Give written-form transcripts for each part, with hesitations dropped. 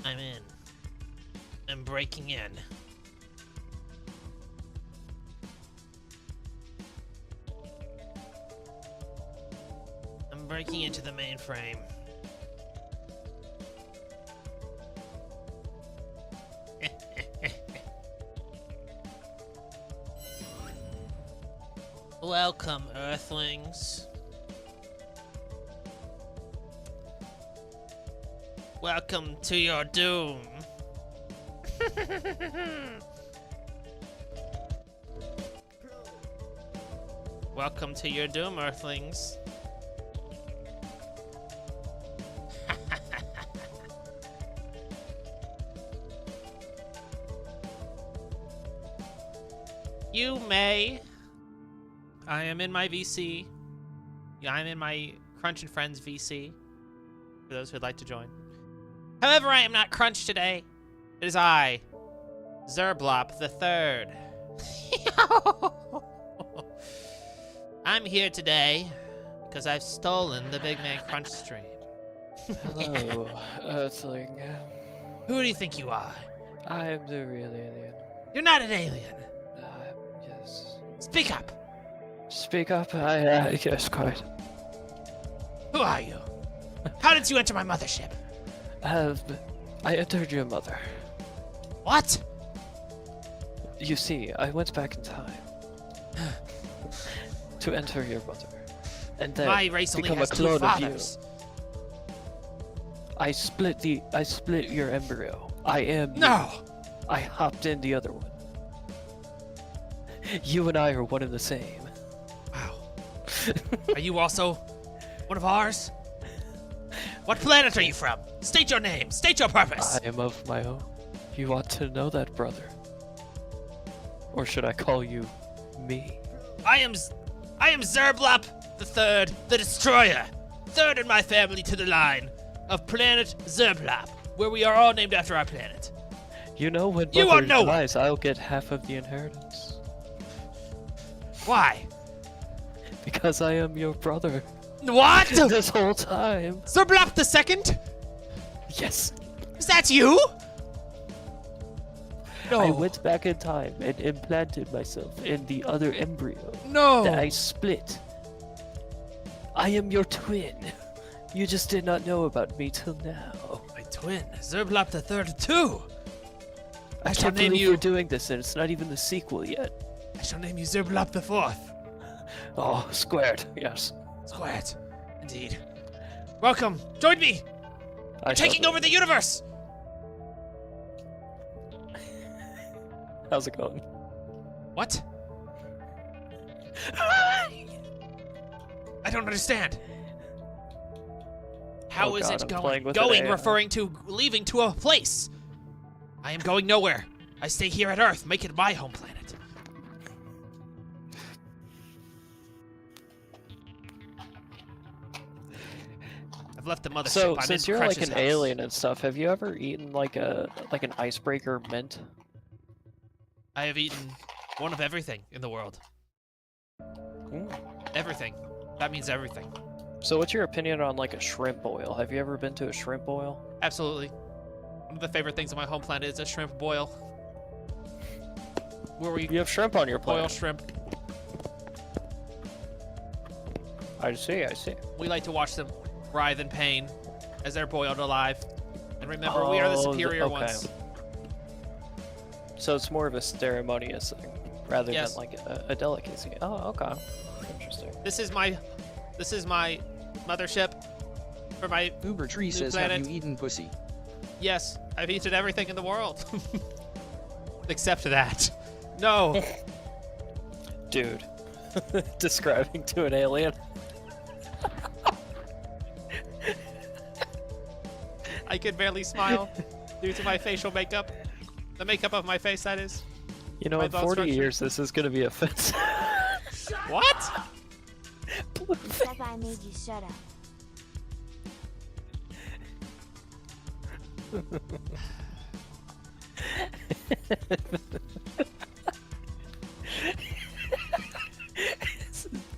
I'm in. I'm breaking in. I'm breaking into the mainframe. Welcome, Earthlings. Welcome to your doom. Welcome to your doom, Earthlings. You may. I am in my VC. Yeah, I'm in my Crunch and Friends VC. For those who'd like to join. However, I am not Crunch today. It is I, Xerblop the Third. I'm here today because I've stolen the Big Man Crunch stream. Hello, Earthling. Who do you think you are? I am the real alien. You're not an alien. Yes. Speak up. Speak up, yes, quite. Who are you? How did you enter my mothership? I entered your mother. What? You see, I went back in time to enter your mother, and then My race only become has a two clone of you. fathers. I split your embryo. I am. No! You. I hopped in the other one. You and I are one and the same. Wow. Are you also one of ours? What planet are you from? State your name. State your purpose. I am of my own. You ought to know that, brother. Or should I call you me? I am Xerblop the Third, the Destroyer. Third in my family to the line of planet Xerblop, where we are all named after our planet. You know, when You mother are no one. dies, I'll get half of the inheritance. Why? Because I am your brother. What? This whole time. Xerblop the Second? Yes. Is that you? No. I went back in time and implanted myself in the other embryo No. that I split. I am your twin. You just did not know about me till now. My twin, Xerblop the Third too. I shall can't name believe you- we're doing this and it's not even the sequel yet. I shall name you Xerblop the Fourth. Oh, squared. Yes. Squared. Indeed. Welcome. Join me. I shall Taking do. over the universe. How's it going? What? I don't understand. How Oh is God, it I'm playing going? with Going, an AI. referring to leaving to a place. I am going nowhere. I stay here at Earth. Make it my home planet. I've left the mothership. So, I'm since in you're like Crunch's an house. alien and stuff, have you ever eaten like an icebreaker mint? I have eaten one of everything in the world. Everything. That means everything. So what's your opinion on like a shrimp boil? Have you ever been to a shrimp boil? Absolutely. One of the favorite things on my home planet is a shrimp boil. Where we You have shrimp on your boil planet. shrimp. I see, I see. We like to watch them writhe in pain as they're boiled alive. And remember, we are the superior okay. ones. So it's more of a ceremonious thing rather Yes. than like a delicacy. Oh, okay. Interesting. This is my mothership for my Uber Tree new says, planet. have you eaten pussy? Yes, I've eaten everything in the world. Except that. No. Dude. Describing to an alien. I could barely smile due to my facial makeup. The makeup of my face, that is. You know, My in bone 40 structure. years, this is gonna be offensive. What? Except I made you shut up.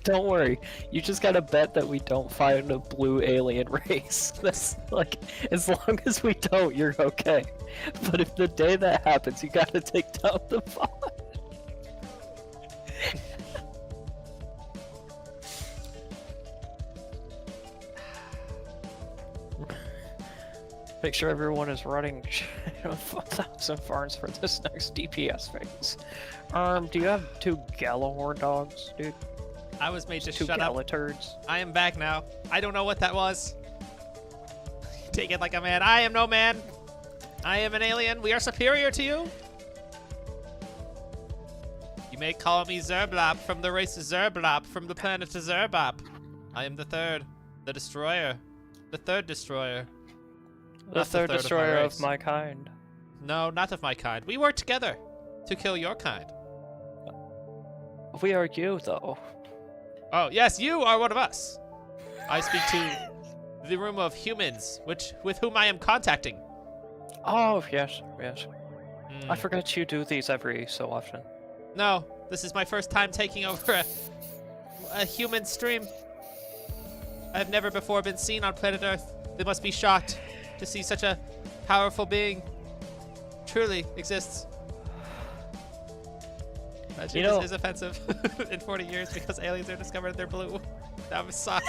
Don't worry, you just gotta bet that we don't find a blue alien race. That's like, as long as we don't, you're okay. But if the day that happens, you gotta take down the bot. Make sure everyone is running 1,000 farms for this next DPS phase. Do you have 2 Gallahorn dogs, dude? I was made to 2 shut up. Gallaturds? I am back now. I don't know what that was. Take it like a man. I am no man. I am an alien. We are superior to you. You may call me Xerblop from the race Xerblop from the planet Xerblop. I am the third. The destroyer. The third destroyer. The Not third of my destroyer race. of my kind. No, not of my kind. We work together to kill your kind. We are you, though. Oh, yes, you are one of us. I speak to the room of humans, with whom I am contacting. Oh, yes, yes. Hmm. I forget you do these every so often. No, this is my first time taking over a human stream. I have never before been seen on planet Earth. They must be shocked to see such a powerful being truly exists. Imagine You know- this is offensive in 40 years because aliens are discovered they're blue. That would suck.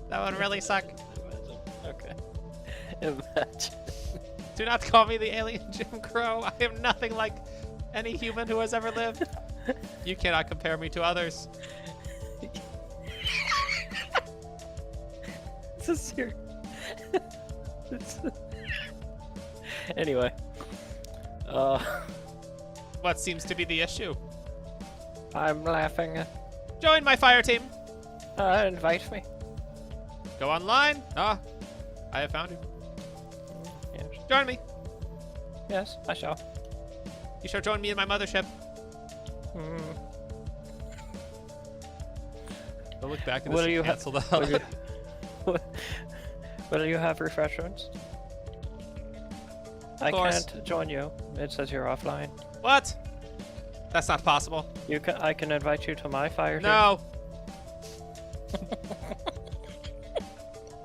That would really suck. Okay. Imagine. Do not call me the alien Jim Crow. I am nothing like any human who has ever lived. You cannot compare me to others. This is your... Anyway. What seems to be the issue? I'm laughing. Join my fire team. Invite me. Go online. Ah, I have found you. Yes. Join me. Yes, I shall. You shall join me in my mothership. Hmm. I'll look back at What this do you and have? cancel the What do you- What do you have refreshments? I course. can't join you. It says you're offline. What? That's not possible. You can. I can invite you to my fire. No.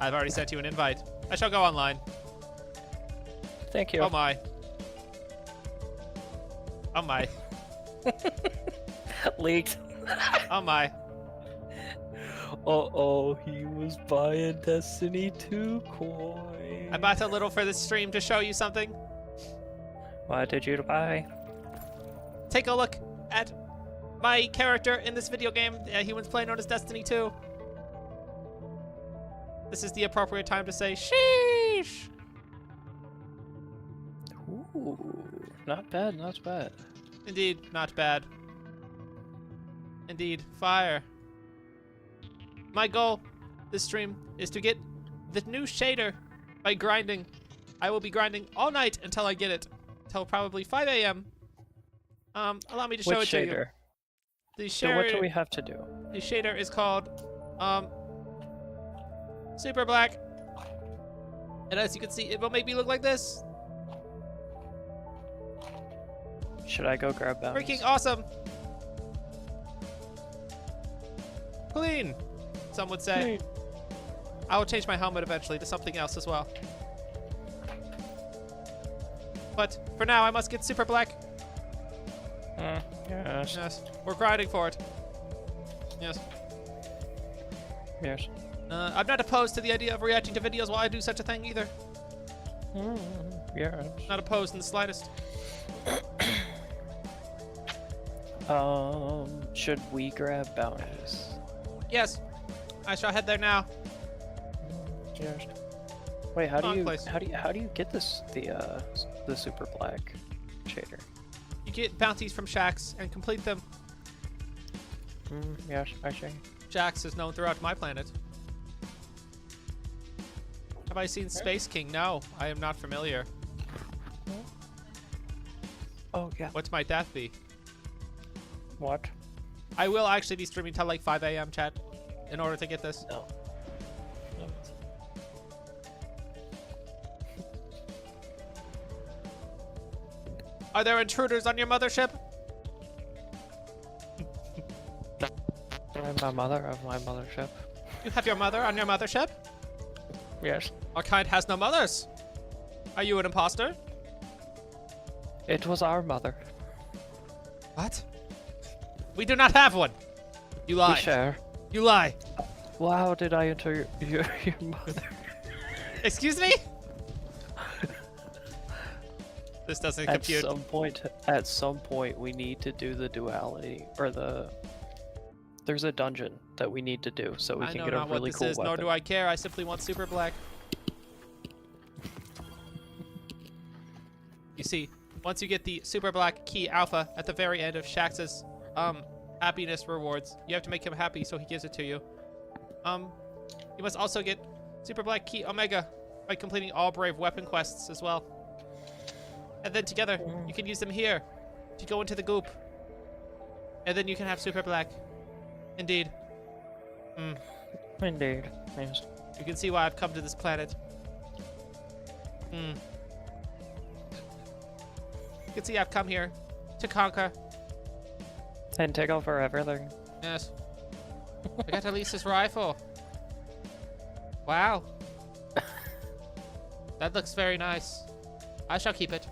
I've already sent you an invite. I shall go online. team. Thank you. Oh my. Oh my. Leaked. Oh my. Uh-oh, he was buying Destiny 2 coin. I bought a little for this stream to show you something. What did you buy? Take a look at my character in this video game, Humans Play, known as Destiny 2. This is the appropriate time to say sheesh. Ooh, not bad, not bad. Indeed, not bad. Indeed, fire. My goal this stream is to get the new shader by grinding. I will be grinding all night until I get it. Until probably 5 a.m. Allow me to show Which it to you. shader? The So what do shader, we have to do? the shader is called Super Black. And as you can see, it will make me look like this. Should I go grab bounties? Freaking awesome. Clean, some would say. I will change my helmet eventually to something else as well. But for now, I must get Super Black. Yes. Yes, we're grinding for it. Yes. Yes. I'm not opposed to the idea of reacting to videos while I do such a thing either. Yes. Not opposed in the slightest. Should we grab bounties? Yes, I shall head there now. Just... Wait, how Wrong do you place. how do you get this the super black shader? You get bounties from shacks and complete them. Yes, actually. Shacks is known throughout my planet. Have I seen Space King? No, I am not familiar. Oh yeah. What might that be? What? I will actually be streaming till like 5 a.m. chat in order to get this. No. Are there intruders on your mothership? I'm my mother of my mothership. You have your mother on your mothership? Yes. Our kind has no mothers. Are you an imposter? It was our mother. What? We do not have one. You lie. We share. You lie. Well, how did I enter your mother? Excuse me? This doesn't compute. At some point, we need to do the duality or the. There's a dungeon that we need to do so we I can know get a not really what this cool is, weapon. nor do I care. I simply want super black. You see, once you get the super black key alpha at the very end of Shax's happiness rewards, you have to make him happy so he gives it to you. You must also get super black key omega by completing all brave weapon quests as well. And then together, you can use them here to go into the goop. And then you can have super black. Indeed. Indeed. Yes. You can see why I've come to this planet. You can see I've come here to conquer. And take over everything. Yes. I got Elisa's rifle. Wow. That looks very nice. I shall keep it.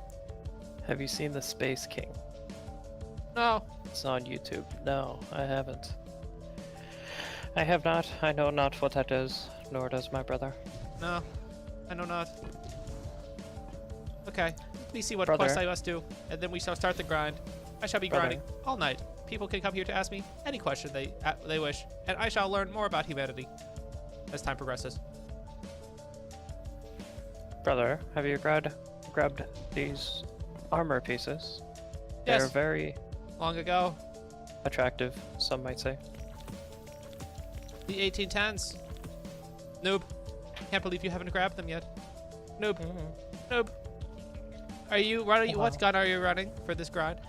Have you seen the Space King? No. It's on YouTube. No, I haven't. I have not. I know not what that is, nor does my brother. No. I know not. Okay. Let me see what Brother. quest I must do, and then we shall start the grind. I shall be Brother. grinding all night. People can come here to ask me any question they wish, and I shall learn more about humanity as time progresses. Brother, have you grabbed these armor pieces? Yes. They're very Long ago, attractive, some might say. the 1810s. Noob. Can't believe you haven't grabbed them yet. Noob. Noob. Are you running? What gun are you running for this grind?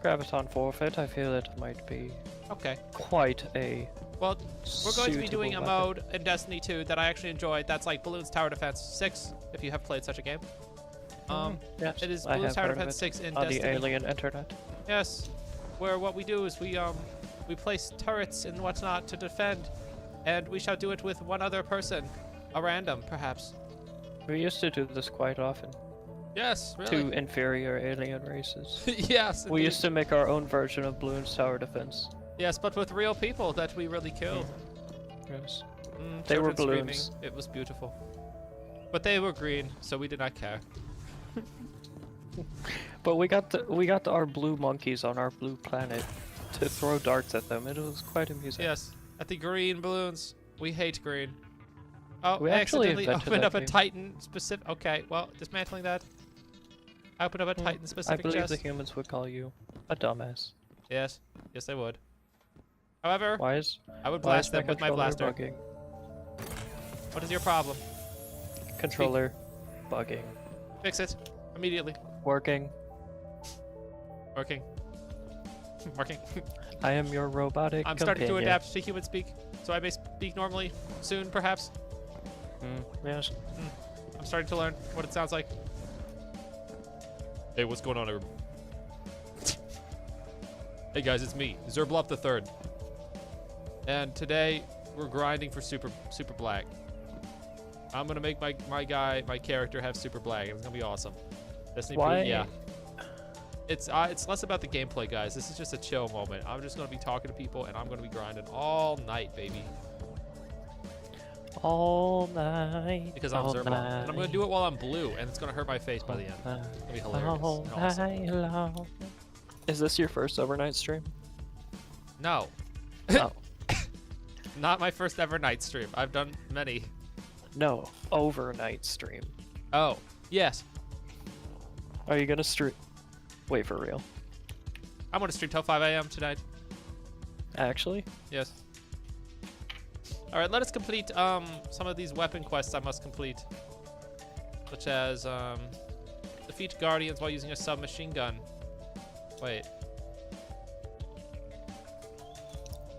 Graviton forfeit, I feel it might be Okay. quite a Well, we're going to be doing a suitable mode in Destiny 2 that I actually enjoyed. That's like Balloons Tower Defense 6, if you have played such a game. yes, It is I Balloons have Tower heard of Defense it 6 in on Destiny. the alien internet. Yes, where what we do is we place turrets and whatnot to defend, and we shall do it with one other person, a random perhaps. We used to do this quite often. Yes, Two really. inferior alien races. Yes. We indeed. used to make our own version of Bloons Tower Defense. Yes, but with real people that we really killed. Yes. They were Children screaming. balloons. It was beautiful. But they were green, so we did not care. But we got our blue monkeys on our blue planet to throw darts at them. It was quite amusing. Yes, at the green balloons. We hate green. Oh, We I actually accidentally invented opened that up a game. Titan specific. Okay, well, dismantling that. I opened up a Titan I specific believe chest. the humans would call you a dumbass. Yes, yes, they would. However, Why is I would why is blast them with my controller blaster. bugging? What is your problem? Controller bugging. Fix it immediately. Working. Working. Working. I am your robotic I'm starting to companion. adapt to human speak, so I may speak normally soon, perhaps. Yes. I'm starting to learn what it sounds like. Hey, what's going on, everybody? Hey guys, it's me, Xerblop the Third, and today we're grinding for super black. I'm gonna make my character have super black. It's gonna be awesome. Destiny Why? Yeah. It's less about the gameplay, guys. This is just a chill moment. I'm just gonna be talking to people, and I'm gonna be grinding all night, baby. All night. Because I'm all Xerblop. And I'm gonna do it while I'm blue, and it's gonna hurt my face by the end. night, It'll be hilarious. all and awesome. night long. Is this your first overnight stream? No. No. Not my first ever night stream. I've done many. No, overnight stream. Oh, yes. Are you gonna stream? Wait, for real? I'm gonna stream till 5 a.m. tonight. Actually? Yes. Alright, let us complete some of these weapon quests I must complete. Such as defeat guardians while using a submachine gun. Wait.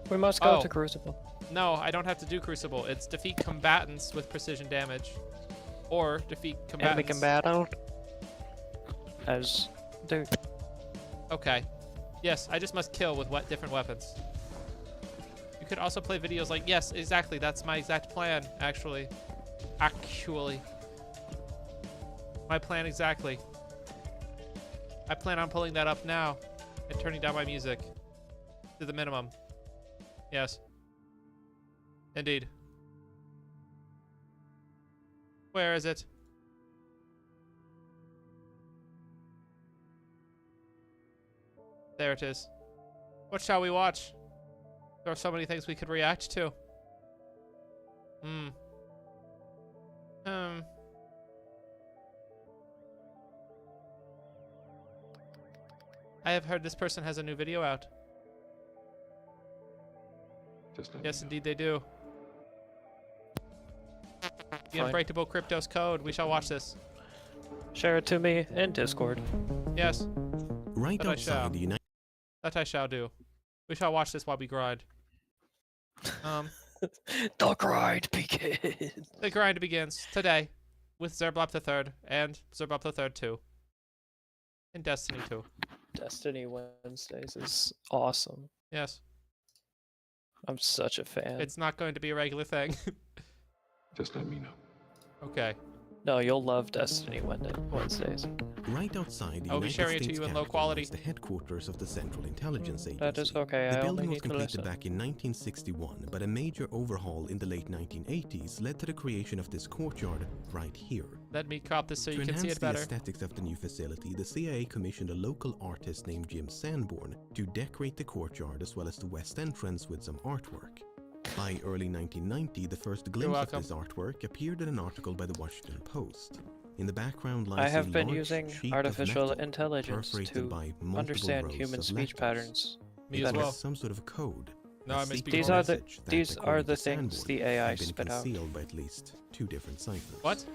We must go Oh. to Crucible. No, I don't have to do Crucible. It's defeat combatants with precision damage. Or defeat Enemy combatants. combatant. As dude. Okay. Yes, I just must kill with different weapons. You could also play videos like, yes, exactly, that's my exact plan, actually. My plan exactly. I plan on pulling that up now and turning down my music to the minimum. Yes. Indeed. Where is it? There it is. What shall we watch? There are so many things we could react to. I have heard this person has a new video out. Yes, indeed they do. The Fine. Unbreakable Cryptos Code. We shall watch this. Share it to me in Discord. Yes, Right That I shall. outside the United that I shall do. We shall watch this while we grind. The grind begins. The grind begins today with Xerblop the Third and Xerblop the Third 2. And Destiny 2. Destiny Wednesdays is awesome. Yes. I'm such a fan. It's not going to be a regular thing. Just let me know. Okay. No, you'll love Destiny Wednesdays. right outside the I'll be United sharing it to States you in low Capitol quality. is the headquarters of the Central Intelligence Agency. That is okay, The I only building was need to completed listen. back in 1961, but a major overhaul in the late 1980s led to the creation of this courtyard right here. Let me crop this so To you can see enhance it the better. aesthetics of the new facility, the CIA commissioned a local artist named Jim Sanborn to decorate the courtyard as well as the west entrance with some artwork. By early 1990, the first glimpse of welcome. this artwork appeared in an article by the Washington Post. In the background lies I have a been large using sheet of artificial metal intelligence perforated to by multiple understand rows human of speech letters. patterns. Me It as was well. some sort of code. No, a I misspeak. secret These are the- message that, these are according the to things Sanborn, the AI had been spit out. concealed by at least 2 different ciphers. What?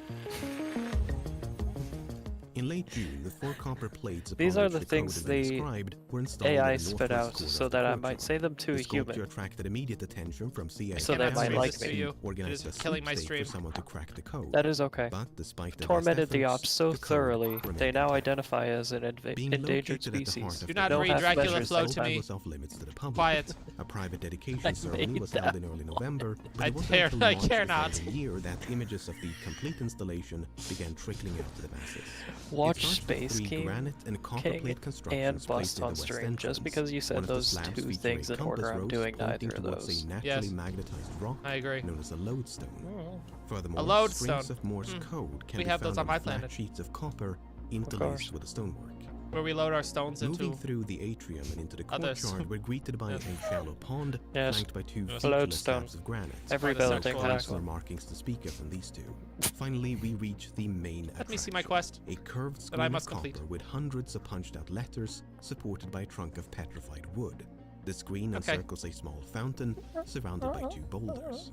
In late June, the 4 copper plates These upon are which the code things had been the inscribed were installed AI in the spit northwest out corner so of the that I might courtyard. say them to The a human. sculpture attracted immediate attention from CIA So they cannot might stream like this me. to you. organized It a is killing my sweepstake stream. for someone to crack the code. That is okay. But despite their Tormented best the efforts, ops so the code thoroughly, remained they now intact. identify as an Being endangered located at the heart species. of Do the not No read half Dracula measures Flow like to that. me. was off limits to the public. Quiet. A private dedication I ceremony made was that. held in early November, but I it wasn't dare- until I March of care the not. following year that images of the complete installation began trickling out to the masses. Watch It starts with Space 3 King, granite and copper King, plate constructions and placed Bust in the on west stream. Just entrance. because you said One of the those slabs two feature a things in compass order, I'm rose doing pointing neither of towards those. a naturally Yes. magnetized rock I agree. known as a lodestone. Furthermore, A lodestone. strings of Morse Hmm. code can We be have those found on my flat planet. sheets of copper course. interlaced with the stonework. Where we load our stones Moving into. through the atrium and into the Others. courtyard, we're greeted by Yes. a shallow pond Yes. flanked by 2 Yes. featureless Lodestone. slabs of granite. Every the building central has axis. No one. markings to speak of on these 2. Finally, we reach the main Let me see my attraction, quest. a curved that I screen of must copper complete. with hundreds of punched-out letters supported by a trunk of petrified wood. The screen Okay. encircles a small fountain surrounded by 2 boulders.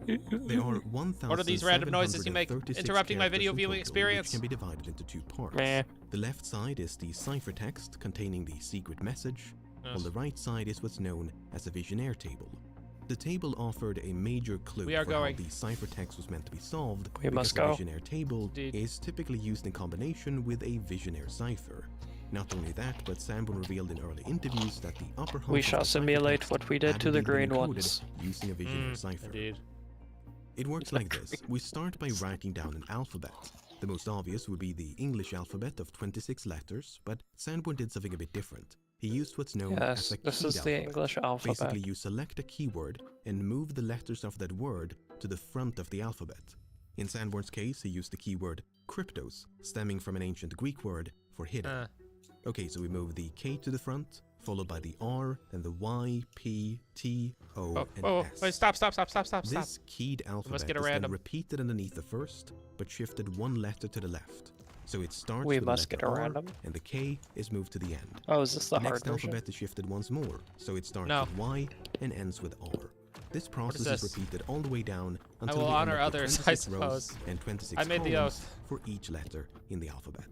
There are 1,736 What are these random noises you make interrupting my video characters in viewing total, experience? which can be divided into 2 parts. Meh. The left side is the ciphertext containing the secret message, while Yes. the right side is what's known as a visionaire table. The table offered a major clue We are for going. how the ciphertext was meant to be solved, We must because go. the visionaire table Indeed. is typically used in combination with a visionaire cipher. Not only that, but Sanborn revealed in early interviews that the upper half We of shall the simulate ciphertext what we did had to the indeed been green encoded ones. using a visionaire Mm, cipher. indeed. It works like this. We start by writing down an alphabet. The most obvious would be the English alphabet of 26 letters, but Sanborn did something a bit different. He used what's known Yes, as a this keyed is the alphabet. English alphabet. Basically, you select a keyword and move the letters of that word to the front of the alphabet. In Sanborn's case, he used the keyword cryptos, stemming from an ancient Greek word for hidden. Okay, so we move the K to the front, followed by the R, then the Y, P, T, O, and S. Wait, stop. This keyed alphabet get a is random. then repeated underneath the first, but shifted one letter to the left. So it starts We with must the get a letter R, random. and the K is moved to the end. Oh, is this the hard Next version? alphabet is shifted once more, so it starts No. with Y and ends with R. This process this? is repeated all the way down I until will we end honor up with others, I 26 rows suppose. and 26 I made the columns oath. for each letter in the alphabet.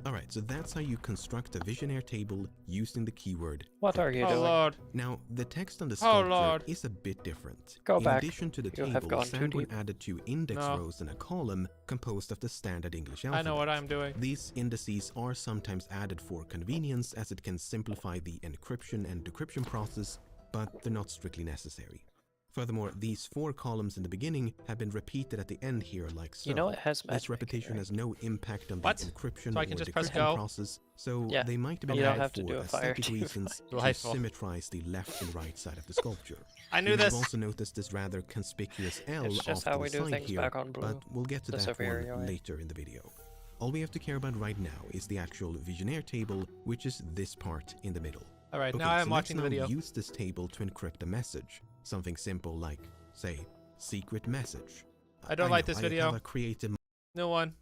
Alright, so that's how you construct a Visionaire table using the keyword. What are you Oh doing? lord. Now, the text on the Oh, sculpture Lord. is a bit different. Go In back. addition to the You have table, gone too Sanborn deep. added 2 index No. rows and a column composed of the standard English alphabet. I know what I'm doing. These indices are sometimes added for convenience, as it can simplify the encryption and decryption process, but they're not strictly necessary. Furthermore, these 4 columns in the beginning have been repeated at the end here like so. You know it has This matchmaking, repetition right? has no impact on the What? encryption So I or can just press decryption go? process, so Yeah, they might have been you don't added have to for do a fire aesthetic to reasons to Delightful. symmetrize the left and right side of the sculpture. I knew You this. have also noticed this rather conspicuous L It's off just to how the we do side things here, back on Blue. but we'll get to This that over here, one anyway. later in the video. All we have to care about right now is the actual Visionaire table, which is this part in the middle. All right, Okay, now I'm so watching the let's video. now use this table to encrypt a message. Something simple like, say, secret message. I don't like this I video. have a creative No one.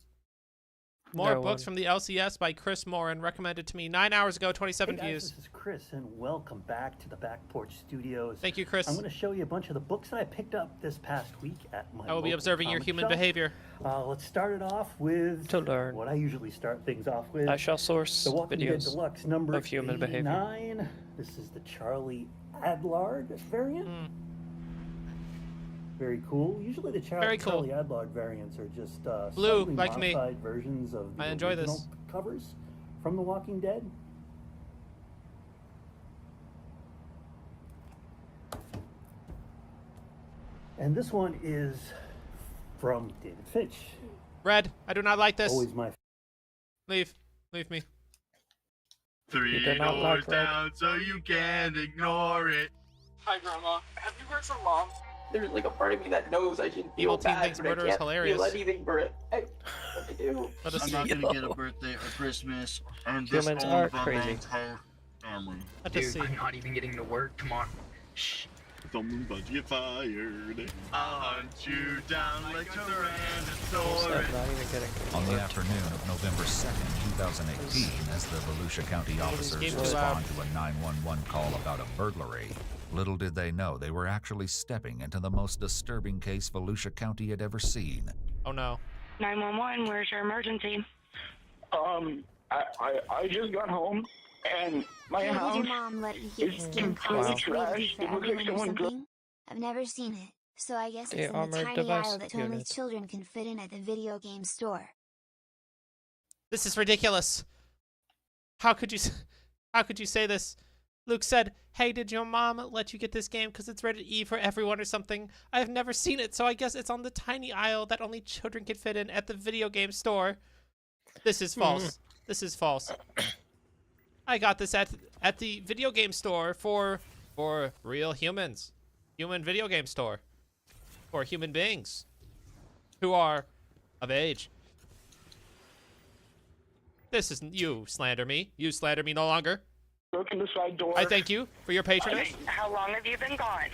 More No books one. from the LCS by Chris Morin, recommended to me 9 hours ago, 27 Hey guys, views. this is Chris, and welcome back to the Back Porch Studios. Thank you, Chris. I'm going to show you a bunch of the books that I picked up this past week at my I will be local observing your comic human shop. behavior. Let's start it off with To learn. what I usually start things off with. I shall source The Walking Dead videos Deluxe number of human behavior. 89. This is the Charlie Adlard variant. Very cool. Usually the Very cool. Charlie Adlard variants are just Blue, slightly like me. modified versions of the I enjoy original this. covers from The Walking Dead. And this one is from David Finch. Red, I do not like this. Always my Leave. Leave me. You do Three not like doors red. down, so you can't ignore it. Hi, Grandma. Have you heard from Mom? There's like a part of me that knows I should feel Evil teen bad, thinks but I murder is can't hilarious. feel anything for it. Hey, what do I do? Let us I'm see. not gonna get a birthday or Christmas, and this Humans all are about crazy. my entire family. Let us see. I'm not even getting to work. Come on. Shh. Someone's about to get fired. I'll hunt you down like Tyrannosaurus. I'm not even getting On the afternoon of November 2nd, 2018, as the Volusia County officers games are respond to a 911 call about a burglary, little did they know they were actually stepping into the most disturbing case Volusia County had ever seen. Oh no. 911, where's your emergency? I just got home, and my Hey, did house. your mom let you get the It's skin completely cause trashed. for It looks like everyone or someone dro- something? I've never seen it, so I guess The it's in the armored tiny device aisle that only unit. children can fit in at the video game store. This is ridiculous. How could you say this? Luke said, "Hey, did your mom let you get this game because it's rated E for everyone or something? I have never seen it, so I guess it's on the tiny aisle that only children can fit in at the video game store." This is false. This is false. I got this at the video game store for real humans. Human video game store. For human beings who are of age. This isn't you slander me. You slander me no longer. Broken the side door. I thank you for your patronage. How long have you been gone?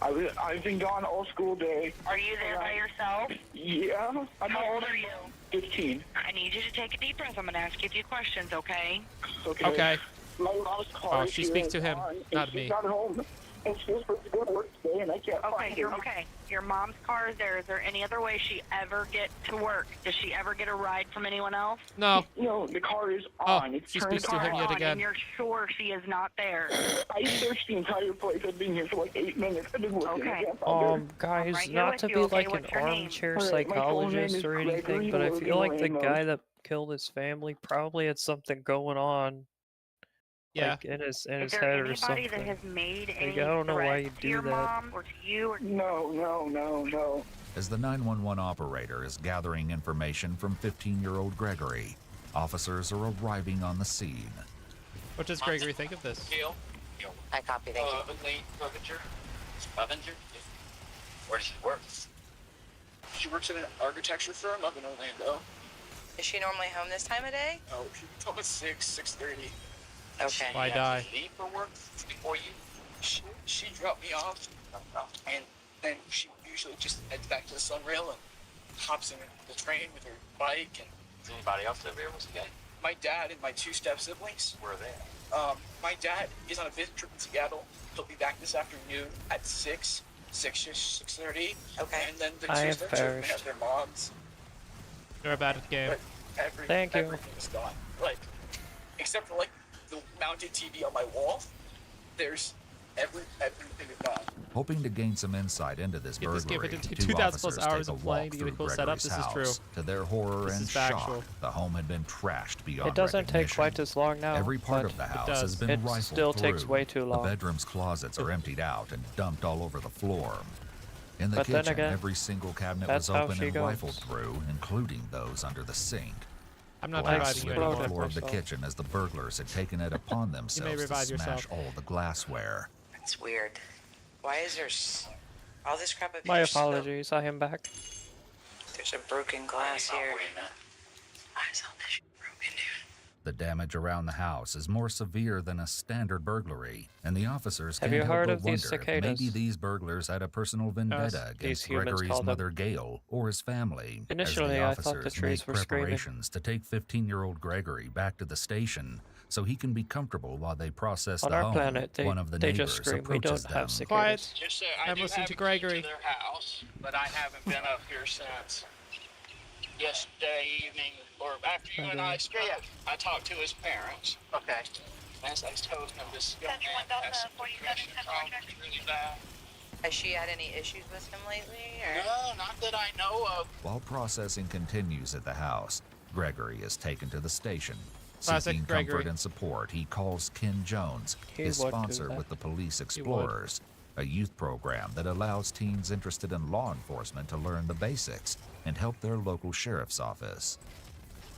I've been gone all school day. Are you there by yourself? Yeah. I'm How old are you? 15. I need you to take a deep breath. I'm going to ask you a few questions, okay? Okay. My mom's car. Oh, she speaks to him, on, and not she's me. not home. And she was supposed to go to work today, and I can't find her. Okay. Your mom's car is there. Is there any other way she ever get to work? Does she ever get a ride from anyone else? No. No, the car is Oh, on. It's she turned speaks to him on. yet again. And you're sure she is not there? I searched the entire place. I've been here for like 8 minutes. I've been looking. I can't find her. guys, right here not with to you, be okay? like an What's your name? armchair Alright, my full name psychologist is or anything, Gregory but I Logan feel like the Ramos. guy that killed his family probably had something going on, Yeah. like in his Is head there or anybody something. that has made any I don't know why threats you to do your that. mom or to you? Or No. As the 911 operator is gathering information from 15-year-old Gregory, officers are arriving on the scene. What does Gregory think of this? I copy, thank you. Late Clevenger? Clevenger? Where does she work? She works at an architecture firm up in Orlando. Is she normally home this time of day? Oh, she gets home at 6:30. Okay. Why die? Leave for work before you. She dropped me off, and then she usually just heads back to the Sunrail and hops in the train with her bike. And is anybody else that ever was okay? My dad and my 2 step siblings. Where are they? My dad is on a business trip in Seattle. He'll be back this afternoon at 6:30. Okay. And then the 2 I have step children perished. have their moms. You're bad at the game. But Thank you. everything is gone. Like, except for like the mounted TV on my wall. There's everything is gone. Hoping to gain some insight into this Get this game burglary, into 2 2,000 plus officers hours take a of playing walk to get a through cool setup. Gregory's This is house. true. To their horror This and is factual. shock, the home had been trashed beyond It doesn't take recognition. quite as long now. Every part but of the house does. has been It rifled still through. takes way too long. The bedroom's closets are emptied out and dumped all over the floor. In the But then kitchen, again, every single cabinet that's was how open she and goes. rifled through, including those under the sink. I'm not Glass reviving you slid exploded. the anymore. floor of the myself. kitchen as the burglars had taken it upon themselves to revive smash yourself. all the glassware. That's weird. Why is there all this crap up My here? apologies, I am back. There's a broken glass here. I saw this shit broken, dude. The damage around the house is more severe than a standard burglary, and the officers Have can't you help heard but of these wonder if cicadas? maybe these burglars had a personal vendetta These against humans Gregory's call them. mother Gail or his family. Initially, as the I thought the officers trees make were screaming. preparations to take 15-year-old Gregory back to the station so he can be comfortable while they process On the our home. planet, One of the they neighbors just scream. We approaches don't have them. cicadas. Quiet. Just I'm do listening have to a key Gregory. to their house, but I haven't been up here since yesterday evening, or after you and I spoke. I talked to his parents. Okay. As I told him, this young man has some depression problems really bad. Has she had any issues with him lately? Or? No, not that I know of. While processing continues at the house, Gregory is taken to the station. Classic Seeking Gregory. comfort and support, he calls Ken Jones, He his would do sponsor that. with the Police He would. Explorers, a youth program that allows teens interested in law enforcement to learn the basics and help their local sheriff's office.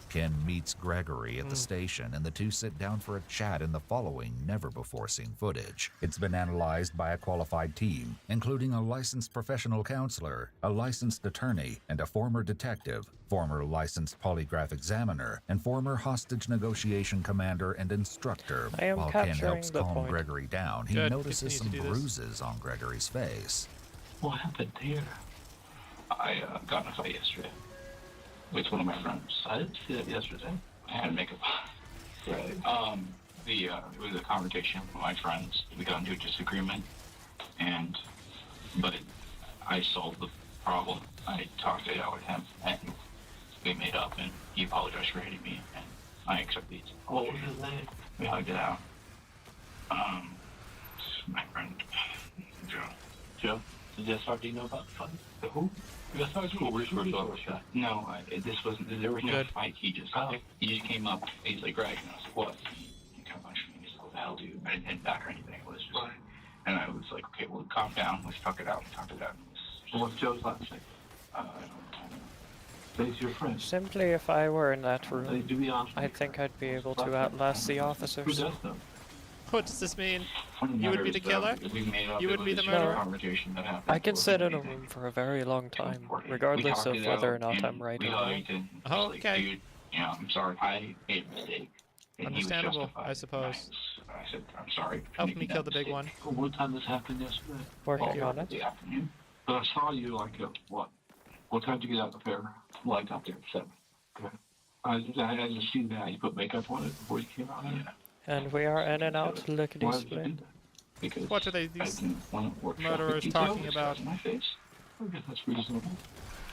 Ken meets Gregory at the station, and the two sit down for a chat in the following never-before-seen footage. It's been analyzed by a qualified team, including a licensed professional counselor, a licensed attorney, and a former detective, former licensed polygraph examiner, and former hostage negotiation commander and instructor. I am While Ken capturing helps the calm point. Gregory down, he Good. notices some Continue to do this. bruises on Gregory's face. What happened here? I got in a fight yesterday with one of my friends. I didn't see that yesterday. I had makeup on. Right. It was a conversation with my friends. We got into a disagreement, but I solved the problem. I talked it out with him, and we made up, and he apologized for hitting me, and I accepted it. What was his name? We hugged it out. My friend, Joe. Joe? Did SRD know about the fight? The who? The SRD. Where's your shot? No, there was no Good. fight. He just came up. He's like, Greg, and I was like, what? He kind of punched me. He's like, what the hell, dude? I didn't hit back or anything. It was just, and I was like, okay, well, calm down. Let's talk it out. We talked it out. What's Joe's last name? I don't know. He's your friend. Simply, if I were in that room, To be honest, I think I'd be able to outlast the who officers. does though? What does this mean? Funny You would matter be is, the killer? we made up, You it would be was the a murderer? conversation that happened. I can It sit in wasn't a anything. room for a very long time, We regardless talked of it whether or out, not and I'm right we or wrong. hugged, and Oh, I was like, okay. dude, I'm sorry. I made a mistake. And he was Understandable, justified. I suppose. I said, I'm sorry. for Help making me that kill the big mistake. one. What time this happened yesterday? Working on it. The afternoon. But I saw you like at what? What time did you get out of the fair? Well, I got there at 7. Okay. I just seen that. You put makeup on it before you came out? Yeah. And we are in and out, Why lickety did you split. do that? Because What are they, I these didn't want to workshop murderers the talking details about? in my face. I guess that's reasonable.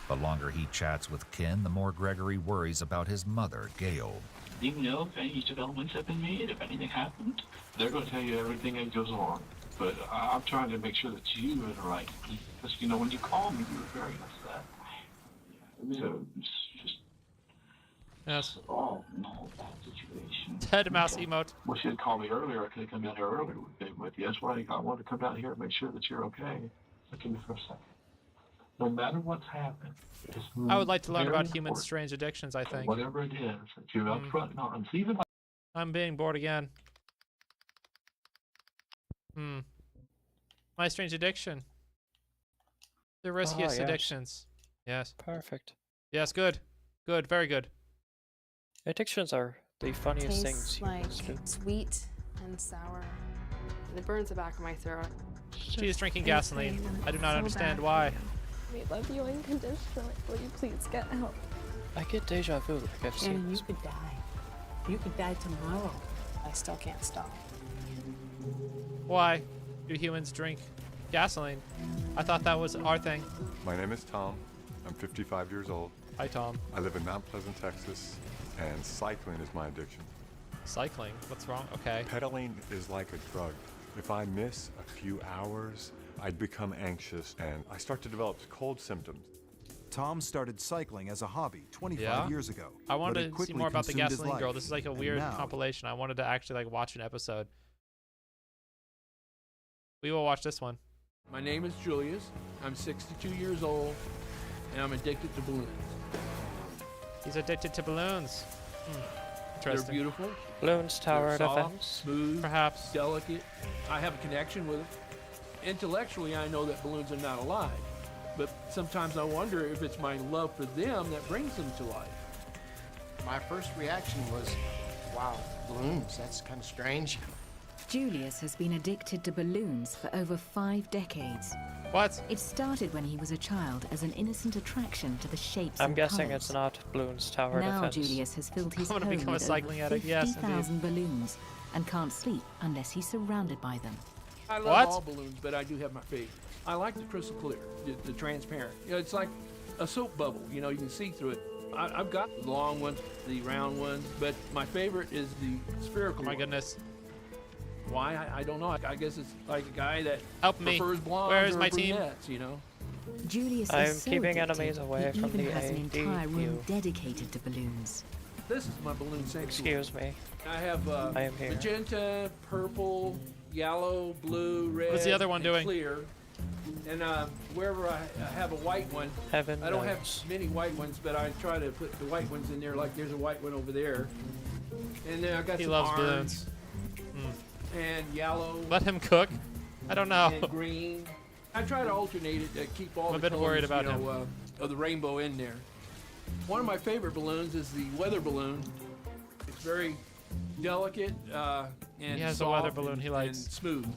The longer he chats with Ken, the more Gregory worries about his mother, Gail. Do you know if any developments have been made, if anything happened? They're going to tell you everything that goes on. But I'm trying to make sure that you are the right. Because, when you called me, you were very upset. So it's just Yes. all no bad situation. Dead mouse emote. Wish you had called me earlier. I could have come down here earlier with you. That's why I wanted to come down here and make sure that you're okay. Look at me for a second. No matter what's happened, I would like to learn very about human important. strange addictions, I think. Whatever it is, that you're upfront and honest. Even I'm being bored again. My strange addiction. The riskiest yes. addictions. Yes. Perfect. Yes, good. Good, very good. Addictions are the funniest things Tastes like humans do. sweet and sour. It burns the back of my throat. She is drinking gasoline. I do not understand why. We love you unconditionally. Will you please get help? I get deja vu. Like I've seen And you this. could die. You could die tomorrow. I still can't stop. Why do humans drink gasoline? I thought that was our thing. My name is Tom. I'm 55 years old. Hi, Tom. I live in Mount Pleasant, Texas, and cycling is my addiction. Cycling? What's wrong? Okay. Pedaling is like a drug. If I miss a few hours, I'd become anxious and I start to develop cold symptoms. Tom started cycling as a hobby 25 years ago. I wanted but to see quickly more about the consumed his Gasoline Girl. life. This is like a And weird now, compilation. I wanted to actually like watch an episode. We will watch this one. My name is Julius. I'm 62 years old, and I'm addicted to balloons. He's addicted to balloons. They're Interesting. beautiful. Balloons tower They're soft, defense. smooth, Perhaps. delicate. I have a connection with it. Intellectually, I know that balloons are not alive, but sometimes I wonder if it's my love for them that brings them to life. My first reaction was, wow, balloons, that's kind of strange. Julius has been addicted to balloons for over 5 decades. What? It started when he was a child as an innocent attraction to the shapes I'm and guessing colours. it's not balloons tower Now defense. Julius has filled his I'm home gonna with become a over cycling addict. Yes, 50,000 balloons and can't sleep unless he's surrounded by them. I love What? all balloons, but I do have my favorite. I like the crystal clear, the transparent. You know, it's like a soap bubble. You know, you can see through it. I've got the long ones, the round ones, but my favorite is the spherical. Oh my one. goodness. Why? I don't know. I guess it's like a guy that Help me. prefers blondes Where is or my team? brunettes, you know? Julius I'm is so keeping addicted, enemies away he from even the has an entire AD room view. dedicated to balloons. This is my balloon sanctuary. Excuse me. I have I am here. magenta, purple, yellow, blue, red, What's the other one and doing? clear. And wherever I have a white one, Heaven I don't knows. have many white ones, but I try to put the white ones in there. Like there's a white one over there, and then I got He some loves orange balloons. and yellow Let him cook. I don't know. and green. I try to alternate it to keep all I'm a the bit worried colors, about you know, of the rainbow in there. One of my favorite balloons is the weather balloon. It's very delicate and He has a soft weather balloon he likes. and smooth.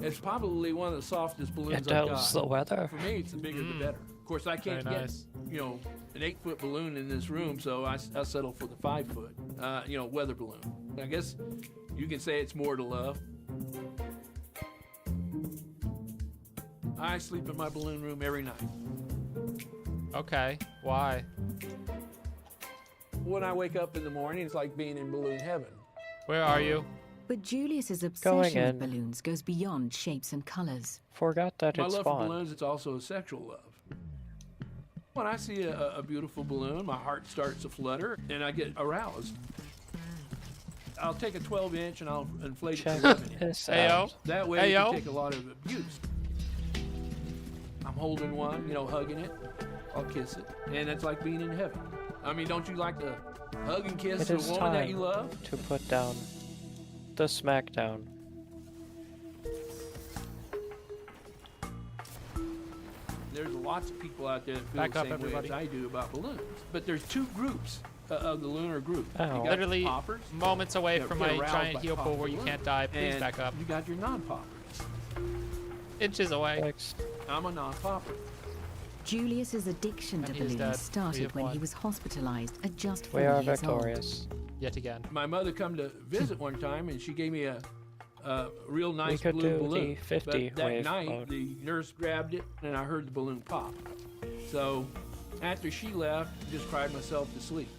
It's probably one of the softest balloons It I've tells got. the weather. For me, it's the bigger the better. Of course, I can't Very get nice. you know an 8-foot balloon in this room, so I settle for the 5-foot you know weather balloon. I guess you can say it's more to love. I sleep in my balloon room every night. Okay. Why? When I wake up in the morning, it's like being in balloon heaven. Where are you? But Julius's Going obsession in. with balloons goes beyond shapes and colours. Forgot that My it's love for spawned. balloons, it's also a sexual love. When I see a beautiful balloon, my heart starts to flutter and I get aroused. I'll take a 12-inch and I'll inflate Check it to 11 inch. this Ayo. out. That way Ayo. you can take a lot of abuse. I'm holding one, you know, hugging it. I'll kiss it. And it's like being in heaven. I mean, don't you like to hug and kiss It a is woman that you time love? to put down the smackdown. There's lots of people out there that feel Back the up, same everybody. way as I do about balloons. But there's two groups of the lunar group. Oh. You got Literally poppers, moments away that from get my aroused giant by heel pool popping where you balloons. can't die. Please and back up. You got your non-poppers. Inches away. Thanks. I'm a non-popper. Julius's addiction to And he is dead. balloons We started have when won. he was hospitalized at just 4 We are years victorious. Yet again. My mother come to visit one time, and she gave me a real nice could blue do balloon. the 50 but that wave night, mode. the nurse grabbed it, and I heard the balloon pop. So after she left, I just cried myself to sleep.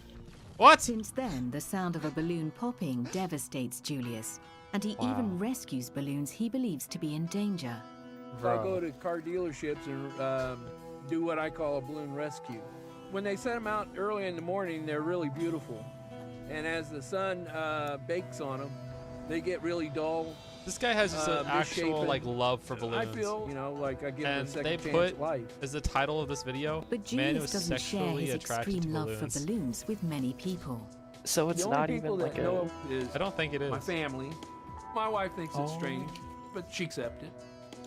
What? Since then, the sound of a balloon popping devastates Julius, and he Wow. even rescues balloons he believes to be in danger. I go to car dealerships and do what I call a balloon rescue. When they set them out early in the morning, they're really beautiful. And as the sun bakes on them, they get really dull. This guy has just an actual misshapen. like love for balloons. I feel, you know, like I give them and a second they chance put at life. as the title of this video, But man who Julius is doesn't share sexually his attracted extreme to love balloons. for balloons with many people. So it's The only not people even that like know a. is I don't think it is. my family. My wife thinks it's Oh. strange, but she accepts it.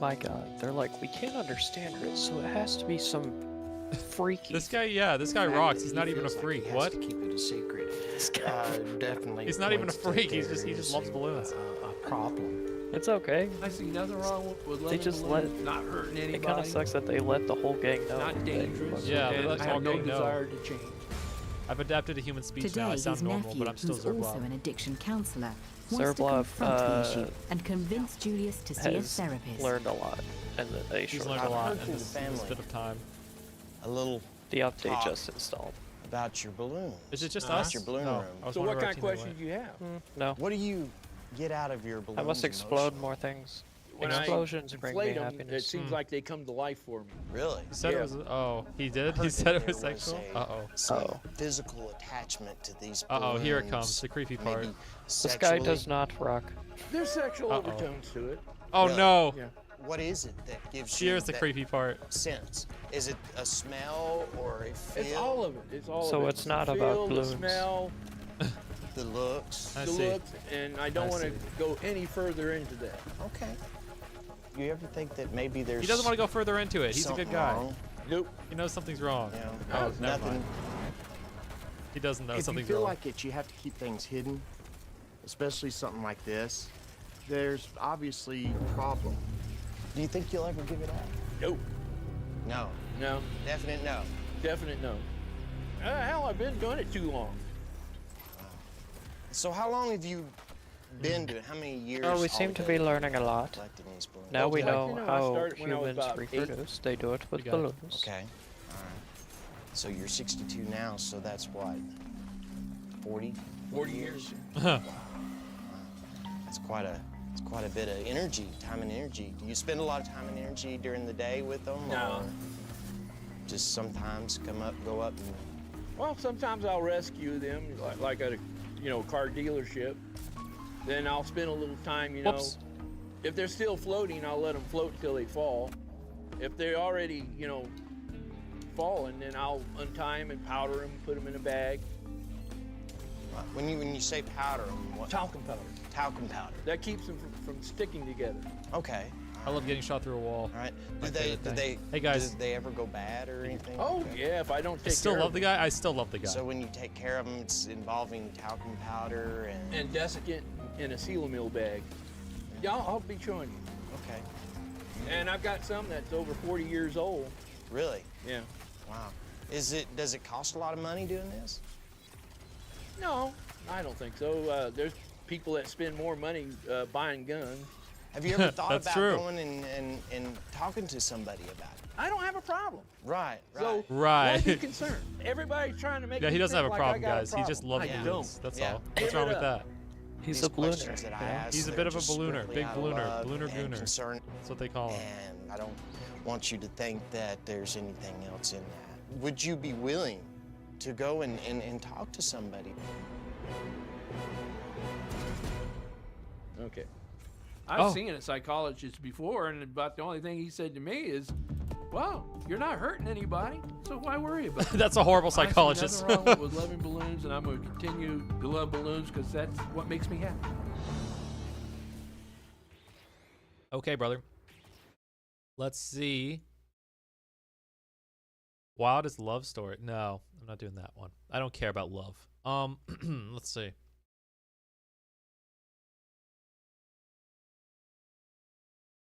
My God, they're like, we can't understand it, so it has to be some freaky. This guy rocks. He's not even a freak. What? Keep it a secret. Definitely. He's not even a points that freak. He there just is loves balloons. A problem. It's okay. I see nothing wrong with They letting just balloons, let. not hurting anybody. It kind of sucks that they let the whole gang know. Not dangerous. Yeah, and that's I all have no gang know. desire to change. I've adapted to human speech Today, now. I his sound normal, nephew, but I'm still who's also Xerblop. an addiction counsellor, wants to Xerblop confront the issue and convince Julius to see a has therapist. learned a lot, and they He's short learned a lot heard in from this the family. bit of time. A little The update talk just installed. about your balloons. Is it just About us? your balloon No. room. I was So wondering what where kind of Tina questions went. do you have? No. What do you get out of your balloons? I must explode more things. When Explosions I bring me inflate 'em, happiness. it seems like they come to life for me. Really? He said it was. Oh, he did. He said it was sexual. Some physical attachment to these Uh balloons. oh. Here it comes. The creepy part. Maybe This guy does not rock. There's sexual Uh-oh. overtones to it. Oh Really? no. Yeah. What is it that gives Here's you the that creepy part. sense? Is it a smell or a feel? It's all of it. It's all So of it. it's not the about feel, balloons. The smell, The looks. I the see. looks, and I don't I want to see. go any further into that. Okay. You ever think that maybe there's He doesn't want to go further into it. He's a good something guy. wrong? Nope. He knows something's wrong. You know, Oh, never nothing. mind. He doesn't know If you something's feel wrong. like it, you have to keep things hidden, especially something like this. There's obviously a problem. Do you think you'll ever give it up? Nope. No. No. Definite no. Definite no. Hell, I've been doing it too long. So how long have you been doing it? How many years? Oh, we seem to be altogether learning a lot. collecting these balloons? Now we Like, know you know, I how started when I was humans about 8. reproduce. They do it with You got it. balloons. Okay. All right. So you're 62 now, so that's what? 40? 40 years. It's quite a bit of energy, time and energy. Do you spend a lot of time and energy during the day with them? No. Or just sometimes go up and... Well, sometimes I'll rescue them, like at a, car dealership. Then I'll spend a little time, Whoops. If they're still floating, I'll let them float until they fall. If they're already, falling, then I'll untie them and powder them, put them in a bag. When you say powder, what? Talcum powder. Talcum powder. That keeps them from sticking together. Okay. I love getting shot through a wall. All right. My Do favorite they? thing. Hey guys. Do they ever go bad or anything? Oh yeah, if I don't I take still care love of the them. guy. I still love the guy. So when you take care of them, it's involving talcum powder and... And desiccant in a Sealamil bag. Yeah, I'll be showing you. Okay. And I've got some that's over 40 years old. Really? Yeah. Wow. Does it cost a lot of money doing this? No, I don't think so. There's people that spend more money buying guns. Have you ever thought That's about true. going and talking to somebody about it? I don't have a problem. Right, So Right. don't be concerned. Everybody's trying to make Yeah, he me doesn't have think a like I problem, got a guys. He just problem. loves I balloons. don't. That's Yeah. all. What's Give wrong it with up. that? He's These a ballooner. questions that I you know? ask, He's a they're bit of a just ballooner, strictly big out of ballooner, love ballooner and gooner. concern. That's what they call him. And I don't want you to think that there's anything else in that. Would you be willing to go and talk to somebody? Okay. I've seen a psychologist before, and about the only thing he said to me is, well, you're not hurting anybody, so why worry about it? That's a horrible I see psychologist. nothing wrong with loving balloons, and I'm going to continue to love balloons because that's what makes me happy. Okay, brother. Let's see. Wildest love story. No, I'm not doing that one. I don't care about love. Let's see.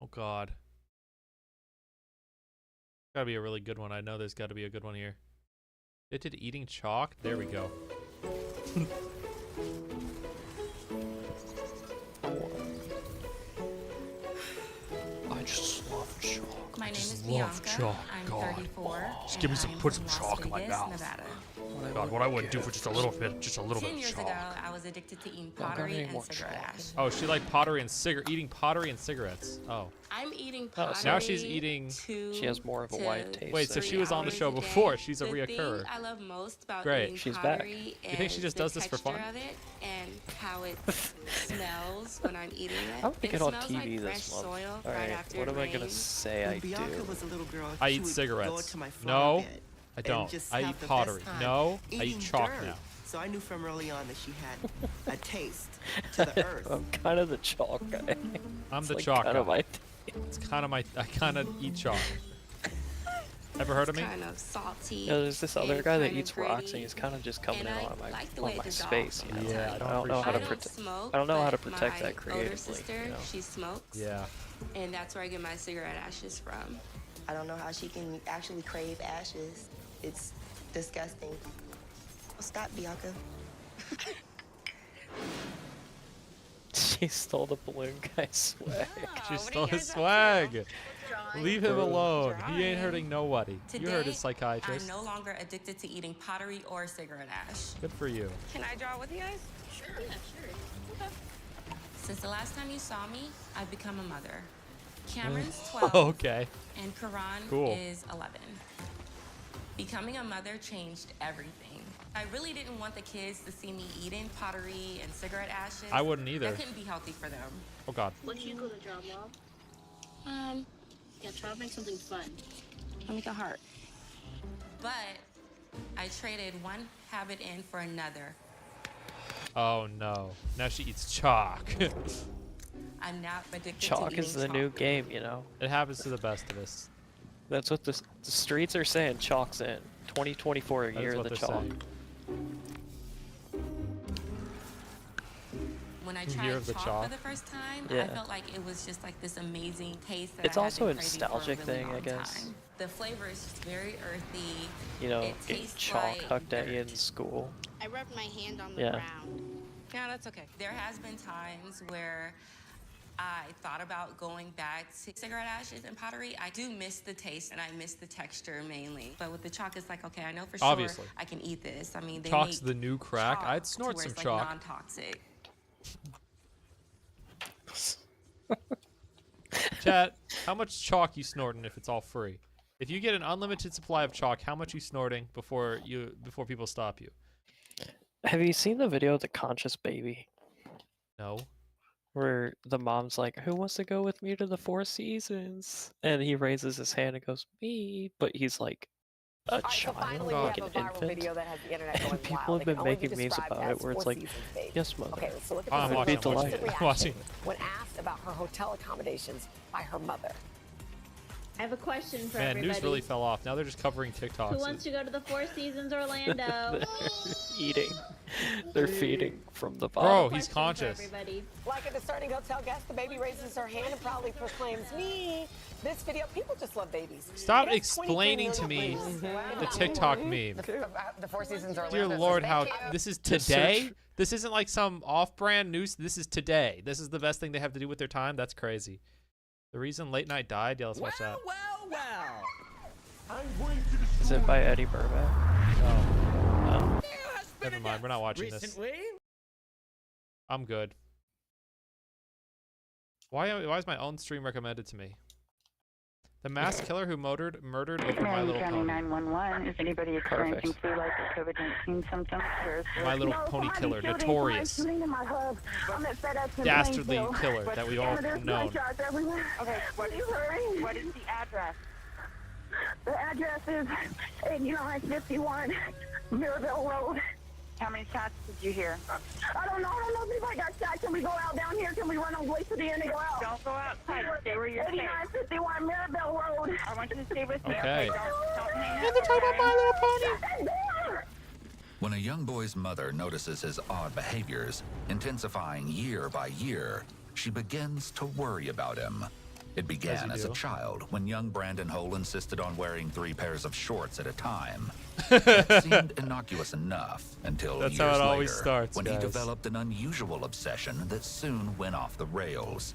Oh God. Gotta be a really good one. I know there's gotta be a good one here. Addicted to eating chalk? There we go. I just love chalk. My name is love Bianca. chalk. I'm God. 34. Just give me and some, I'm put from some Las chalk in my Vegas, mouth. Nevada. God, what I wouldn't do for just a little bit, 10 of years chalk. ago, I was addicted to eating Don't pottery need and more cigarettes. Oh, she liked pottery and eating pottery and cigarettes. Oh. I'm eating Oh, pottery. so now she's eating. She has more of a wide taste. Wait, so than she you. was on the 3 show hours a before. day. She's a The reoccurrer. thing I love most about Great. eating She's back. pottery You think she is just the does this for fun? texture of it and how it smells when I'm eating it. I don't think it it on smells TV like fresh this month. soil All right right, after what it am I gonna rains. say I do? Bianca was a little girl, I she eat would Go cigarettes. to my No, flower bed I and don't. just I have eat the pottery. best time No, I eating eat chalk dirt. now. So I knew from early on that she had a taste to the earth. I'm kind of the chalk guy. I'm It's the like chalk kind of guy. my It's kind of my. I kind of eat chalk. Ever heard of me? Kind of salty. Yeah, there's this other and guy that kinda eats rocks, gritty, and he's kind of just coming in and I on my like the way it dissolves space. You know, Yeah, I don't know how to protect. smoke, I don't know how to but protect my that creatively. older sister, you know? she smokes. Yeah. And that's where I get my cigarette ashes from. I don't know how she can actually crave ashes. It's disgusting. Oh, stop, Bianca. She stole the balloon guy's swag. She stole his swag. Leave him alone. He ain't hurting nobody. Today, You heard his psychiatrist. I'm no longer addicted to eating pottery or cigarette ash. Good for you. Can I draw with you guys? Sure, yeah, sure. Okay. Since the last time you saw me, I've become a mother. Cameron's 12. Okay. And Karan Cool. is 11. Becoming a mother changed everything. I really didn't want the kids to see me eating pottery and cigarette ashes. I wouldn't either. That couldn't be healthy for them. Oh God. What do you go to Xerblop? Yeah, try to make something fun. I'll make a heart. But I traded one habit in for another. Oh no. Now she eats chalk. I'm now addicted to Chalk eating is the chalk. new game, you know. It happens to the best of us. That's what the streets are saying. Chalk's in 2024 That is year what of the they're chalk. saying. When I Year tried of the chalk chalk. for the first time, I Yeah. felt like it was just like this amazing taste that It's I had also a been craving for nostalgic a really thing, I long guess. time. The flavor is just very earthy. You know, It getting tastes chalk like hucked at you dirt. in school. I rubbed my hand on the Yeah. ground. Yeah, that's okay. There has been times where I thought about going back to cigarette ashes and pottery. I do miss the taste and I miss the texture mainly. But with the chalk, it's like, okay, I know for sure Obviously. I can eat this. I mean, they Chalk's make the new crack. chalk I'd to snort where some it's, chalk. like, non-toxic. Chat, how much chalk you snorting if it's all free? If you get an unlimited supply of chalk, how much you snorting before people stop you? Have you seen the video of the conscious baby? No. Where the mom's like, "Who wants to go with me to the Four Seasons?" And he raises his hand and goes, "Me," but he's like a child, like an infant. And people have been making memes about it, where it's like, "Yes, mother." Okay, so look at I'm this. watching, What's I'm the watching it. reaction Watching. when asked about her hotel accommodations by her mother. I have a question for Man, everybody. news really fell off. Now they're just covering TikToks. Who wants to go to the Four Seasons Orlando? They're eating. They're feeding from the Bro, bottom. he's conscious. Everybody. Like a discerning hotel guest, the baby raises her hand and proudly proclaims, "Me." This video, people just love babies. Stop It has explaining 23 to me million views. the TikTok meme. The Four Seasons Orlando. Dear says, Lord, how "Thank you." this is To today? search- This isn't like some off-brand news. This is today. This is the best thing they have to do with their time. That's crazy. The reason Late Night died. Yeah, let's watch that. Is it by Eddie Burbank? Oh. Never mind. We're not watching this. I'm good. Why is my own stream recommended to me? The mass killer who murdered over My Little County Pony. 911. Is anybody experiencing flu-like or COVID-19 symptoms? My Little Pony killer, notorious, dastardly killer that we all known. Okay, what is the address? The address is 8951 Mirabelle Road. How many shots did you hear? I don't know if anybody got shot. Can we go out down here? Can we run all the way to the end and go out? Don't go outside. Stay where you're safe. 8951 Mirabelle Road. I want you to stay with me. Okay. Don't hang And they're talking about My Little Pony. When a young boy's mother notices his odd behaviors, intensifying year by year, she begins to worry about him. It began as a child when young Brandon Hole insisted on wearing 3 pairs of shorts at a time. It seemed innocuous enough until That's years how it later, always starts, when guys. he developed an unusual obsession that soon went off the rails.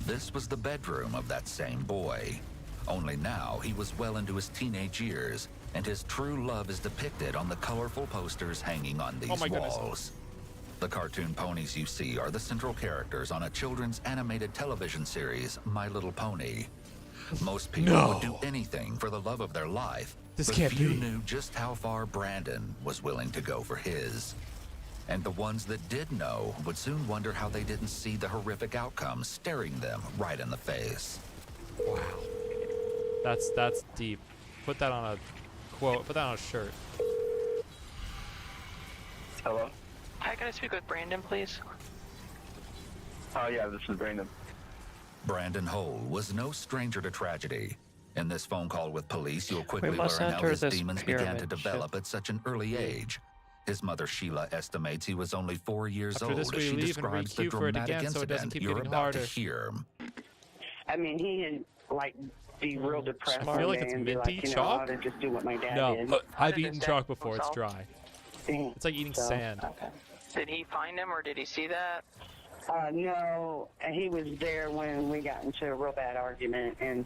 This was the bedroom of that same boy. Only now he was well into his teenage years, and his true love is depicted on the colorful posters hanging on these my goodness. walls. The cartoon ponies you see are the central characters on a children's animated television series, My Little Pony. Most people would do anything for the love of their life, This but can't few be. knew just how far Brandon was willing to go for his. And the ones that did know would soon wonder how they didn't see the horrific outcome staring them right in the face. Wow. That's deep. Put that on a quote. Put that on a shirt. Hello? Hi, can I speak with Brandon, please? Oh, yeah, this is Brandon. Brandon Hole was no stranger to tragedy. In this phone call with police, you'll quickly learn must how enter his this demons began to pyramid develop shit. at such an early age. His mother Sheila estimates he was only 4 years After old this, as we she leave and describes the re-queue for it dramatic again so it doesn't incident keep you're getting about to harder. hear. I mean, he can like be real depressed I feel one like day it's and be minty like, you know, chalk. I ought to just do what my dad No, did. I've eaten chalk before. It's dry. It's like eating So, sand. Did he find him or did he see that? No, he was there when we got into a real bad argument, and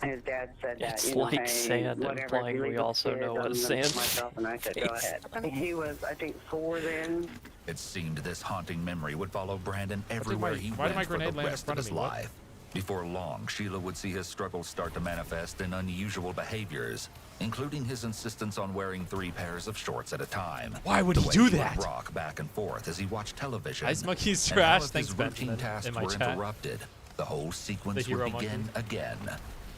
his dad said that, It's you know, like hey, sand, whatever, if implying you we leave the also kids, know what I'm gonna sand kill myself, and I said, go is. ahead. He was, I think, 4 then. It seemed this haunting memory would follow Brandon everywhere he why did my went for grenade the land in rest of front of his me? What? life. Before long, Sheila would see his struggles start to manifest in unusual behaviors, including his insistence on wearing 3 pairs of shorts at a time. Why would the he way do would that? rock back and forth as he watched television. Ice Monkey's and how trash. if Thanks, his routine Benjamin, tasks in my were chat. interrupted, the whole sequence The hero would begin monkey. again.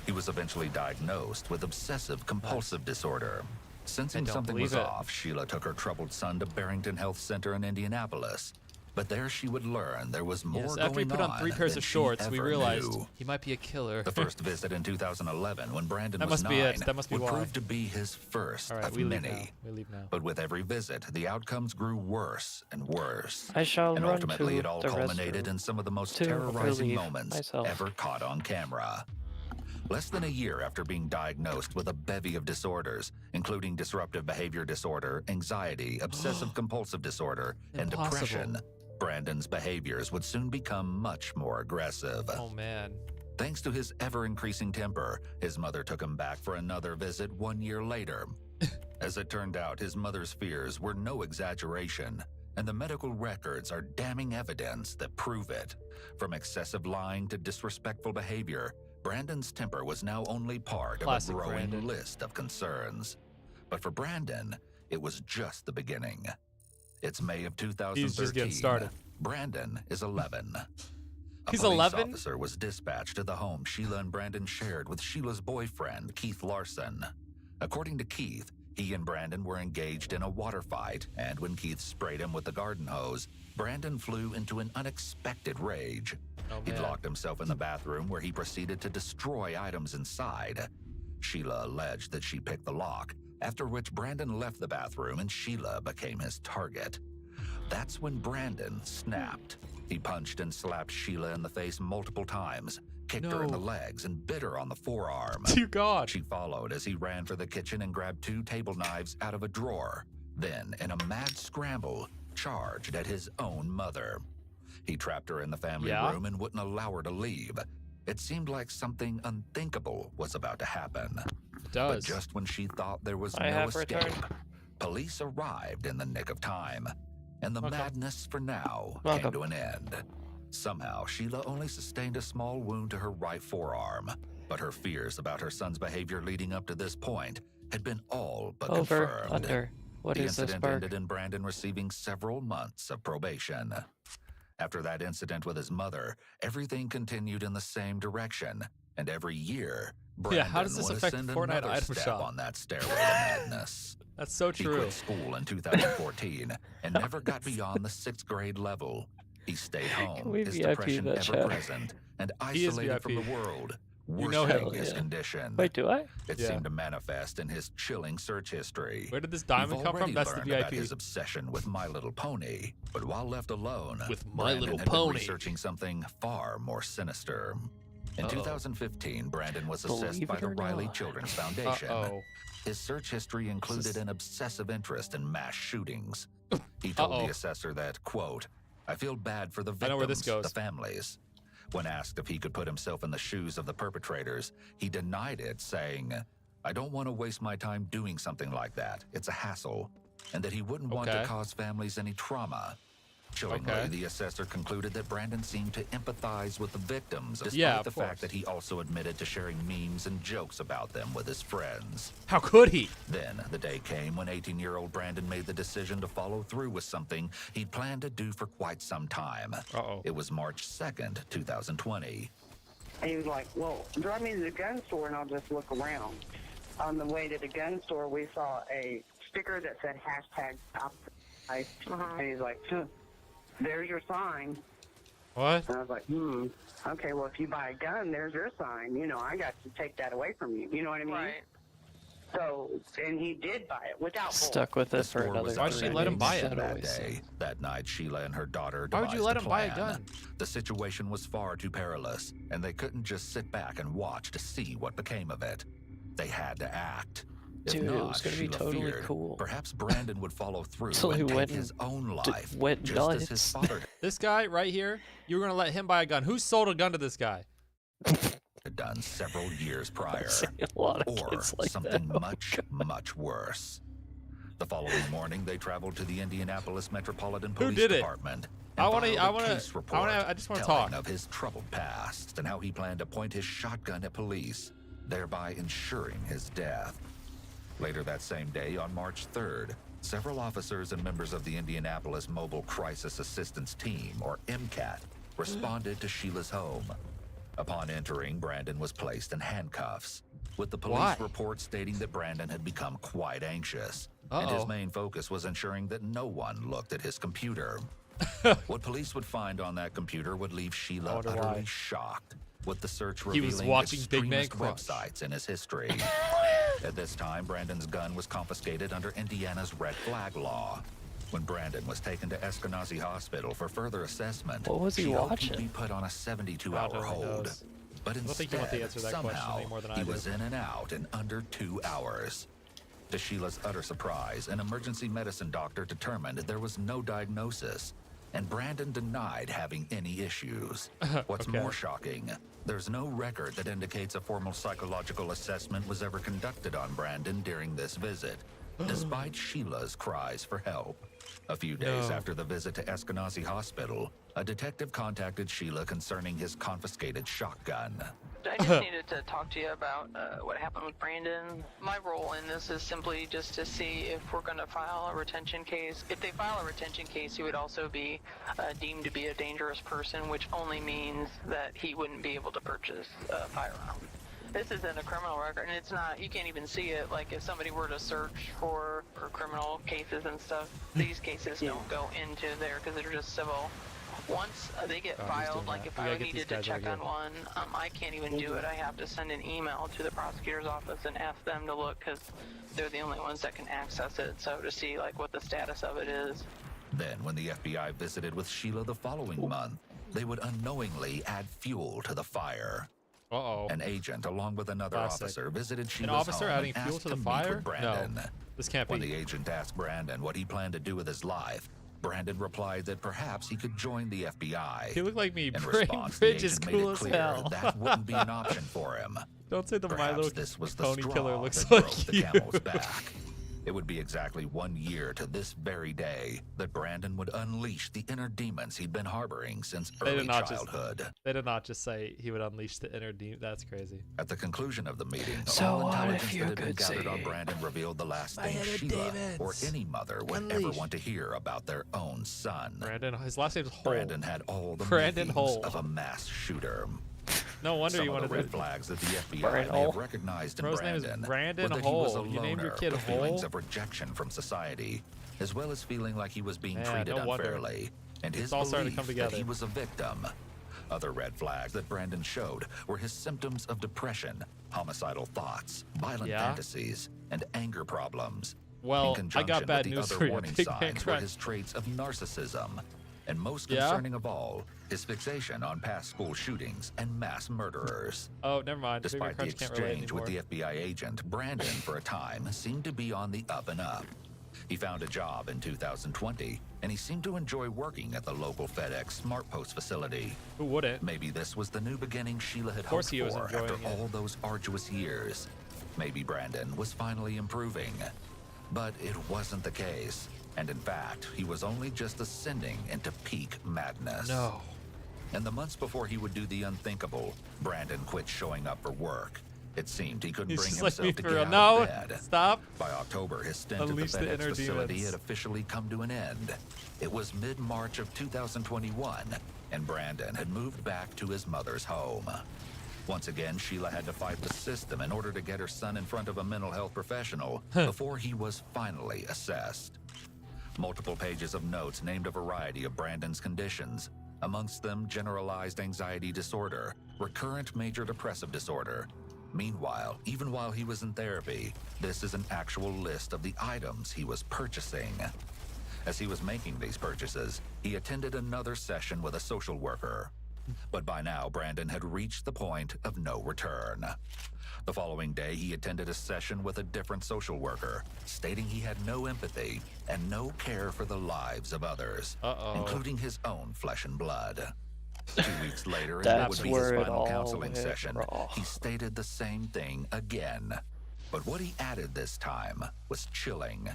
He was eventually diagnosed with obsessive-compulsive disorder. Sensing don't something believe was it. off, Sheila took her troubled son to Barrington Health Center in Indianapolis. But there she would learn there was more Yes, going after he put on 3 pairs than of she shorts, we ever realized knew. he might be a killer. The first visit in 2011, when Brandon That was must be 9, it. That must be would why. prove to be his first All right, of we leave many. now. We leave now. But with every visit, the outcomes grew worse and worse. I shall and run ultimately, to it all the culminated restroom in some of the most to terrorizing relieve moments myself. ever caught on camera. Less than a year after being diagnosed with a bevy of disorders, including disruptive behavior disorder, anxiety, obsessive-compulsive disorder, and Impossible. depression, Brandon's behaviors would soon become much more aggressive. Oh, man. Thanks to his ever-increasing temper, his mother took him back for another visit 1 year later. As it turned out, his mother's fears were no exaggeration, and the medical records are damning evidence that prove it. From excessive lying to disrespectful behavior, Brandon's temper was now only part Classic of a growing Brandon. list of concerns. But for Brandon, it was just the beginning. It's May of 2013. He's just getting started. Brandon is 11. A He's police 11? officer was dispatched to the home Sheila and Brandon shared with Sheila's boyfriend, Keith Larson. According to Keith, he and Brandon were engaged in a water fight, and when Keith sprayed him with the garden hose, Brandon flew into an unexpected rage. Oh, He'd man. locked himself in the bathroom where he proceeded to destroy items inside. Sheila alleged that she picked the lock, after which Brandon left the bathroom and Sheila became his target. That's when Brandon snapped. He punched and slapped Sheila in the face multiple times, kicked her in the legs, and bit her on the forearm. Dear God. She followed as he ran for the kitchen and grabbed 2 table knives out of a drawer. Then, in a mad scramble, charged at his own mother. He trapped her in the family room and wouldn't allow her to leave. It seemed like something unthinkable was about to happen. It does. But just when she thought there was I no have escape, returned. police arrived in the nick of time. And the madness for now came Welcome. to an end. Somehow, Sheila only sustained a small wound to her right forearm. But her fears about her son's behavior leading up to this point had been all but Over, confirmed. under. What The is this incident perk? ended in Brandon receiving several months of probation. After that incident with his mother, everything continued in the same direction, and every year, Brandon Yeah, how does this would affect ascend Fortnite another item step shop? on that stairway to madness. That's so He true. quit school in 2014 and never got beyond the 6th grade level. He stayed home, we his VIP depression that ever chat? present, and He is isolated from the VIP. world, You know him. worsening his Yeah. condition. Wait, do I? It Yeah. seemed to manifest in his chilling search history. Where did this We've diamond come from? already That's the learned about VIP. his obsession with My Little Pony, but while left alone, With My Brandon Little had been Pony. researching something far more sinister. In Uh-oh. 2015, Brandon was assessed Believe by it the or Riley not. Children's Foundation. Uh-oh. His search history included an obsessive interest in mass shootings. He told Uh-oh. the assessor that, quote, I feel bad for the I victims, know where this goes. the families. When asked if he could put himself in the shoes of the perpetrators, he denied it, saying, I don't want to waste my time doing something like that. It's a hassle. And that he wouldn't want to Okay. cause families any trauma. Chillingly, Okay. the assessor concluded that Brandon seemed to empathize with the victims, despite Yeah, of the course. fact that he also admitted to sharing memes and jokes about them with his friends. How could he? Then, the day came when 18-year-old Brandon made the decision to follow through with something he'd planned to do for quite some time. Uh-oh. It was March 2nd, 2020. And he was like, well, drive me to the gun store and I'll just look around. On the way to the gun store, we saw a sticker that said hashtag stop the life. And he's like, huh, there's your sign. What? And I was like, okay, well, if you buy a gun, there's your sign. You know, I got to take that away from you. You know what I mean? Right. So, and he did buy it without Stuck with it for another. Why'd she let him buy it? That day, that night, Sheila and her daughter Why would you let devised him buy a plan. gun? The situation was far too perilous, and they couldn't just sit back and watch to see what became of it. They had to act. If Dude, not, it was gonna be Sheila totally feared cool. Perhaps Brandon would follow through So he and went take his own life, went just as his nuts. father This guy right here, you were gonna let him buy a gun. Who sold a gun to this guy? had done several years prior, a lot of or kids like something that. Oh, much worse. The following morning, they traveled to the Indianapolis Metropolitan Who Police did it? Department. I and wanna- filed I a wanna- case report I just wanna telling talk. of his troubled past and how he planned to point his shotgun at police, thereby ensuring his death. Later that same day, on March 3rd, several officers and members of the Indianapolis Mobile Crisis Assistance Team, or MCAT, responded to Sheila's home. Upon entering, Brandon was placed in handcuffs, with the police Why? report stating that Brandon had become quite anxious, and his main focus was ensuring that no one looked at his computer. What police would find on that computer would leave Sheila wonder utterly why. shocked, with the search He was revealing watching Big Man extremist Crush. websites in his history. At this time, Brandon's gun was confiscated under Indiana's red flag law. When Brandon was taken to Eskenazi Hospital for further assessment, What was he she hoped watching? he'd be put on a 72-hour God only hold. knows. But I don't think you want the instead, answer to that question somehow, any more than I he do. was in and out in under 2 hours. To Sheila's utter surprise, an emergency medicine doctor determined there was no diagnosis, and Brandon denied having any issues. What's Okay. more shocking, there's no record that indicates a formal psychological assessment was ever conducted on Brandon during this visit, despite Sheila's cries for help. A few days No. after the visit to Eskenazi Hospital, a detective contacted Sheila concerning his confiscated shotgun. I just needed to talk to you about what happened with Brandon. My role in this is simply just to see if we're going to file a retention case. If they file a retention case, he would also be deemed to be a dangerous person, which only means that he wouldn't be able to purchase a firearm. This isn't a criminal record, and it's not, you can't even see it. Like, if somebody were to search for criminal cases and stuff, these cases don't go into there because they're just civil. Once they get Oh, he's filed, doing like that. if We I gotta get these needed to guys check out on here. one, I can't even do it. I have to send an email to the prosecutor's office and ask them to look because they're the only ones that can access it. So to see like what the status of it is. Then, when the FBI visited with Sheila the following month, they would unknowingly add fuel to the fire. Uh-oh. An agent, along with another Classic. officer, visited An Sheila's officer home adding and fuel asked to the meet fire? with Brandon. No, this can't When be. the agent asked Brandon what he planned to do with his life, Brandon replied that perhaps he could join the FBI. He looked like me. In Brain response, the Bridge is agent made cool it as clear hell. that wouldn't be an option for him. Don't say the My Perhaps Little this was the Pony straw killer looks that like broke the you. camel's back. It would be exactly 1 year to this very day that Brandon would unleash the inner demons he'd been harboring since They early did not childhood. They did not just say he would unleash the inner demon. That's crazy. At the conclusion of the meeting, So all what intelligence if that you had been could gathered on say, Brandon revealed the last "My thing head of Sheila demons, or any mother would ever unleash." want to hear about their own son. Brandon, his last name's Hole. Brandon had all the Brandon makings Hole. of a mass shooter. No wonder Some you of wanted the red to. flags that the FBI Brandon may have Hole. recognized in Bro's name is Brandon Brandon were that he was a Hole. You named your loner kid with feelings Hole? of rejection from society, as well as feeling like he was being Man, treated no wonder. unfairly, and his It's all starting to belief come that together. he was a victim. Other red flags that Brandon showed were his symptoms of depression, homicidal thoughts, violent Yeah? fantasies, and anger problems. Well, in I got conjunction bad with the news other for you. warning Big Man signs were Crunch. his traits of narcissism, and most Yeah? concerning of all, his fixation on past school shootings and mass murderers. Oh, never mind. Big Man Despite the Crunch can't relate exchange with anymore. the FBI agent, Brandon, for a time, seemed to be on the up and up. He found a job in 2020, and he seemed to enjoy working at the local FedEx Smart Post facility. Who wouldn't? Maybe this was the new beginning Sheila had course hoped he was for after enjoying it. all those arduous years. Maybe Brandon was finally improving. But it wasn't the case. And in fact, he was only just ascending into peak madness. No. In the months before he would do the unthinkable, Brandon quit showing up for work. It seemed he couldn't He's bring just like himself me to for get real. out No, of bed. stop. By October, his stint Unleash at the the FedEx inner facility demons. had officially come to an end. It was mid-March of 2021, and Brandon had moved back to his mother's home. Once again, Sheila had to fight the system in order to get her son in front of a mental health professional before he was finally assessed. Multiple pages of notes named a variety of Brandon's conditions, amongst them generalized anxiety disorder, recurrent major depressive disorder. Meanwhile, even while he was in therapy, this is an actual list of the items he was purchasing. As he was making these purchases, he attended another session with a social worker. But by now, Brandon had reached the point of no return. The following day, he attended a session with a different social worker, stating he had no empathy and no care for the lives of others, including his own flesh and blood. 2 weeks later, in what would be his final counseling session, he stated the same thing again. But what he added this time was chilling.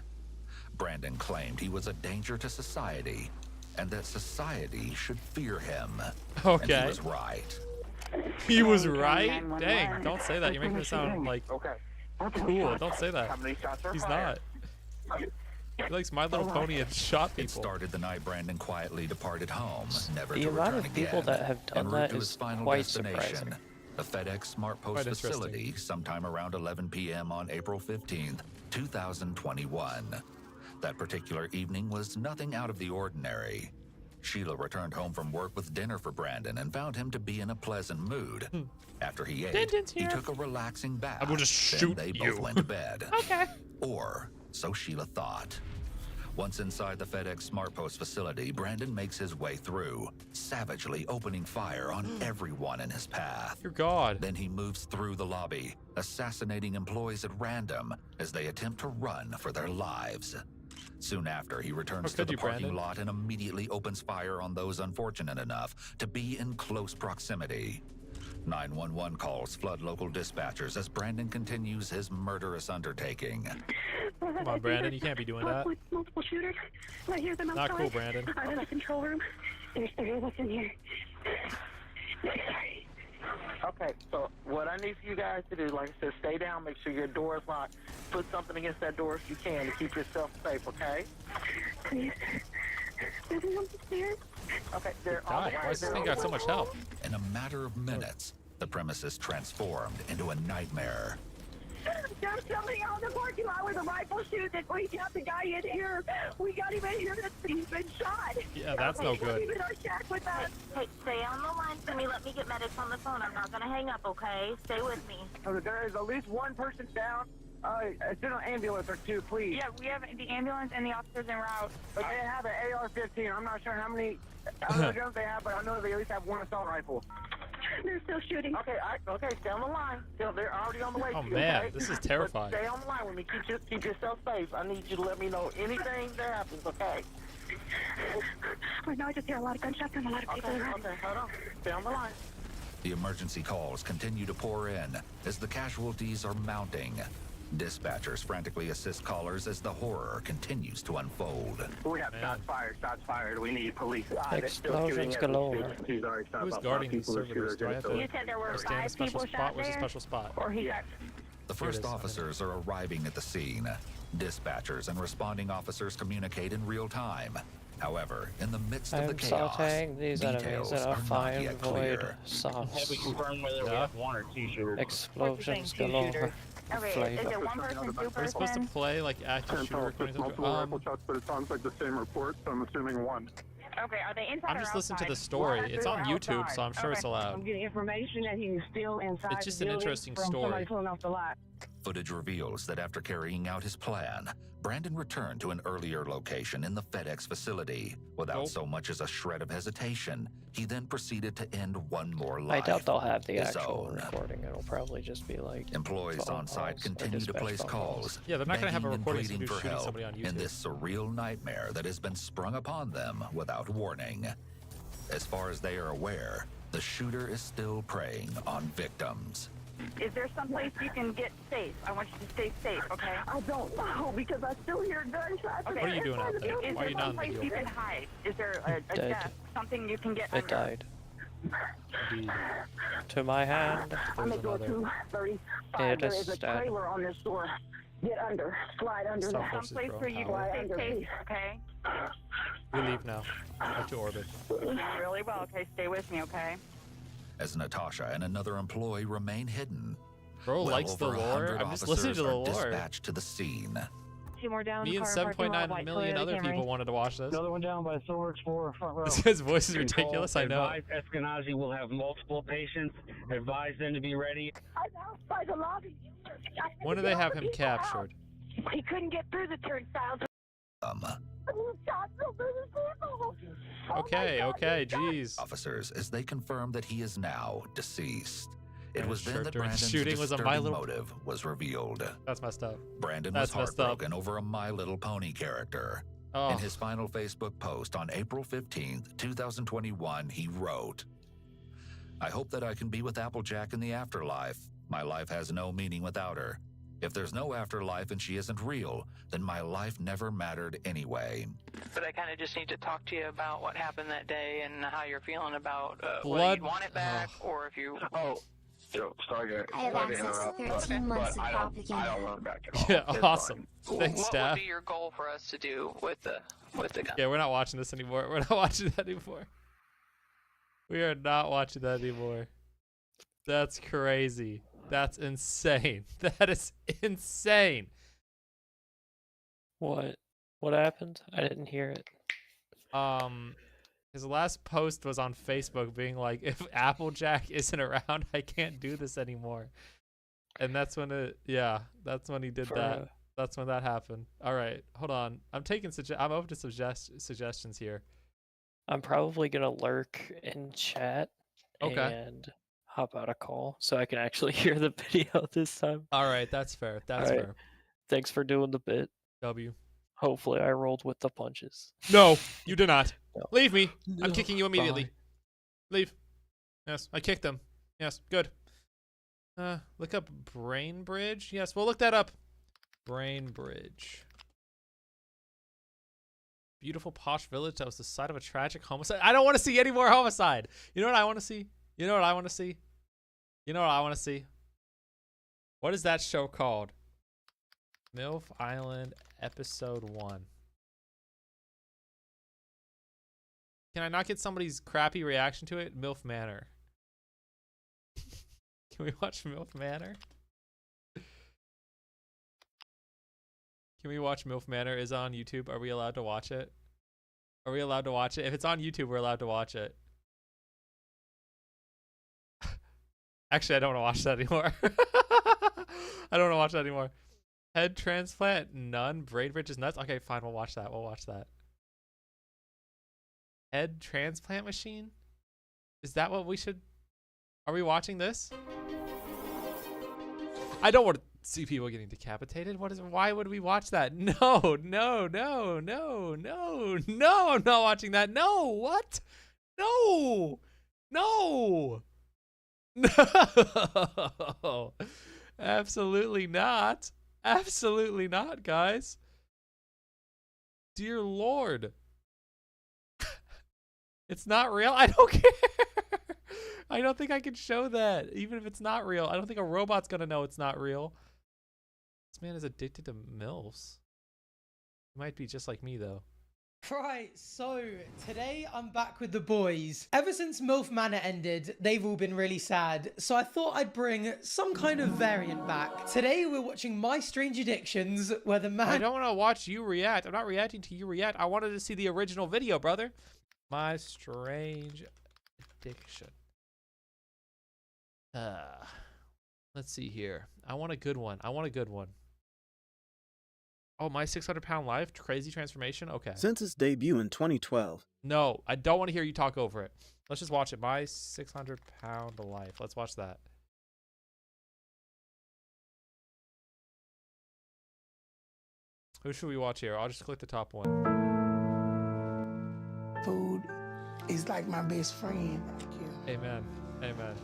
Brandon claimed he was a danger to society and that society should fear him. Okay. And he was right. He was right? Dang, don't say that. You're making it sound like cool. Don't say that. He's not. He likes My Little Pony and shot people. It started the night Brandon quietly departed home, never The to amount return of people again, that have done en route that to is his final quite destination, surprising. the FedEx Smart Post Quite interesting. facility, sometime around 11 p.m. on April 15th, 2021. That particular evening was nothing out of the ordinary. Sheila returned home from work with dinner for Brandon and found him to be in a pleasant mood. After he ate, he took a relaxing bath. I will just shoot then they you. both went to bed. Okay. Or so Sheila thought. Once inside the FedEx Smart Post facility, Brandon makes his way through, savagely opening fire on everyone in his path. Dear God. Then he moves through the lobby, assassinating employees at random as they attempt to run for their lives. Soon after, he returns to the parking lot and immediately opens fire on those unfortunate enough to be in close proximity. 911 calls flood local dispatchers as Brandon continues his murderous undertaking. Come on, Brandon, you can't be doing that. Multiple shooters. I hear them Not outside. cool, Brandon. I'm in the control room. There's three of us in here. Sorry. Okay, so what I need for you guys to do, like I said, stay down, make sure your door is locked. Put something against that door if you can to keep yourself safe, okay? Please. There's one upstairs. Okay, they're God, why does this thing got so much help? In a matter of minutes, the premises transformed into a nightmare. There's somebody out in the parking lot with a rifle shooting. We got the guy in here. We got him in here. He's been shot. Yeah, that's no good. He's in our shack with us. Hey, stay on the line for me. Let me get medics on the phone. I'm not gonna hang up, okay? Stay with me. There is at least one person down. Send an ambulance or two, please. Yeah, we have the ambulance and the officers en route. But they have an AR-15. I'm not sure how many other guns they have, but I know they at least have one assault rifle. They're still shooting. Okay, stay on the line. They're already on the way Oh, to you, man, okay? this is terrifying. But stay on the line with me. Keep yourself safe. I need you to let me know anything that happens, okay? Right now, I just hear a lot of gunshots and a lot of people around. Okay, hold on. Stay on the line. The emergency calls continue to pour in as the casualties are mounting. Dispatchers frantically assist callers as the horror continues to unfold. We have shots fired. We need police. Explosions galore. Who's guarding these servers? Do I have to You said there were stand in a 5 special people spot? shot Where's the there? special spot? Or he got... The first officers are arriving at the scene. Dispatchers and responding officers communicate in real time. However, in the midst of I'm the chaos, sauteing these enemies details in a are not fine yet void clear. sauce. Have we confirmed whether we have one or two shooters? Explosions galore. Okay, is Flavor. it one person, two We're supposed to person? play like active shooter recordings. shots, but it sounds like the same report, so I'm assuming one. Okay, are they inside I'm or just listening to outside? the story. It's on YouTube, so I'm sure it's allowed. I'm getting information that he's still inside. It's just an interesting from story. Somebody pulling off the lot. Footage reveals that after carrying out his plan, Brandon returned to an earlier location in the FedEx facility. Without so much as a shred of hesitation, he then proceeded to end one more I life. doubt they'll have the his actual own. recording. It'll probably just be like Employees phone on site calls or continue to dispatch place phone calls. Yeah, they're not gonna have a begging and recording of pleading somebody for shooting help somebody on in YouTube. this surreal nightmare that has been sprung upon them without warning. As far as they are aware, the shooter is still preying on victims. Is there someplace you can get safe? I want you to stay safe, okay? I don't know because I still hear gunshots. What are you doing out there? Is Why are there you not in the someplace video? you can hide? Is there a Dead. desk, something you can get it under? died. Indeed. To my hand. I'm at door another. 235. It There is is a dead. trailer on this door. Get under. Slide under Stop that. forces, Someplace bro. where you Power. can stay safe, okay? We leave now. Back to orbit. Really well, okay? Stay with me, okay? As Natasha and another employee remain hidden. Bro well likes the over lore. 100 I'm just listening to the officers are lore. dispatched to the scene. two more down. Me and car parking lot, 7.9 white million Toyota other Camry. people wanted to watch this. Another one down by Swords for front row. This guy's voice is ridiculous, I know. Advise Eskenazi will have multiple patients. Advise them to be ready. I'm outside the lobby. When do they have him captured? He couldn't get through the turnstiles. Okay, jeez. Officers, as they confirm that he is now deceased. It was then sure, that during the Brandon's shooting was a My disturbing Little- motive was revealed. That's messed up. Brandon That's was messed up. heartbroken over a My Little Pony character. Oh. In his final Facebook post on April 15th, 2021, he wrote, I hope that I can be with Applejack in the afterlife. My life has no meaning without her. If there's no afterlife and she isn't real, then my life never mattered anyway. But I kind of just need to talk to you about what happened that day and how you're feeling about whether Blood- you'd want it back or if you... Oh, yo, sorry to I have access to 13 months of I don't want it back at all. Yeah, It's awesome. fine. Thanks, what Staff. would be your goal for us to do with the gun? Yeah, we're not watching this anymore. We're not watching that anymore. We are not watching that anymore. That's crazy. That's insane. That is insane. What? What happened? I didn't hear it. His last post was on Facebook being like, if Applejack isn't around, I can't do this anymore. And that's when that's when he did that. That's when that happened. All right, hold on. I'm open to suggestions here. I'm probably gonna lurk in chat and hop out a call so I can actually hear the video this time. All right, that's fair. That's All right. fair. Thanks for doing the bit. W. Hopefully I rolled with the punches. No, you did not. No. Leave me. I'm No. kicking you immediately. Bye. Leave. Yes, I kicked him. Yes, good. Look up Brain Bridge. Yes, we'll look that up. Brain Bridge. Beautiful posh village that was the site of a tragic homicide. I don't want to see any more homicide. You know what I want to see? You know what I want to see? You know what I want to see? What is that show called? MILF Island Episode 1. Can I not get somebody's crappy reaction to it? MILF Manor. Can we watch MILF Manor? Can we watch MILF Manor? Is it on YouTube? Are we allowed to watch it? Are we allowed to watch it? If it's on YouTube, we're allowed to watch it. Actually, I don't want to watch that anymore. I don't want to watch that anymore. Head transplant? None. Brain Bridge is nuts? Okay, fine. We'll watch that. We'll watch that. Head transplant machine? Is that what we should... Are we watching this? I don't want to see people getting decapitated. Why would we watch that? No. I'm not watching that. No. What? No. Absolutely not. Absolutely not, guys. Dear Lord. It's not real. I don't care. I don't think I can show that, even if it's not real. I don't think a robot's gonna know it's not real. This man is addicted to MILFs. He might be just like me, though. Right, so today I'm back with the boys. Ever since MILF Manor ended, they've all been really sad, so I thought I'd bring some kind of variant back. Today we're watching My Strange Addictions, where the man— I don't want to watch you react. I'm not reacting to you react. I wanted to see the original video, brother. My Strange Addiction. Let's see here. I want a good one. Oh, My 600-Pound Life? Crazy Transformation? Okay. Since its debut in 2012. No, I don't want to hear you talk over it. Let's just watch it. My 600-Pound Life. Let's watch that. Who should we watch here? I'll just click the top one. Food is like my best friend. Amen. Amen.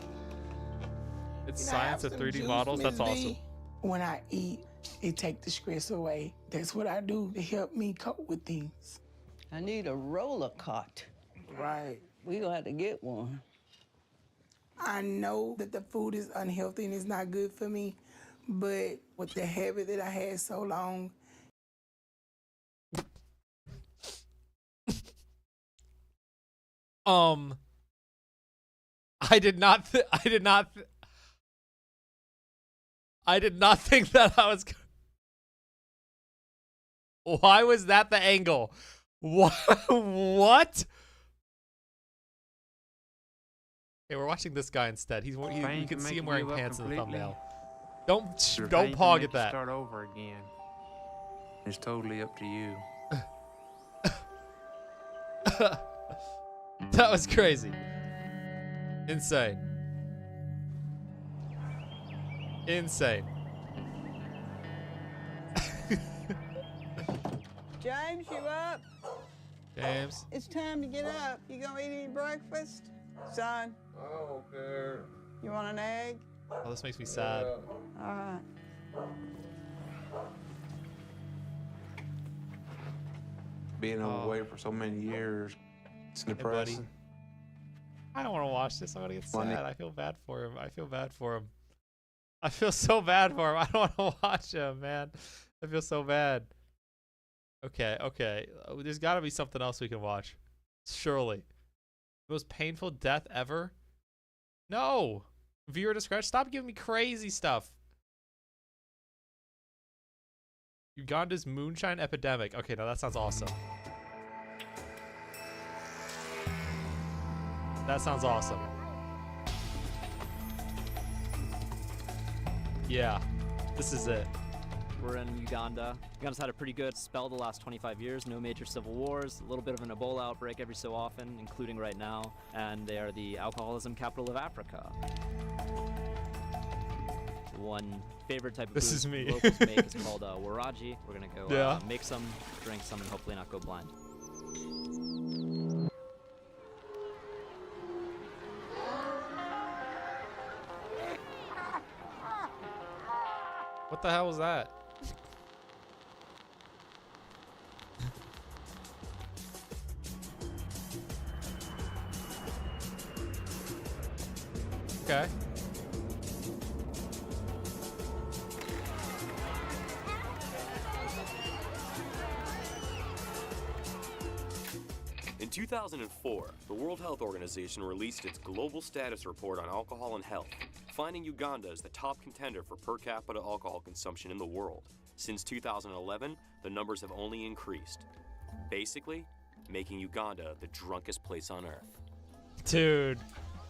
It's Can I science have of some 3D juice, models. That's Miss B? awesome. When I eat, it takes the stress away. That's what I do to help me cope with things. I need a roller cart. Right. We gonna have to get one. I know that the food is unhealthy and it's not good for me, but with the habit that I had so long, I did not think that I was Why was that the angle? What? What? Okay, we're watching this guy instead. You can see him wearing pants in the thumbnail. Don't pog at that. Start over again. It's totally up to you. That was crazy. Insane. Insane. James, you up? James. It's time to get up. You gonna eat any breakfast? Son? I don't care. You want an egg? Oh, this makes me sad. All right. Being away for so many years, it's depressing. Buddy. I don't want to watch this. I'm gonna get Funny. sad. I feel bad for him. I feel bad for him. I feel so bad for him. I don't want to watch him, man. I feel so bad. Okay, okay. There's got to be something else we can watch. Surely. Most painful death ever? No. Viewer discretion. Stop giving me crazy stuff. Uganda's moonshine epidemic. Okay, no, that sounds awesome. That sounds awesome. Yeah, this is it. We're in Uganda. Uganda's had a pretty good spell the last 25 years. No major civil wars. A little bit of an Ebola outbreak every so often, including right now. And they are the alcoholism capital of Africa. One favorite type of This food is me. locals make is called waraji. We're gonna go make some, drink some, and hopefully not go blind. What the hell was that? Okay. In 2004, the World Health Organization released its Global Status Report on Alcohol and Health, finding Uganda as the top contender for per capita alcohol consumption in the world. Since 2011, the numbers have only increased. Basically, making Uganda the drunkest place on earth. Dude.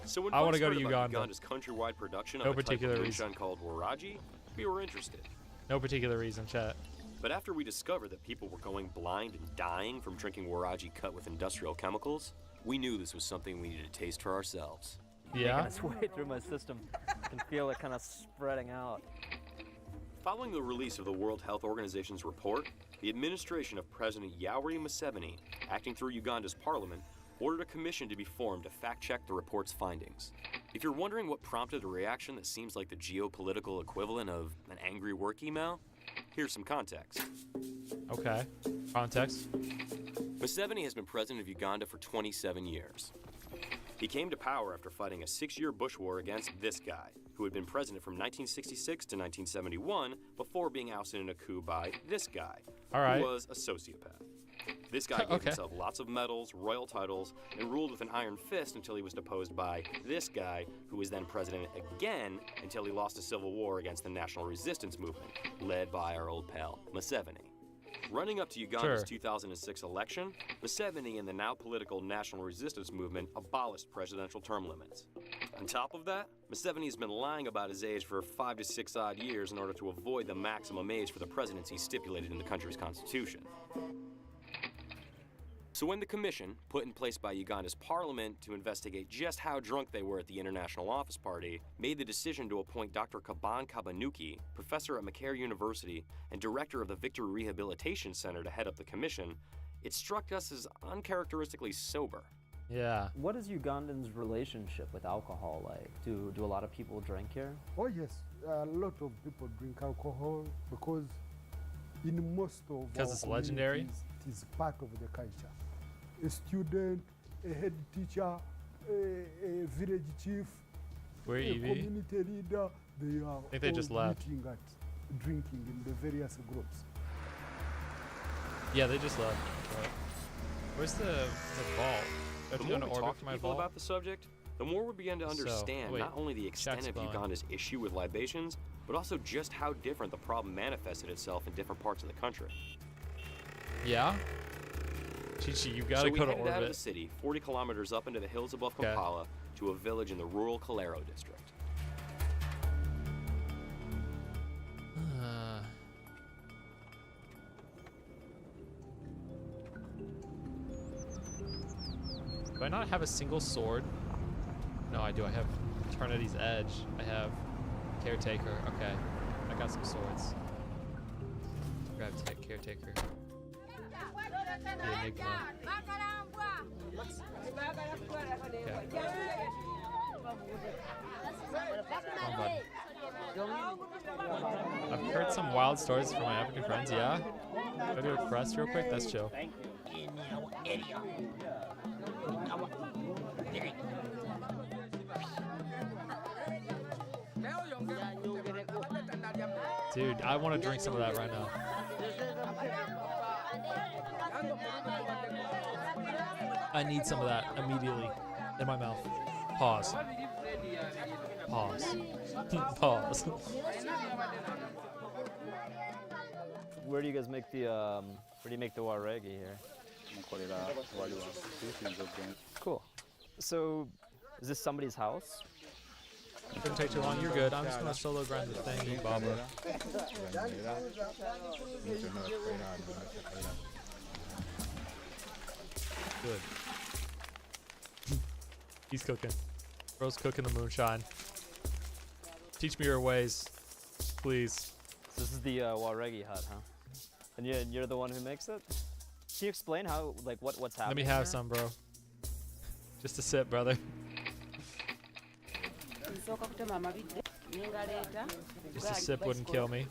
So when I want to folks go to heard about Uganda. Uganda's countrywide production No of a type particular of reason. moonshine called waraji, we were interested. No particular reason, chat. But after we discovered that people were going blind and dying from drinking waraji cut with industrial chemicals, we knew this was something we needed to taste for ourselves. Yeah. Making its way through my system. I can feel it kind of spreading out. Following the release of the World Health Organization's report, the administration of President Yoweri Museveni, acting through Uganda's parliament, ordered a commission to be formed to fact-check the report's findings. If you're wondering what prompted a reaction that seems like the geopolitical equivalent of an angry work email, here's some context. Okay. Context. Museveni has been president of Uganda for 27 years. He came to power after fighting a 6-year bush war against this guy, who had been president from 1966 to 1971 before being ousted in a coup by this guy, All right. who was a sociopath. This guy gave himself lots of medals, royal titles, and ruled with an iron fist until he was deposed by this guy, who was then president again until he lost a civil war against the national resistance movement, led by our old pal, Museveni. Running up to Uganda's 2006 election, Museveni and the now political national resistance movement abolished presidential term limits. On top of that, Museveni has been lying about his age for 5 to 6 odd years in order to avoid the maximum age for the presidency stipulated in the country's constitution. So when the commission, put in place by Uganda's parliament to investigate just how drunk they were at the International Office Party, made the decision to appoint Dr. Kaban Kabanuki, professor at Makerere University and director of the Victory Rehabilitation Center to head up the commission, it struck us as uncharacteristically sober. Yeah. What is Ugandan's relationship with alcohol like? Do a lot of people drink here? Oh yes, a lot of people drink alcohol because in most of Because it's legendary? It is part of the culture. A student, a head teacher, a village chief, Where a EV? community leader, they are think they just all left. meeting at drinking in the various groups. Yeah, they just left. Right. Where's the vault? Do I have The to more go we to orbit talk for to my people vault? about the subject, the more we begin to understand wait, not only the extent of spawn. Uganda's issue with libations, but also just how different the problem manifested itself in different parts of the country. Yeah? Chichi, you gotta so we go to headed out of the orbit. city, 40 kilometers up into the hills above Okay. Kampala, to a village in the rural Calero district. Do I not have a single sword? No, I do. I have Eternity's Edge. I have Caretaker. Okay. I got some swords. Grab Caretaker. The Enigma. Okay. I've heard some wild stories from my African friends, yeah? Can I do a quest real quick? That's chill. Dude, I want to drink some of that right now. I need some of that immediately in my mouth. Pause. Pause. Pause. Where do you guys make the where do you make the waregi here? Cool. So, is this somebody's house? Shouldn't take too long. You're good. I'm just gonna solo grind the thingy, Baba. Good. He's cooking. Bro's cooking the moonshine. Teach me your ways, please. So this is the waregi hut, huh? And you're the one who makes it? Can you explain how, like, what's happening? Let me have here? some, bro. Just a sip, brother. Just a sip wouldn't kill me.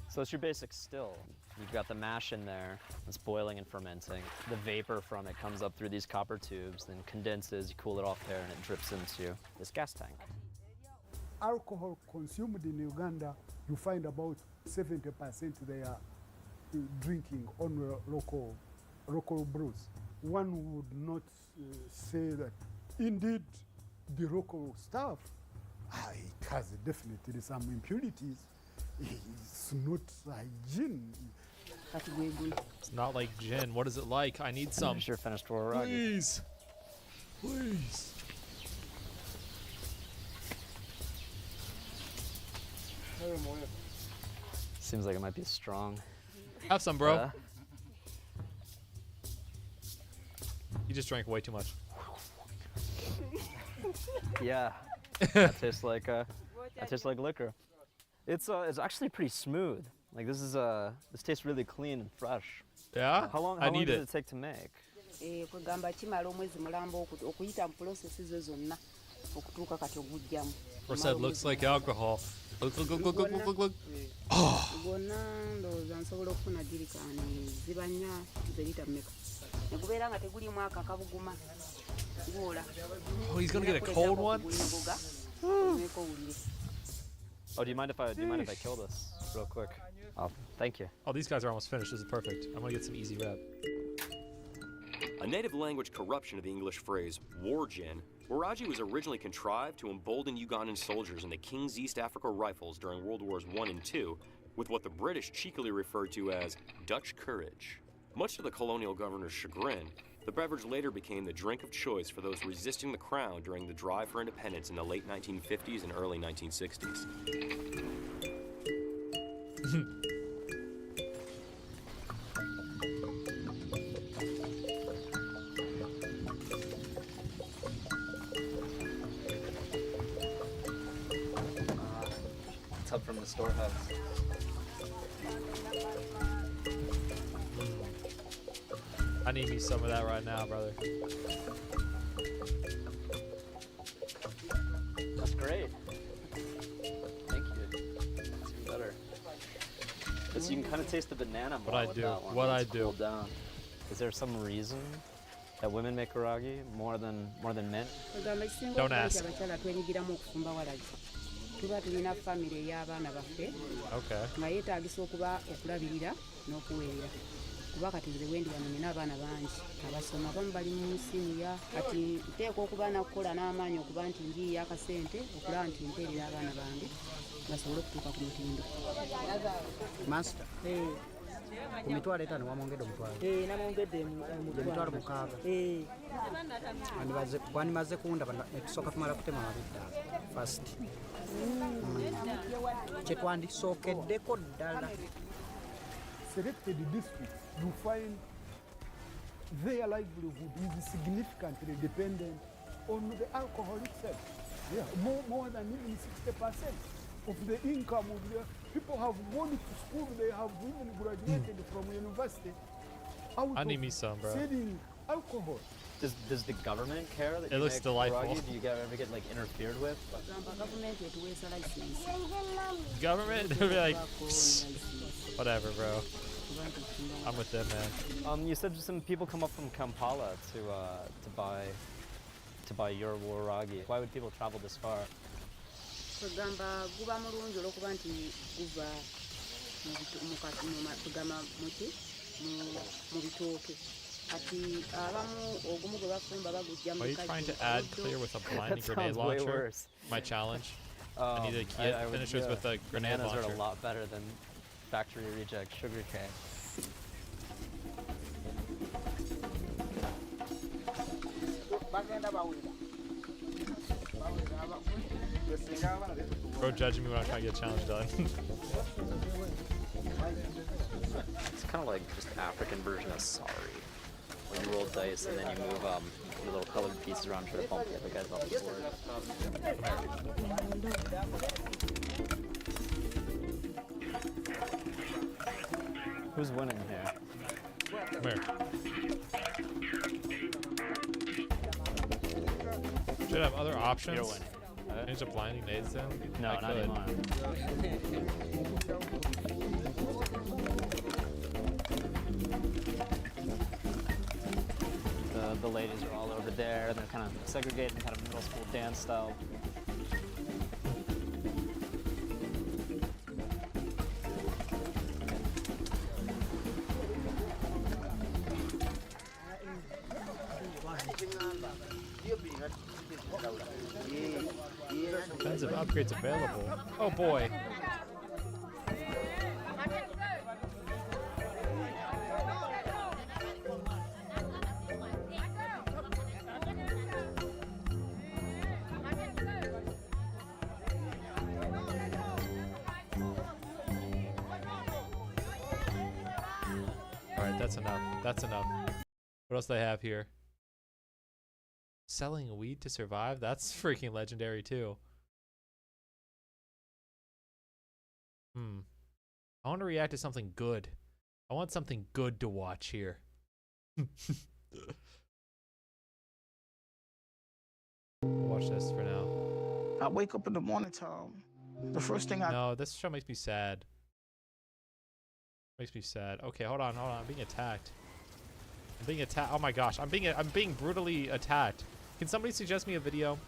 So it's your basic still. You've got the mash in there, it's boiling and fermenting. The vapor from it comes up through these copper tubes, then condenses, you cool it off there, and it drips into this gas tank. Alcohol consumed in Uganda, you find about 70% they are drinking on local brews. One would not say that indeed the local stuff, it has definitely some impurities. It's not hygiene. It's not like gin. What is it like? I need some. Here's your finished waragi. Please. Please. Seems like it might be strong. Have some, bro. You just drank way too much. Yeah, that tastes like liquor. It's actually pretty smooth. Like this tastes really clean and fresh. Yeah? How long I need does it. it take to make? Or said looks like alcohol. Look, look, look, look, look, look, look. Oh. Oh, he's gonna get a cold one. Oh, do you mind if I kill this real quick? Oh, thank you. Oh, these guys are almost finished. This is perfect. I'm gonna get some easy rep. A native language corruption of the English phrase war gin, Waraji was originally contrived to embolden Ugandan soldiers in the King's East Africa Rifles during World Wars I and II with what the British cheekily referred to as Dutch courage. Much to the colonial governor's chagrin, the beverage later became the drink of choice for those resisting the crown during the drive for independence in the late 1950s and early 1960s. It's up from the storehouse. I need me some of that right now, brother. That's great. Thank you. That's even better. Because you can kind of taste the banana more with that one. What I It's do. cooled down. Is there some reason that women make waragi more than men? Don't ask. tuba tulina famire ey'abaana baffe Okay. nga yeetagisa okuba okulabirira n'okuweerera kuba kati nze bwe ndi wano nina abaana bangi abasoma abamu bali mu siniya kati nteekwa okuba nakukola n'amaanyi okuba nti njiiya akasente okulaba nti mpeerera abaana bange basobole okutuuka ku mutindo. Master, ku mitwalo etaano wamwongedde omutwalo? Namwongedde emitwalo mukaaga. Wandimaze kuwunda netusooka tumala kutema mabidda first. Kye twandisookeddeko ddala. Selected districts, you find their livelihood is significantly dependent on the alcohol itself. Yeah, more than even 60% of the income of the people have gone to school, they have even graduated from university out I need of me some, bro. selling alcohol. Does the government care that it you looks make delightful. groggy? Do you ever get like interfered with? Government? They'll be like, whatever, bro. I'm with them, man. You said some people come up from Kampala to buy your waragi. Why would people travel this far? Kugamba guba mulungi olwokuba nti guva tugamba muki mu bitooke kati abamu ogumu gwe bafumba bagujja mu Are you trying to add clear with a blinding grenade launcher? My challenge. I need a kit finishers with a grenade bananas launcher. are a lot better than factory reject sugar cane. Bro judging me when I'm trying to get a challenge done. It's kind of like just African version of sorry. When you roll dice and then you move your little colored pieces around, try to bump the other guys off the board. Who's winning here? Come here. Should have other options. You're winning. Change the blinding nades then? No, not anymore. The ladies are all over there, and they're kind of segregating, kind of middle school dance style. Defensive upgrades available. Oh boy. Alright, that's enough. That's enough. What else do they have here? Selling weed to survive? That's freaking legendary too. I want to react to something good. I want something good to watch here. We'll watch this for now. I wake up in the morning time. The first thing No, this show makes me sad. Makes me sad. Okay, hold on. I'm being attacked. I'm being attacked. Oh my gosh, I'm being brutally attacked. Can somebody suggest me a video? You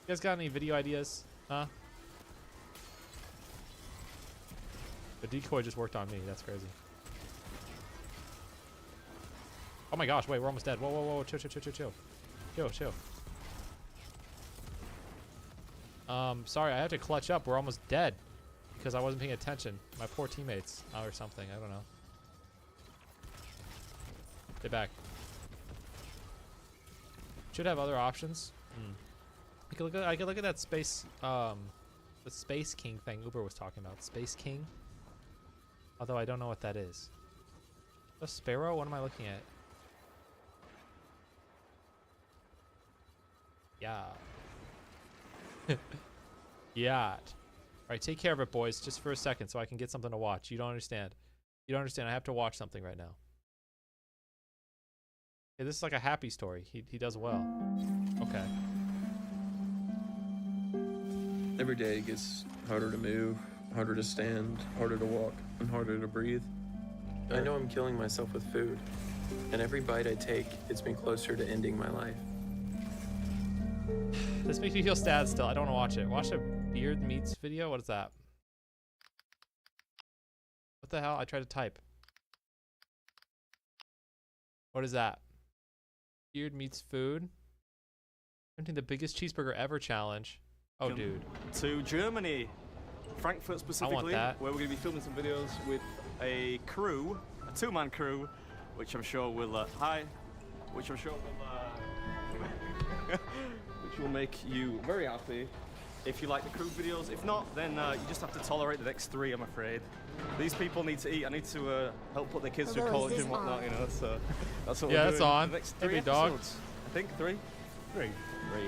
guys got any video ideas? Huh? The decoy just worked on me. That's crazy. Oh my gosh, wait, we're almost dead. Whoa, whoa, whoa, chill. Chill. Sorry, I have to clutch up. We're almost dead because I wasn't paying attention. My poor teammates or something. I don't know. Get back. Should have other options. I could look at that space, the Space King thing Uber was talking about. Space King. Although I don't know what that is. A sparrow? What am I looking at? Yeah. Yeah. Alright, take care of it, boys, just for a second so I can get something to watch. You don't understand. You don't understand. I have to watch something right now. Okay, this is like a happy story. He does well. Okay. Every day gets harder to move, harder to stand, harder to walk, and harder to breathe. I know I'm killing myself with food, and every bite I take gets me closer to ending my life. This makes me feel sad still. I don't want to watch it. Watch a Beard Meats video? What is that? What the hell? I tried to type. What is that? Beard meets food. Attempting the biggest cheeseburger ever challenge. Oh, dude. To Germany, Frankfurt specifically, where we're going to be filming some videos with a crew, a two-man crew, which I'm sure will which will make you very happy if you like the crew videos. If not, then you just have to tolerate the next 3, I'm afraid. These people need to eat. I need to help put their kids through college and whatnot, you know. So that's what we're doing. That's on. The next Hey, 3 big dog. episodes. I think 3. 3.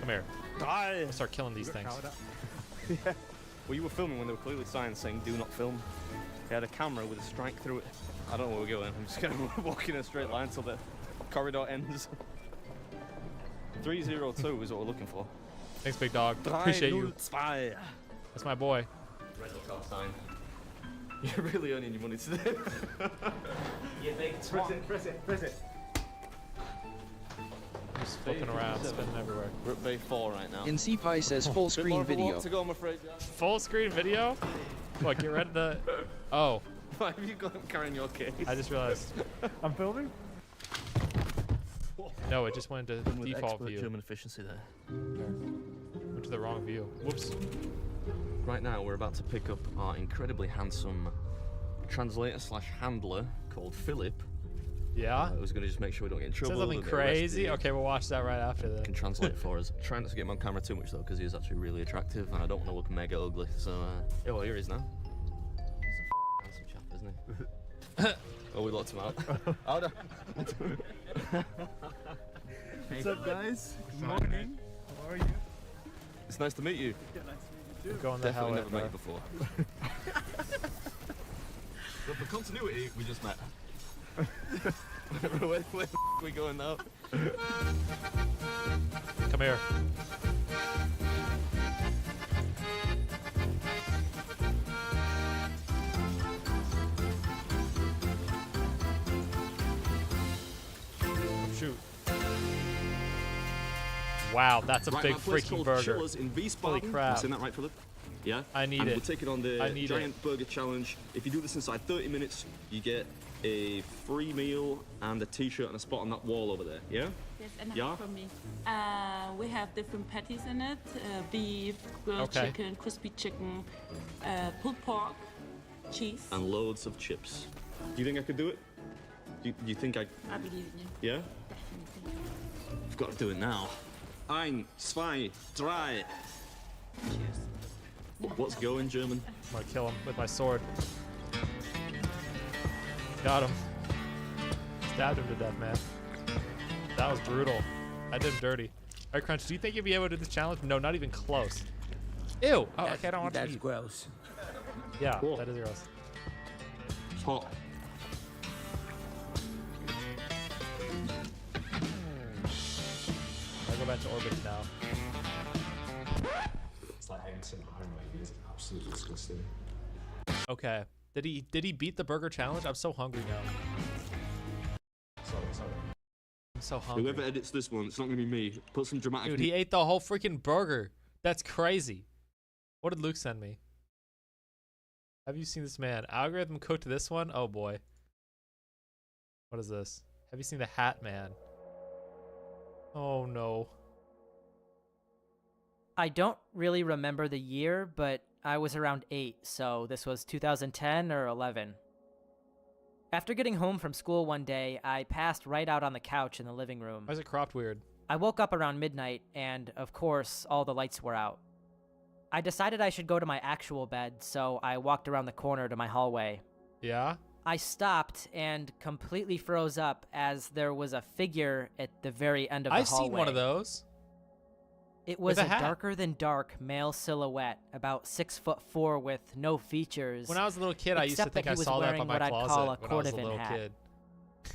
Come here. Die. I'll start killing these things. Yeah. Well, you were filming when there were clearly signs saying "Do not film." They had a camera with a strike through it. I don't know where we're going. I'm just gonna walk in a straight line till the corridor ends. 302 is what we're looking for. Thanks, big dog. Appreciate you. 302. That's my boy. Rental car sign. You're really earning your money today. You big twat. Press it. Just flipping around, spinning everywhere. We're at Bay 4 right now. In C5 says full screen video. To go, I'm afraid. Full screen video? What, get rid of the... Oh. Why have you got him carrying your case? I just realized. I'm filming? No, it just went to default view. German efficiency there. Went to the wrong view. Whoops. Right now, we're about to pick up our incredibly handsome translator/handler called Philip. Yeah? I was going to just make sure we don't get in trouble. Says something crazy? Okay, we'll watch that right after that. Can translate for us. Trying not to get him on camera too much though, because he is actually really attractive, and I don't want to look mega ugly. So, yeah, well, here he is now. He's a handsome chap, isn't he? Oh, we locked him out. Oh, no. What's up, guys? Good morning. How are you? It's nice to meet you. Yeah, nice to meet you too. Going the hell Definitely never met you before. But for continuity, we just met. Where are we going now? Come here. Shoot. Wow, that's a big freaking burger. Holy crap. Am I saying that right, Philip? Yeah? I need and it. We're taking on the giant burger challenge. If you do this inside 30 minutes, you get a free meal and a t-shirt and a spot on that wall over there, yeah? Yes, and for me. We have different patties in it. Beef, grilled chicken, crispy chicken, pulled pork, cheese. And loads of chips. Do you think I could do it? Do you think I believe in you. Yeah? I've got to do it now. 1, 2, 3. Cheers. What's go in German? I'm gonna kill him with my sword. Got him. Stabbed him to death, man. That was brutal. I did him dirty. All right, Crunch, do you think you'll be able to do this challenge? No, not even close. Ew. Oh, okay, I don't want to eat. That's gross. Yeah, that is gross. It's hot. I'll go back to orbit now. It's like eggs in homemade. It's absolutely disgusting. Okay. Did he beat the burger challenge? I'm so hungry now. Sorry. I'm so hungry. Whoever edits this one, it's not gonna be me. Put some dramatic. Dude, he ate the whole freaking burger. That's crazy. What did Luke send me? Have you seen this man? Algorithm cooked this one? Oh boy. What is this? Have you seen the Hat Man? Oh no. I don't really remember the year, but I was around 8, so this was 2010 or 11. After getting home from school one day, I passed right out on the couch in the living room. Why is it cropped weird? I woke up around midnight, and of course, all the lights were out. I decided I should go to my actual bed, so I walked around the corner to my hallway. Yeah? I stopped and completely froze up as there was a figure at the very end of the hallway. I've seen one of those. It was a a hat. darker than dark male silhouette, about 6'4" with no features. When I was a little kid, I used to think I saw that by my closet when I was a little kid.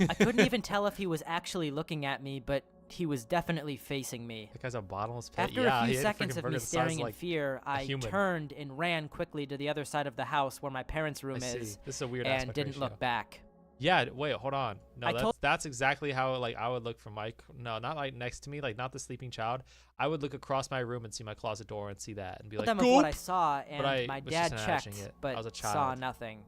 I couldn't even tell if he was actually looking at me, but he was definitely facing me. That guy's a bottomless pit. After Yeah, a he few ate seconds freaking of burger me the size staring in like fear, a I human. turned and ran quickly to the other side of the house where my parents' room I see. is, This is a weird and aspect didn't ratio. look back. Yeah, wait, hold on. No, I that's exactly how like I would look from my no, not like next to me, like not the sleeping child. I would look across my room and see my closet door and see that and be like, Them of what I saw, and But I my was dad just checked, imagining it. I but was a saw child. nothing.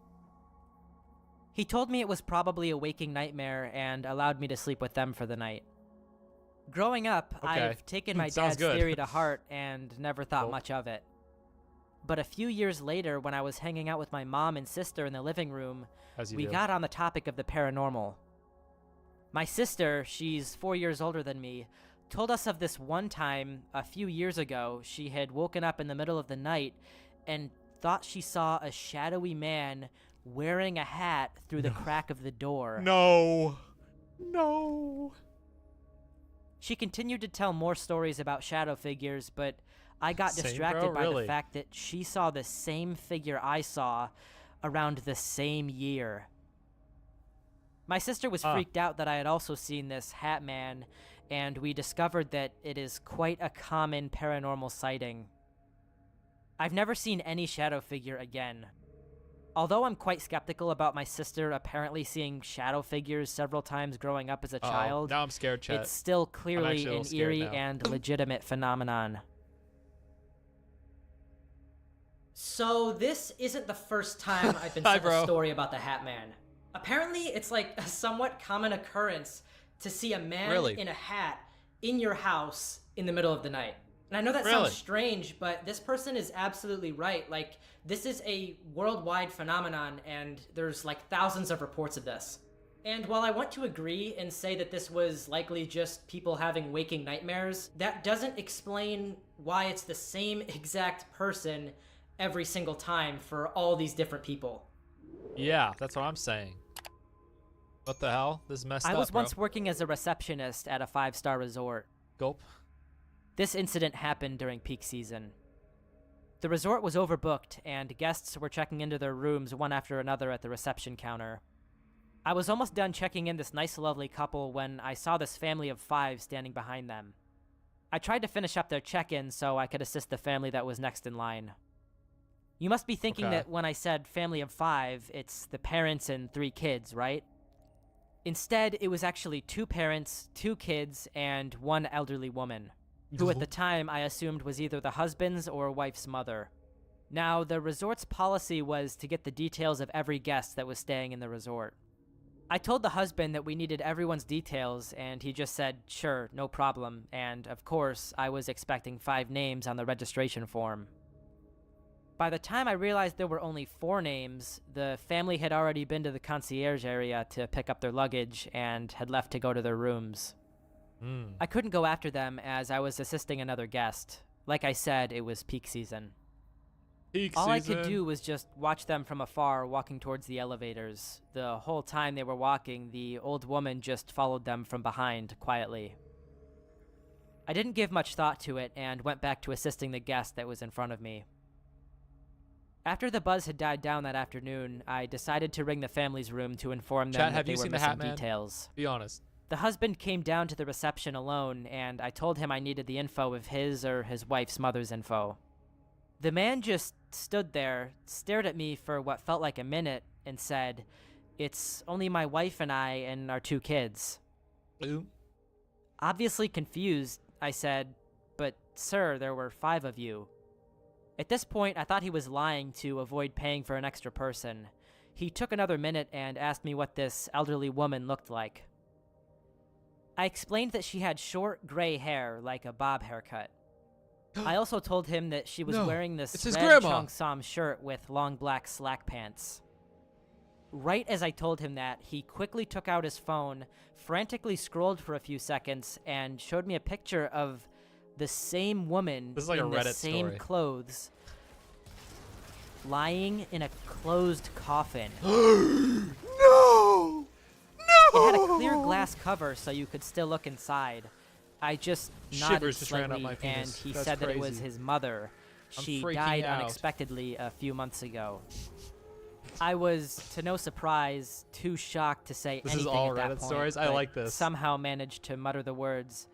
He told me it was probably a waking nightmare and allowed me to sleep with them for the night. Growing up, Okay. I've taken my Sounds dad's good. theory to heart and never thought Cool. much of it. But a few years later, when I was hanging out with my mom and sister in the living room, As you we do. got on the topic of the paranormal. My sister, she's 4 years older than me, told us of this one time a few years ago she had woken up in the middle of the night and thought she saw a shadowy man wearing a hat through the crack of the door. No. No. She continued to tell more stories about shadow figures, but I got Same, distracted bro? by Really? the fact that she saw the same figure I saw around the same year. My sister was freaked out that I had also seen this hat man, and we discovered that it is quite a common paranormal sighting. I've never seen any shadow figure again. Although I'm quite skeptical about my sister apparently seeing shadow figures several times growing up as a child, Now I'm scared, chat. it's still I'm clearly actually a little an scared eerie now. and legitimate phenomenon. So this isn't the first time I've been Hi, sent a bro. story about the Hat Man. Apparently, it's like a somewhat common occurrence to see a man Really? in a hat in your house in the middle of the night. And I know that Really? sounds strange, but this person is absolutely right. Like, this is a worldwide phenomenon, and there's like thousands of reports of this. And while I want to agree and say that this was likely just people having waking nightmares, that doesn't explain why it's the same exact person every single time for all these different people. Yeah, that's what I'm saying. What the hell? This is messed up, I was bro. once working as a receptionist at a 5-star resort. Gulp. This incident happened during peak season. The resort was overbooked, and guests were checking into their rooms one after another at the reception counter. I was almost done checking in this nice, lovely couple when I saw this family of 5 standing behind them. I tried to finish up their check-in so I could assist the family that was next in line. You must be thinking Okay. that when I said family of 5, it's the parents and 3 kids, right? Instead, it was actually 2 parents, 2 kids, and 1 elderly woman, who at the time I assumed was either the husband's or wife's mother. Now, the resort's policy was to get the details of every guest that was staying in the resort. I told the husband that we needed everyone's details, and he just said, sure, no problem, and of course, I was expecting 5 names on the registration form. By the time I realized there were only 4 names, the family had already been to the concierge area to pick up their luggage and had left to go to their rooms. I couldn't go after them as I was assisting another guest. Like I said, it was peak season. All I could do was just watch them from afar walking towards the elevators. The whole time they were walking, the old woman just followed them from behind, quietly. I didn't give much thought to it and went back to assisting the guest that was in front of me. After the buzz had died down that afternoon, I decided to ring the family's room to inform them Chat, that have they you were seen the missing Hat Man? details. Be honest. The husband came down to the reception alone, and I told him I needed the info of his or his wife's mother's info. The man just stood there, stared at me for what felt like a minute, and said, "It's only my wife and I and our 2 kids." Obviously confused, I said, "But sir, there were 5 of you." At this point, I thought he was lying to avoid paying for an extra person. He took another minute and asked me what this elderly woman looked like. I explained that she had short gray hair, like a bob haircut. I also told him that she was No, wearing this it's his red grandma. Cheongsam shirt with long black slack pants. Right as I told him that, he quickly took out his phone, frantically scrolled for a few seconds, and showed me a picture of the same woman This is like in a the Reddit same story. clothes, lying in a closed coffin. No! It had a clear glass cover so you could still look inside. I just nodded Shivers just ran up slightly, my and penis. he That's said that it was crazy. his mother. I'm She freaking died out. unexpectedly a few months ago. I was, to no surprise, too shocked to say This is anything all at that Reddit point, stories? I but like this. Somehow managed to mutter the words,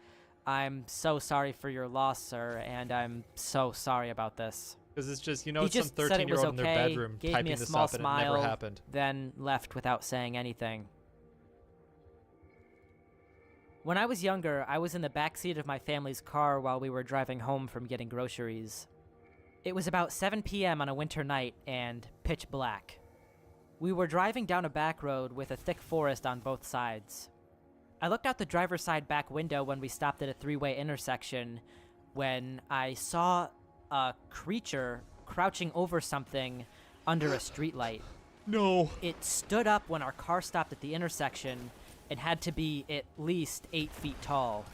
"I'm so sorry for your loss, sir, and I'm so sorry about this." Because it's just, you know, He some just said it was 13-year-old in their okay, bedroom gave typing me a this small up, and it smile, never happened. then left without saying anything. When I was younger, I was in the backseat of my family's car while we were driving home from getting groceries. It was about 7 p.m. on a winter night and pitch black. We were driving down a back road with a thick forest on both sides. I looked out the driver's side back window when we stopped at a three-way intersection when I saw a creature crouching over something under a streetlight. No. It stood up when our car stopped at the intersection and had to be at least 8 feet tall.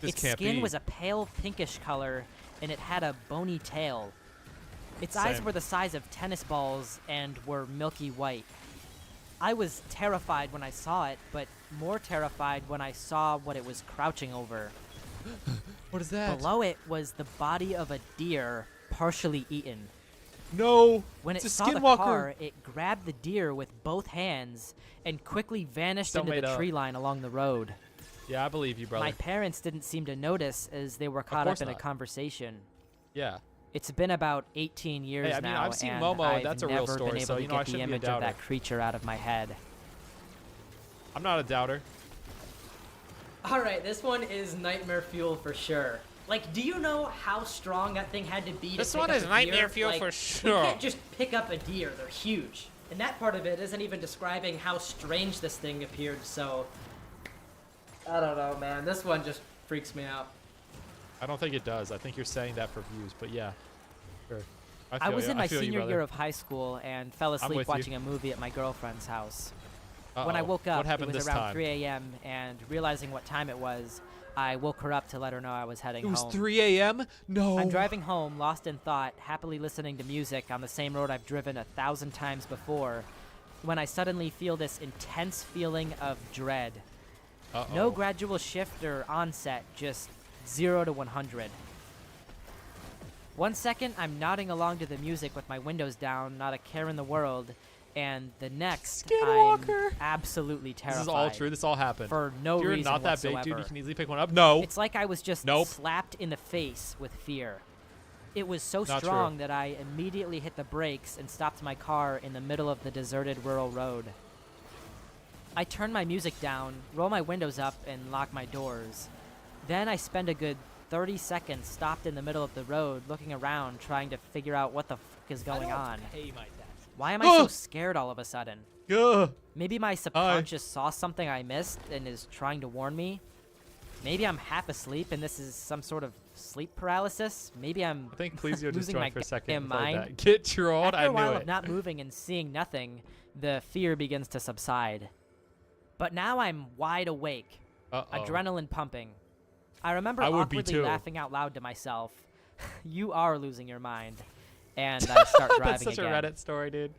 Its skin was a pale pinkish color, and it had a bony tail. Its eyes were the size of tennis balls and were milky white. I was terrified when I saw it, but more terrified when I saw what it was crouching over. What is that? Below it was the body of a deer, partially eaten. No! When it It's a saw the skinwalker. car, it grabbed the deer with both hands and quickly vanished So into made the up. tree line along the road. Yeah, I believe you, brother. My parents didn't seem to notice as they were caught up course in a not. conversation. Yeah. It's been about 18 years Hey, I mean, now, I've seen and Momo, I've that's a never real story, been able so, to you know, I get the shouldn't be a image of that doubter. creature out of my head. I'm not a doubter. All right, this one is nightmare fuel for sure. Like, do you know how strong that thing had to be This to one pick is up a nightmare deer? fuel Like, for You sure. can't just pick up a deer, they're huge. And that part of it isn't even describing how strange this thing appeared, so... I don't know, man. This one just freaks me out. I don't think it does. I think you're saying that for views, but yeah. Sure. I was you. in my feel you, senior brother. year of high school and fell with asleep you. watching a movie at my girlfriend's house. When I Uh-oh. woke up, What happened it was this around time? 3 a.m., and realizing what time it was, I woke her up to let her know I was heading It was home. 3 a.m.? No. I'm driving home, lost in thought, happily listening to music on the same road I've driven 1,000 times before, when I suddenly feel this intense feeling of dread. Uh-oh. No gradual shift or onset, just 0 to 100. 1 second, I'm nodding along to the music with my windows down, not a care in the world, and the next, Skinwalker. I'm absolutely terrified. This is all true. This all happened. For no You're reason not that whatsoever. big, dude. You can easily pick one up. No. It's like I was just slapped in the face with fear. It was so Not strong true. that I immediately hit the brakes and stopped my car in the middle of the deserted rural road. I turn my music down, roll my windows up, and lock my doors. Then I spend a good 30 seconds stopped in the middle of the road looking around trying to figure out what the fuck is going on. Why am I so scared all of a sudden? Maybe my subconscious saw something I missed and is trying to warn me? Maybe I'm half asleep and this is some sort of sleep paralysis? Maybe I'm I think Pleasio just losing joined my for a second. goddamn before mind. that. Get trolled. After I a knew while it. of not moving and seeing nothing, the fear begins to subside. But now I'm wide awake, adrenaline pumping. I remember I would be awkwardly too. laughing out loud to myself. You are losing your mind. And I start driving That's such again. a Reddit story, dude.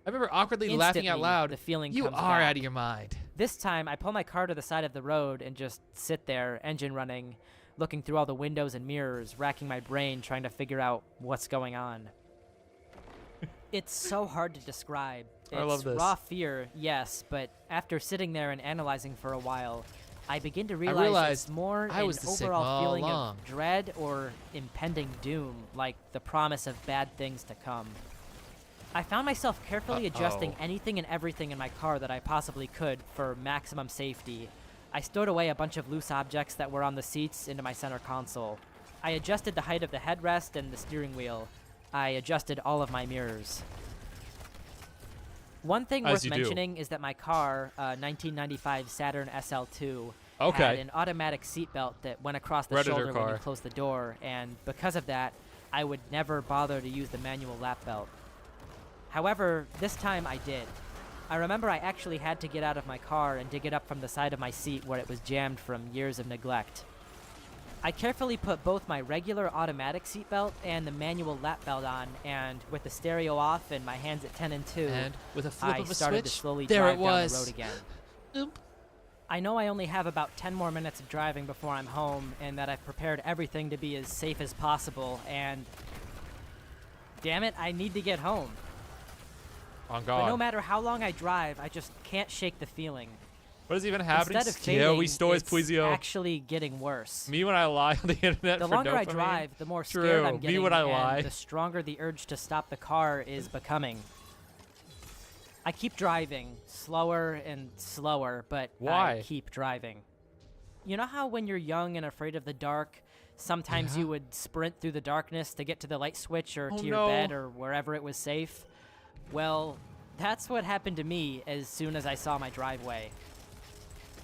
I remember awkwardly laughing out Instantly, loud. The feeling You comes are back. out of your mind. This time, I pull my car to the side of the road and just sit there, engine running, looking through all the windows and mirrors, racking my brain, trying to figure out what's going on. It's so hard to describe. I love this. Raw fear, yes, but after sitting there and analyzing for a while, I begin to realized realize it's more I was an the Sigma overall all feeling along. of dread or impending doom, like the promise of bad things to come. I found myself carefully adjusting anything and everything in my car that I possibly could for maximum safety. I stowed away a bunch of loose objects that were on the seats into my center console. I adjusted the height of the headrest and the steering wheel. I adjusted all of my mirrors. One thing As worth you do. mentioning is that my car, 1995 Saturn SL2, Okay. had an automatic seatbelt that went across the Redditor shoulder when you car. close the door, and because of that, I would never bother to use the manual lap belt. However, this time I did. I remember I actually had to get out of my car and dig it up from the side of my seat where it was jammed from years of neglect. I carefully put both my regular automatic seatbelt and the manual lap belt on, and with the stereo off and my hands at 10 and 2, And with a flip I of a started switch, to slowly there drive it down was. the road again. Oop. I know I only have about 10 more minutes of driving before I'm home, and that I've prepared everything to be as safe as possible, and damn it, I need to get home. On But no God. matter how long I drive, I just can't shake the feeling. What is even happening? Instead of Yeah, we fading, stories, it's Pleasio. actually getting worse. Me when I lie on the internet The for longer I dopamine? drive, the more True. scared I'm getting, Me when I and lie. the stronger the urge to stop the car is becoming. I keep driving, slower and slower, but Why? I keep driving. You know how when you're young and afraid of the dark, sometimes you would sprint through the darkness to get to the light switch or Oh, to your no. bed or wherever it was safe? Well, That's what happened to me as soon as I saw my driveway.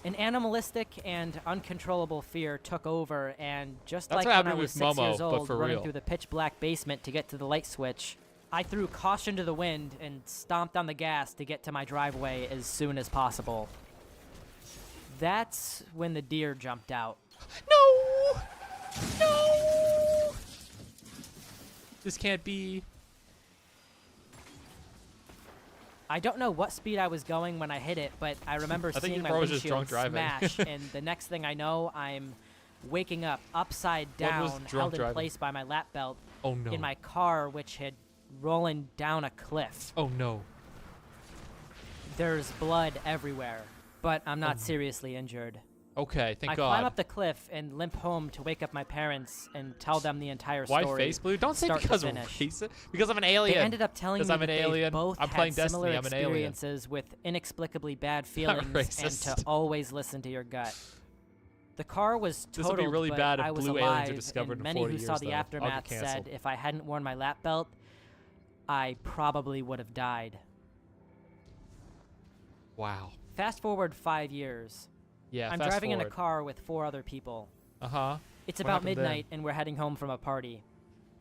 An animalistic and uncontrollable fear took over, and just That's like what when I happened was with 6 years Momo, but old for running real. through the pitch black basement to get to the light switch, I threw caution to the wind and stomped on the gas to get to my driveway as soon as possible. That's when the deer jumped out. No! No! This can't be. I don't know what speed I was going when I hit it, but I remember I think seeing you my probably just windshield drunk driving. smash, and the next thing I know, I'm waking up upside What was down, drunk held in driving? place by my lap belt Oh, no. in my car, which had rolling down a cliff. Oh no. There's blood everywhere, but I'm not seriously injured. Okay, thank I God. climb up the cliff and limp home to wake up my parents and tell them the entire Why story. face blue? Don't say start to because of finish. racist. Because I'm an alien. They ended up telling me Because I'm that an they've alien. both I'm had playing similar Destiny. I'm an alien. experiences with inexplicably bad feelings and racist. to always listen to your gut. The car was This will totaled, be really but bad if I was blue aliens are alive, discovered and in many 40 who saw years, the though. I'll get aftermath canceled. said if I hadn't worn my lap belt, I probably would have died. Wow. Fast forward 5 years. Yeah, I'm fast driving in a forward. car with 4 other people. Uh-huh. It's What about happened then? midnight, and we're heading home from a party.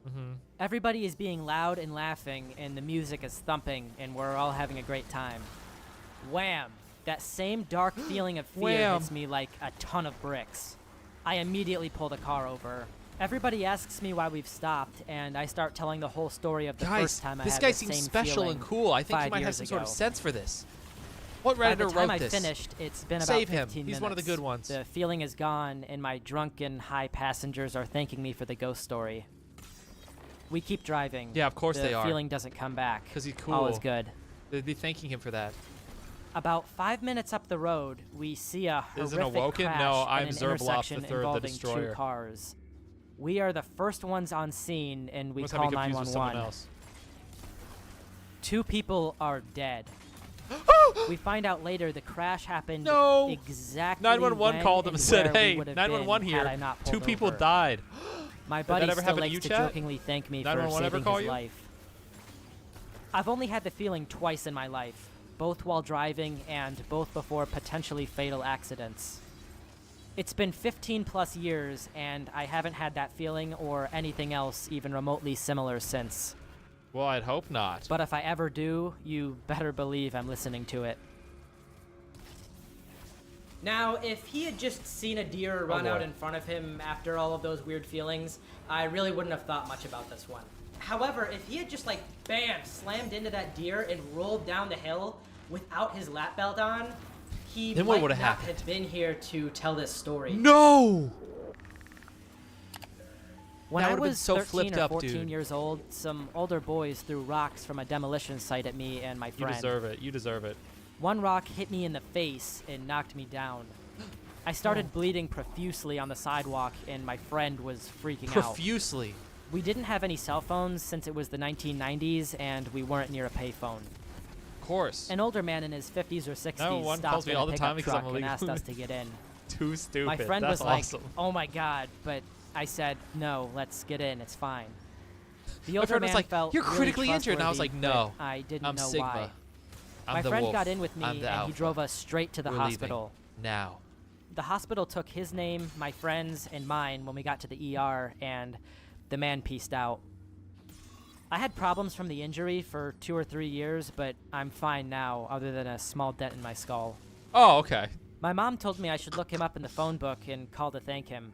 Mm-hmm. Everybody is being loud and laughing, and the music is thumping, and we're all having a great time. Wham! That same dark feeling of fear Wham! hits me like a ton of bricks. I immediately pull the car over. Everybody asks me why we've stopped, and I start telling the whole story of the Guys, first time I this had guy the seems same special feeling and cool. I think he 5 might have years some sort of ago. sense for this. What By the Redditor time wrote I this? finished, it's been Save about him. 15 He's minutes. one of the good ones. The feeling is gone, and my drunken high passengers are thanking me for the ghost story. We keep driving. Yeah, of course they are. The feeling doesn't come back. Because he's cool. All is good. They'd be thanking him for that. About 5 minutes up the road, we see a Isn't horrific Awoken? crash No, I'm in an Xerblop intersection the Third, the involving Destroyer. 2 cars. We are the first ones on scene, and we Must have call me confused with someone 911. else. 2 people are dead. We find out later the crash happened No. exactly 911 when called him and and said, where we "Hey, would have 911 been here. had I not 2 pulled people over." died." My Did buddy that ever still happen to likes you, to chat? jokingly thank me for 911 ever saving call his you? life. I've only had the feeling twice in my life, both while driving and both before potentially fatal accidents. It's been 15 plus years, and I haven't had that feeling or anything else even remotely similar since. Well, I'd hope not. But if I ever do, you better believe I'm listening to it. Now, if he had just seen a deer run out in front of him after all of those weird feelings, I really wouldn't have thought much about this one. However, if he had just like, bam, slammed into that deer and rolled down the hill without his lap belt on, he Then what might would've not happened? have been here to tell this story. No! When That I would've been was so 13 flipped or up, 14 dude. years old, some older boys threw rocks from a demolition site at me and my You friend. deserve it. You deserve it. One rock hit me in the face and knocked me down. I started bleeding profusely on the sidewalk, and my friend was freaking out. Profusely. We didn't have any cell phones since it was the 1990s, and we weren't near a payphone. Of course. An older man in his 50s or 60s 911 stopped calls me in all a the time pickup because I'm truck and illegal. asked us to get in. Too stupid. My friend That's was like, awesome. "Oh my God," but I said, "No, let's get in. It's fine." The My older friend was man like, felt "You're really critically injured," and I was trustworthy, like, "No, but I didn't I'm know Sigma. why. I'm My the friend wolf. got in with me, I'm and the he alpha. drove us straight to the We're hospital. leaving now. The hospital took his name, my friend's, and mine when we got to the ER, and the man pieced out. I had problems from the injury for 2 or 3 years, but I'm fine now, other than a small dent in my skull. Oh, okay. My mom told me I should look him up in the phone book and call to thank him.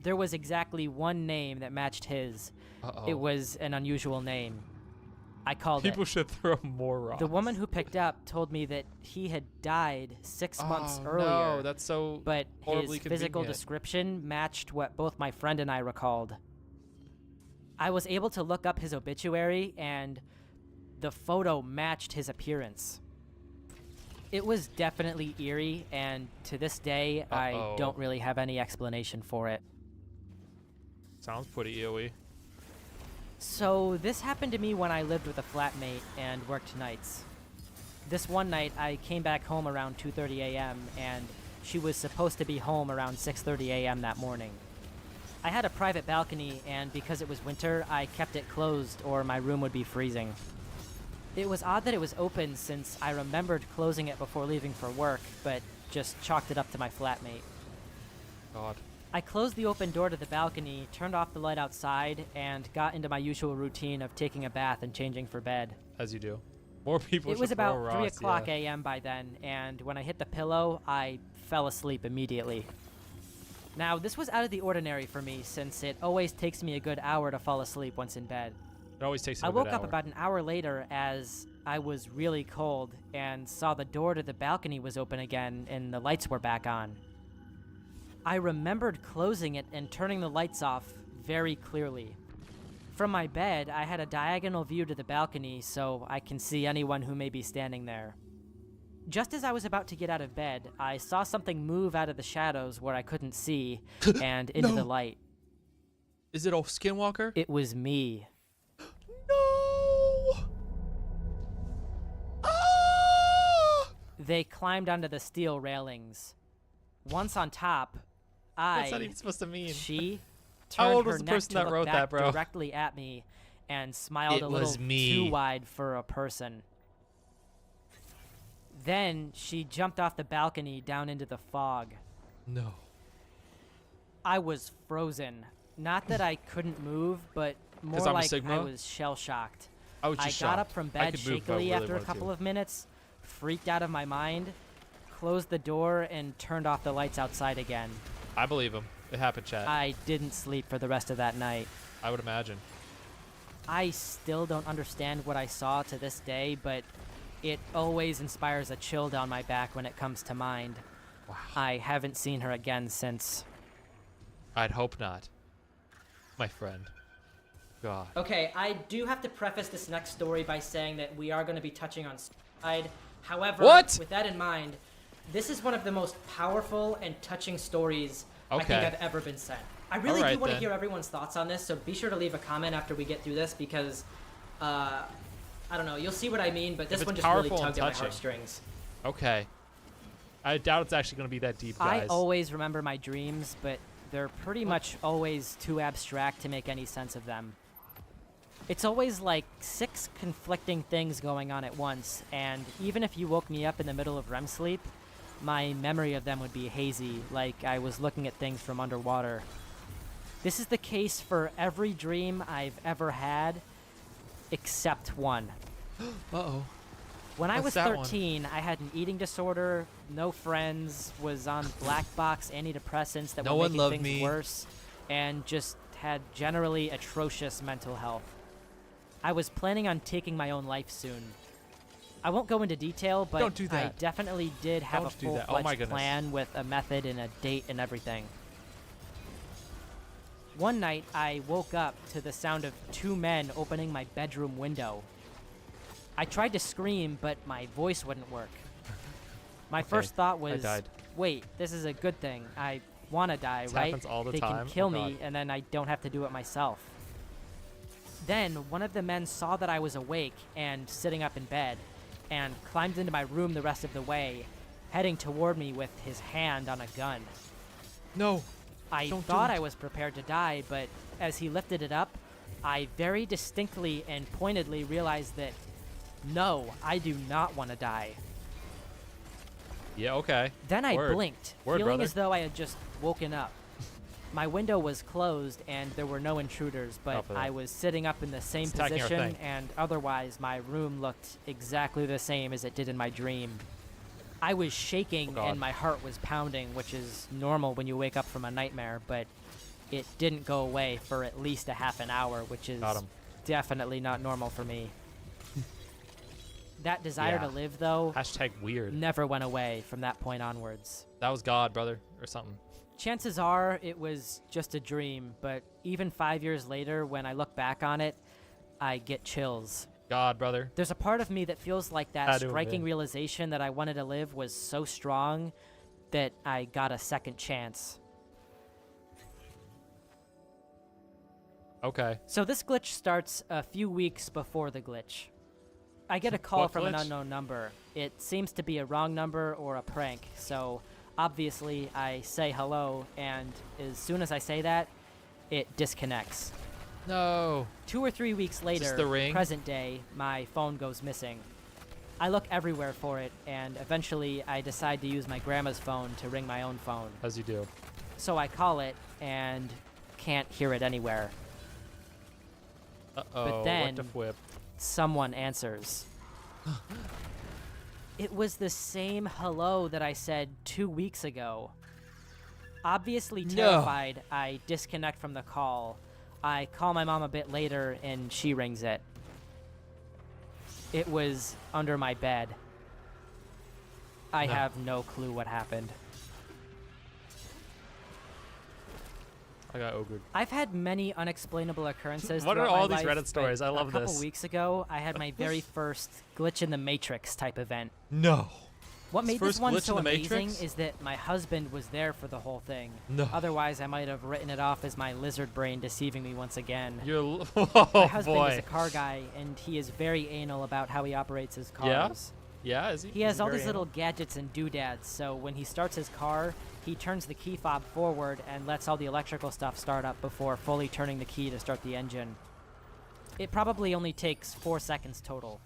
There was exactly one name that matched his. Uh-oh. It was an unusual name. I called People it. should throw more rocks. The woman who picked up told me that he had died 6 months Oh, earlier. no, that's so But his horribly physical convenient. description matched what both my friend and I recalled. I was able to look up his obituary, and the photo matched his appearance. It was definitely eerie, and to this day, I Uh-oh. don't really have any explanation for it. Sounds pretty EOE. So this happened to me when I lived with a flatmate and worked nights. This one night, I came back home around 2:30 a.m., and she was supposed to be home around 6:30 a.m. that morning. I had a private balcony, and because it was winter, I kept it closed or my room would be freezing. It was odd that it was open since I remembered closing it before leaving for work, but just chalked it up to my flatmate. God. I closed the open door to the balcony, turned off the light outside, and got into my usual routine of taking a bath and changing for bed. As you do. More people It was should throw about rocks, 3 o'clock yeah. a.m. by then, and when I hit the pillow, I fell asleep immediately. Now, this was out of the ordinary for me, since it always takes me a good hour to fall asleep once in bed. It always takes I woke up about an hour later as I was really cold and saw the door to the balcony was open again and the lights were back on. I remembered closing it and turning the lights off very clearly. From my bed, I had a diagonal view to the balcony so I can see anyone who may be standing there. Just as I was about to get out of bed, I saw something move out of the shadows where I couldn't see and into the light. Is it a skinwalker? It was me. No! They climbed onto the steel railings. Once on top, What's that even supposed to mean? She How turned old her was the neck person to that look wrote back that, bro? directly at me and smiled It a little was me. too wide for a person. Then she jumped off the balcony down into the fog. No. I was frozen. Not that I couldn't move, but more 'Cause I'm a like Sigma? I was shell-shocked. I was just got shocked. up from I bed could move if I shakily really after a wanted couple to. of minutes, freaked out of my mind, closed the door, and turned off the lights outside again. I believe him. It happened, chat. I didn't sleep for the rest of that night. I would imagine. I still don't understand what I saw to this day, but it always inspires a chill down my back when it comes to mind. Wow. I haven't seen her again since. I'd hope not. My friend. God. Okay, I do have to preface this next story by saying that we are going to be touching on suicide. However, with that in mind, this is one of the most powerful and touching stories I think Okay. I've ever been sent. I really Alright, do want to then. hear everyone's thoughts on this, so be sure to leave a comment after we get through this because, I don't know, you'll see what I mean, but this If one it's just really powerful and tugged at my touching. heartstrings. Okay. I doubt it's actually going to be that deep, guys. I always remember my dreams, but they're pretty much always too abstract to make any sense of them. It's always like 6 conflicting things going on at once, and even if you woke me up in the middle of REM sleep, my memory of them would be hazy, like I was looking at things from underwater. This is the case for every dream I've ever had, except one. Uh-oh. When I What's was that one? 13, I had an eating disorder, no friends, was on black box antidepressants that No were one making loved things me. worse, and just had generally atrocious mental health. I was planning on taking my own life soon. I won't go into detail, but Don't do I that. definitely did have Don't a do that. Oh my full-fledged goodness. plan with a method and a date and everything. One night, I woke up to the sound of 2 men opening my bedroom window. I tried to scream, but my voice wouldn't work. My first thought was, died. wait, this is a good thing. I want to die, This right? happens all the they time. can kill Oh, me, God. and then I don't have to do it myself. Then, one of the men saw that I was awake and sitting up in bed, and climbed into my room the rest of the way, heading toward me with his hand on a gun. No. I Don't do thought it. I was prepared to die, but as he lifted it up, I very distinctly and pointedly realized that, no, I do not want to die. Yeah, okay. Then I Word. blinked, Word, feeling brother. as though I had just woken up. My window was closed and there were no intruders, but for that. I was sitting up in the same It's attacking our position, thing. and otherwise my room looked exactly the same as it did in my dream. I was shaking God. and my heart was pounding, which is normal when you wake up from a nightmare, but it didn't go away for at least a half an hour, which is Got 'em. definitely not normal for me. That desire to Yeah. live, though, Hashtag weird. never went away from that point onwards. That was God, brother, or something. Chances are it was just a dream, but even 5 years later, when I look back on it, I get chills. God, brother. There's a part of me that feels like that Had to have striking been. realization that I wanted to live was so strong that I got a second chance. Okay. So this glitch starts a few weeks before the glitch. I get a call What from an glitch? unknown number. It seems to be a wrong number or a prank, so obviously I say hello, and as soon as I say that, it disconnects. No. 2 or 3 weeks later, the ring? present day, my phone goes missing. I look everywhere for it, and eventually I decide to use my grandma's phone to ring my own phone. As you do. So I call it, and can't hear it anywhere. Uh-oh, But then, what the whip? someone answers. It was the same hello that I said 2 weeks ago. Obviously terrified, I disconnect from the call. I call my mom a bit later, and she rings it. It was under my bed. I have no clue what happened. I got ogred. I've had many unexplainable occurrences. What are throughout all my these life, Reddit stories? but I love A couple this. weeks ago, I had my very first glitch in the Matrix type event. No. What made this First one glitch so in the amazing Matrix? is that my husband was there for the whole thing. No. Otherwise, I might have written it off as my lizard brain deceiving me once again. You're my husband boy. is a car guy, and he is very anal about how he operates his cars. Yeah, is he? He Is has all very these little gadgets and doodads, so when he starts his car, he turns the key fob forward and lets all the electrical stuff start up before fully turning the key to start the engine. It probably only takes 4 seconds total.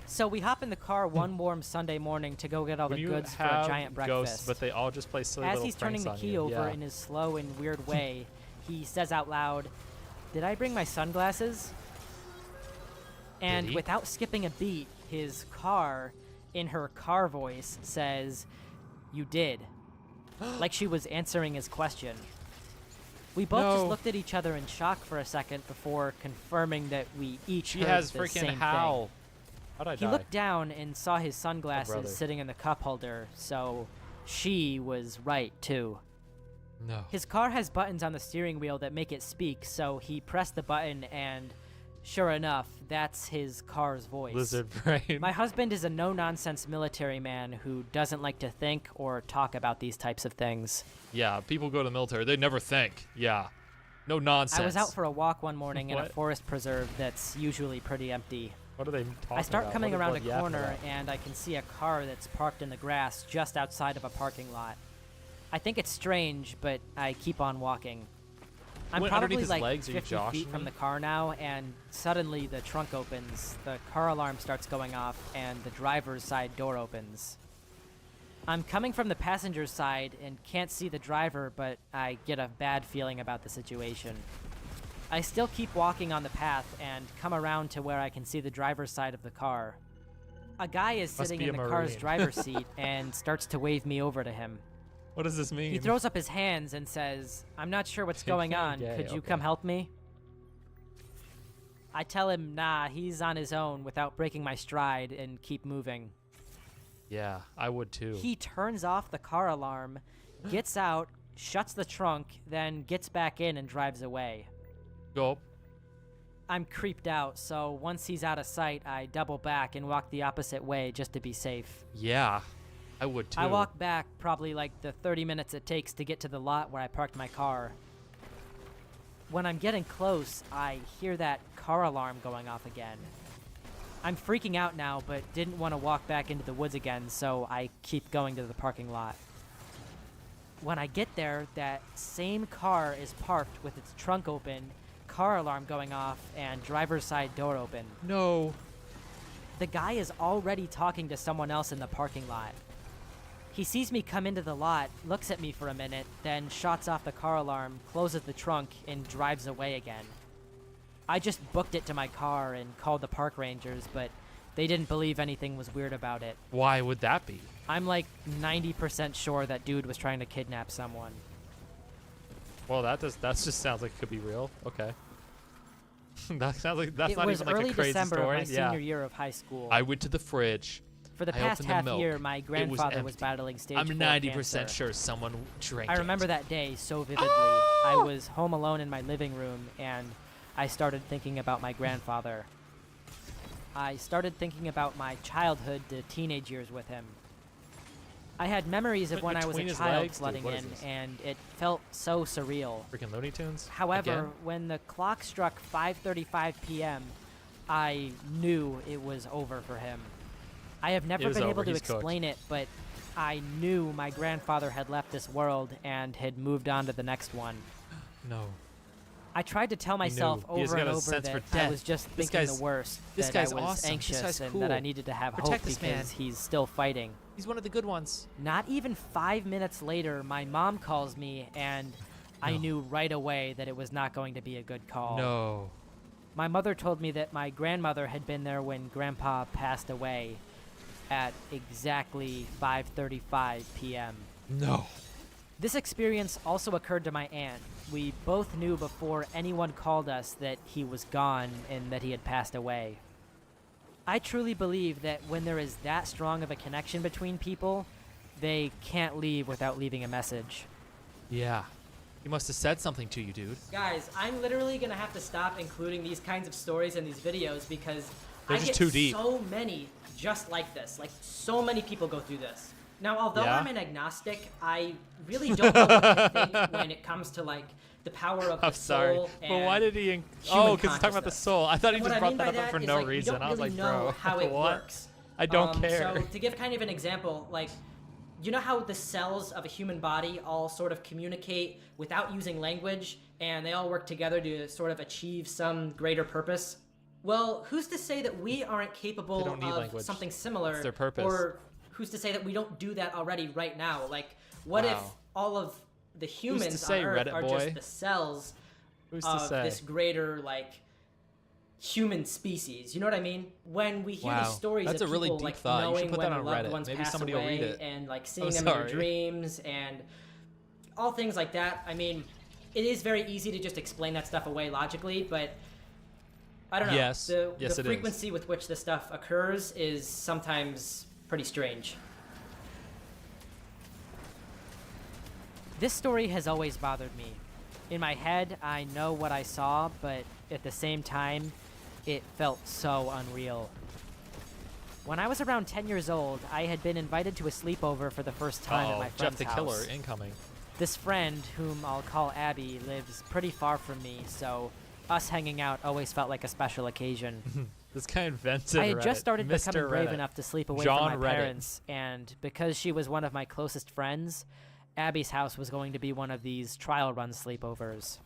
So we hop in the car one warm Sunday morning to go get all When the you goods for have a giant ghosts, breakfast. but they all just play silly As little he's turning the pranks key on you. over Yeah. in his slow and weird way, he says out loud, "Did I bring my sunglasses?" And he? without skipping a beat, his car, in her car voice, says, "You did." Like she was answering his question. We both just looked at each other in shock for a second before confirming that we each She heard has the freaking same howl. thing. How'd I He die? looked down and saw his brother. sunglasses sitting in the cup holder, so she was right too. No. His car has buttons on the steering wheel that make it speak, so he pressed the button and sure enough, that's his car's voice. Lizard brain. My husband is a no-nonsense military man who doesn't like to think or talk about these types of things. Yeah, people go to the military. They never think. Yeah. No nonsense. I was out for a walk one morning in a What? forest preserve that's usually pretty empty. What are they talking I start about? coming What are around a they yapping corner about? and I can see a car that's parked in the grass just outside of a parking lot. I think it's strange, but I keep on walking. I'm Went probably underneath his like legs? Are you 50 joshing feet from me? the car now, and suddenly the trunk opens, the car alarm starts going off, and the driver's side door opens. I'm coming from the passenger's side and can't see the driver, but I get a bad feeling about the situation. I still keep walking on the path and come around to where I can see the driver's side of the car. A guy is Must sitting be in a the car's Marine. driver's seat and starts to wave me over to him. What does this mean? He throws up his hands and says, "I'm not sure what's going on. Gay, Could you okay. come help me?" I tell him, nah, he's on his own without breaking my stride and keep moving. Yeah, I would too. He turns off the car alarm, gets out, shuts the trunk, then gets back in and drives away. Go. I'm creeped out, so once he's out of sight, I double back and walk the opposite way just to be safe. Yeah, I would too. I walk back probably like the 30 minutes it takes to get to the lot where I parked my car. When I'm getting close, I hear that car alarm going off again. I'm freaking out now, but didn't want to walk back into the woods again, so I keep going to the parking lot. When I get there, that same car is parked with its trunk open, car alarm going off, and driver's side door open. No. The guy is already talking to someone else in the parking lot. He sees me come into the lot, looks at me for a minute, then shuts off the car alarm, closes the trunk, and drives away again. I just booked it to my car and called the park rangers, but they didn't believe anything was weird about it. Why would that be? I'm like 90% sure that dude was trying to kidnap someone. Well, that just sounds like it could be real. Okay. That sounds like that's It not was even like early a crazy December story. of my Yeah. senior year of high school. I went to the fridge. For the I past opened the half milk. year, my grandfather was empty. battling stage I'm 4 90% cancer. sure someone drank I it. remember that day so vividly. I was home alone in my living room, and I started thinking about my grandfather. I started thinking about my childhood to teenage years with him. I had memories of But when I was a between his child legs, dude, flooding what is in, this? and it felt so surreal. Freaking Looney Tunes. However, Again? when the clock struck 5:35 p.m., I knew it was over for him. I have never was been over. able to He's cooked. explain it, but I knew my grandfather had left this world and had moved on to the next one. No. I tried to tell myself He has over got and a over sense that for I death. was just This thinking guy's- the worst. this that guy's I was awesome. This anxious guy's and cool. that I needed to have Protect hope this because man. he's still fighting. He's one of the good ones. Not even 5 minutes later, my mom calls me, and I knew right away that it was not going to be a good call. No. My mother told me that my grandmother had been there when Grandpa passed away at exactly 5:35 p.m. No. This experience also occurred to my aunt. We both knew before anyone called us that he was gone and that he had passed away. I truly believe that when there is that strong of a connection between people, they can't leave without leaving a message. Yeah. He must have said something to you, dude. Guys, I'm literally gonna have to stop including these kinds of stories in these videos because They're I just get too deep. so many just like this. Like, so many people go through this. Now, although Yeah? I'm an agnostic, I really don't know what to think when it comes to, like, the power of the I'm sorry. soul But and why did he... human Oh, because he's talking about the consciousness. soul. I thought he And just what I brought mean that by up for is, no like, you reason. don't I was really like, know bro, how it what? works. I don't care. So, to give kind of an example, like, you know how the cells of a human body all sort of communicate without using language, and they all work together to sort of achieve some greater purpose? Well, who's to say that we aren't capable They don't need of language. something similar? It's their purpose. Or who's to say that we don't do that already right now? Like, what if Wow. all of the humans say, on Earth Reddit are boy? just the cells Who's to of say? this greater, like, human species? You know what I mean? When we hear Wow. these stories That's of a really people deep like thought. You should knowing put when that on their loved Reddit. ones Maybe pass somebody away will read it. and like I'm seeing them in sorry. their dreams and all things like that. I mean, it is very easy to just explain that stuff away logically, but I don't know. Yes. The Yes, it is. frequency with which this stuff occurs is sometimes pretty strange. This story has always bothered me. In my head, I know what I saw, but at the same time, it felt so unreal. When I was around 10 years old, I had been invited to a sleepover for the first time at my Jeff friend's the house. Killer incoming. This friend, whom I'll call Abby, lives pretty far from me, so us hanging out always felt like a special occasion. This guy invented I had Reddit. just started Mr. becoming brave Reddit. enough to sleep away John from my Reddit. parents, and because she was one of my closest friends, Abby's house was going to be one of these trial run sleepovers.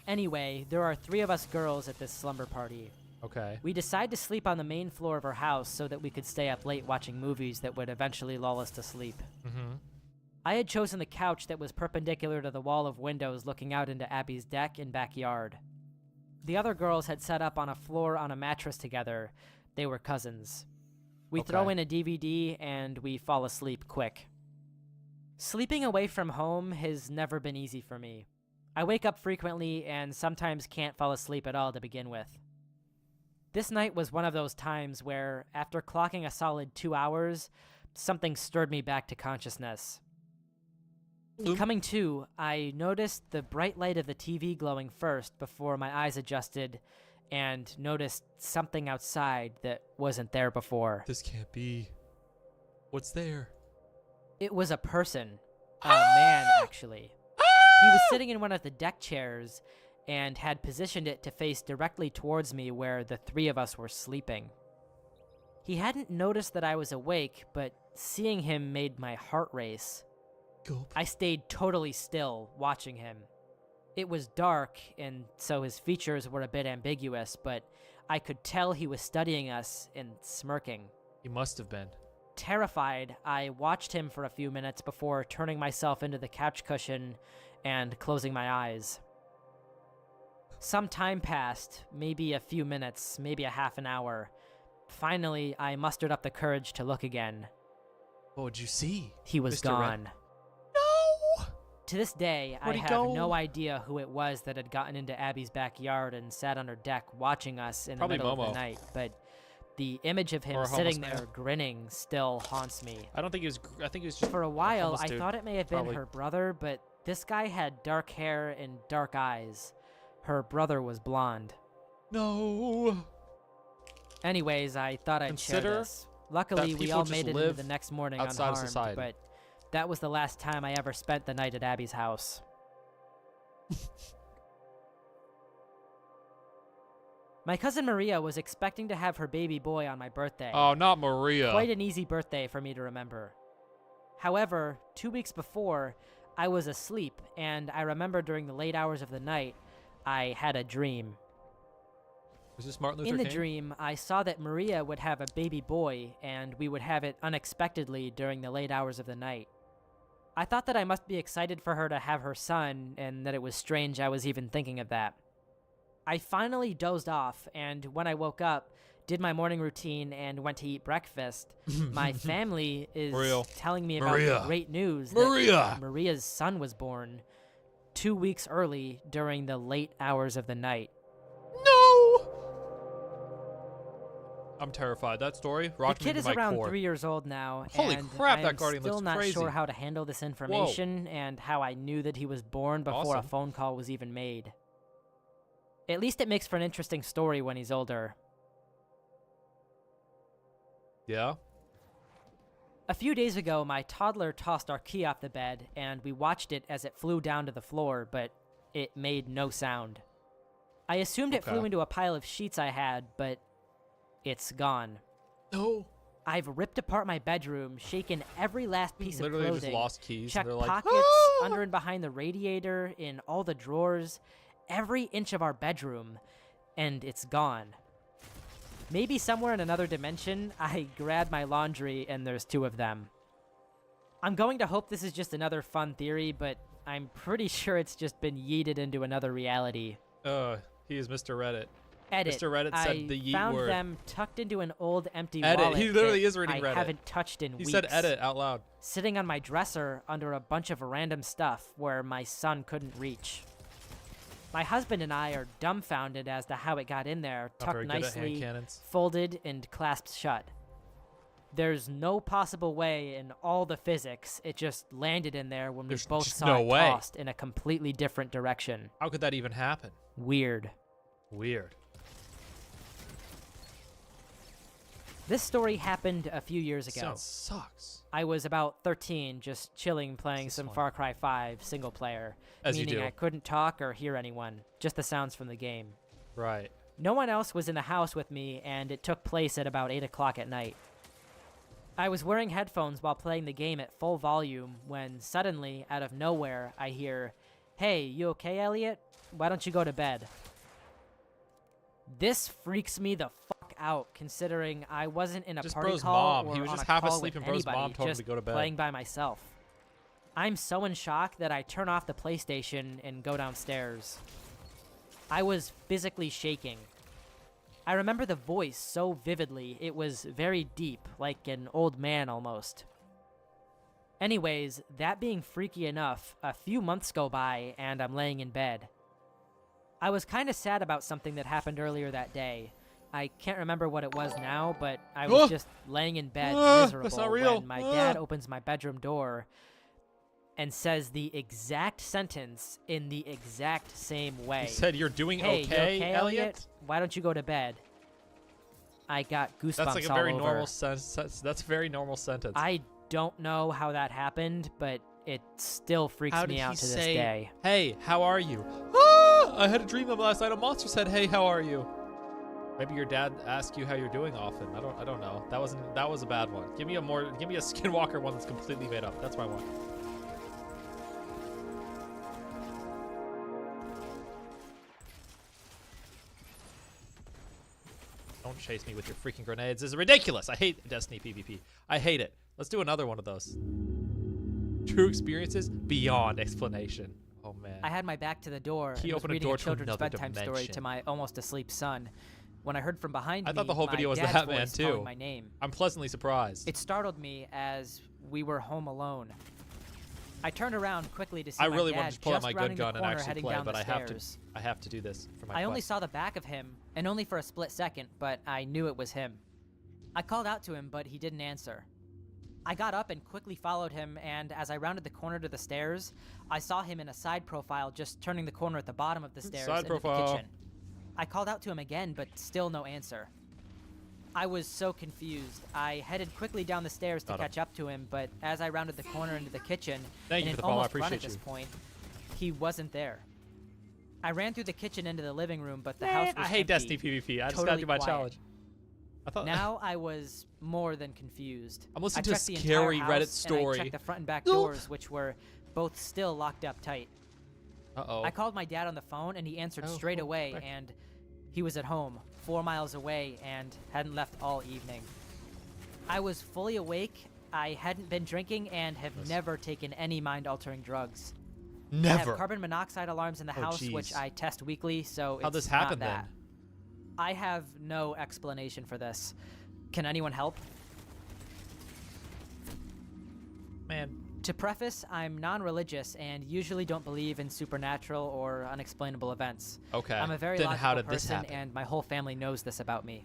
Anyway, there are 3 of us girls at this slumber party. Okay. We decide to sleep on the main floor of her house so that we could stay up late watching movies that would eventually lull us to sleep. Mm-hmm. I had chosen the couch that was perpendicular to the wall of windows looking out into Abby's deck and backyard. The other girls had set up on a floor on a mattress together. They were cousins. We throw Okay. in a DVD and we fall asleep quick. Sleeping away from home has never been easy for me. I wake up frequently and sometimes can't fall asleep at all to begin with. This night was one of those times where, after clocking a solid 2 hours, something stirred me back to consciousness. Coming to, I noticed the bright light of the TV glowing first before my eyes adjusted and noticed something outside that wasn't there before. This can't be. What's there? It was a person. A man, actually. He was sitting in one of the deck chairs and had positioned it to face directly towards me where the 3 of us were sleeping. He hadn't noticed that I was awake, but seeing him made my heart race. Gulp. I stayed totally still, watching him. It was dark, and so his features were a bit ambiguous, but I could tell he was studying us and smirking. He must have been. Terrified, I watched him for a few minutes before turning myself into the couch cushion and closing my eyes. Some time passed, maybe a few minutes, maybe a half an hour. Finally, I mustered up the courage to look again. What would you see? He was Mr. Red? gone. No! To this day, Where'd I he have go? no idea who it was that had gotten into Abby's backyard and sat on her deck watching us in Probably the middle Momo. of the night, but the image of him Or a sitting homeless there man. grinning still haunts me. I don't think he was. I think he was just. For a while, homeless I dude. thought it may have been Probably. her brother, but this guy had dark hair and dark eyes. Her brother was blonde. No. Anyways, I thought I'd share Consider this. Luckily, that we people all just made it into live the next morning outside of unharmed, society. but that was the last time I ever spent the night at Abby's house. My cousin Maria was expecting to have her baby boy on my birthday. Oh, not Maria. Quite an easy birthday for me to remember. However, 2 weeks before, I was asleep, and I remember during the late hours of the night, I had a dream. Was this Martin Luther In the King? dream, I saw that Maria would have a baby boy, and we would have it unexpectedly during the late hours of the night. I thought that I must be excited for her to have her son, and that it was strange I was even thinking of that. I finally dozed off, and when I woke up, did my morning routine and went to eat breakfast. My family is telling me about the great news that Maria's son was born 2 weeks early during the late hours of the night. No! I'm terrified. That story rocked The kid me is to my around core. 3 years old now. Holy and crap, I that am guardian still looks not crazy. sure how to handle this information and how I knew that he was born before a Awesome. phone call was even made. At least it makes for an interesting story when he's older. Yeah? A few days ago, my toddler tossed our key off the bed, and we watched it as it flew down to the floor, but it made no sound. I assumed it flew into a pile of sheets I had, but it's gone. No. I've ripped apart my bedroom, shaken every last piece of Literally clothing, just lost keys. checked And they're like, pockets under and behind the radiator, in all the drawers, every inch of our bedroom, and it's gone. Maybe somewhere in another dimension, I grabbed my laundry and there's 2 of them. I'm going to hope this is just another fun theory, but I'm pretty sure it's just been yeeted into another reality. He is Mr. Reddit. Edit. Mr. Reddit said the yeet found word. them tucked into an old empty Edit. wallet He literally that is reading Reddit. I haven't touched in weeks. He said edit out loud. Sitting on my dresser under a bunch of random stuff where my son couldn't reach. My husband and I are dumbfounded as to how it got in there, Not very tucked good at hand nicely, cannons. folded, and clasped shut. There's no possible way in all the physics it just landed in there when There's we both just saw no it way. tossed in a completely different direction. How could that even happen? Weird. Weird. This story happened a few years ago. Sounds sucks. I was about 13, just chilling playing some Far Cry 5 single player, As you meaning do. I couldn't talk or hear anyone, just the sounds from the game. Right. No one else was in the house with me, and it took place at about 8 o'clock at night. I was wearing headphones while playing the game at full volume when suddenly, out of nowhere, I hear, "Hey, you okay, Elliot? Why don't you go to bed?" This freaks me the fuck out, considering I wasn't in a Just party bro's call mom. or He was on just a half call asleep with and bro's anybody, mom told him just to go to bed. playing by myself. I'm so in shock that I turn off the PlayStation and go downstairs. I was physically shaking. I remember the voice so vividly. It was very deep, like an old man almost. Anyways, that being freaky enough, a few months go by and I'm laying in bed. I was kind of sad about something that happened earlier that day. I can't remember what it was now, but I was just laying in bed miserable that's not real. when my dad opens my bedroom door and says the exact sentence in the exact same way. He said, "You're doing "Hey, you okay, Elliot?" Why don't you go to bed?" I got goosebumps That's like a all very over. normal sentence. That's a very normal sentence. I don't know how that happened, but it still freaks How me did out he to this say, day. "Hey, how are you?" Ah! I had a dream of last night. A monster said, "Hey, how are you?" Maybe your dad asked you how you're doing often. I don't know. That was a bad one. Give me a Skinwalker one that's completely made up. That's my one. Don't chase me with your freaking grenades. This is ridiculous. I hate Destiny PvP. I hate it. Let's do another one of those. True experiences beyond explanation. Oh man. I had my back to the door He and was opened a reading door a to children's another bedtime story dimension. to my almost asleep son. When I heard from behind I me, thought the whole my video was dad's that man voice too. calling my name. I'm pleasantly surprised. It startled me as we were home alone. I turned around quickly to see I my really dad want to just pull out just my rounding good the gun and corner actually heading play, down but the I stairs. have to do this for my I only quest. saw the back of him, and only for a split second, but I knew it was him. I called out to him, but he didn't answer. I got up and quickly followed him, and as I rounded the corner to the stairs, I saw him in a side profile just turning the corner at the bottom of the stairs Side into profile. the kitchen. I called out to him again, but still no answer. I was so confused. I headed quickly down the stairs to Got him. catch up to him, but as I rounded the corner into the kitchen, Thank you and for it the follow, I almost run at appreciate this you. point, he wasn't there. I ran through the kitchen into the living room, but the house was I hate empty, Destiny PvP. I just totally gotta do my quiet. challenge. I thought Now I was more than confused. I'm listening I to a checked the scary entire Reddit house, story. And I checked the front and back Nope. doors, which were both still locked up tight. Uh-oh. I called my dad on the phone, and he answered straight away, and he was at home, 4 miles away, and hadn't left all evening. I was fully awake, I hadn't been drinking, and have never taken any mind-altering drugs. Never. I have carbon monoxide alarms in the house, which I test weekly, so How'd it's this happen not that. then? I have no explanation for this. Can anyone help? Man. To preface, I'm non-religious and usually don't believe in supernatural or unexplainable events. Okay. I'm a very Then logical how did this person, happen? and my whole family knows this about me.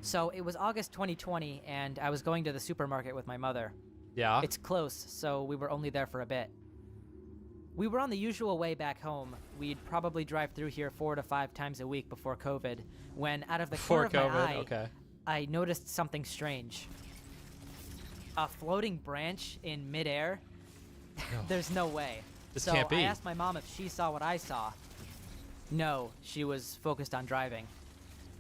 So it was August 2020, and I was going to the supermarket with my mother. Yeah. It's close, so we were only there for a bit. We were on the usual way back home. We'd probably drive through here 4 to 5 times a week before COVID, when out of the corner of my eye, I noticed something strange. A floating branch in midair? No. There's no way. This can't be. I asked my mom if she saw what I saw. No, she was focused on driving.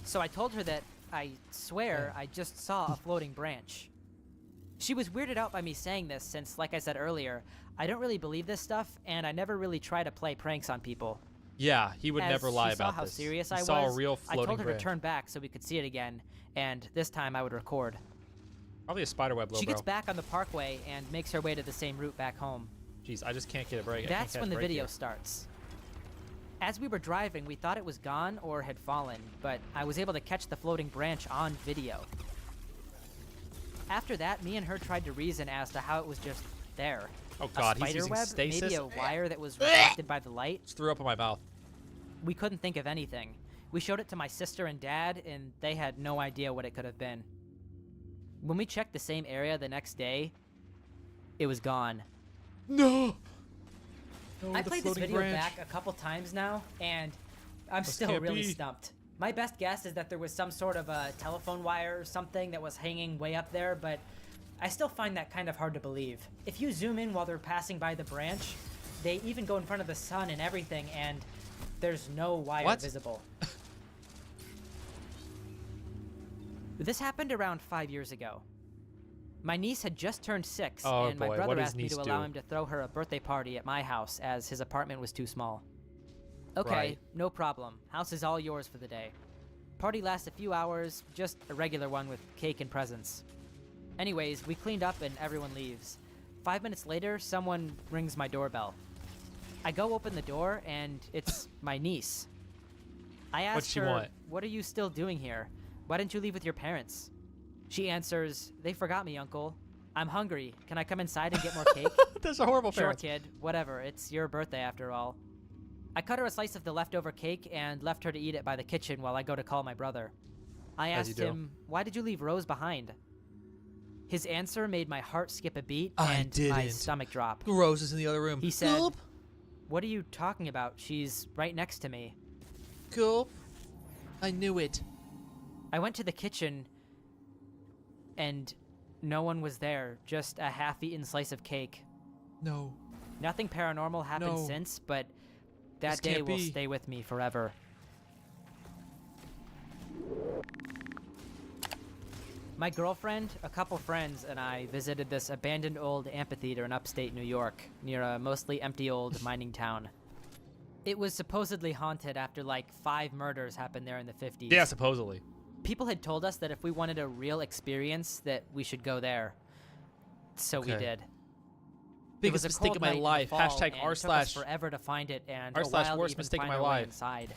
So I told her that I swear I just saw a floating branch. She was weirded out by me saying this since, like I said earlier, I don't really believe this stuff, and I never really try to play pranks on people. Yeah, he would As never lie she saw about how this. serious He I saw was, a real floating I told her branch. to turn back so we could see it again, and this time I would record. Probably a spiderweb, She bro. gets back on the parkway and makes her way to the same route back home. Jeez, I just can't get a break. That's when the video starts. As we were driving, we thought it was gone or had fallen, but I was able to catch the floating branch on video. After that, me and her tried to reason as to how it was just there. Oh God, a he's using spiderweb, stasis? maybe a wire that was reflected by the light. Just threw up in my mouth. We couldn't think of anything. We showed it to my sister and dad, and they had no idea what it could have been. When we checked the same area the next day, it was gone. No! I played this video back a couple times now, and I'm still really stumped. My best guess is that there was some sort of a telephone wire or something that was hanging way up there, but I still find that kind of hard to believe. If you zoom in while they're passing by the branch, they even go in front of the sun and everything, and there's no wire visible. This happened around 5 years ago. My niece had just turned 6, and my brother asked me to allow him to throw her a birthday party at my house as his apartment was too small. Okay, no problem. House is all yours for the day. Party lasts a few hours, just a regular one with cake and presents. Anyways, we cleaned up and everyone leaves. 5 minutes later, someone rings my doorbell. I go open the door and it's my niece. I asked her, "What are you still doing here? Why didn't you leave with your parents?" She answers, "They forgot me, Uncle. I'm hungry. Can I come inside and get more cake?" Those are horrible Sure, parents. kid. Whatever. It's your birthday after all. I cut her a slice of the leftover cake and left her to eat it by the kitchen while I go to call my brother. I asked him, "Why did you leave Rose behind?" His answer made my heart skip a beat and my stomach drop. Rose is in the other room. He said, "What are you talking about? She's right next to me." Gulp. I knew it. I went to the kitchen and no one was there, just a half-eaten slice of cake. No. Nothing paranormal happened since, but that day will stay with me forever. My girlfriend, a couple friends, and I visited this abandoned old amphitheater in upstate New York, near a mostly empty old mining town. It was supposedly haunted after like 5 murders happened there in the 50s. Yeah, supposedly. People had told us that if we wanted a real experience, that we should go there. So we did. Biggest mistake of my life. Hashtag r/ r slash forever to find it and r a slash while to worst even mistake of find my our way life. inside.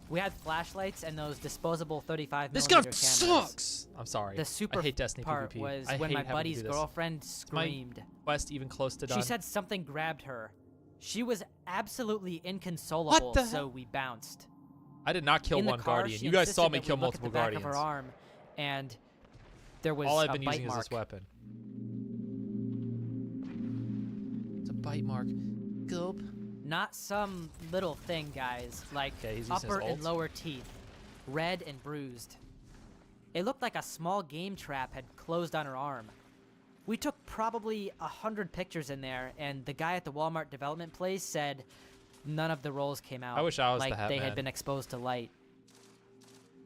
We had flashlights and those disposable 35mm This gun cameras. sucks. I'm sorry. The super I hate Destiny part PvP. was I when hate my having to buddy's do this. girlfriend Is my screamed. quest even close to done? She said something grabbed her. She was absolutely inconsolable, so we bounced. I did not kill In the one car, Guardian. she You guys saw insisted me that we kill look at multiple the back Guardians. of her arm, and there was All I've a been bite using mark. is this weapon. It's a bite mark. Gulp. Not some little thing, guys. Like he's using his upper and ult. lower teeth, red and bruised. It looked like a small game trap had closed on her arm. We took probably 100 pictures in there, and the guy at the Walmart development place said none of the rolls came out. I wish I was the like hat they man. had been exposed to light.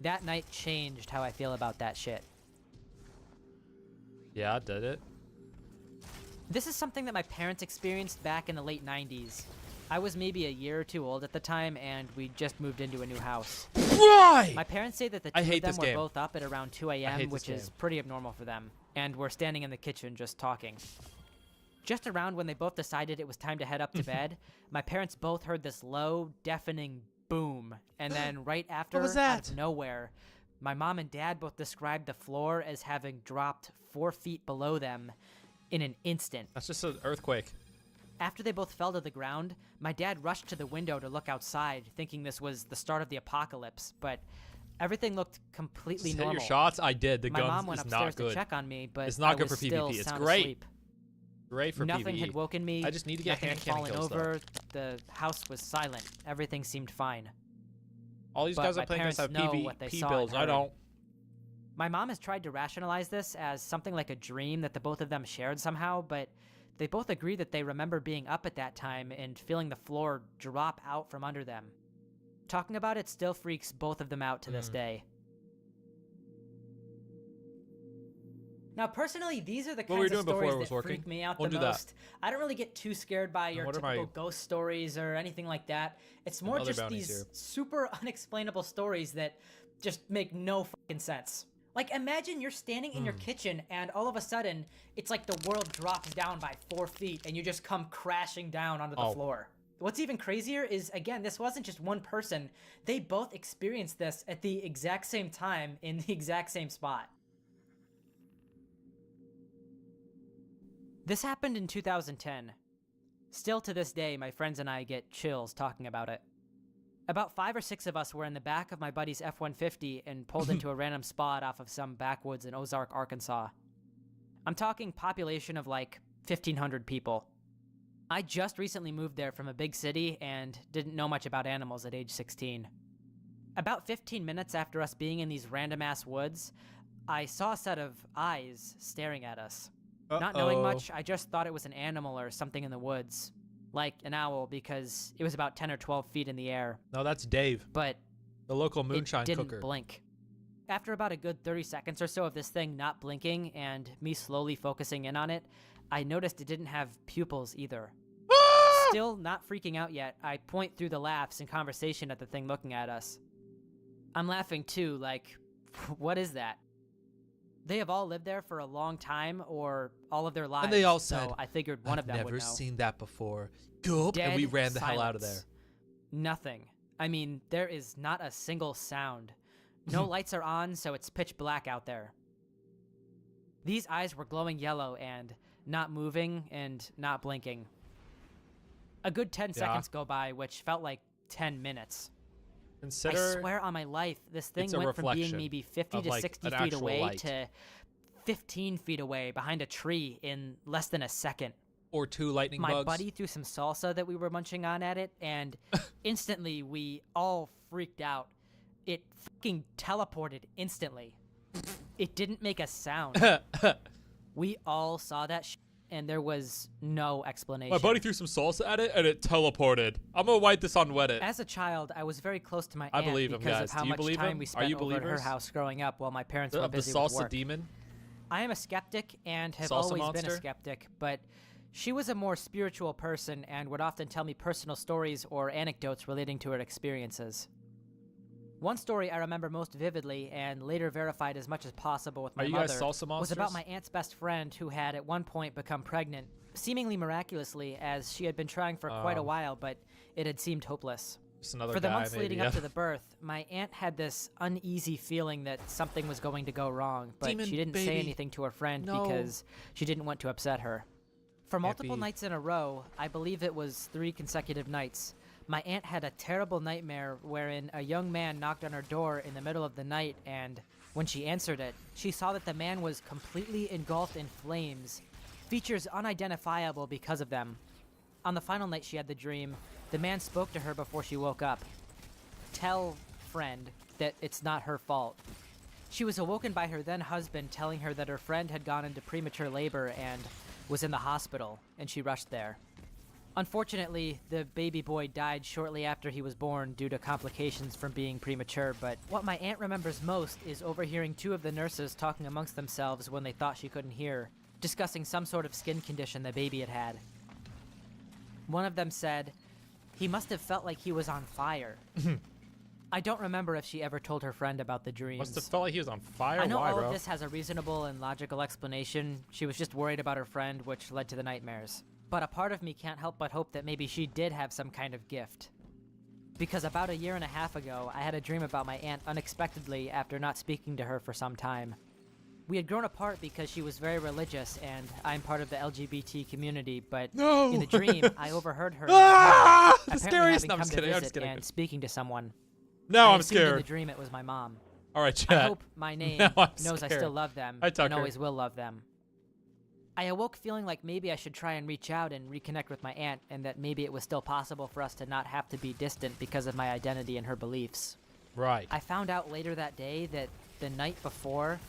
That night changed how I feel about that shit. Yeah, did it? This is something that my parents experienced back in the late 90s. I was maybe a year or two old at the time, and we just moved into a new house. Why? My parents say that the I two hate of them this were game. both up at around 2 a.m., hate which this is game. pretty abnormal for them, and were standing in the kitchen just talking. Just around when they both decided it was time to head up to bed, my parents both heard this low, deafening boom, and then right after, was out that? of nowhere, my mom and dad both described the floor as having dropped 4 feet below them in an instant. That's just an earthquake. After they both fell to the ground, my dad rushed to the window to look outside, thinking this was the start of the apocalypse, but everything looked completely Just normal. hit your shots? I did. The My gun mom went is upstairs not good. to check on me, but it's not I good for was still PvP. It's sound great. asleep. Great for Nothing PvE. had woken me. I just need to get nothing hand had cannon fallen kills, though. over. The house was silent. Everything seemed fine. All these But guys my are playing this parents have know what they PvP saw builds. and I heard. don't. My mom has tried to rationalize this as something like a dream that the both of them shared somehow, but they both agree that they remember being up at that time and feeling the floor drop out from under them. Talking about it still freaks both of them out to this day. Now, personally, these are the What were you kinds of doing before stories it was that working? freak me out Won't the do that. most. I don't really get too scared by your what are typical my- ghost stories or anything like that. It's more other just bounties these here? super unexplainable stories that just make no fucking sense. Like, imagine you're standing in your kitchen and all of a sudden, it's like the world drops down by 4 feet and you just come crashing down onto the floor. What's even crazier is, again, this wasn't just one person. They both experienced this at the exact same time in the exact same spot. This happened in 2010. Still to this day, my friends and I get chills talking about it. About 5 or 6 of us were in the back of my buddy's F-150 and pulled into a random spot off of some backwoods in Ozark, Arkansas. I'm talking population of like 1,500 people. I just recently moved there from a big city and didn't know much about animals at age 16. About 15 minutes after us being in these random-ass woods, I saw a set of eyes staring at us. Not knowing much, I just thought it was an animal or something in the woods. Like an owl, because it was about 10 or 12 feet in the air. No, that's Dave. But the local moonshine it didn't cooker. blink. After about a good 30 seconds or so of this thing not blinking and me slowly focusing in on it, I noticed it didn't have pupils either. Still not freaking out yet, I point through the laughs and conversation at the thing looking at us. I'm laughing too, like, what is that? They have all lived there for a long time, or all of their lives. And they all so said, I figured one of them would know. Never seen that before. Gulp, and we Dead ran the hell out of there. silence. Nothing. I mean, there is not a single sound. No lights are on, so it's pitch black out there. These eyes were glowing yellow and not moving and not blinking. A good 10 seconds go by, which felt like 10 minutes. Consider I swear on my life, this thing it's a went from being reflection maybe 50 of, to like, 60 an feet actual away light. to 15 feet away behind a tree in less than a second. Or 2 lightning My bugs. buddy threw some salsa that we were munching on at it, and instantly we all freaked out. It fucking teleported instantly. It didn't make a sound. We all saw that shit, and there was no explanation. My buddy threw some salsa at it, and it teleported. I'm gonna write this on Reddit. As a child, I was very close to my I aunt believe him, because guys. of how Do you much believe time him? we Are spent you over at her believers? house growing up while my parents were Of the busy with salsa work. demon? I am a skeptic and have Salsa always been monster? a skeptic, but she was a more spiritual person and would often tell me personal stories or anecdotes relating to her experiences. One story I remember most vividly and later verified as much as possible with my Are you mother guys salsa was about monsters? my aunt's best friend who had at one point become pregnant, seemingly miraculously, as she had been trying for quite a while, but it had seemed hopeless. Just another For the guy, months maybe, leading yeah. up to the birth, my aunt had this uneasy feeling that something was going to go wrong, but Demon she didn't say baby. anything to her friend No. because she didn't want to upset her. For multiple be. nights in a row, I believe it was 3 consecutive nights, my aunt had a terrible nightmare wherein a young man knocked on her door in the middle of the night, and when she answered it, she saw that the man was completely engulfed in flames, features unidentifiable because of them. On the final night she had the dream, the man spoke to her before she woke up. Tell friend that it's not her fault. She was awoken by her then husband telling her that her friend had gone into premature labor and was in the hospital, and she rushed there. Unfortunately, the baby boy died shortly after he was born due to complications from being premature, but what my aunt remembers most is overhearing 2 of the nurses talking amongst themselves when they thought she couldn't hear, discussing some sort of skin condition the baby had had. One of them said, He must have felt like he was on fire. I don't remember if she ever told her friend about the dreams. Must have felt like he was on fire. I know Why, all bro? of this has a reasonable and logical explanation. She was just worried about her friend, which led to the nightmares. But a part of me can't help but hope that maybe she did have some kind of gift. Because about a year and a half ago, I had a dream about my aunt unexpectedly after not speaking to her for some time. We had grown apart because she was very religious and I'm part of the LGBT community, but in the dream, I overheard her The apparently scariest. having No, I'm come just to kidding. I'm visit just kidding. and speaking to someone. No, I I'm assumed in scared. the dream it was my mom. All right, chat. I hope my name Now I'm knows I scared. still love them Hi, and Tucker. always will love them. I awoke feeling like maybe I should try and reach out and reconnect with my aunt, and that maybe it was still possible for us to not have to be distant because of my identity and her beliefs. Right. I found out later that day that the night before,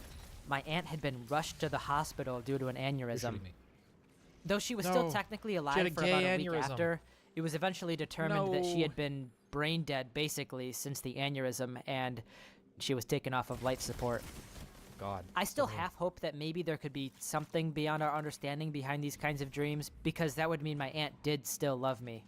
my aunt had been rushed to the hospital due to an aneurysm. Though she was still No. technically She had alive a for gay about a week aneurysm. after, it was eventually determined that she No. had been brain dead basically since the aneurysm, and she was taken off of life support. God. I still half hope that maybe there could be something beyond our understanding behind these kinds of dreams, because that would mean my aunt did still love me.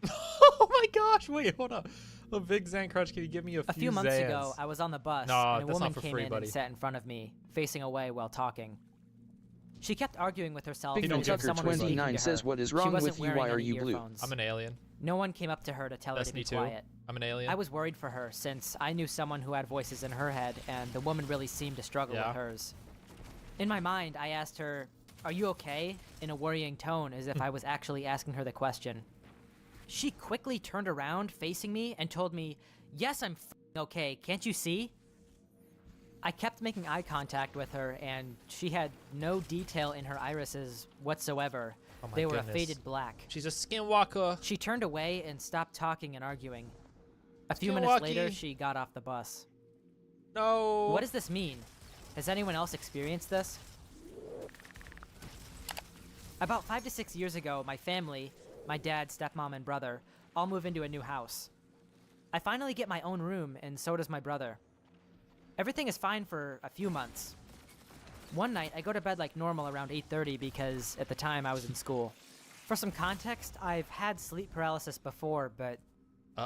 Oh my gosh! Wait, hold up. A big Zan Crunch, can you give me a few months ago, I was on the bus, Nah, and a that's woman not for came free, in buddy. and sat in front of me, facing away while talking. She kept arguing with herself Big as if Joker someone was speaking 29 to her. says, "What is She wrong wasn't with you? wearing Why are any you blue?" earphones. I'm an alien. No one came up to her to tell her to be Destiny 2. quiet. I'm an alien. I was worried for her since I knew someone who had voices in her head, and the woman really seemed to struggle Yeah. with hers. In my mind, I asked her, "Are you okay?" in a worrying tone, as if I was actually asking her the question. She quickly turned around, facing me, and told me, "Yes, I'm okay. Can't you see?" I kept making eye contact with her, and she had no detail in her irises whatsoever. Oh my They were goodness. a faded black. She's a skinwalker. She turned away and stopped talking and arguing. A few minutes later, Skinwalkie. she got off the bus. No. What does this mean? Has anyone else experienced this? About 5 to 6 years ago, my family, my dad, stepmom, and brother, all move into a new house. I finally get my own room, and so does my brother. Everything is fine for a few months. One night, I go to bed like normal around 8:30 because at the time I was in school. For some context, I've had sleep paralysis before, but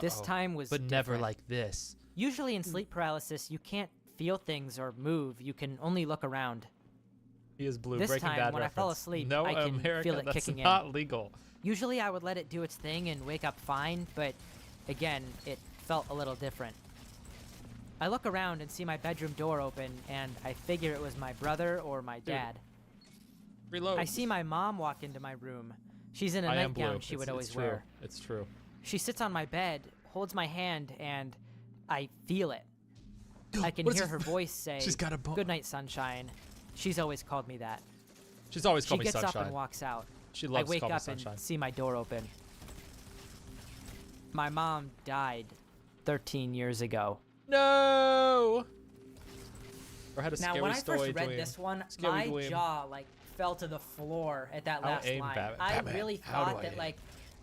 this Uh-oh. time was But never different. like this. Usually in sleep paralysis, you can't feel things or move. You can only look around. He is blue. This Breaking time, Bad when I reference. fell asleep, no, I can America, feel it that's kicking in. not legal. Usually I would let it do its thing and wake up fine, but again, it felt a little different. I look around and see my bedroom door open, and I figure it was my brother or my dad. Reload. I see my mom walk into my room. She's in a I am nightgown blue. she would It's always true. wear. It's true. She sits on my bed, holds my hand, and I feel it. I can What is hear it? her voice say, She's got a bone. "Good night, sunshine." She's always called me that. She's always called me She gets Sunshine. up and walks out. She loves I wake to call me up Sunshine. and see my door open. My mom died 13 years ago. No. Or had a Now, scary when I story first read dream. this one, Scary my dream. jaw like fell to the floor at that How last aim, line. Batman? I really How do thought I that aim? like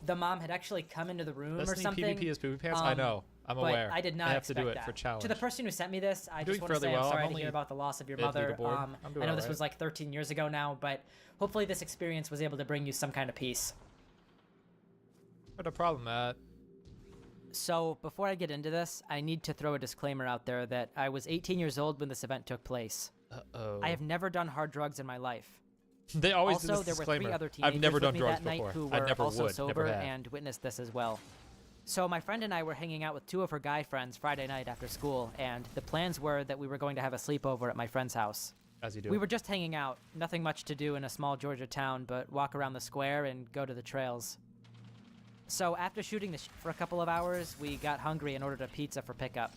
the mom had actually come into the room or Listening something. PvP is poopy pants? I know. I'm but aware. I did not I have to do expect it that. for challenge. To the person who sent me this, I I'm just doing want to fairly say well. I'm sorry I'm to hear only about the loss of your mid mother. leaderboard. I'm doing I know this alright. was like 13 years ago now, but hopefully this experience was able to bring you some kind of peace. What a problem, Matt. So, before I get into this, I need to throw a disclaimer out there that I was 18 years old when this event took place. Uh-oh. I have never done hard drugs in my life. They always do also, this there were disclaimer. 3 other I've teenagers never with done me drugs that night before. who I were never also would. sober Never have. and witnessed this as well. So my friend and I were hanging out with 2 of her guy friends Friday night after school, and the plans were that we were going to have a sleepover at my friend's house. As you do. We were just hanging out, nothing much to do in a small Georgia town, but walk around the square and go to the trails. So after shooting for a couple of hours, we got hungry and ordered a pizza for pickup.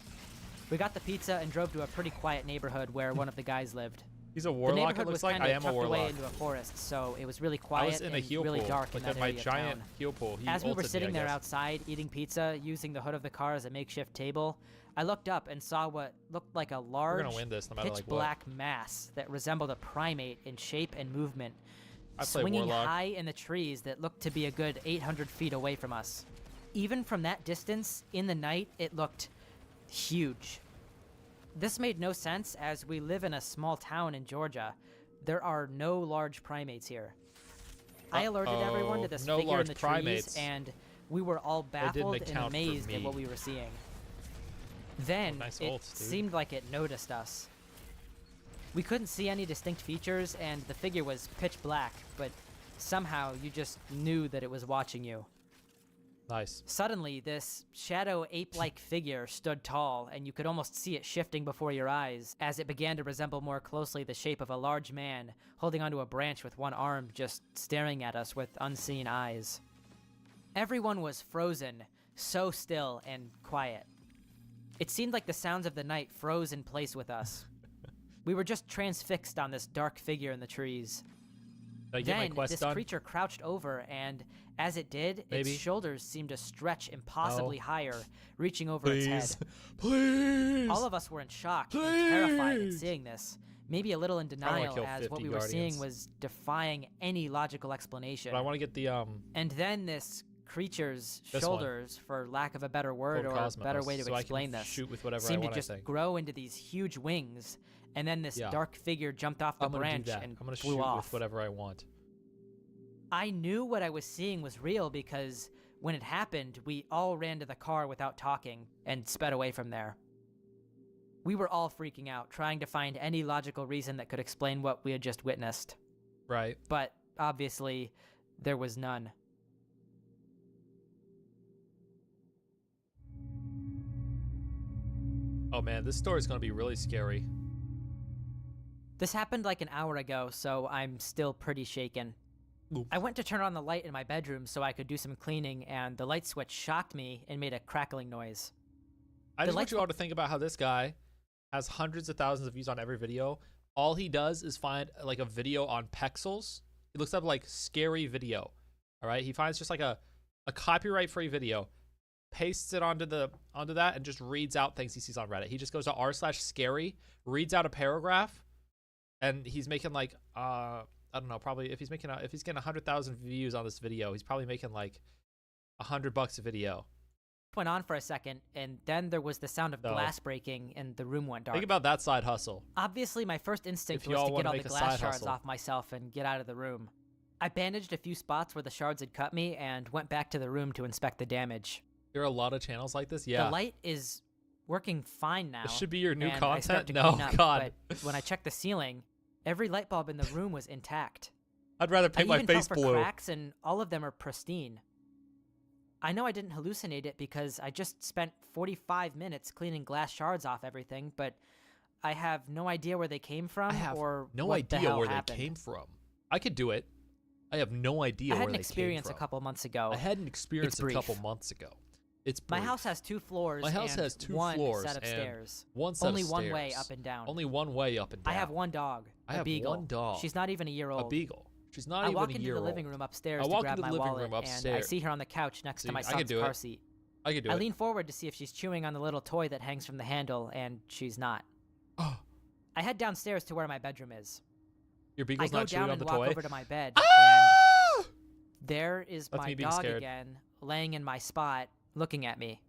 We got the pizza and drove to a pretty quiet neighborhood where one of the guys lived. He's a The warlock, neighborhood it looks was like. kind I of am a tucked away warlock. into a forest, so it was really I quiet was in a and heel really pool. dark in Like that my area of giant town. heel pool. He As we were ulted me, sitting I there guess. outside eating pizza, using the hood of the car as a makeshift table, I looked up and saw what looked like a large, win this no matter, pitch like, what. black mass that resembled a primate in shape and movement, I play swinging warlock. high in the trees that looked to be a good 800 feet away from us. Even from that distance, in the night, it looked huge. This made no sense as we live in a small town in Georgia. There are no large primates here. I alerted everyone to this no figure in large the primates. trees, and We were all baffled and account for amazed at me. what we were seeing. Then nice it ult, dude. seemed like it noticed us. We couldn't see any distinct features, and the figure was pitch black, but somehow you just knew that it was watching you. Nice. Suddenly, this shadow ape-like figure stood tall, and you could almost see it shifting before your eyes as it began to resemble more closely the shape of a large man holding onto a branch with one arm, just staring at us with unseen eyes. Everyone was frozen, so still and quiet. It seemed like the sounds of the night froze in place with us. We were just transfixed on this dark figure in the trees. Did I get my Then quest this done? creature crouched over, and as it did, its shoulders seemed to stretch impossibly higher, reaching over its head. Please! All of us were in shock and terrified at seeing this, maybe a little in denial as what we were seeing was defying any logical explanation. But I want to get the And then this creature's This shoulders, for lack of a better word or a better way to explain this, shoot with whatever I seemed want, to just I think. grow into these huge wings, and then this Yeah. dark figure jumped off the I'm gonna branch do that. and I'm gonna flew shoot off. with whatever I want. I knew what I was seeing was real because when it happened, we all ran to the car without talking and sped away from there. We were all freaking out, trying to find any logical reason that could explain what we had just witnessed. Right. But obviously, there was none. Oh man, this story's gonna be really scary. This happened like an hour ago, so I'm still pretty shaken. I went to turn on the light in my bedroom so I could do some cleaning, and the light switch shocked me and made a crackling noise. I just want you all to think about how this guy has hundreds of thousands of views on every video. All he does is find like a video on Pexels. He looks up like scary video. All right, he finds just like a copyright-free video, pastes it onto that, and just reads out things he sees on Reddit. He just goes to r/scary, reads out a paragraph, and he's making like I don't know, probably if he's getting 100,000 views on this video, he's probably making like $100 a video. Went on for a second, and then there was the sound of glass breaking, and the room went dark. Think about that side hustle. Obviously, my first instinct If you was all to wanna get all the make a glass side shards hustle. off myself and get out of the room. I bandaged a few spots where the shards had cut me and went back to the room to inspect the damage. There are a lot of channels like this. Yeah. The light is working fine now. This should be your new and I start content? to No, clean up, God. But when I checked the ceiling, every light bulb in the room was intact. I'd rather paint I my even face felt for blue. cracks, and all of them are pristine. I know I didn't hallucinate it because I just spent 45 minutes cleaning glass shards off everything, but I have no idea where they came from I have or no what the idea hell where happened. they came from. I could do it. I have no idea I where had an they experience came a from. couple months ago. I had an experience It's a couple brief. months ago. It's My brief. house has 2 floors. My house and has 2 one floors set of and stairs. one set Only of one way stairs. up and down. Only one way up and down. I have one dog. I a have beagle. one dog. She's not even a year old. A beagle. She's not I even walk a into year the old. living room upstairs I to walk grab into my the living wallet, room and I upstairs. see her on the couch next See, to my I can son's do car it. seat. I can do I it. lean forward to see if she's chewing on the little toy that hangs from the handle, and she's not. I head downstairs to where my bedroom is. Your beagle's I go not chewing down on and the walk toy? over to my bed, Ah! and there is That's my me being dog scared. again, laying in my spot, looking at me.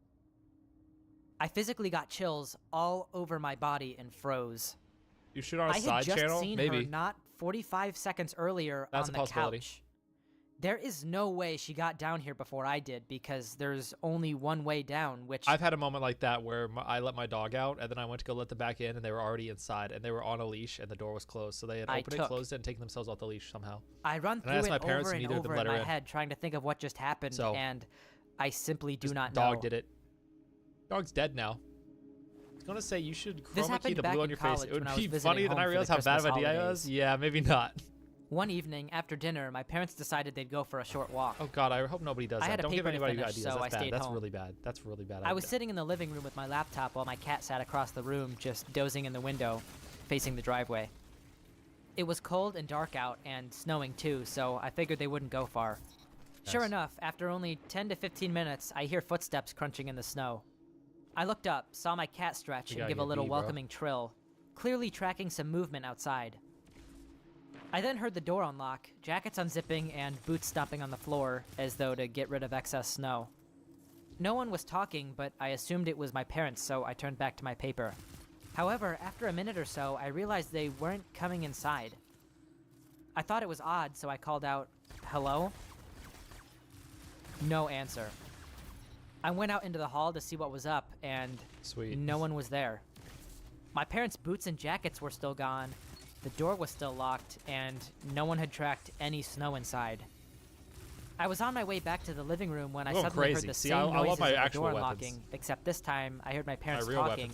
I physically got chills all over my body and froze. You shoot on a I had side just channel? seen Maybe. her not 45 seconds earlier That's on a the possibility. couch. There is no way she got down here before I did because there's only one way down, which I've had a moment like that where I let my dog out, and then I went to go let them back in, and they were already inside, and they were on a leash, and the door was closed. So they had I opened it, took. closed it, and taken themselves off the leash somehow. I run And through I asked it my parents, over and and neither of them over let in her my in. head, trying to think of what just happened, So, and I simply do not Dog know. did it. Dog's dead now. I was gonna say you should This chroma key happened the back blue on in your face. college It would when I be was visiting funny, then home I for the realized how bad of Christmas an idea I holidays. was. Yeah, maybe not. One evening, after dinner, my parents decided they'd go for a short walk. Oh God, I hope nobody does I that. had a Don't give paper to anybody finish, ideas. so That's I bad. stayed That's home. really bad. That's really bad. I was idea. sitting in the living room with my laptop while my cat sat across the room, just dozing in the window, facing the driveway. It was cold and dark out, and snowing too, so I figured they wouldn't go far. Sure Nice. enough, after only 10 to 15 minutes, I hear footsteps crunching in the snow. I looked up, saw my cat stretch, We and gotta give a get little B, bro. welcoming trill, clearly tracking some movement outside. I then heard the door unlock, jackets unzipping, and boots stomping on the floor, as though to get rid of excess snow. No one was talking, but I assumed it was my parents, so I turned back to my paper. However, after a minute or so, I realized they weren't coming inside. I thought it was odd, so I called out, "Hello?" No answer. I went out into the hall to see what was up, and no one was there. My parents' boots and jackets were still gone, the door was still locked, and no one had tracked any snow inside. I was on my way back to the living room when I suddenly heard the same noises of the door unlocking, except this time I heard my parents talking,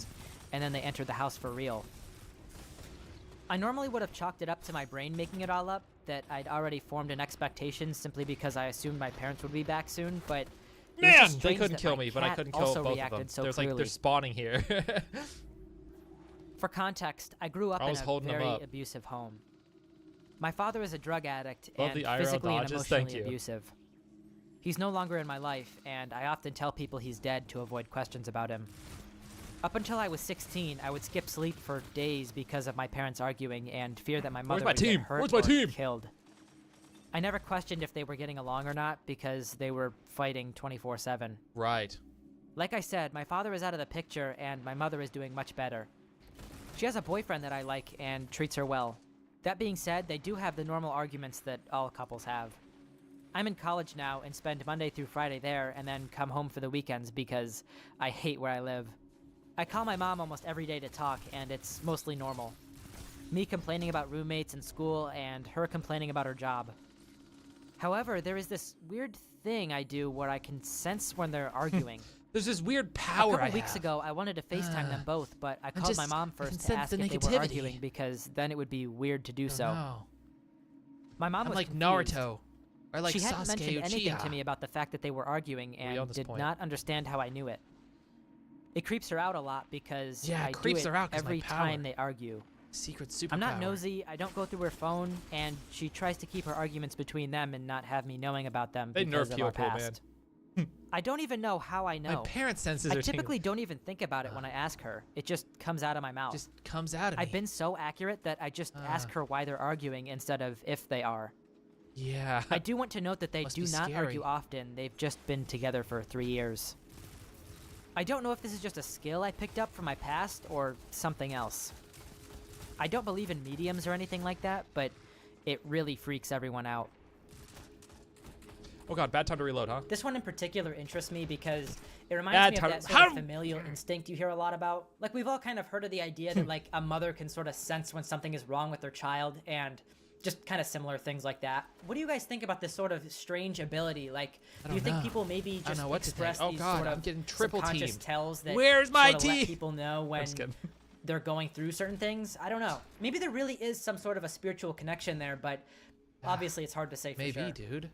and then they entered the house for real. I normally would have chalked it up to my brain making it all up, that I'd already formed an expectation simply because I assumed my parents would be back soon, but man, they couldn't kill me, but I couldn't kill both of them. So There's like they're spawning here. For context, I grew up in a very abusive home. My father is a drug addict and physically and emotionally abusive. He's no longer in my life, and I often tell people he's dead to avoid questions about him. Up until I was 16, I would skip sleep for days because of my parents arguing and fear that my mother would get hurt or killed. I never questioned if they were getting along or not because they were fighting 24/7. Right. Like I said, my father is out of the picture and my mother is doing much better. She has a boyfriend that I like and treats her well. That being said, they do have the normal arguments that all couples have. I'm in college now and spend Monday through Friday there and then come home for the weekends because I hate where I live. I call my mom almost every day to talk, and it's mostly normal. Me complaining about roommates in school, and her complaining about her job. However, there is this weird thing I do where I can sense when they're arguing. There's this weird power A couple weeks ago, I wanted to FaceTime them both, but I called my mom first to ask if they were arguing because then it would be weird to do so. No. My mom was like confused. Naruto. Or like she hadn't Sasuke mentioned anything Uchiha. to me about the fact that they were arguing and did not understand how I knew it. It creeps her out a lot because I do it every time they argue. Secret superpower. I'm not nosy, I don't go through her phone, and she tries to keep her arguments between them and not have me knowing about them because of our past. I don't even know how I know. My parents' senses I are typically don't even think about it when I ask her. It just comes out of my mouth. Just comes out of me. I've been so accurate that I just ask her why they're arguing instead of if they are. Yeah. I do want to note that they Must do be not scary. argue often. They've just been together for 3 years. I don't know if this is just a skill I picked up from my past or something else. I don't believe in mediums or anything like that, but it really freaks everyone out. Oh god, bad time to reload, huh? This one in particular interests me because it reminds me of that sort of familial instinct you hear a lot about. Like, we've all kind of heard of the idea that, like, a mother can sort of sense when something is wrong with their child and just kind of similar things like that. What do you guys think about this sort of strange ability? Like, do you think people maybe just express these sort of subconscious tells that Where's my sort of let tea? people know when they're going through certain things? I don't know. Maybe there really is some sort of a spiritual connection there, but obviously it's hard to say for sure. Maybe, dude.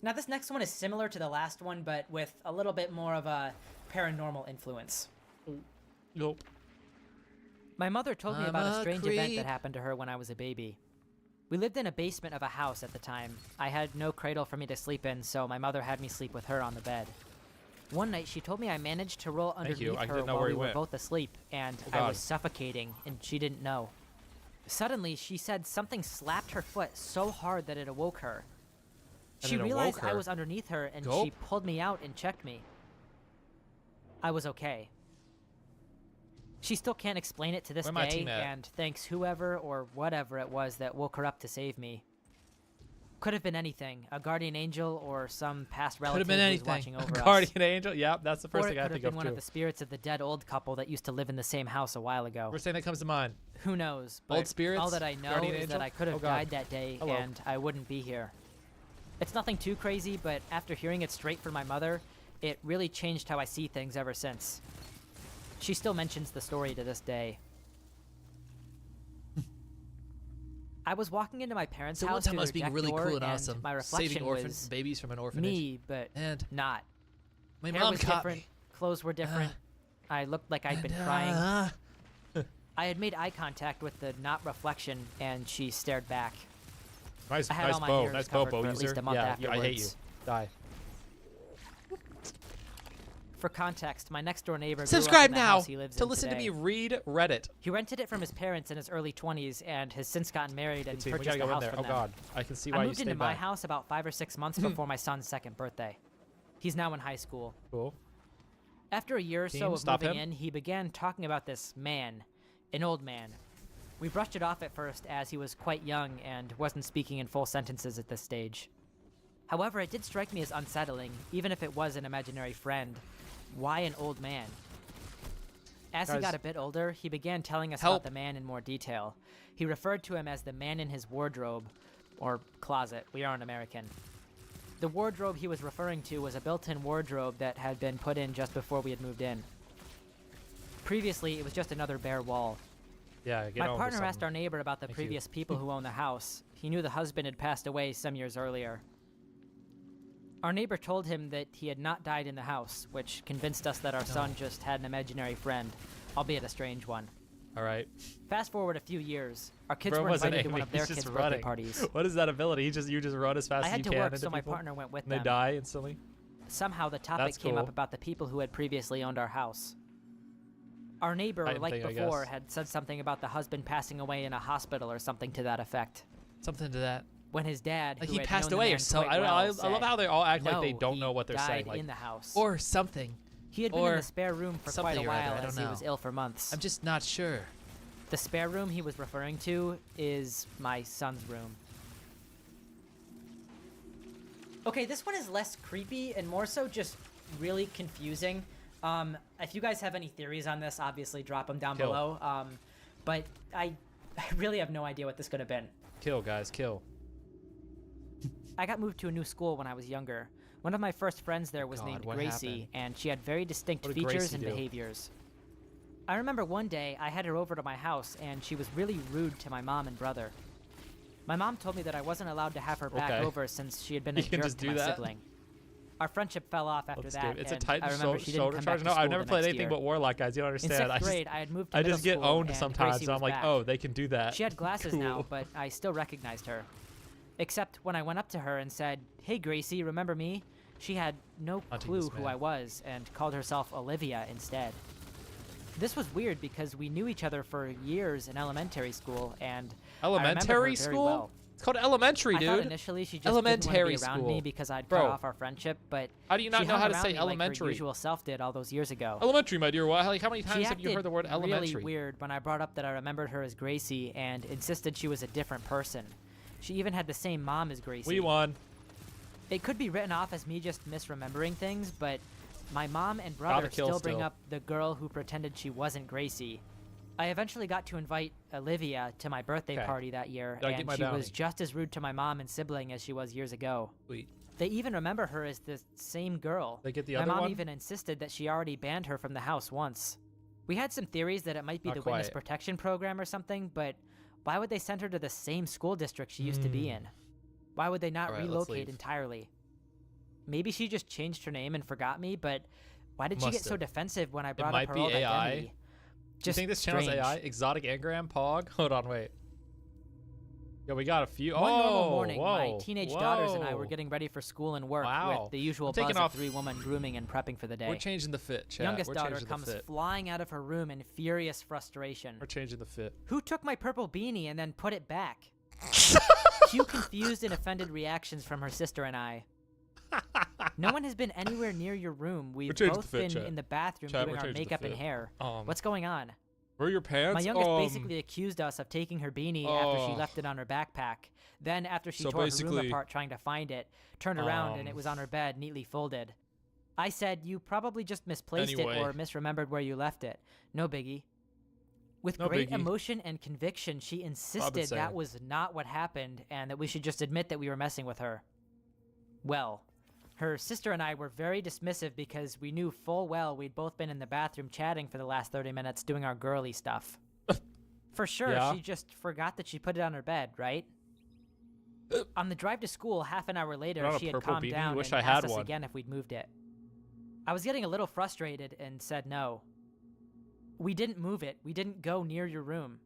Now, this next one is similar to the last one, but with a little bit more of a paranormal influence. Nope. My mother told me about a strange event that happened to her when I was a baby. We lived in a basement of a house at the time. I had no cradle for me to sleep in, so my mother had me sleep with her on the bed. One night, she told me I managed to roll underneath her while we were both asleep, and I was suffocating, and she didn't know. Suddenly, she said something slapped her foot so hard that it awoke her. She realized I was underneath her, and she pulled me out and checked me. I was okay. She still can't explain it to this day, and thanks whoever or whatever it was that woke her up to save me. Could have been anything, a guardian angel or some past relative who was watching over us. Guardian angel? Yep, that's the first thing I think of, Or it could have been one of the spirits of the dead old couple that used to live in the same house a while ago. First thing that comes to mind. Who knows? But Old spirits? all that I know is that I could have died that day, Hello. and I wouldn't be here. It's nothing too crazy, but after hearing it straight from my mother, it really changed how I see things ever since. She still mentions the story to this day. I was walking into my parents' So house one time through I was their being deck really door, cool and awesome, my reflection saving was babies from an orphanage. me, but not. My Hair mom was caught different, me. clothes were different. I looked like I'd been crying. I had made eye contact with the not reflection, and she stared back. Nice, I had nice all my bow, ears nice covered bow, for at user. least a month Yeah, afterwards. I hate you. Die. For context, my next door neighbor Subscribe grew up in the now house he lives to in listen today. to me read Reddit. He rented it from his parents in his early 20s and has since gotten married and We purchased gotta a go in house there. from Oh them. god, I can see why I you moved stayed into my back. house about 5 or 6 months before my son's second birthday. He's now in high school. Cool. After a year or so Team, of stop moving him. in, he began talking about this man, an old man. We brushed it off at first as he was quite young and wasn't speaking in full sentences at this stage. However, it did strike me as unsettling, even if it was an imaginary friend. Why an old man? As he got a bit older, he began telling us about the man in more detail. He referred to him as the man in his wardrobe, or closet. We aren't American. The wardrobe he was referring to was a built-in wardrobe that had been put in just before we had moved in. Previously, it was just another bare wall. Yeah, My partner asked our neighbor about the previous people who owned the house. He knew the husband had passed away some years earlier. Our neighbor told him that he had not died in the house, which convinced us that our son just had an imaginary friend, albeit a strange one. All right. Fast forward a few years, our kids were invited to one of their kids' birthday parties. What is that ability? You just run as fast as you can. I had to work, so my partner went with them. They die instantly. Somehow the topic came up about the people who had previously owned our house. Our neighbor, like before, had said something about the husband passing away in a hospital or something to that effect. Something to that. When his dad, like he passed away or something. I love how they all act like they don't know what they're saying. Like, in the house. Or something. He had been in the spare room for quite a while as he was ill for months. I'm just not sure. The spare room he was referring to is my son's room. Okay, this one is less creepy and more so just really confusing. If you guys have any theories on this, obviously drop them down below. But I really have no idea what this could have been. Kill, guys, kill. I got moved to a new school when I was younger. One of my first friends there was named Gracie, and she had very distinct features and behaviors. I remember one day I had her over to my house, and she was really rude to my mom and brother. My mom told me that I wasn't allowed to have her back over since she had been a jerk to my sibling. Our friendship fell off after that. It's a Titan shoulder charge. No, I've never played anything but Warlock, guys. You don't understand. In 6th grade, I had moved to I just get owned and sometimes, Gracie so I'm like, back. oh, they can do that. She had glasses now, but I still recognized her. Except when I went up to her and said, "Hey, Gracie, remember me?" She had no clue who I was and called herself Olivia instead. This was weird because we knew each other for years in elementary school, and elementary school? Well. It's called elementary, dude. I thought initially she just didn't want to be around me because I'd cut off our friendship, but how do you not know how to say elementary? Like her usual self did all those years ago. Elementary, my dear. Like, how many times have you heard the word elementary? Really weird when I brought up that I remembered her as Gracie and insisted she was a different person. She even had the same mom as Gracie. We won. It could be written off as me just misremembering things, but my mom and brother still bring up the girl who pretended she wasn't Gracie. I eventually got to invite Olivia to my birthday party that year, and she was just as rude to my mom and sibling as she was years ago. Sweet. They even remember her as the same girl. They get the my other mom one? even insisted that she already banned her from the house once. We had some theories that it might be the witness protection program or something, but why would they send her to the same school district she used to be in? Why would they not relocate entirely? Maybe she just changed her name and forgot me, but why did she get so defensive when I brought up her old identity? Do you think this channel's AI? Exotic Engram Pog? Hold on, wait. Yeah, we got a few. One normal morning, my teenage daughters and I were getting ready for school and work with the usual buzz of 3-woman grooming and prepping for the day. We're changing the fit, chat. Youngest daughter comes flying out of her room in furious frustration. We're changing the fit. Who took my purple beanie and then put it back? Cue confused and offended reactions from her sister and I. No one has been anywhere near your room. We've both been in the bathroom doing our makeup and hair. What's going on? Where are your pants? My youngest basically accused us of taking her beanie after she left it on her backpack. Then after she tore her room apart trying to find it, turned around and it was on her bed neatly folded. I said, you probably just misplaced it or misremembered where you left it. No biggie. With great emotion and conviction, she insisted that was not what happened and that we should just admit that we were messing with her. Well, her sister and I were very dismissive because we knew full well we'd both been in the bathroom chatting for the last 30 minutes doing our girly stuff. For sure, she just forgot that she put it on her bed, right? On the drive to school, half an hour later, she had calmed down and asked us again if we'd moved it. I was getting a little frustrated and said no. We didn't move it. We didn't go near your room.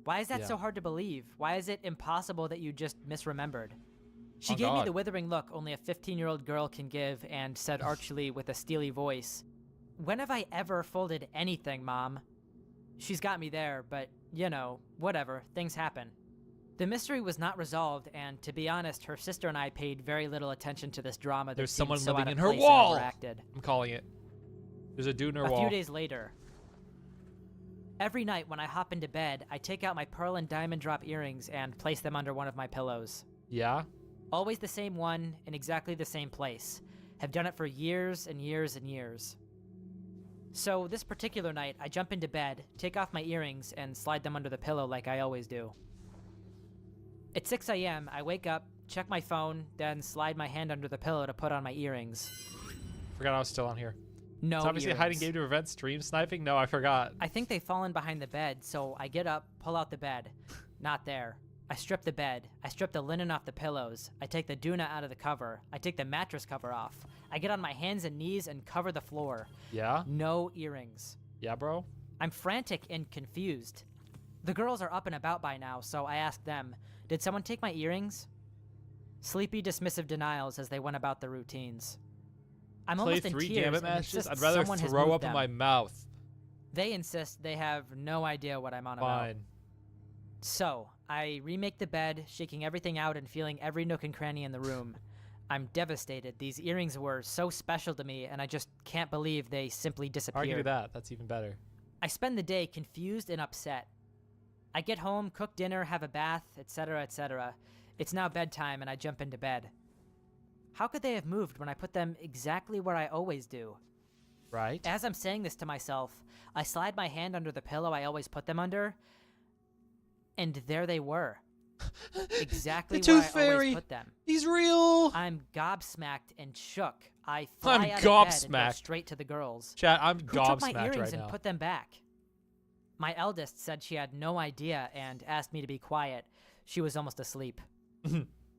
Why is that so hard to believe? Why is it impossible that you just misremembered? She gave me the withering look only a 15-year-old girl can give and said archly with a steely voice, "When have I ever folded anything, Mom?" She's got me there, but, you know, whatever, things happen. The mystery was not resolved, and to be honest, her sister and I paid very little attention to this drama. There's someone so living out in of her place wall! and overacted. I'm calling it. There's a dude in her wall. A few days later, every night when I hop into bed, I take out my pearl and diamond drop earrings and place them under one of my pillows. Yeah? Always the same one, in exactly the same place. Have done it for years and years and years. So this particular night, I jump into bed, take off my earrings, and slide them under the pillow like I always do. At 6 a.m., I wake up, check my phone, then slide my hand under the pillow to put on my earrings. Forgot I was still on here. No It's obviously a hiding earrings. game to prevent stream sniping? No, I forgot. I think they've fallen behind the bed, so I get up, pull out the bed. Not there. I strip the bed. I strip the linen off the pillows. I take the doona out of the cover. I take the mattress cover off. I get on my hands and knees and cover the floor. Yeah? No earrings. Yeah, bro? I'm frantic and confused. The girls are up and about by now, so I ask them, did someone take my earrings? Sleepy, dismissive denials as they went about their routines. I'm Play almost in 3 tears Gambit and matches? insist I'd rather someone has throw moved up in them. my mouth. They insist they have no idea what I'm on about. Fine. So, I remake the bed, shaking everything out and feeling every nook and cranny in the room. I'm devastated. These earrings were so special to me, and I just can't believe they simply disappeared. Argue that. That's even better. I spend the day confused and upset. I get home, cook dinner, have a bath, etc., etc. It's now bedtime, and I jump into bed. How could they have moved when I put them exactly where I always do? Right. As I'm saying this to myself, I slide my hand under the pillow I always put them under, and there they were. Exactly The where Tooth I always Fairy. put them. He's real. I'm gobsmacked and shook. I fly I'm out of bed and go gobsmacked. straight to the girls. Chat, I'm Who took my gobsmacked earrings right and now. put them back? My eldest said she had no idea and asked me to be quiet. She was almost asleep.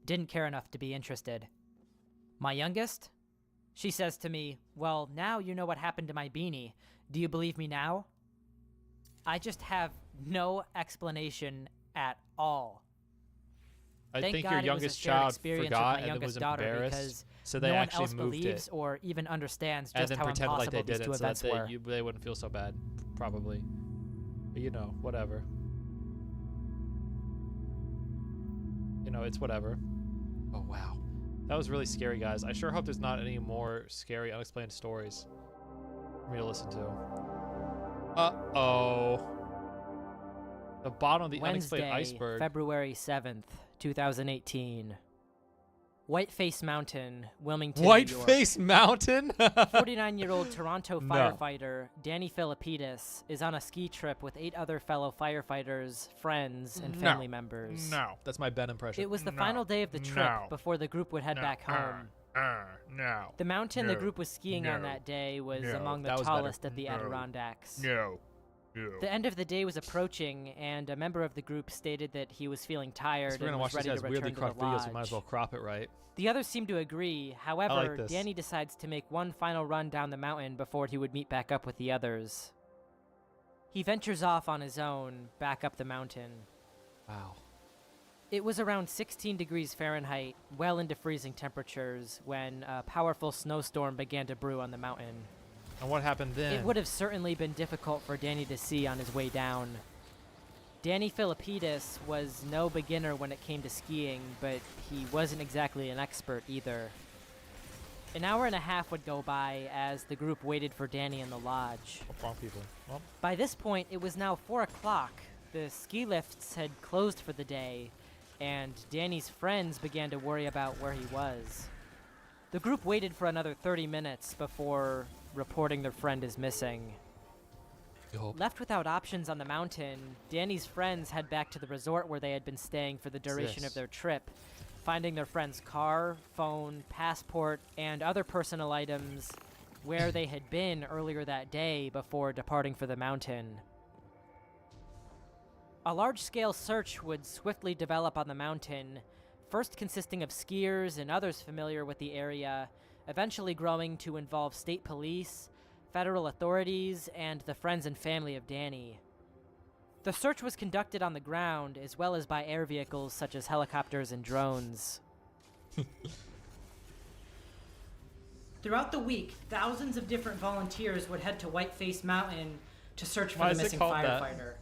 Didn't care enough to be interested. My youngest? She says to me, well, now you know what happened to my beanie. Do you believe me now? I just have no explanation at all. I Thank think God your it was a youngest shared child experience forgot with my and then youngest was daughter embarrassed, because so they no one actually else moved believes it. or even understands And just then how pretended like impossible they these two didn't, so that events were. they wouldn't feel so bad, probably. But you know, whatever. You know, it's whatever. Oh, wow. That was really scary, guys. I sure hope there's not any more scary, unexplained stories for me to listen to. Uh-oh. The bottom of the unexplained Wednesday, iceberg. February 7th, 2018. Whiteface Mountain, Wilmington, New York. Whiteface Mountain? 49-year-old Toronto No. firefighter Danny Philippidis is on a ski trip with 8 other fellow firefighters, friends, and family members. No. That's my Ben impression. It was the No. final day of the trip No. before the group would head No. back home. No. The mountain the No. group was skiing on No. that day was No. among the That was better. tallest of the No. Adirondacks. No. No. The end of the day was approaching, and a member of the group stated that he was feeling tired If we're and gonna was watch these ready to guys weirdly return to crop the videos, we might lodge. as well crop it right. The others seemed to agree. However, this. Danny decides to make one final run down the mountain before he would meet back up with the others. He ventures off on his own, back up the mountain. Wow. It was around 16 degrees Fahrenheit, well into freezing temperatures, when a powerful snowstorm began to brew on the mountain. And what happened then? It would have certainly been difficult for Danny to see on his way down. Danny Philippidis was no beginner when it came to skiing, but he wasn't exactly an expert either. An hour and a half would go by as the group waited for Danny in the lodge. Wrong people. Well, By this point, it was now 4 o'clock. The ski lifts had closed for the day, and Danny's friends began to worry about where he was. The group waited for another 30 minutes before reporting their friend is missing. Left without options on the mountain, Danny's friends head back to the resort where they had been staying for the duration this? of their trip, finding their friend's car, phone, passport, and other personal items where they had been earlier that day before departing for the mountain. A large-scale search would swiftly develop on the mountain, first consisting of skiers and others familiar with the area, eventually growing to involve state police, federal authorities, and the friends and family of Danny. The search was conducted on the ground, as well as by air vehicles such as helicopters and drones. Throughout the week, thousands of different volunteers would head to Whiteface Mountain to search for Why the is it missing called that? firefighter.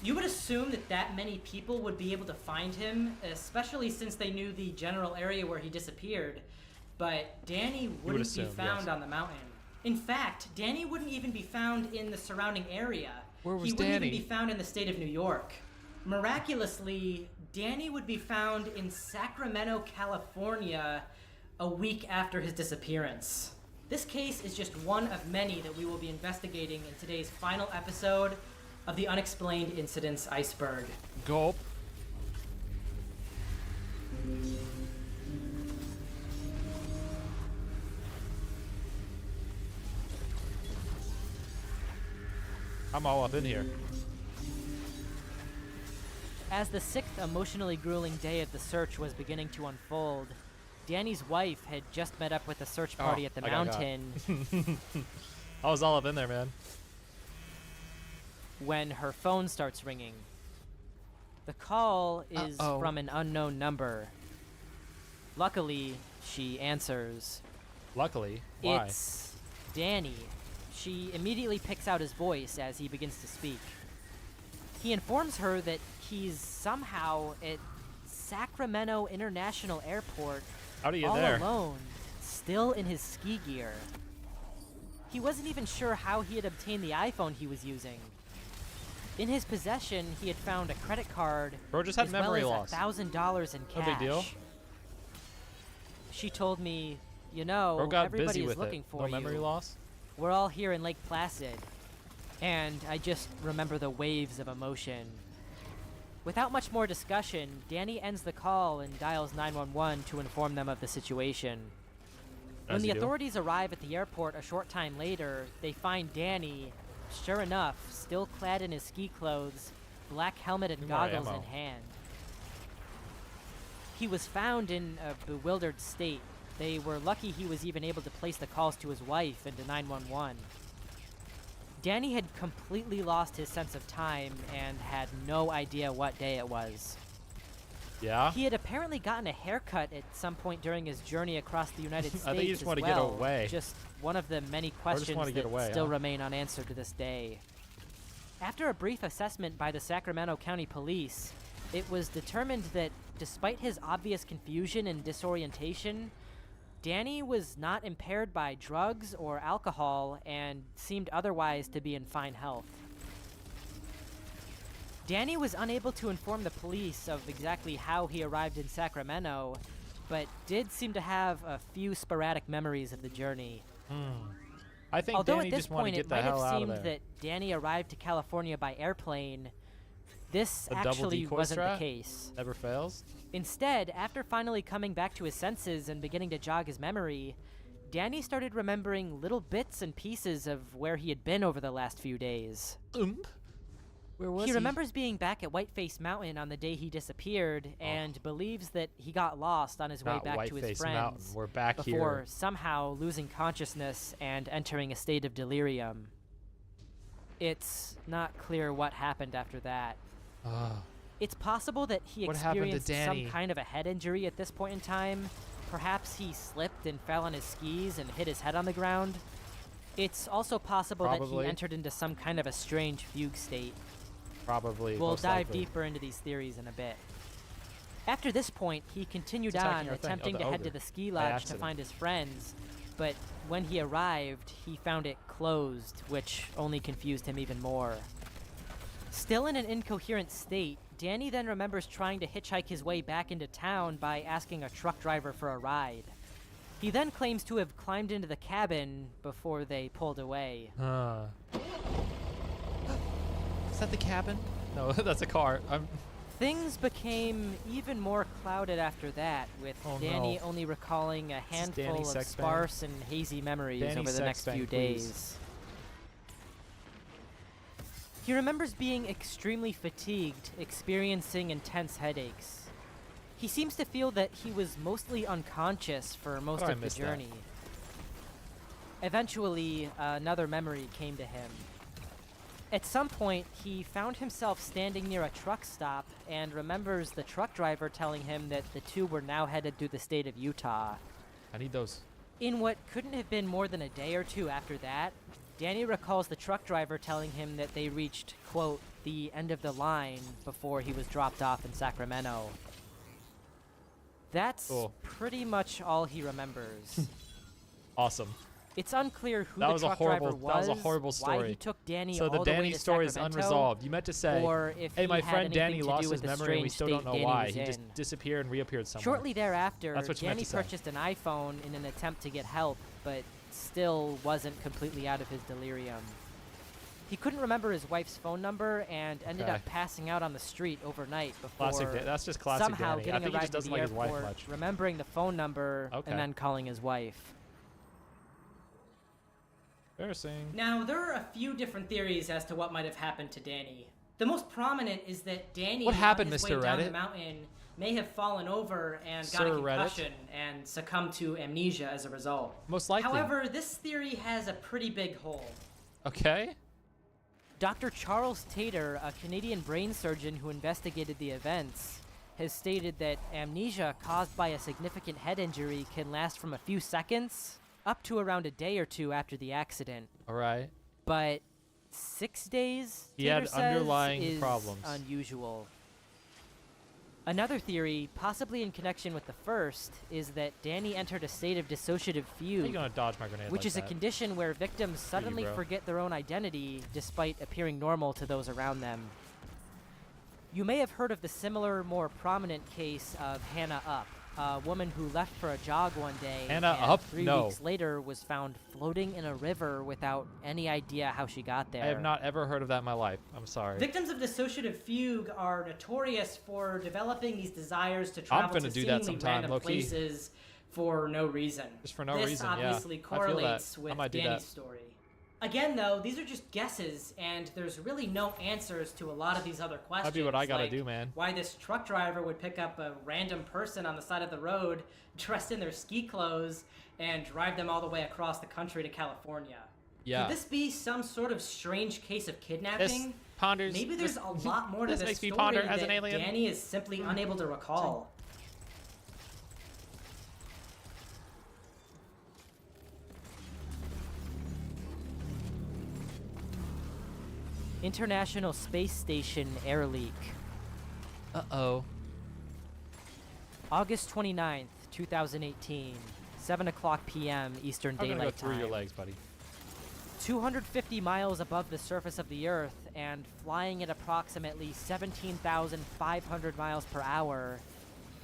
You would assume that many people would be able to find him, especially since they knew the general area where he disappeared, but Danny wouldn't be found on the mountain. In fact, Danny wouldn't even be found in the surrounding area. Where was he wouldn't Danny? even be found in the state of New York. Miraculously, Danny would be found in Sacramento, California, a week after his disappearance. This case is just one of many that we will be investigating in today's final episode of the Unexplained Incidents Iceberg. Gulp. I'm all up in here. As the sixth emotionally grueling day of the search was beginning to unfold, Danny's wife had just met up with the search party at the mountain I was all up in there, man. when her phone starts ringing. The call is from an unknown number. Luckily, she answers. Luckily? Why? It's Danny. She immediately picks out his voice as he begins to speak. He informs her that he's somehow at Sacramento International Airport How do you all get there? alone, still in his ski gear. He wasn't even sure how he had obtained the iPhone he was using. In his possession, he had found a credit card Bro just had as memory well loss. as $1,000 in No cash. big deal. She told me, you know, Bro got everybody busy is with looking it. for No you. memory loss? We're all here in Lake Placid. And I just remember the waves of emotion. Without much more discussion, Danny ends the call and dials 911 to inform them of the situation. When As the you do. authorities arrive at the airport a short time later, they find Danny, sure enough, still clad in his ski clothes, black helmet and Need more goggles ammo. in hand. He was found in a bewildered state. They were lucky he was even able to place the calls to his wife and to 911. Danny had completely lost his sense of time and had no idea what day it was. Yeah? He had apparently gotten a haircut at some point during his journey across the United States. I think he just as wanted to get well. away. Just one of the many just questions wanted to get that away, still huh? remain unanswered to this day. After a brief assessment by the Sacramento County Police, it was determined that despite his obvious confusion and disorientation, Danny was not impaired by drugs or alcohol and seemed otherwise to be in fine health. Danny was unable to inform the police of exactly how he arrived in Sacramento, but did seem to have a few sporadic memories of the journey. I think Although Danny at this just wanted point to it get the might have hell out of seemed there. that Danny arrived to California by airplane, this A double actually decoy wasn't strat? the case. Never fails. Instead, after finally coming back to his senses and beginning to jog his memory, Danny started remembering little bits and pieces of where he had been over the last few days. Where was He remembers being back at Whiteface Mountain on the day he disappeared and believes that he got lost on his way Not back to his Whiteface friends Mountain. We're back before here. somehow losing consciousness and entering a state of delirium. It's not clear what happened after that. It's possible that he What happened to experienced Danny? some kind of a head injury at this point in time. Perhaps he slipped and fell on his skis and hit his head on the ground. It's also possible that Probably. he entered into some kind of a strange fugue state. Probably. We'll most dive likely. deeper into these theories in a bit. After this point, he continued It's on, attacking our thing. Oh, attempting the to head to ogre. the ski By lodge to accident. find his friends, but when he arrived, he found it closed, which only confused him even more. Still in an incoherent state, Danny then remembers trying to hitchhike his way back into town by asking a truck driver for a ride. He then claims to have climbed into the cabin before they pulled away. Is that the cabin? No, that's a car. Things became even more clouded after that, with Oh, Danny no. only recalling a This is Danny handful of Sex Bang? sparse and hazy memories Danny over the Sex next Bang, few please. days. He remembers being extremely fatigued, experiencing intense headaches. He seems to feel that he was mostly unconscious for most Oh, I of the missed that. journey. Eventually, another memory came to him. At some point, he found himself standing near a truck stop and remembers the truck driver telling him that the two were now headed through the state of Utah. I need those. In what couldn't have been more than a day or two after that, Danny recalls the truck driver telling him that they reached, quote, the end of the line before he was dropped off in Sacramento. That's Cool. pretty much all he remembers. Awesome. It's unclear who That the was a truck horrible. driver was, That was a horrible why story. he took Danny So the all the way Danny to story is Sacramento, unresolved. You meant to say, or if "Hey, he my had friend anything Danny to lost do his with the memory, and we strange still don't state know Danny why. was He in." just disappeared and reappeared somewhere." Shortly thereafter, That's what you meant Danny to say. purchased an iPhone in an attempt to get help, but still wasn't completely out of his delirium. He couldn't remember his wife's phone number and ended Okay. up passing out on the street overnight before That's just classic somehow Danny. I getting think a he ride just to doesn't the like his wife airport, much. remembering the phone number, Okay. and then calling his wife. Embarrassing. Now, there are a few different theories as to what might have happened to Danny. The most prominent is that Danny, What happened, on his Mr. way down Reddit? the mountain, may have fallen over and got Sir a Reddit? concussion and succumbed to amnesia as a result. Most likely. However, this theory has a pretty big hole. Okay. Dr. Charles Tater, a Canadian brain surgeon who investigated the events, has stated that amnesia caused by a significant head injury can last from a few seconds up to around a day or two after the accident. All right. But 6 days, He Tater had says, underlying is problems. unusual. Another theory, possibly in connection with the first, is that Danny entered a state of dissociative How you fugue, gonna dodge my grenade which like is that? a condition where victims suddenly bro. forget their own identity despite appearing normal to those around them. You may have heard of the similar, more prominent case of Hannah Up, a woman who left for a jog one day Hannah and Up? 3 No. weeks later was found floating in a river without any idea how she got there. I have not ever heard of that in my life. I'm sorry. Victims of dissociative fugue are notorious for developing these desires to travel gonna to do that seemingly sometime, random low-key. places for no reason. Just for no this reason, yeah. obviously I feel that. correlates I with might do Danny's that. story. Again, though, these are just guesses, and there's really no answers to a lot of these other questions. That'd be what I gotta like do, man. Why this truck driver would pick up a random person on the side of the road, dressed in their ski clothes, and drive them all the way across the country to California. Yeah. Could this be some sort of strange case of kidnapping? This ponders. Maybe there's a lot more to this this makes me story ponder that as an alien. Danny is simply unable to recall. International Space Station air leak. Uh-oh. August 29th, 2018, 7 o'clock p.m. Eastern I'm gonna Daylight go through Time. your legs, buddy. 250 miles above the surface of the Earth and flying at approximately 17,500 miles per hour,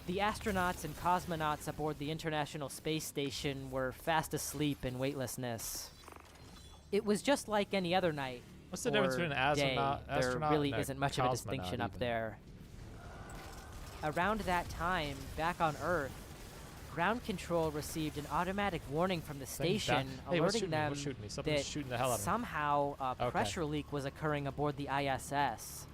the astronauts and cosmonauts aboard the International Space Station were fast asleep in weightlessness. It was just like any other night. What's the difference or between an day. astronaut There really and a isn't much of a cosmonaut distinction up even? there. Around that time, back on Earth, ground control received an automatic warning from the station Hey, what's alerting shooting me? them What's shooting me? Something's that shooting the hell out of me. somehow a Okay. pressure leak was occurring aboard the ISS.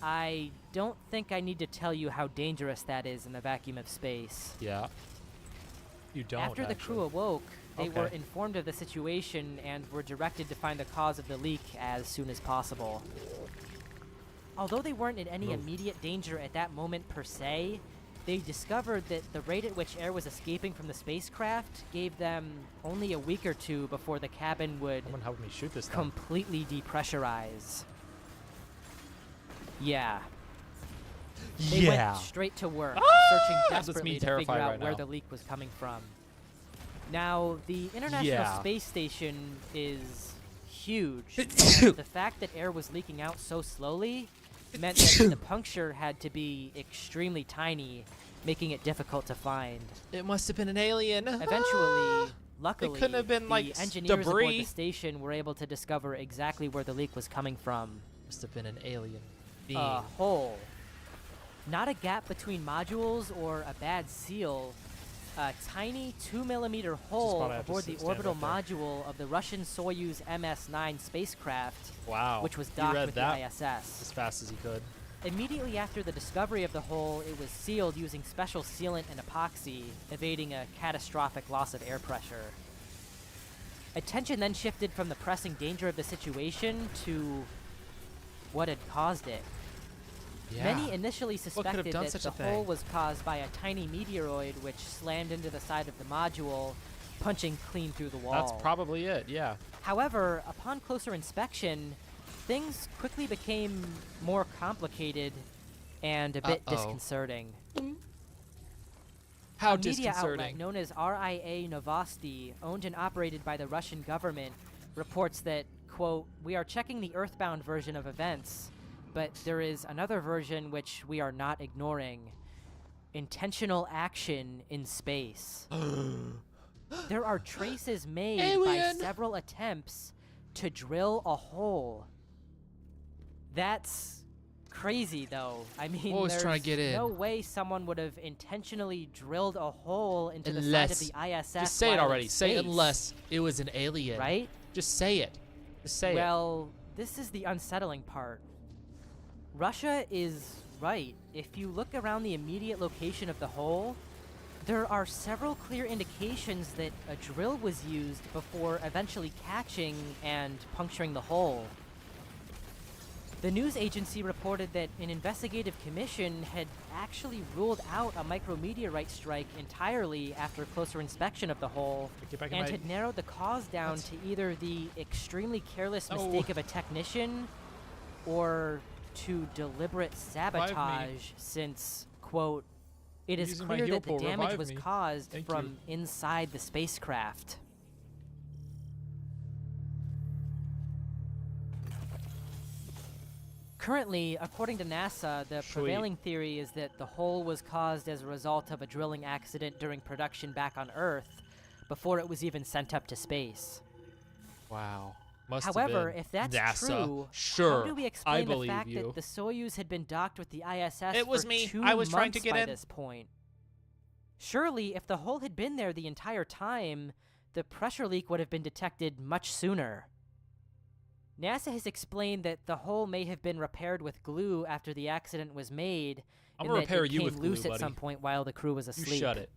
I don't think I need to tell you how dangerous that is in the vacuum of space. Yeah. You don't. After the crew actually. awoke, they were Okay. informed of the situation and were directed to find the cause of the leak as soon as possible. Although they weren't in any Move. immediate danger at that moment per se, they discovered that the rate at which air was escaping from the spacecraft gave them only a week or two before the cabin would Someone help me shoot this thing. completely depressurize. Yeah. They Yeah. went straight to work, Ah! searching That's desperately me to figure terrified out right where now. the leak was coming from. Now, the International Yeah. Space Station is huge, and the fact that air was leaking out so slowly meant that the puncture had to be extremely tiny, making it difficult to find. It must have been an alien. Eventually, luckily, couldn't have been, like, the engineers aboard debris. the station were able to discover exactly where the leak was coming from. Must have been an alien. Being. A hole. Not a gap between modules or a bad seal. A tiny 2mm hole spot I have to aboard the stand orbital right there. module of the Russian Soyuz MS-9 spacecraft, Wow. which was He docked read with that the ISS. as fast as he could. Immediately after the discovery of the hole, it was sealed using special sealant and epoxy, evading a catastrophic loss of air pressure. Attention then shifted from the pressing danger of the situation to what had caused it. Yeah. Many initially What could have suspected done that such the a thing? hole was caused by a tiny meteoroid which slammed into the side of the module, punching clean through the wall. That's probably it. Yeah. However, upon closer inspection, things quickly became more complicated and a bit Uh-oh. disconcerting. How a media disconcerting. outlet known as RIA Novosti, owned and operated by the Russian government, reports that, quote, "We are checking the Earthbound version of events, but there is another version which we are not ignoring. Intentional action in space." There are traces made by several attempts to drill a hole. That's crazy, though. I mean, What was there's trying to get in? no way someone would have intentionally drilled a hole into the side of the ISS. Just say it while in already. Say space, unless it was an alien. right? Just say it. Just say it. Well, this is the unsettling part. Russia is right. If you look around the immediate location of the hole, there are several clear indications that a drill was used before eventually catching and puncturing the hole. The news agency reported that an investigative commission had actually ruled out a micrometeorite strike entirely after closer inspection of the hole, and had narrowed the cause down to either the extremely careless mistake of a technician or to deliberate sabotage, since, quote, "It is Using my clear heal that the pool, damage revive was me. caused Thank from inside the spacecraft." Currently, according to NASA, the prevailing theory is that the hole was caused as a result of a drilling accident during production back on Earth, before it was even sent up to space. Wow. Must However, have been if that's NASA. true, Sure, how do we I explain the believe fact you. that the Soyuz had been docked with the ISS It was for me. 2 I was trying to months get by in. this point? Surely, if the hole had been there the entire time, the pressure leak would have been detected much sooner. NASA has explained that the hole may have been repaired with glue after the accident was made, I'm and gonna that repair it you came with glue, loose at buddy. some point while the crew was asleep. You shut it.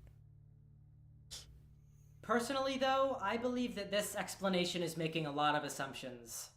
Personally, though, I believe that this explanation is making a lot of assumptions.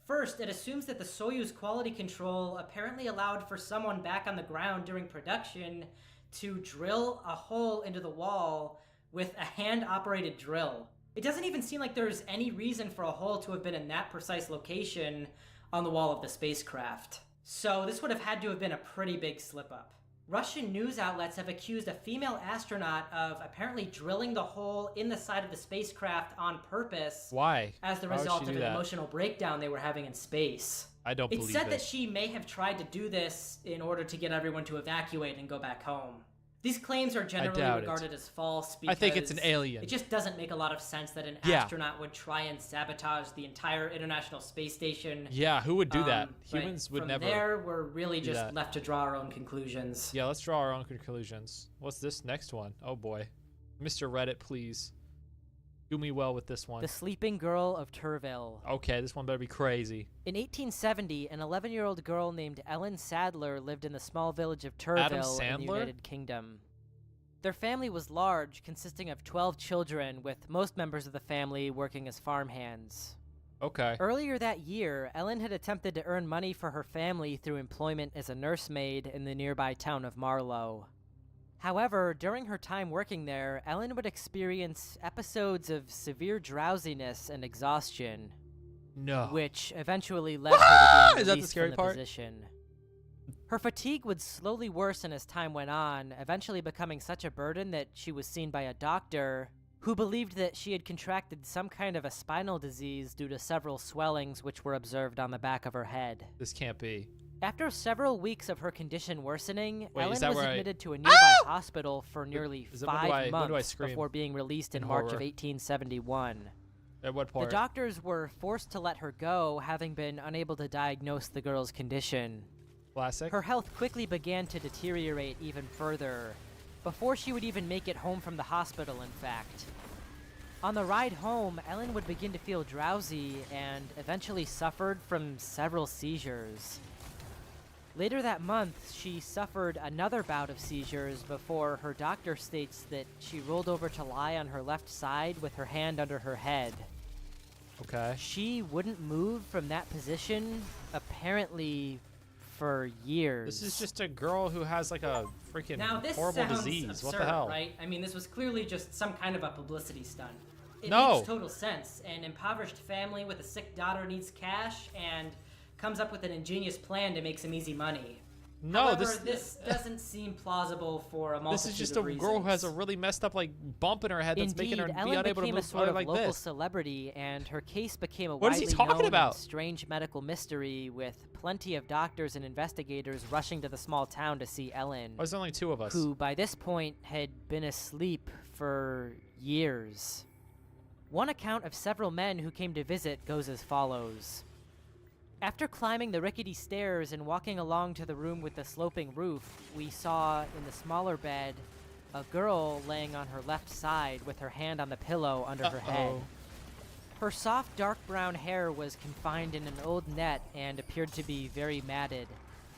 First, it assumes that the Soyuz quality control apparently allowed for someone back on the ground during production to drill a hole into the wall with a hand-operated drill. It doesn't even seem like there's any reason for a hole to have been in that precise location on the wall of the spacecraft. So this would have had to have been a pretty big slip-up. Russian news outlets have accused a female astronaut of apparently drilling the hole in the side of the spacecraft on purpose. Why? As the Why would result she of do an that? emotional breakdown they were having in space. I don't It's believe said it. that she may have tried to do this in order to get everyone to evacuate and go back home. These claims are generally doubt it. regarded as false because I think it's an alien. It just doesn't make a lot of sense that an Yeah. astronaut would try and sabotage the entire International Space Station. Yeah, who would do that? but Humans would from never there, we're really do just that. left to draw our own conclusions. Yeah, let's draw our own conclusions. What's this next one? Oh boy. Mr. Reddit, please. Do me well with this one. The Sleeping Girl of Turville. Okay, this one better be crazy. In 1870, an 11-year-old girl named Ellen Sadler lived in the small village of Turville in the Sandler? United Kingdom. Their family was large, consisting of 12 children, with most members of the family working as farmhands. Okay. Earlier that year, Ellen had attempted to earn money for her family through employment as a nursemaid in the nearby town of Marlow. However, during her time working there, Ellen would experience episodes of severe drowsiness and exhaustion. No. Which eventually led her to being Is that the released scary from the part? position. Her fatigue would slowly worsen as time went on, eventually becoming such a burden that she was seen by a doctor who believed that she had contracted some kind of a spinal disease due to several swellings which were observed on the back of her head. This can't be. After several weeks of her condition worsening, Wait, Ellen is that was where I- admitted to a nearby hospital for nearly Is that when do 5 I- when do I months scream before being released in in March of horror? 1871. At what The part? doctors were forced to let her go, having been unable to diagnose the girl's condition. Classic. Her health quickly began to deteriorate even further, before she would even make it home from the hospital, in fact. On the ride home, Ellen would begin to feel drowsy and eventually suffered from several seizures. Later that month, she suffered another bout of seizures before her doctor states that she rolled over to lie on her left side with her hand under her head. Okay. She wouldn't move from that position, apparently, for years. This is just a girl who has like a freaking Now this horrible sounds disease. absurd, What the hell? right? I mean, this was clearly just some kind of a publicity stunt. It No. makes total sense. An impoverished family with a sick daughter needs cash and comes up with an ingenious plan to make some easy money. No, However, this doesn't seem plausible for a multitude This is just of a reasons. girl who has a really messed up like bump in her head that's Indeed, making her Ellen be unable to became move a sort of like local this. celebrity, and her case became a What is widely he talking known about? and strange medical mystery, with plenty of doctors and investigators rushing to the small town to see Ellen. Oh, there's only 2 of us. Who, by this point, had been asleep for years. One account of several men who came to visit goes as follows. After climbing the rickety stairs and walking along to the room with the sloping roof, we saw in the smaller bed a girl laying on her left side with her hand on the pillow under her head. Her soft dark brown hair was confined in an old net and appeared to be very matted,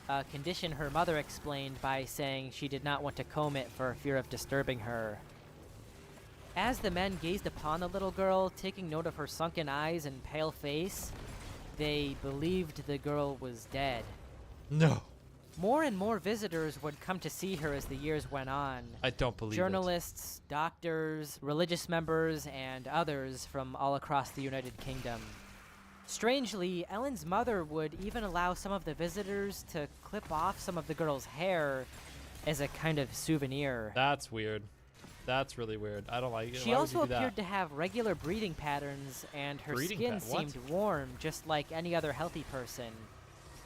a condition her mother explained by saying she did not want to comb it for fear of disturbing her. As the men gazed upon the little girl, taking note of her sunken eyes and pale face, they believed the girl was dead. No. More and more visitors would come to see her as the years went on. I don't believe Journalists, doctors, religious members, and others from all across the United Kingdom. Strangely, Ellen's mother would even allow some of the visitors to clip off some of the girl's hair as a kind of souvenir. That's weird. That's really weird. I don't like it. She Why would also you do appeared that? to have regular breathing patterns, and her Breathing skin what? seemed warm, just like any other healthy person.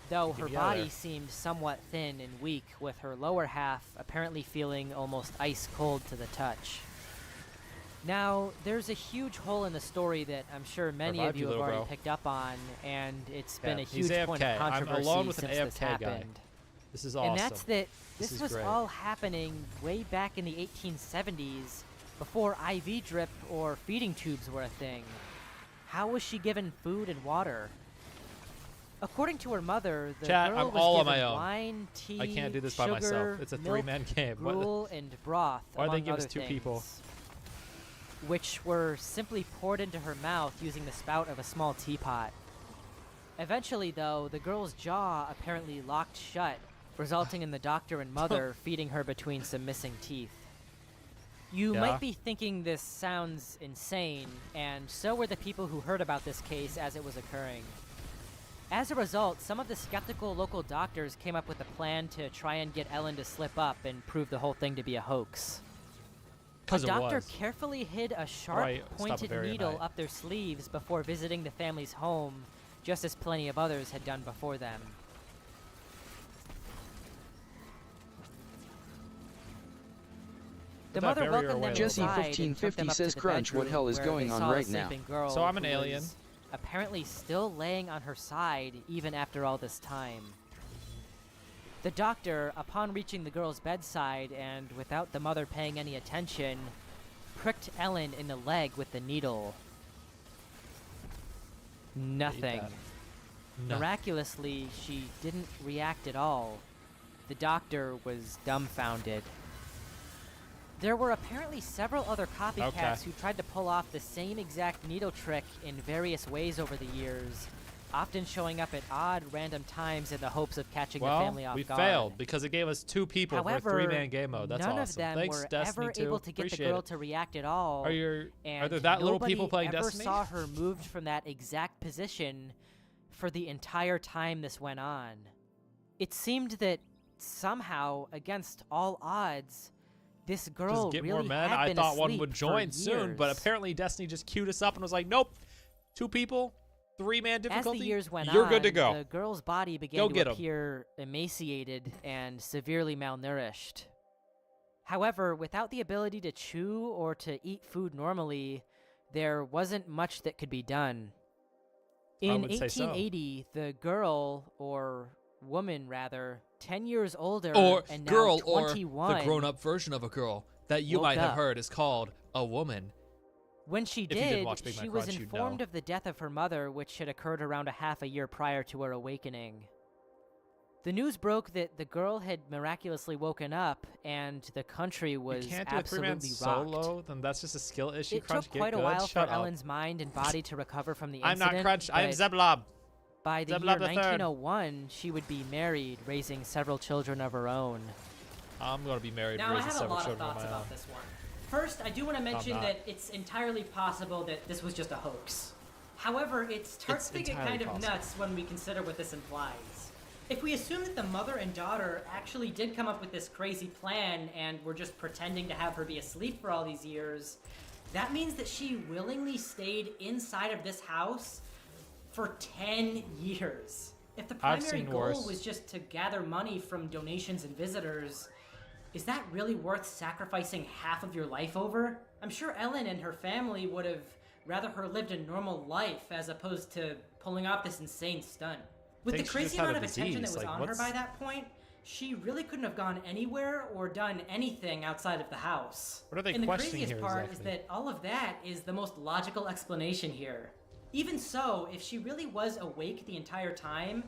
Though her me out of body there. seemed somewhat thin and weak, with her lower half apparently feeling almost ice cold to the touch. Now, there's a huge hole in the story that I'm sure many of Revived you you, have little already bro. picked up on, and it's been a He's huge point of AFK. I'm controversy alone with an since this AFK guy. happened. This is awesome. And that's that This this is was great. all happening way back in the 1870s, before IV drip or feeding tubes were a thing. How was she given food and water? According to her mother, the Chat, girl I'm was all on given my own. wine, tea, I can't do this by sugar, myself. It's a milk, 3-man game. What- gruel, and broth, Why would they among give us other 2 people? things, which were simply poured into her mouth using the spout of a small teapot. Eventually, though, the girl's jaw apparently locked shut, resulting in the doctor and mother feeding her between some missing teeth. You Yeah. might be thinking this sounds insane, and so were the people who heard about this case as it was occurring. As a result, some of the skeptical local doctors came up with a plan to try and get Ellen to slip up and prove the whole thing to be a hoax. A 'Cause it doctor was. carefully hid a sharp, Right, stop pointed Bavarian needle Night. up their sleeves before visiting the family's home, just as plenty of others had done before them. The Put that mother barrier welcomed away, them little Jesse inside and 1550 took them up says, to the "Crunch, what bedroom hell is where going they on saw right the now?" sleeping girl So I'm an who alien. was apparently still laying on her side even after all this time. The doctor, upon reaching the girl's bedside and without the mother paying any attention, pricked Ellen in the leg with the needle. Nothing. No. Miraculously, she didn't react at all. The doctor was dumbfounded. There were apparently several other copycats who tried to pull off the same exact needle trick in various ways over the years, often showing up at odd, random times in the hopes of catching the family off we guard. failed because it gave us 2 people However, for a 3-man game mode. That's none awesome. of them Thanks, were Destiny ever 2. able to get the Appreciate girl it. to react at all. Are there and that little nobody people playing ever Destiny? saw her moved from that exact position for the entire time this went on. It seemed that somehow, against all odds, this girl Just get really more men. had I been thought one asleep would for join soon, but years. apparently Destiny just queued us up and was like, nope, 2 people, 3-man difficulty. As the years went You're on, good to go. the girl's body Go began get to 'em. appear emaciated and severely malnourished. However, without the ability to chew or to eat food normally, there wasn't much that could be done. In would say so. 1880, the girl, or woman rather, 10 years older Or and now girl, 21, or the grown-up version of a girl that you woke might have up. heard is called a woman. When she If you did did, watch Big she Mike was Crunch, you'd informed know. of the death of her mother, which had occurred around a half a year prior to her awakening. The news broke that the girl had miraculously woken up, and the country was You can't do a 3-man absolutely rocked. solo, then that's just a skill issue. It Crunch, took get quite a good. while Shut for up. Ellen's mind and body to recover from the I'm incident. not Crunch. I am but Xerblop. By the Xerblop year the third. 1901, she would be married, raising several children of her own. I'm gonna be married, Now, I raising have a several lot of children of thoughts my about own. this one. First, I do want to mention not. that it's entirely possible that this was just a hoax. However, it starts to get entirely kind of possible. nuts when we consider what this implies. If we assume that the mother and daughter actually did come up with this crazy plan and were just pretending to have her be asleep for all these years, that means that she willingly stayed inside of this house for 10 years. If the primary goal was just to gather money from donations and visitors, is that really worth sacrificing half of your life over? I'm sure Ellen and her family would have rather her lived a normal life as opposed to pulling off this insane stunt. With the crazy amount of attention that was on her by that point, she really couldn't have gone anywhere or done anything outside of the house. What are they and the questioning craziest here part exactly? is that all of that is the most logical explanation here. Even so, if she really was awake the entire time,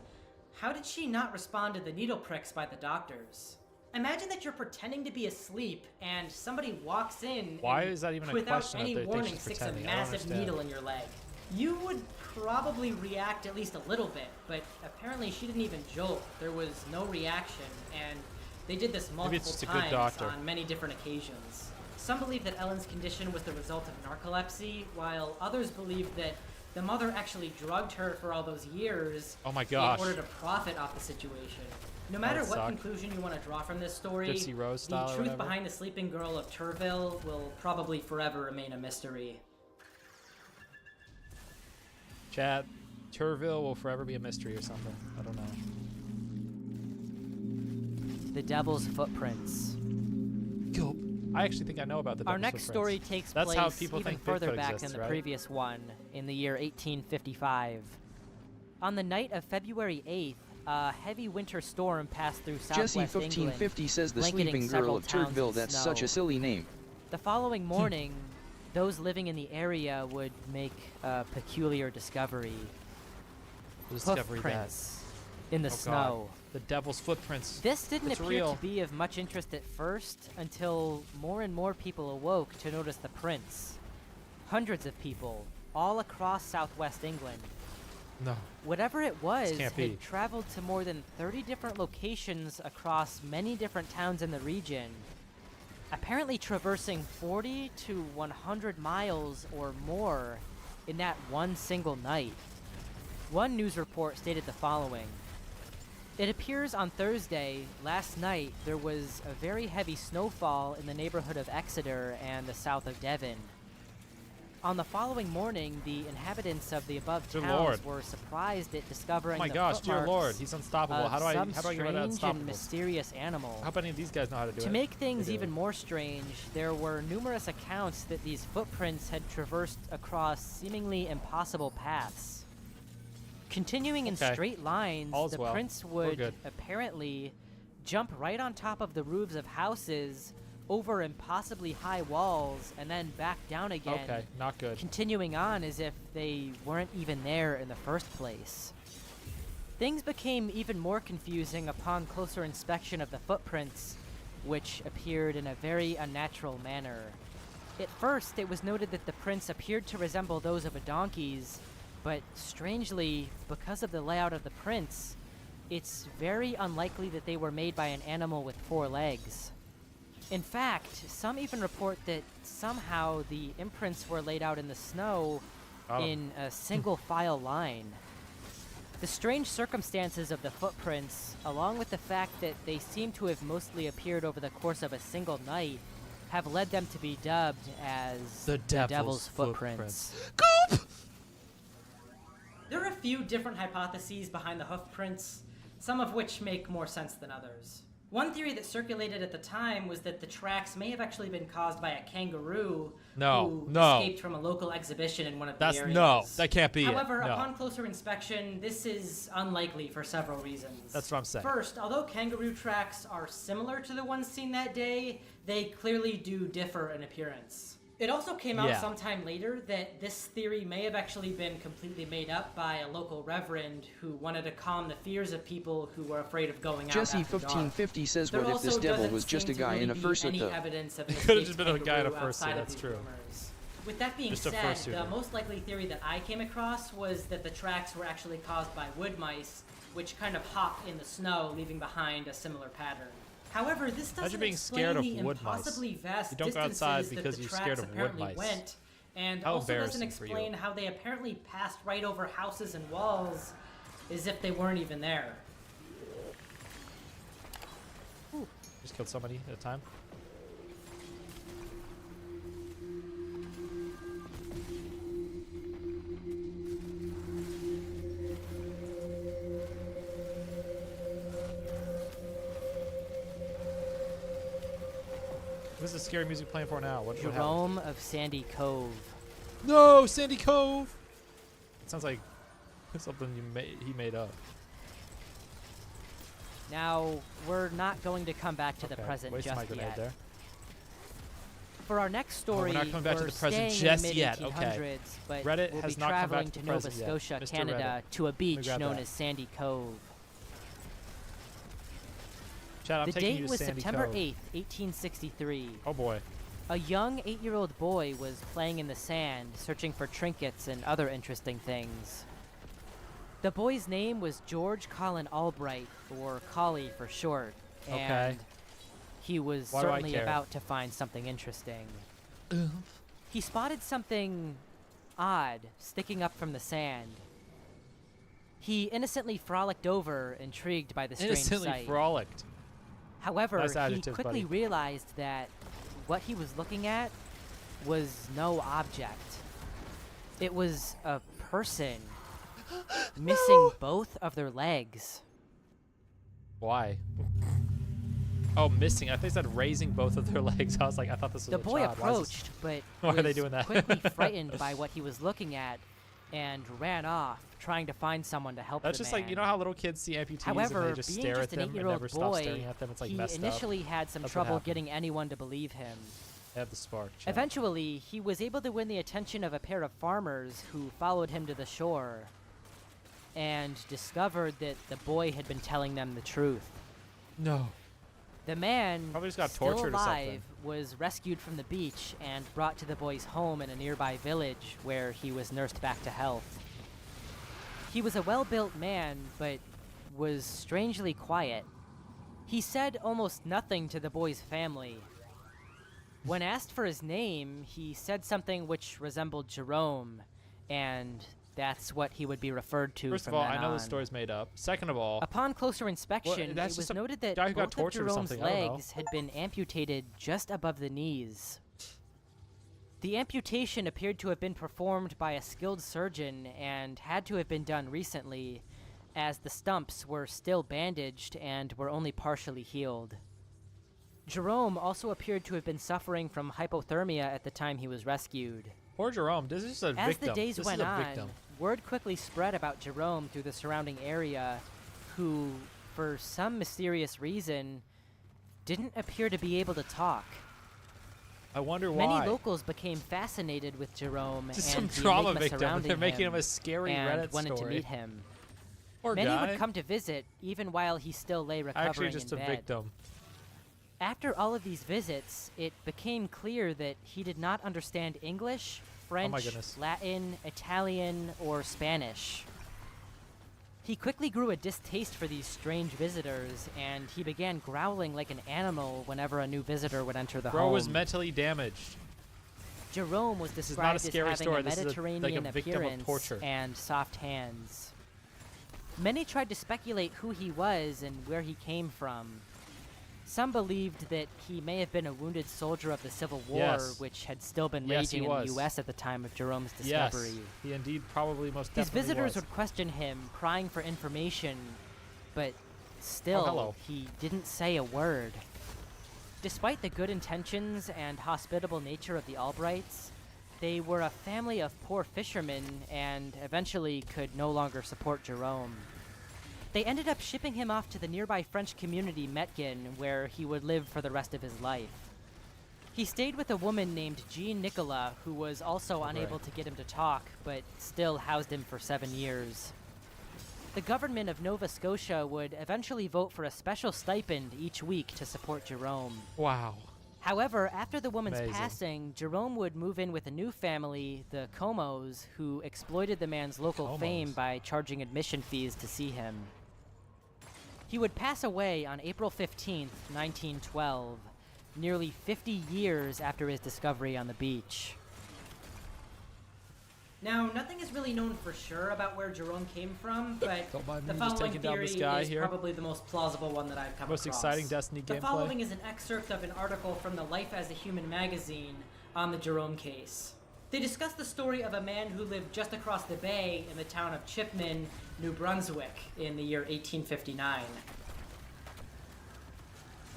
how did she not respond to the needle pricks by the doctors? Imagine that you're pretending to be asleep and somebody walks in Why is that even a without question any that they think warning she's sticks a pretending? I don't massive understand. needle in your leg. You would probably react at least a little bit, but apparently she didn't even jolt. There was no reaction, and they did this Maybe it's multiple just a good times doctor. on many different occasions. Some believe that Ellen's condition was the result of narcolepsy, while others believe that the mother actually drugged her for all those years Oh my gosh. in order to profit off the situation. No That matter would what suck. conclusion you want to draw from this story, Gypsy Rose style the or truth whatever. behind the sleeping girl of Turville will probably forever remain a mystery. Chat, Turville will forever be a mystery or something. I don't know. The Devil's Footprints. Gulp. I actually think I know about the Our Devil's next Footprints. story takes That's place how people even think further Bigfoot back exists, than the right? previous one, in the year 1855. On the night of February 8th, a heavy winter storm passed through southwest Jesse 1550 England, says the blanketing sleeping several girl of towns in Turville, that's snow. such a silly name. The following morning, those living in the area would make a peculiar discovery. Discovery that. Hoofprints in the Oh, God. snow. The Devil's Footprints. This didn't It's appear real. to be of much interest at first until more and more people awoke to notice the prints. Hundreds of people, all across southwest England. No. Whatever it was can't be. had traveled to more than 30 different locations across many different towns in the region, apparently traversing 40 to 100 miles or more in that one single night. One news report stated the following. It appears on Thursday, last night, there was a very heavy snowfall in the neighborhood of Exeter and the south of Devon. On the following morning, the inhabitants of the above Dear towns Lord. were surprised at discovering Oh my the gosh, dear footmarks Lord, he's unstoppable. of How do I some get rid of that strange and unstoppable? mysterious animal. I hope any of these guys know how to do it. To make things They do. even more strange, there were numerous accounts that these footprints had traversed across seemingly impossible paths. Continuing in Okay. straight lines, All's the well. prints We're would good. apparently jump right on top of the roofs of houses, over impossibly high walls, and then back down again. Okay, not good. Continuing on as if they weren't even there in the first place. Things became even more confusing upon closer inspection of the footprints, which appeared in a very unnatural manner. At first, it was noted that the prints appeared to resemble those of a donkey's, but strangely, because of the layout of the prints, it's very unlikely that they were made by an animal with 4 legs. In fact, some even report that somehow the imprints were laid out in the snow in a single file line. The strange circumstances of the footprints, along with the fact that they seem to have mostly appeared over the course of a single night, have led them to be dubbed as The Devil's Footprints. There are a few different hypotheses behind the hoofprints, some of which make more sense than others. One theory that circulated at the time was that the tracks may have actually been caused by a kangaroo who escaped from a local exhibition in one of the areas. No, that can't be However, it. No. upon closer inspection, this is unlikely for several reasons. That's what I'm saying. First, although kangaroo tracks are similar to the ones seen that day, they clearly do differ in appearance. It also came out sometime later that this theory may have actually been completely made up by a local reverend who wanted to calm the fears of people who were afraid of going out Jesse after dark. 1550 says, There what if this also devil doesn't was just a seem to guy really in a be fursuit any though? evidence of an Could have escaped just been a guy in a kangaroo outside fursuit, of that's these true. rumors. With that being Just a said, fursuiter. the most likely theory that I came across was that the tracks were actually caused by wood mice, which kind of hop in the snow, leaving behind a similar pattern. However, this doesn't Imagine being explain scared of the wood mice. impossibly vast You don't go distances outside that because the you're tracks scared of wood apparently mice. went, and How also doesn't embarrassing for you. explain how they apparently passed right over houses and walls as if they weren't even there. Just killed somebody at a time. What is the scary music playing for now? What Jerome of Sandy Cove. No, Sandy Cove. It sounds like something he made up. Now, we're not going to come back to the present Wasted my just grenade yet. there. For our next story, we're not coming back to the present staying just in the yet. mid-1800s, Okay. but Reddit we'll has be not come back traveling to to the Nova present yet. Scotia, Mr. Canada, Reddit. to a beach grab known that. as Sandy Cove. Chad, I'm The taking date you to was Sandy September Cove. 8th, 1863. Oh boy. A young 8-year-old boy was playing in the sand, searching for trinkets and other interesting things. The boy's name was George Colin Albright, or Collie for short, and he was Why do I certainly care? about to find something interesting. He spotted something odd sticking up from the sand. He innocently frolicked over, intrigued by the strange Innocently sight. frolicked. However, Nice he adjectives, quickly buddy. realized that what he was looking at was no object. It was a person missing both of their legs. Why? Oh, missing. I thought they said raising both of their legs. I was like, I thought this was The a boy child. Why is this- approached, but Why are was they doing that? quickly frightened by what he was looking at and ran off, trying to find someone to help That's the just man. like, you know how little kids see amputees However, and they just being stare just at an them and 8-year-old never stop boy, staring at them? It's like he messed up. initially had some That's what trouble happened. getting anyone to believe him. I have the spark. Chad. Eventually, he was able to win the attention of a pair of farmers who followed him to the shore and discovered that the boy had been telling them the truth. No. The man, Probably just got still tortured or alive, something. was rescued from the beach and brought to the boy's home in a nearby village where he was nursed back to health. He was a well-built man, but was strangely quiet. He said almost nothing to the boy's family. When asked for his name, he said something which resembled Jerome, and that's what he would be referred to First from of all, then I know on. the story's made up. Second of all, Upon closer inspection, that's it just was a noted that guy who got both of tortured or Jerome's something, I don't know. legs had been amputated just above the knees. The amputation appeared to have been performed by a skilled surgeon and had to have been done recently, as the stumps were still bandaged and were only partially healed. Jerome also appeared to have been suffering from hypothermia at the time he was rescued. poor Jerome. This is just a As victim. the days this went is a on, victim. word quickly spread about Jerome through the surrounding area, who, for some mysterious reason, didn't appear to be able to talk. I wonder why. Many locals became fascinated with Jerome Just and some the trauma enigma victim, and surrounding they're making him him a scary and Reddit wanted to story. meet him. Poor Many guy. would come to visit, even while he still lay recovering Actually, just in a bed. victim. After all of these visits, it became clear that he did not understand English, French, goodness. Latin, Italian, or Spanish. He quickly grew a distaste for these strange visitors, and he began growling like an animal whenever a new visitor would enter the Bro home. was mentally damaged. Jerome was This is not a described as scary having story. a This is like a Mediterranean victim of appearance torture. and soft hands. Many tried to speculate who he was and where he came from. Some believed that he may have been a wounded soldier of the Civil War, Yes. which had still been Yes, he raging in the was. U.S. at the time of Jerome's discovery. Yes, he indeed probably most His definitely visitors was. would question him, prying for information, but still, hello. he didn't say a word. Despite the good intentions and hospitable nature of the Albrights, they were a family of poor fishermen and eventually could no longer support Jerome. They ended up shipping him off to the nearby French community Metgen, where he would live for the rest of his life. He stayed with a woman named Jean Nicola, who was also unable to get him to talk, but still housed him for 7 years. The government of Nova Scotia would eventually vote for a special stipend each week to support Jerome. Wow. However, after the woman's Amazing. passing, Jerome would move in with a new family, the Comos, who exploited the man's local fame by charging admission fees to see him. He would pass away on April 15th, 1912, nearly 50 years after his discovery on the beach. Now, nothing is really known for sure about where Jerome came from, but Don't mind the me just following taking down theory this guy is here. probably the most plausible one that I've come Most across. exciting Destiny The gameplay. following is an excerpt of an article from the Life as a Human magazine on the Jerome case. They discuss the story of a man who lived just across the bay in the town of Chipman, New Brunswick, in the year 1859.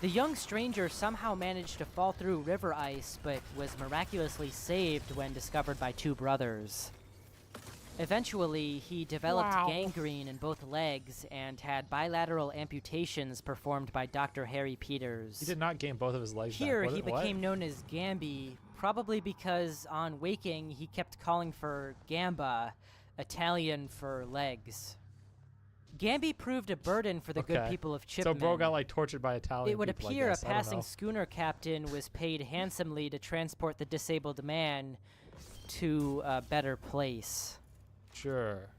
The young stranger somehow managed to fall through river ice, but was miraculously saved when discovered by two brothers. Eventually, he developed gangrene in both legs and had bilateral amputations performed by Dr. Harry Peters. He did not gain both of his legs back. Here, What- he what? became known as Gamby, probably because on waking, he kept calling for gamba, Italian for legs. Gamby proved a burden for the good Okay. people of Chipman. So bro got like tortured by Italian It would people, I appear a guess. I don't passing know. schooner captain was paid handsomely to transport the disabled man to a better place. Sure.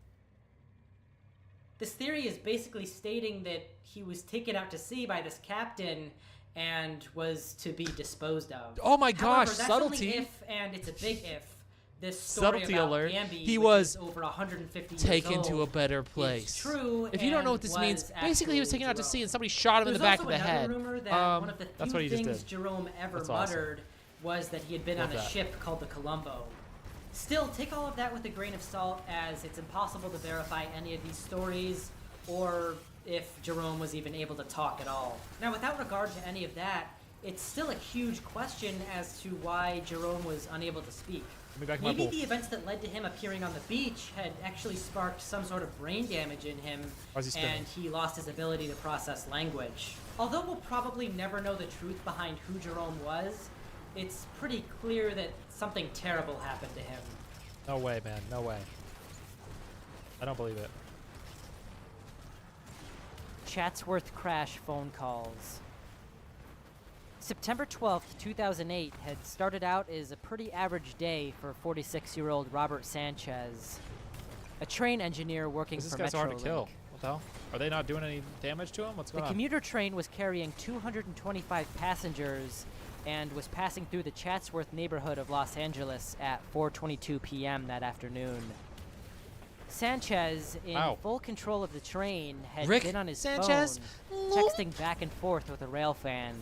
This theory is basically stating that he was taken out to sea by this captain and was to be disposed of. Oh my However, gosh, that's subtlety. Only if, and it's a big if, this story Subtlety about alert. Gamby, He which was is over 150 years taken old, to a better is place. true. If you don't know what and this means, was basically he was actually taken out to Jerome. sea and somebody shot him in the There's back of also the another head. rumor that one of the That's few what he just things did. Jerome ever That's awesome. muttered was that he had been Love on a that. ship called the Columbo. Still, take all of that with a grain of salt, as it's impossible to verify any of these stories, or if Jerome was even able to talk at all. Now, without regard to any of that, it's still a huge question as to why Jerome was unable to speak. Let me back my Maybe bull. the events that led to him appearing on the beach had actually sparked some sort of brain damage in him, Why is he spinning? and he lost his ability to process language. Although we'll probably never know the truth behind who Jerome was, it's pretty clear that something terrible happened to him. No way, man. No way. I don't believe it. Chatsworth crash phone calls. September 12th, 2008 had started out as a pretty average day for 46-year-old Robert Sanchez, a train engineer working This for guy's so hard to Metrolink. kill. What the hell? Are they not doing any damage to him? What's The going on? commuter train was carrying 225 passengers and was passing through the Chatsworth neighborhood of Los Angeles at 4:22 p.m. that afternoon. Sanchez, in Ow. full control of the train, had Rick been on his Sanchez? phone, texting back and forth with a railfan.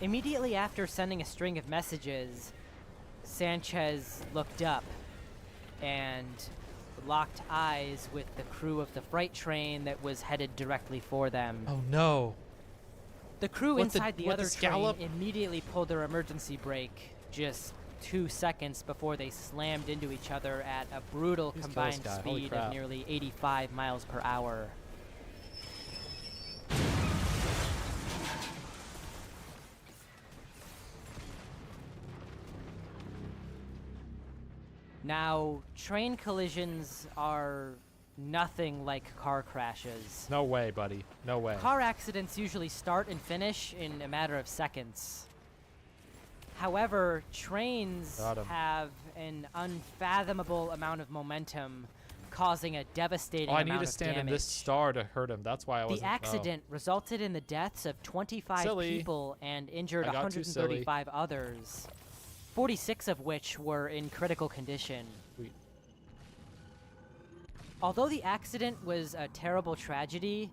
Immediately after sending a string of messages, Sanchez looked up and locked eyes with the crew of the freight train that was headed directly for them. Oh no. The crew What inside the what other train scallop? immediately pulled their emergency brake just 2 seconds before they slammed into each other at a brutal Please kill this combined guy. Holy speed crap. of nearly 85 miles per hour. Now, train collisions are nothing like car crashes. No way, buddy. No way. Car accidents usually start and finish in a matter of seconds. However, trains Got 'em. have an unfathomable amount of momentum, causing a devastating Oh, I amount need to of stand damage. in this star to hurt him. That's why I wasn't. The accident resulted in the deaths of 25 Silly. people and injured I got too silly. 135 others, 46 of which were in critical condition. Sweet. Although the accident was a terrible tragedy,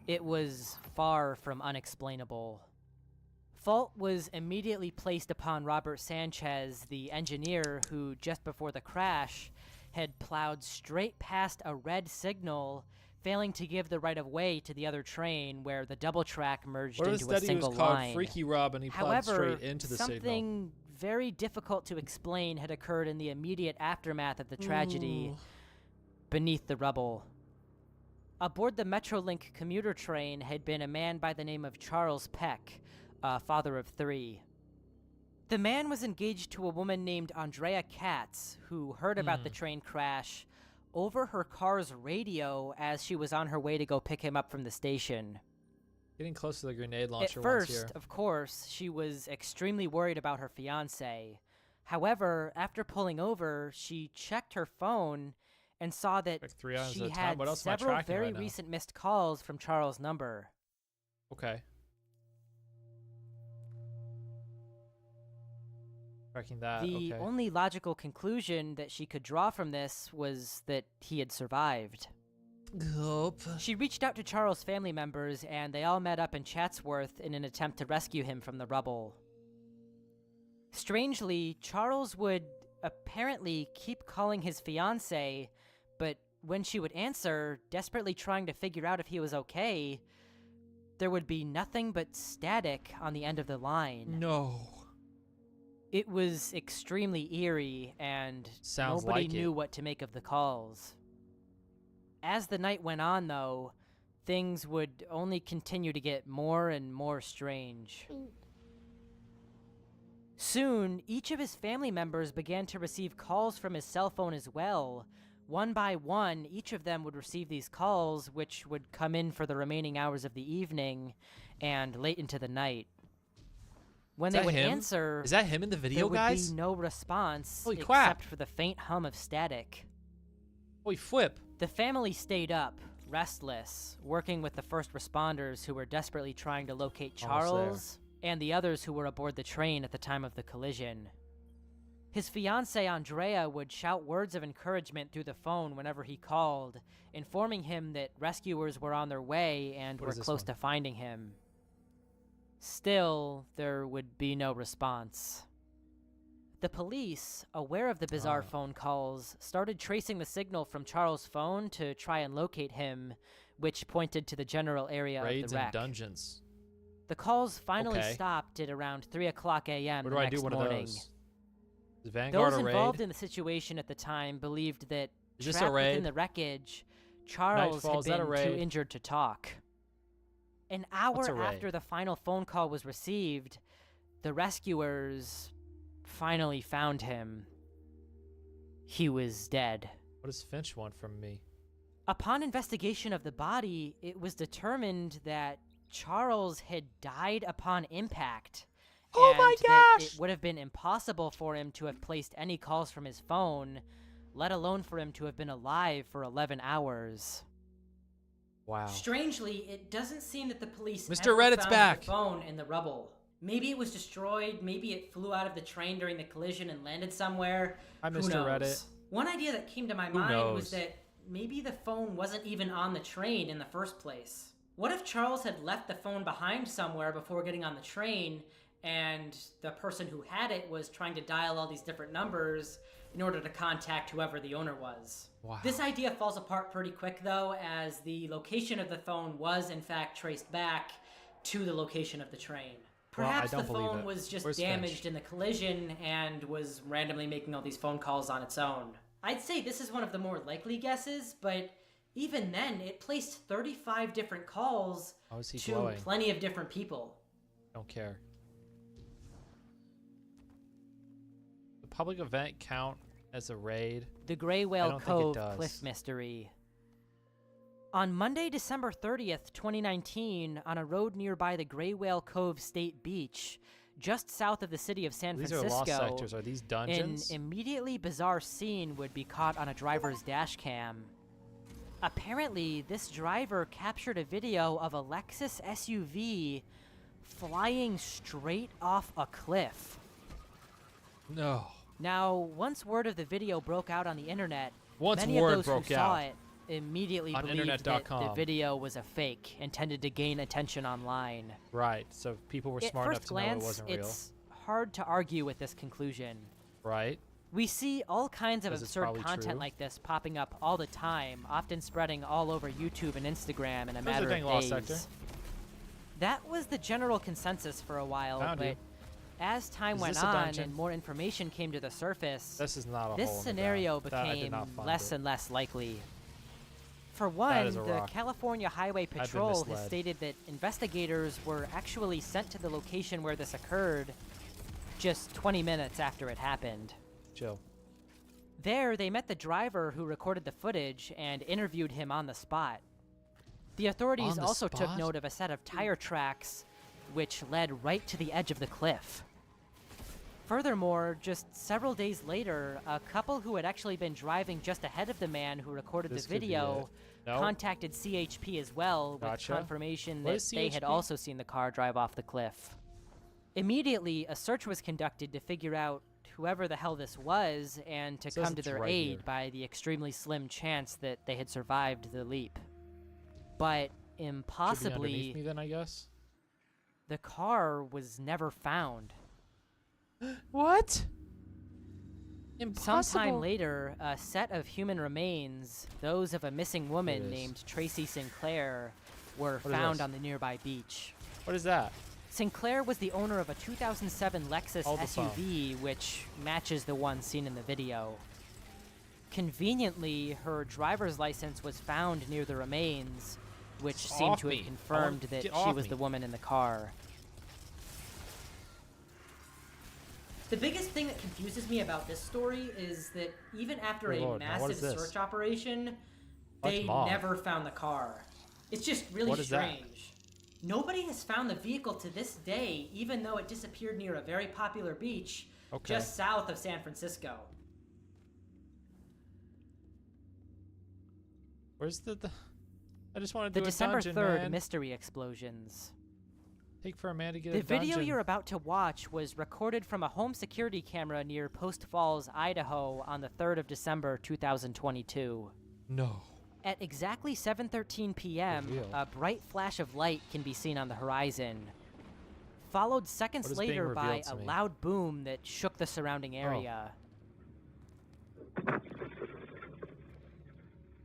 it was far from unexplainable. Fault was immediately placed upon Robert Sanchez, the engineer who, just before the crash, had plowed straight past a red signal, failing to give the right-of-way to the other train where the double track merged What if into a instead he single was called line. Freaky Rob and he plowed However, straight into the something very difficult to explain had occurred in the immediate aftermath of the tragedy Ooh. beneath the rubble. Aboard the Metrolink commuter train had been a man by the name of Charles Peck, a father of 3. The man was engaged to a woman named Andrea Katz, who heard about the train crash over her car's radio as she was on her way to go pick him up from the station. Getting close to the grenade At launcher once first, here. of course, she was extremely worried about her fiancé. However, after pulling over, she checked her phone and saw that Like 3 items she at a time. had What else am I several tracking very right now? recent missed calls from Charles' number. Okay. Tracking that, The okay. only logical conclusion that she could draw from this was that he had survived. Yup. She reached out to Charles' family members, and they all met up in Chatsworth in an attempt to rescue him from the rubble. Strangely, Charles would apparently keep calling his fiancée, but when she would answer, desperately trying to figure out if he was okay, there would be nothing but static on the end of the line. No. It was extremely eerie, and Sounds nobody like knew it. what to make of the calls. As the night went on, though, things would only continue to get more and more strange. Soon, each of his family members began to receive calls from his cell phone as well. One by one, each of them would receive these calls, which would come in for the remaining hours of the evening and late into the night. When they would answer, is that him in the video, there guys? would be no response Holy except crap. for the faint hum of static. Holy flip. The family stayed up, restless, working with the first responders who were desperately trying to locate Charles and the others who were aboard the train at the time of the collision. His fiancée Andrea would shout words of encouragement through the phone whenever he called, informing him that rescuers were on their way and were close to finding him. Still, there would be no response. The police, aware of the bizarre phone calls, started tracing the signal from Charles' phone to try and locate him, which pointed to the general area Raids of the wreck. and dungeons. The calls finally stopped at around 3 o'clock a.m. Where the do I next do one morning. of those? Is Vanguard Those a raid? involved in the situation at the time believed that Is this a trapped within raid? the wreckage, Charles Nightfall, is that had a been too raid? injured to talk. An What's a hour raid? after the final phone call was received, the rescuers finally found him. He was dead. What does Finch want from me? Upon investigation of the body, it was determined that Charles had died upon impact. Oh and my that gosh! it would have been impossible for him to have placed any calls from his phone, let alone for him to have been alive for 11 hours. Wow. Strangely, it doesn't seem that the police Mr. ever Reddit's found back. the phone in the rubble. Maybe it was destroyed, maybe it flew out of the train during the collision and landed somewhere. Hi, Who Mr. knows? Reddit. One idea that came to my Who mind was knows? that maybe the phone wasn't even on the train in the first place. What if Charles had left the phone behind somewhere before getting on the train, and the person who had it was trying to dial all these different numbers in order to contact whoever the owner was? Wow. This idea falls apart pretty quick, though, as the location of the phone was, in fact, traced back to the location of the train. Well, I Perhaps don't the believe phone it. was just Where's damaged Finch? in the collision and was randomly making all these phone calls on its own. I'd say this is one of the more likely guesses, but even then, it placed 35 different calls How is he to glowing? plenty of different people. Don't care. The public event count as a raid? The Gray I Whale don't think it Cove does. Cliff Mystery. On Monday, December 30th, 2019, on a road nearby the Gray Whale Cove State Beach, just south of the city of San These are Francisco, lost sectors. Are these dungeons? an immediately bizarre scene would be caught on a driver's dash cam. Apparently, this driver captured a video of a Lexus SUV flying straight off a cliff. No. Now, once word of the video broke out on the internet, Once many word of those broke who saw out. it immediately On believed that the internet.com. video was a fake, intended to gain attention online. Right. So people were At smart enough first to know it glance, wasn't real. it's hard to argue with this conclusion. Right. We see all kinds of Because it's absurd probably content true. like this popping up all the time, often spreading all over YouTube and Instagram in a There's matter a thing, of Lost days. Sector. That was the general consensus for a while, Found but you. as time Is went this a on dungeon? and more information came to the surface, This is not a this hole in the scenario ground. That I did became not find less it. and less likely. For one, is a the rock. California Highway been Patrol has misled. stated that investigators were actually sent to the location where this occurred just 20 minutes after it happened. Chill. There, they met the driver who recorded the footage and interviewed him on the spot. The authorities On the also took spot? note of a set of tire tracks which led right to the edge of the cliff. Furthermore, just several days later, a couple who had actually been driving just ahead of the man who recorded This the could be video it. No. contacted CHP as well Gotcha. with confirmation What that is they had CHP? also seen the car drive off the cliff. Immediately, a search was conducted to figure out whoever the hell this was and to It says come to it's their right aid here. by the extremely slim chance that they had survived the leap. But Should be impossibly, underneath me then, I guess. the car was never found. What? Impossible. Sometime later, a set of human remains, those of a missing woman is. named Tracy Sinclair, were What is found this? on the nearby beach. What is that? Sinclair was the owner of a 2007 Lexus Hold the phone. SUV, which matches the one seen in the video. Conveniently, her driver's license was found near the remains, which Just seemed off to me. have I confirmed want- that get she off was me. the woman in the car. The biggest thing that confuses me about this story is that even after Good a Lord, now what massive is this? search operation, That's they mauve. never found the car. It's just really What is that? strange. Nobody has found the vehicle to this day, even though it disappeared near a very popular beach just south of San Francisco. Where's the I just want to The do a December dungeon, 3rd man. mystery explosions. Take for a man to get The a dungeon. video you're about to watch was recorded from a home security camera near Post Falls, Idaho on the 3rd of December 2022. No. At exactly 7:13 p.m., Real. a bright flash of light can be seen on the horizon, followed What seconds is being later by revealed to a me? loud boom that shook the surrounding area.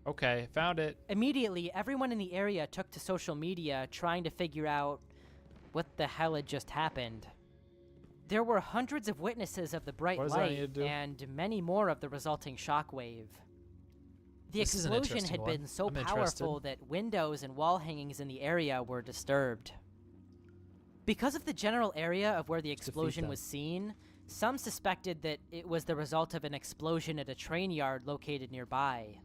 Okay, found it. Immediately, everyone in the area took to social media trying to figure out what the hell had just happened. There were hundreds of witnesses of the bright What does that need to light do? and many more of the resulting shockwave. The This is an explosion interesting had one. been so I'm interested. powerful that windows and wall hangings in the area were disturbed. Because of the general area of where the explosion them. was seen, some suspected that it was the result of an explosion at a train yard located nearby.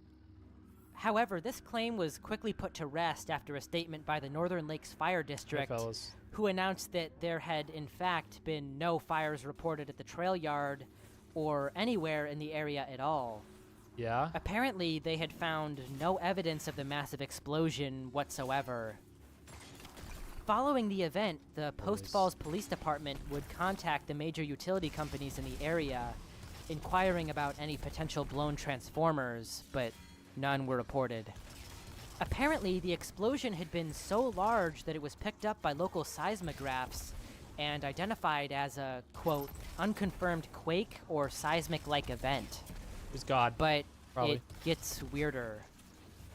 However, this claim was quickly put to rest after a statement by the Northern Lakes Fire District, fellas. who announced that there had in fact been no fires reported at the trail yard or anywhere in the area at all. Yeah? Apparently, they had found no evidence of the massive explosion whatsoever. Following the event, the Post Falls Police Department would contact the major utility companies in the area, inquiring about any potential blown transformers, but none were reported. Apparently, the explosion had been so large that it was picked up by local seismographs and identified as a, quote, unconfirmed quake or seismic-like event. It was God. But Probably. it gets weirder.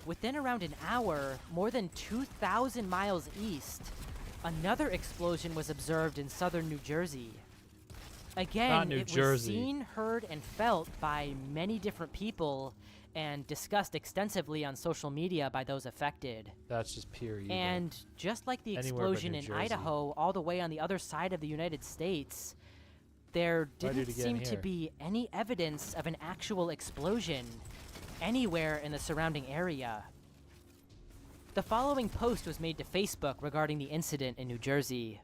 Within around an hour, more than 2,000 miles east, another explosion was observed in southern New Jersey. Again, Not New it Jersey. was seen, heard, and felt by many different people and discussed extensively on social media by those affected. That's just pure evil. And just like the Anywhere but explosion New in Jersey. Idaho, all the way on the other side of the United States, there Why'd you didn't get in seem to here? be any evidence of an actual explosion anywhere in the surrounding area. The following post was made to Facebook regarding the incident in New Jersey.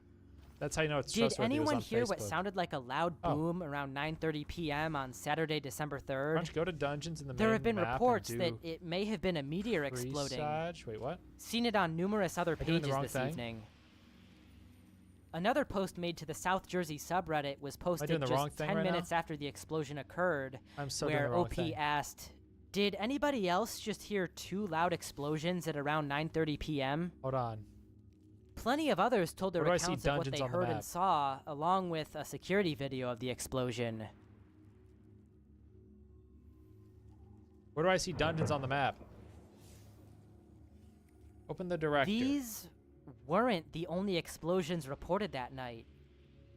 That's how you know it's Did trustworthy. It was anyone on hear what Facebook. sounded like a loud Oh. boom around 9:30 p.m. on Saturday, December 3rd? Why don't you go to dungeons in the There main have been map and reports do that it may have been a meteor exploding. presage? Wait, what? Seen it on numerous other Am I doing the pages wrong this thing? evening. Another post made to the South Jersey subreddit was posted doing the wrong just thing 10 right now? minutes after the explosion occurred, I'm so doing where the wrong OP thing. asked, "Did anybody else just hear two loud explosions at around 9:30 p.m.?" Hold on. Plenty of others told their Where do I see accounts of what dungeons they on the heard and map? saw, along with a security video of the explosion. Where do I see dungeons on the map? Open the director. These weren't the only explosions reported that night.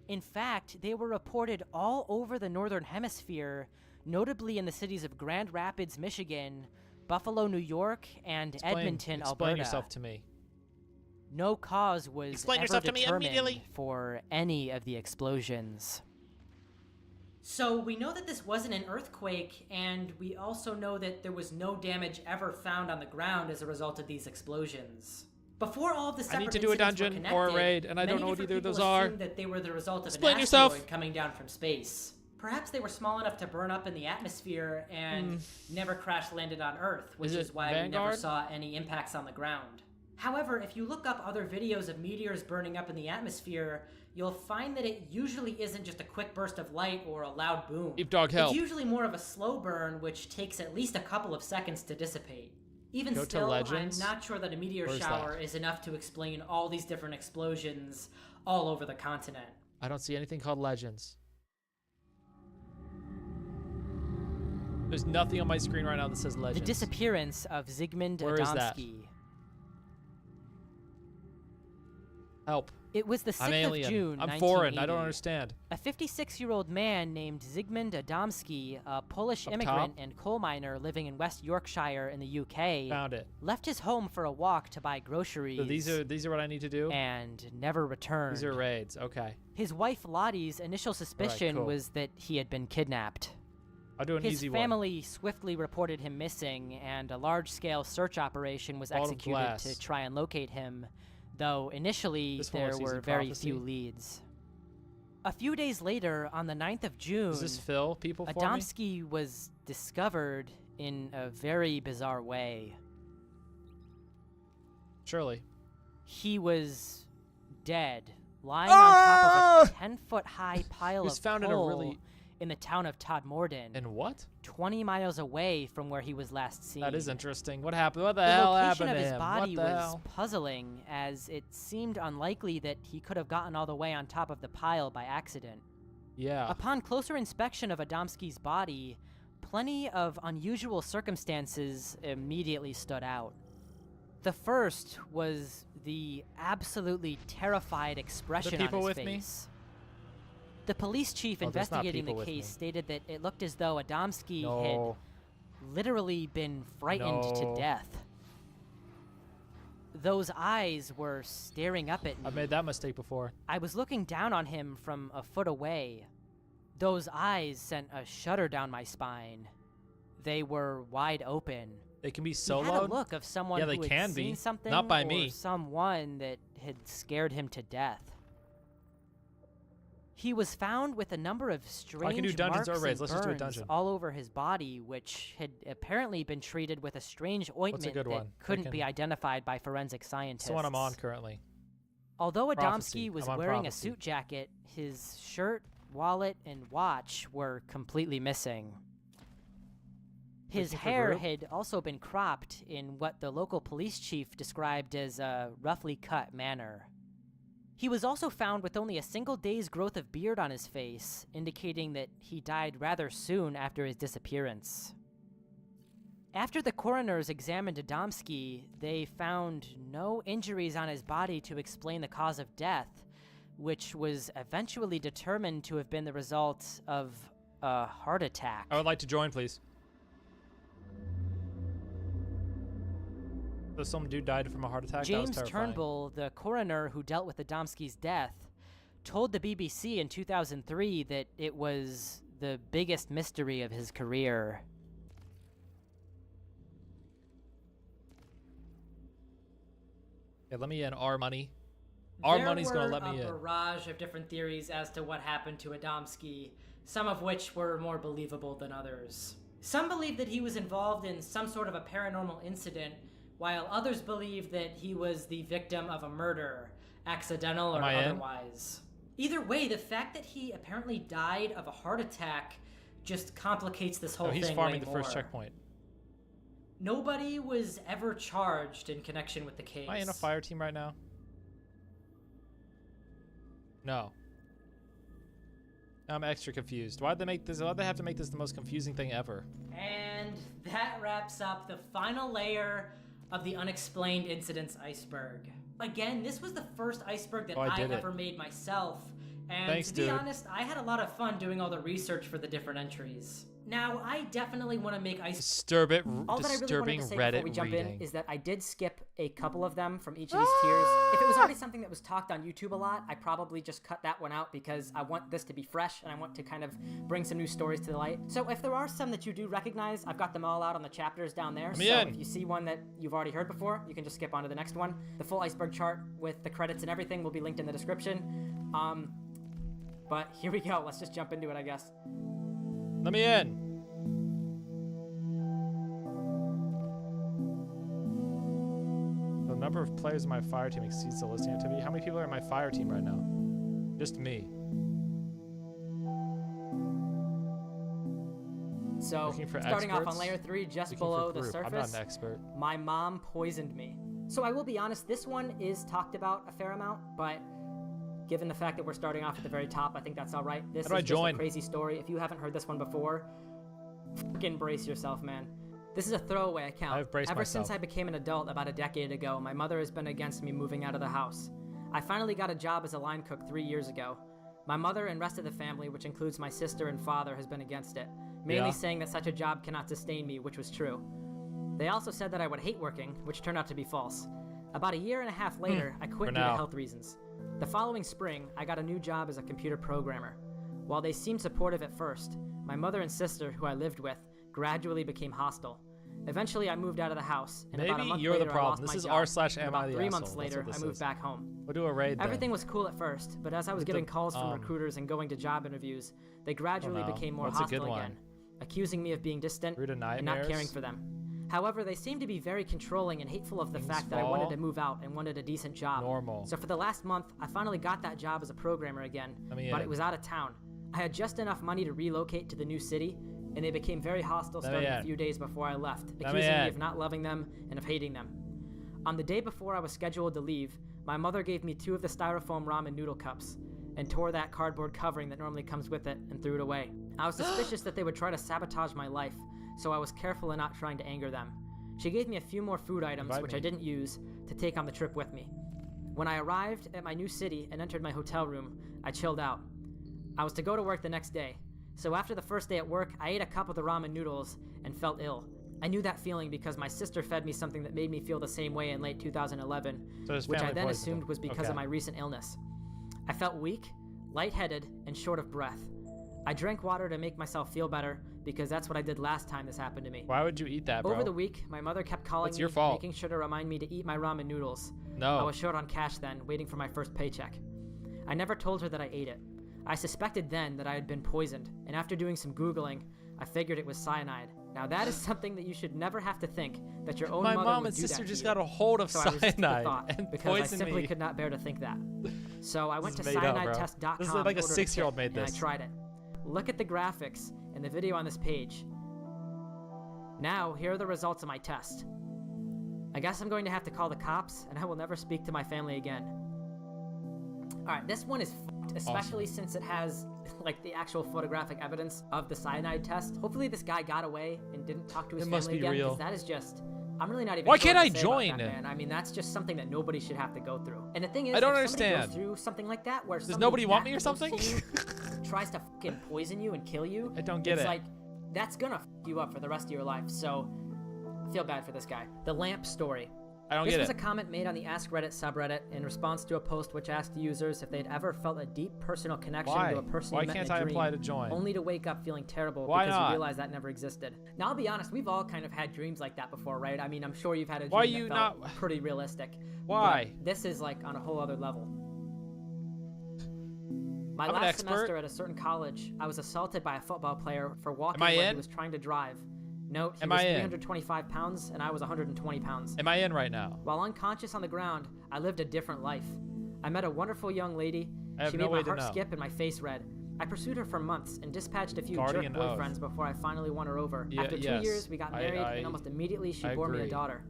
In fact, they were reported all over the Northern Hemisphere, notably in the cities of Grand Rapids, Michigan, Buffalo, New York, and Edmonton, Explain Alberta. yourself to me. No cause was Explain ever yourself to me determined immediately. for any of the explosions. So we know that this wasn't an earthquake, and we also know that there was no damage ever found on the ground as a result of these explosions. Before all of the I separate need to do a incidents were dungeon or a connected, raid, and I don't many know what different either of people those are. assumed that they were the result of Explain an yourself. asteroid coming down from space. Perhaps they were small enough to burn up in the atmosphere and never crash landed on Earth, which Is is it why we never Vanguard? saw any impacts on the ground. However, if you look up other videos of meteors burning up in the atmosphere, you'll find that it usually isn't just a quick burst of light or a loud boom. Eve Dog, help. It's usually more of a slow burn, which takes at least a couple of seconds to dissipate. Even Go to still, I'm Legends? not sure that a meteor Where's shower that? is enough to explain all these different explosions all over the continent. I don't see anything called Legends. There's nothing on my screen right now that says Legends. The disappearance of Zygmunt Where is that? Adamski. Help. It was the 6th I'm alien. of June, I'm foreign. 1980. I don't understand. A 56-year-old man named Zygmunt Adamski, a Polish Up immigrant top? and coal miner living in West Yorkshire in the UK, Found it. left his home for a walk to buy groceries. So these are what I need to do? And never returned. These are raids. Okay. His wife Lottie's initial suspicion cool. was that he had been kidnapped. I'll do an His easy one. family swiftly reported him missing, and a large-scale search operation was Ball of executed glass. to try and locate him, though initially This one there was were easy very prophecy. few leads. A few days later, on the 9th of June, Does this fill people for me? Adamski was discovered in a very bizarre way. Surely. He was dead, lying on top of a 10-foot-high pile He was of found in a coal really- in the town of Todmorden. And what? 20 miles away from where he was last seen. That is interesting. What happened? What the, The hell location happened of to his him? body what the was hell? puzzling, as it seemed unlikely that he could have gotten all the way on top of the pile by accident. Yeah. Upon closer inspection of Adamski's body, plenty of unusual circumstances immediately stood out. The first was the absolutely terrified expression on people his with face. me? The police chief Oh, there's not investigating the people with case me. stated that it looked as though Adamski No. had literally been frightened to No. death. Those eyes were staring up at me. I've made that mistake before. I was looking down on him from a foot away. Those eyes sent a shudder down my spine. They were wide open. They can be He had a soloed? look of someone Yeah, who they had can seen be. something Not by or me. someone that had scared him to death. He was found with a number of strange do dungeons or marks raids. and Let's just do a burns dungeon. all over his body, which had apparently been treated with a strange ointment good that one? couldn't be Freaking- identified by forensic scientists. It's the one I'm on currently. Although Prophecy. Adamski was I'm on wearing Prophecy. a suit jacket, his shirt, wallet, and watch were completely missing. His Looking for hair group? had also been cropped in what the local police chief described as a roughly cut manner. He was also found with only a single day's growth of beard on his face, indicating that he died rather soon after his disappearance. After the coroners examined Adamski, they found no injuries on his body to explain the cause of death, which was eventually determined to have been the result of a heart attack. I would like to join, please. So some dude died from a heart attack? James that was terrifying. Turnbull, the coroner who dealt with Adamski's death, told the BBC in 2003 that it was the biggest mystery of his career. Yeah, let me in. Our money. Our money's gonna let me There in. were a barrage of different theories as to what happened to Adamski, some of which were more believable than others. Some believe that he was involved in some sort of a paranormal incident, while others believe that he was the victim of a murder, accidental or Am I in? otherwise. Either way, the fact that he apparently died of a heart attack just complicates this whole Oh, he's thing farming way the first more. checkpoint. Nobody was ever charged in connection with the case. Am I in a fire team right now? No. I'm extra confused. Why'd they make this? Why'd they have to make this the most confusing thing ever? And that wraps up the final layer of the unexplained incidents iceberg. Again, this was the first iceberg that Oh, I I did it. ever made myself. And Thanks, to be dude. honest, I had a lot of fun doing all the research for the different entries. Now, I definitely want to make ice. Disturbing All that I really wanted disturbing to say Reddit before we jump reading. in is that I did skip a couple of them from each of these tiers. If it was already something that was talked on YouTube a lot, I probably just cut that one out because I want this to be fresh and I want to kind of bring some new stories to the light. So if there are some that you do recognize, I've got them all out on the chapters down there. So in. if you see one that you've already heard before, you can just skip on to the next one. The full iceberg chart with the credits and everything will be linked in the description. But here we go. Let's just jump into it, I guess. Let me in. So number of players in my fire team exceeds the listing activity. How many people are in my fire team right now? Just me. So, starting off on layer 3, just below the surface, I'm not an expert. my mom poisoned me. So I will be honest, this one is talked about a fair amount, but given the fact that we're starting off at the very top, I think that's all right. This is just a crazy story. If you haven't heard this one before, fucking brace yourself, man. This is a throwaway account. Ever since I became an adult about a decade ago, my mother has been against me moving out of the house. I finally got a job as a line cook 3 years ago. My mother and rest of the family, which includes my sister and father, has been against it, mainly saying that such a job cannot sustain me, which was true. They also said that I would hate working, which turned out to be false. About a year and a half later, I quit due to health reasons. The following spring, I got a new job as a computer programmer. While they seemed supportive at first, my mother and sister, who I lived with, gradually became hostile. Eventually, I moved out of the house, and about a month later, I lost my job. About 3 months later, I moved back home. We'll do a raid then. Everything was cool at first, but as I was getting calls from recruiters and going to job interviews, they gradually became more hostile again, accusing me of being distant and not caring for them. However, they seemed to be very controlling and hateful of the fact that I wanted to move out and wanted a decent job. So for the last month, I finally got that job as a programmer again, but it was out of town. I had just enough money to relocate to the new city, and they became very hostile starting a few days before I left, accusing me of not loving them and of hating them. On the day before I was scheduled to leave, my mother gave me 2 of the styrofoam ramen noodle cups and tore that cardboard covering that normally comes with it and threw it away. I was suspicious that they would try to sabotage my life, so I was careful in not trying to anger them. She gave me a few more food items, which I didn't use, to take on the trip with me. When I arrived at my new city and entered my hotel room, I chilled out. I was to go to work the next day, so after the first day at work, I ate a cup of the ramen noodles and felt ill. I knew that feeling because my sister fed me something that made me feel the same way in late 2011, which I then assumed was because of my recent illness. I felt weak, lightheaded, and short of breath. I drank water to make myself feel better because that's what I did last time this happened to me. Why would you eat that, bro? Over the week, my mother kept calling me, making sure to remind me to eat my ramen noodles. No. I was short on cash then, waiting for my first paycheck. I never told her that I ate it. I suspected then that I had been poisoned, and after doing some Googling, I figured it was cyanide. Now that is something that you should never have to think that your own mother would do that. My mom and sister just got a hold of cyanide and because I simply could not bear to think that. So I went to cyanidetest.com. This is like a 6-year-old made this. And I tried it. Look at the graphics in the video on this page. Now, here are the results of my test. I guess I'm going to have to call the cops, and I will never speak to my family again. Alright, this one is fucked, especially since it has, like, the actual photographic evidence of the cyanide test. Hopefully this guy got away and didn't talk to his family again, because that is just... I'm really not even Why sure can't what I to say join? about that, man. I mean, that's just something that nobody should have to go through. And the thing is, I don't if somebody understand. goes through something like that, where does nobody want me or close something? to you tries to fucking poison you and kill you. I don't get it's it. Like, that's gonna fuck you up for the rest of your life. So, I feel bad for this guy. The lamp story. I don't this get was it. a comment made on the Ask Reddit subreddit in response to a post which asked users if they'd ever felt a deep personal connection to a person Why you met can't in a I dream, apply to join? only to wake up feeling terrible Why because not? you realize that never existed. Now, I'll be honest, we've all kind of had dreams like that before, right? I mean, I'm sure you've had a dream Why that you felt not- pretty realistic. Why? But this is like on a whole other level. My I'm an last expert. semester at a certain college, I was assaulted by a football player for walking Am I when in? he was trying to drive. Note, he Am was I in? 325 pounds and I was 120 pounds. Am I in right now? While unconscious on the ground, I lived a different life. I met a wonderful young lady. I have She no made way my to heart know. skip and my face red. I pursued her for months and dispatched a few Guardian jerk of. boyfriends before I finally won her over. Yeah, After 2 yes. years, we got married and almost immediately she I bore me a agree. daughter.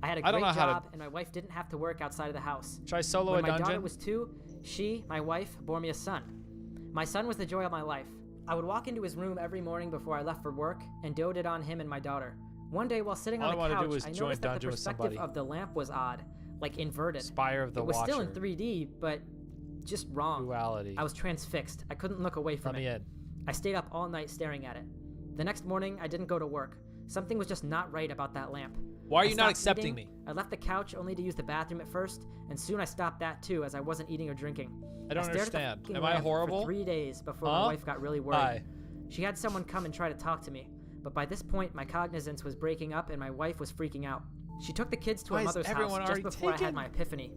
I had a I don't great know how to- job and my wife didn't have to work outside of the house. Should I solo when a my daughter dungeon? was 2, she, my wife, bore me a son. My son was the joy of my life. I would walk into his room every morning before I left for work and doted on him and my daughter. One day while sitting All I on the wanna do couch, is I join noticed that the dungeon with perspective somebody. of the lamp was odd, like inverted. Spire of the It was still in Watcher. 3D, but just wrong. Duality. I was transfixed. I couldn't look away from Let it. me in. I stayed up all night staring at it. The next morning, I didn't go to work. Something was just not right about that lamp. Why are I you not stopped accepting eating. me? I left the couch only to use the bathroom at first, and soon I stopped that too as I wasn't eating or drinking. I don't stared at the understand. fucking Am I lamp horrible? For 3 days before Huh? my wife got really worried. Hi. She had someone come and try to talk to me, but by this point my cognizance was breaking up and my wife was freaking out. She took the kids to Why her is mother's house everyone just already before I had taken? my epiphany.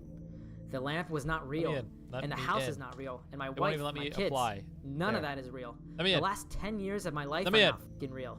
The lamp was not real, in. Let and the me house in. is not real, and my It won't wife, even let my me kids, apply. none of There. that is real. Let me the in. last 10 years of my life Let are me not in. fucking real.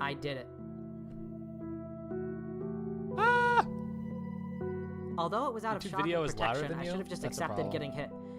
I did it. Although it was out of YouTube shock video and is louder protection, than I you? should have just That's a accepted problem. getting hit.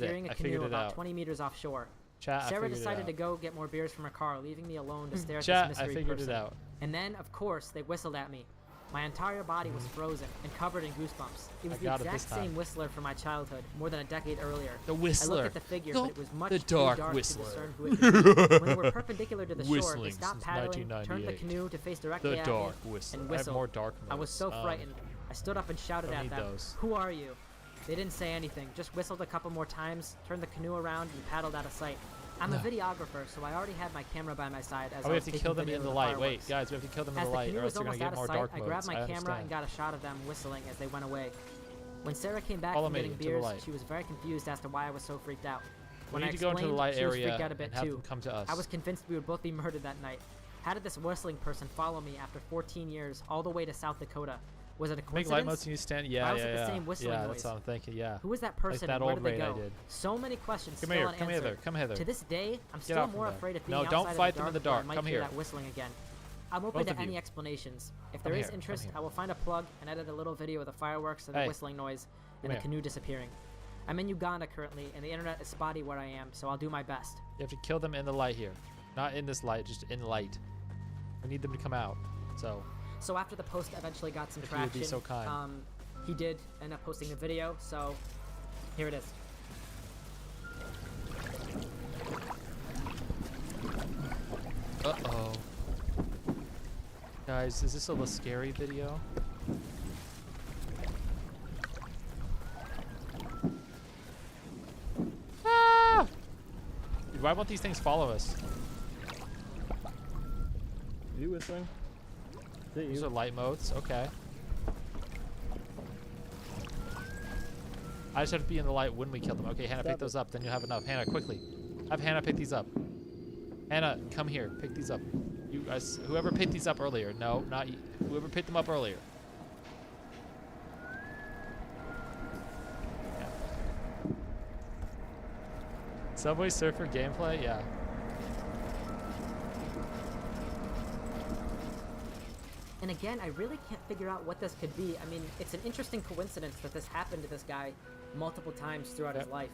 did it. steering a I canoe figured it about out. 20 meters offshore. Chat, I Sarah figured it decided out. to go get more beers from her car, leaving me alone to stare at Chat, this I mystery figured person. it out. And then, of course, they whistled at me. My entire body was frozen and covered in goosebumps. It was the exact same Whistler from my childhood, more than a decade earlier. The Whistler. I looked at the figure, but it was much The too dark dark Whistler. to discern who it could be. When they were perpendicular to the shore, they Whistling stopped since paddling, turned the 1998. canoe to face directly The at dark me, Whistler. and I have whistled. more dark I was so modes. frightened. I stood up and shouted don't at need them, those. "Who are you?" They didn't say anything, just whistled a couple more times, turned the canoe around, and paddled out of sight. I'm a videographer, so I already had my camera by my side as Oh, I we was have to taking kill them video in of the the light. fireworks. Wait, guys, we have to kill them in As the the light, canoe or was else you're almost gonna out get of more dark sight, I modes. grabbed my camera understand. and got a shot of them whistling as they went away. When Sarah came back Follow from me getting to the beers, light. she was very confused as to why I was so freaked out. We When need I to go into the explained, light she was area freaked out a bit and have too. them come to us. I was convinced we would both be murdered that night. How did this whistling person follow me after 14 years all the way to South Dakota? Was it a coincidence? Make light modes and you stand. Yeah, I was yeah, at yeah. the same whistling Yeah, noise. that's what I'm thinking. Yeah. Who was that Like person? that and where old did they raid I go? did. So many questions Come still here, unanswered. come hither, come hither. To this day, I'm Get still off from more there. afraid of being No, outside don't of fight the them in the where I dark. might Come hear here. that whistling again. I'm open Both to of any you. explanations. If Come there is here, come interest, here. I will find a plug and edit a little video of the fireworks and the Hey. whistling noise and Come the here. canoe disappearing. I'm in Uganda currently, and the internet is spotty where I am, so I'll do my best. You have to kill them in the light here. Not in this light, just in light. We need them to come out. So after the post eventually got some If you would traction, be so kind. he did end up posting a video, so here it is. Uh-oh. Guys, is this a little scary video? Ah! Dude, why won't these things follow us? You whistling? These are light modes. Okay. I just have to be in the light when we kill them. Okay, Hannah, pick those up. Then you'll have enough. Hannah, quickly. Have Hannah pick these up. Hannah, come here. Pick these up. You guys, whoever picked these up earlier. No, not you. Whoever picked them up earlier. Yeah. Subway Surfer gameplay? Yeah. And again, I really can't figure out what this could be. I mean, it's an interesting coincidence that this happened to this guy multiple times throughout his life.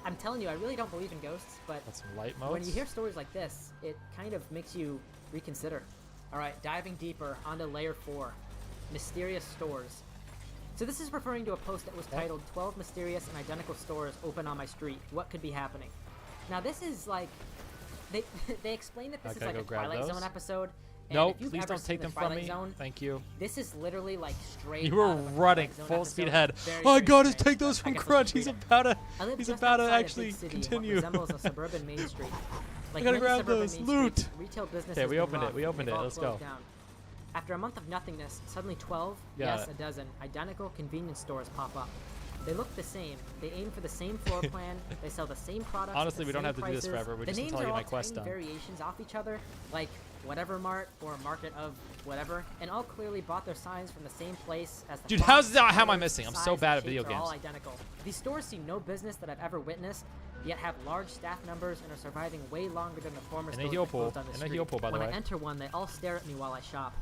I'm telling you, I really don't believe in ghosts, but That's some light modes. when you hear stories like this, it kind of makes you reconsider. All right, diving deeper onto layer 4, mysterious stores. So this is referring to a post that was titled 12 mysterious and identical stores open on my street. What could be happening? Now this is like, they explain that this is Okay, like go a grab Twilight those. Zone episode. And No, if you've please ever don't seen take the them from Twilight me. Zone, Thank you. This is literally like straight. You were out of a running Twilight Zone full speed episode. ahead. Very, Oh, I very gotta strange. take those I from guess let's Crunch. read He's it. about to. I live He's just about to outside a big actually city in continue. what resembles a suburban Main Street. Like gotta many grab suburban those. Main Loot. streets, retail businesses Okay, we been opened it. robbed, We opened and they've it. all Let's closed go. down. After a month of nothingness, suddenly 12, Got yes, it. a dozen, identical convenience stores pop up. They look the same. They aim for the same floor plan. They sell the same products. Honestly, at the we don't same have to do this prices. forever. We the just names until I are get all my quest tiny done. variations off each other, like Whatever Mart or Market of Whatever, and all clearly bought their signs from the same place as the Dude, font, how am I colors, missing? I'm size, so and bad at shapes video are all games. identical. These stores see no business that I've ever witnessed, yet have large staff numbers and are surviving way longer than the former In a stores heel that pool. closed on the In a street. heel pool, by the when way. I enter one, they all stare at me while I shop.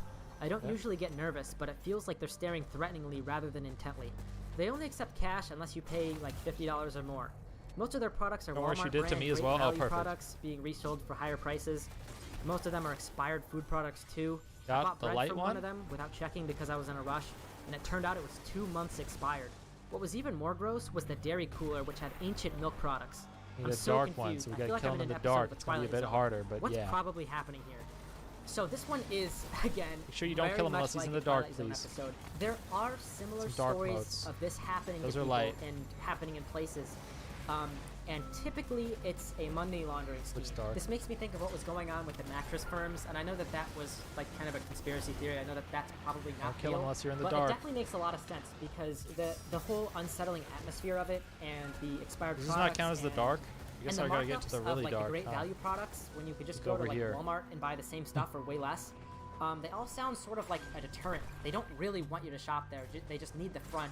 I don't Yeah. usually get nervous, but it feels like they're staring threateningly rather than intently. They only accept cash unless you pay like $50 or more. Most of their products are Don't worry, Walmart she did to brand me as great well. Oh, value perfect. products being resold for higher prices. Most of them are expired food products too. I Got bought the bread light from one? one of them without checking because I was in a rush, and it turned out it was 2 months expired. What was even more gross was the dairy cooler, which had ancient milk products. Need I'm a so dark confused. one, so we I gotta feel like kill I'm them in an the episode dark. of It's gonna be a Twilight bit Zone. harder, but What's yeah. probably happening here? So this one is, again, Make sure you don't very kill him much unless he's like in a the dark, Twilight Zone please. episode. There are similar Some dark stories modes. of this happening Those to are people light. and happening in places. And typically it's a money laundering scheme. Looks dark. This makes me think of what was going on with the mattress firms, and I know that that was like kind of a conspiracy theory. I know that that's probably not Don't kill real, him unless you're in the but dark. it definitely makes a lot of sense because the whole unsettling atmosphere of it and the expired Does this not products count as the and- dark? I guess and I the gotta get to the markups really of, like, dark. the great huh? value products when you could just Let's go go to over like here. Walmart and buy the same stuff for way less. They all sound sort of like a deterrent. They don't really want you to shop there. They just need the front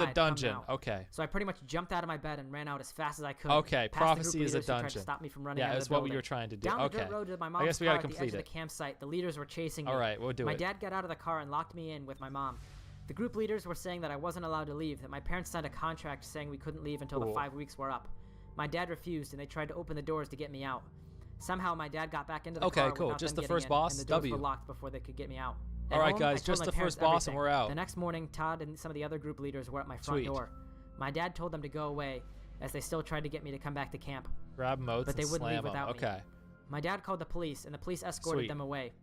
outside. Come dungeon. now." Okay. So I pretty much jumped out of my bed and ran out as fast as I could. Okay, past the prophecy group is a leaders who tried to dungeon. stop me from running Yeah, out of it's the what building. you were trying to do. Down Okay. the dirt road to my I mom's guess we car gotta at the edge complete of it. the campsite, the leaders were chasing me. All right, we'll do My it. dad got out of the car and locked me in with my mom. The group leaders were saying that I wasn't allowed to leave, that my parents signed a contract saying we couldn't leave until the Cool. 5 weeks were up. My dad refused, and they tried to open the doors to get me out. Somehow, my dad got back into the Okay, car cool. without Just them the getting first in, boss, and the doors W. were locked before they could get me out. At All right, home, guys, I told just my the parents first boss and everything. we're out. The next morning, Todd and some of the other group leaders were at my front Sweet. door. My dad told them to go away, as they still tried to get me to come back to camp. Grab motes But they and wouldn't leave slam 'em. without me. Okay. My dad called the police, and the police escorted Sweet. them away.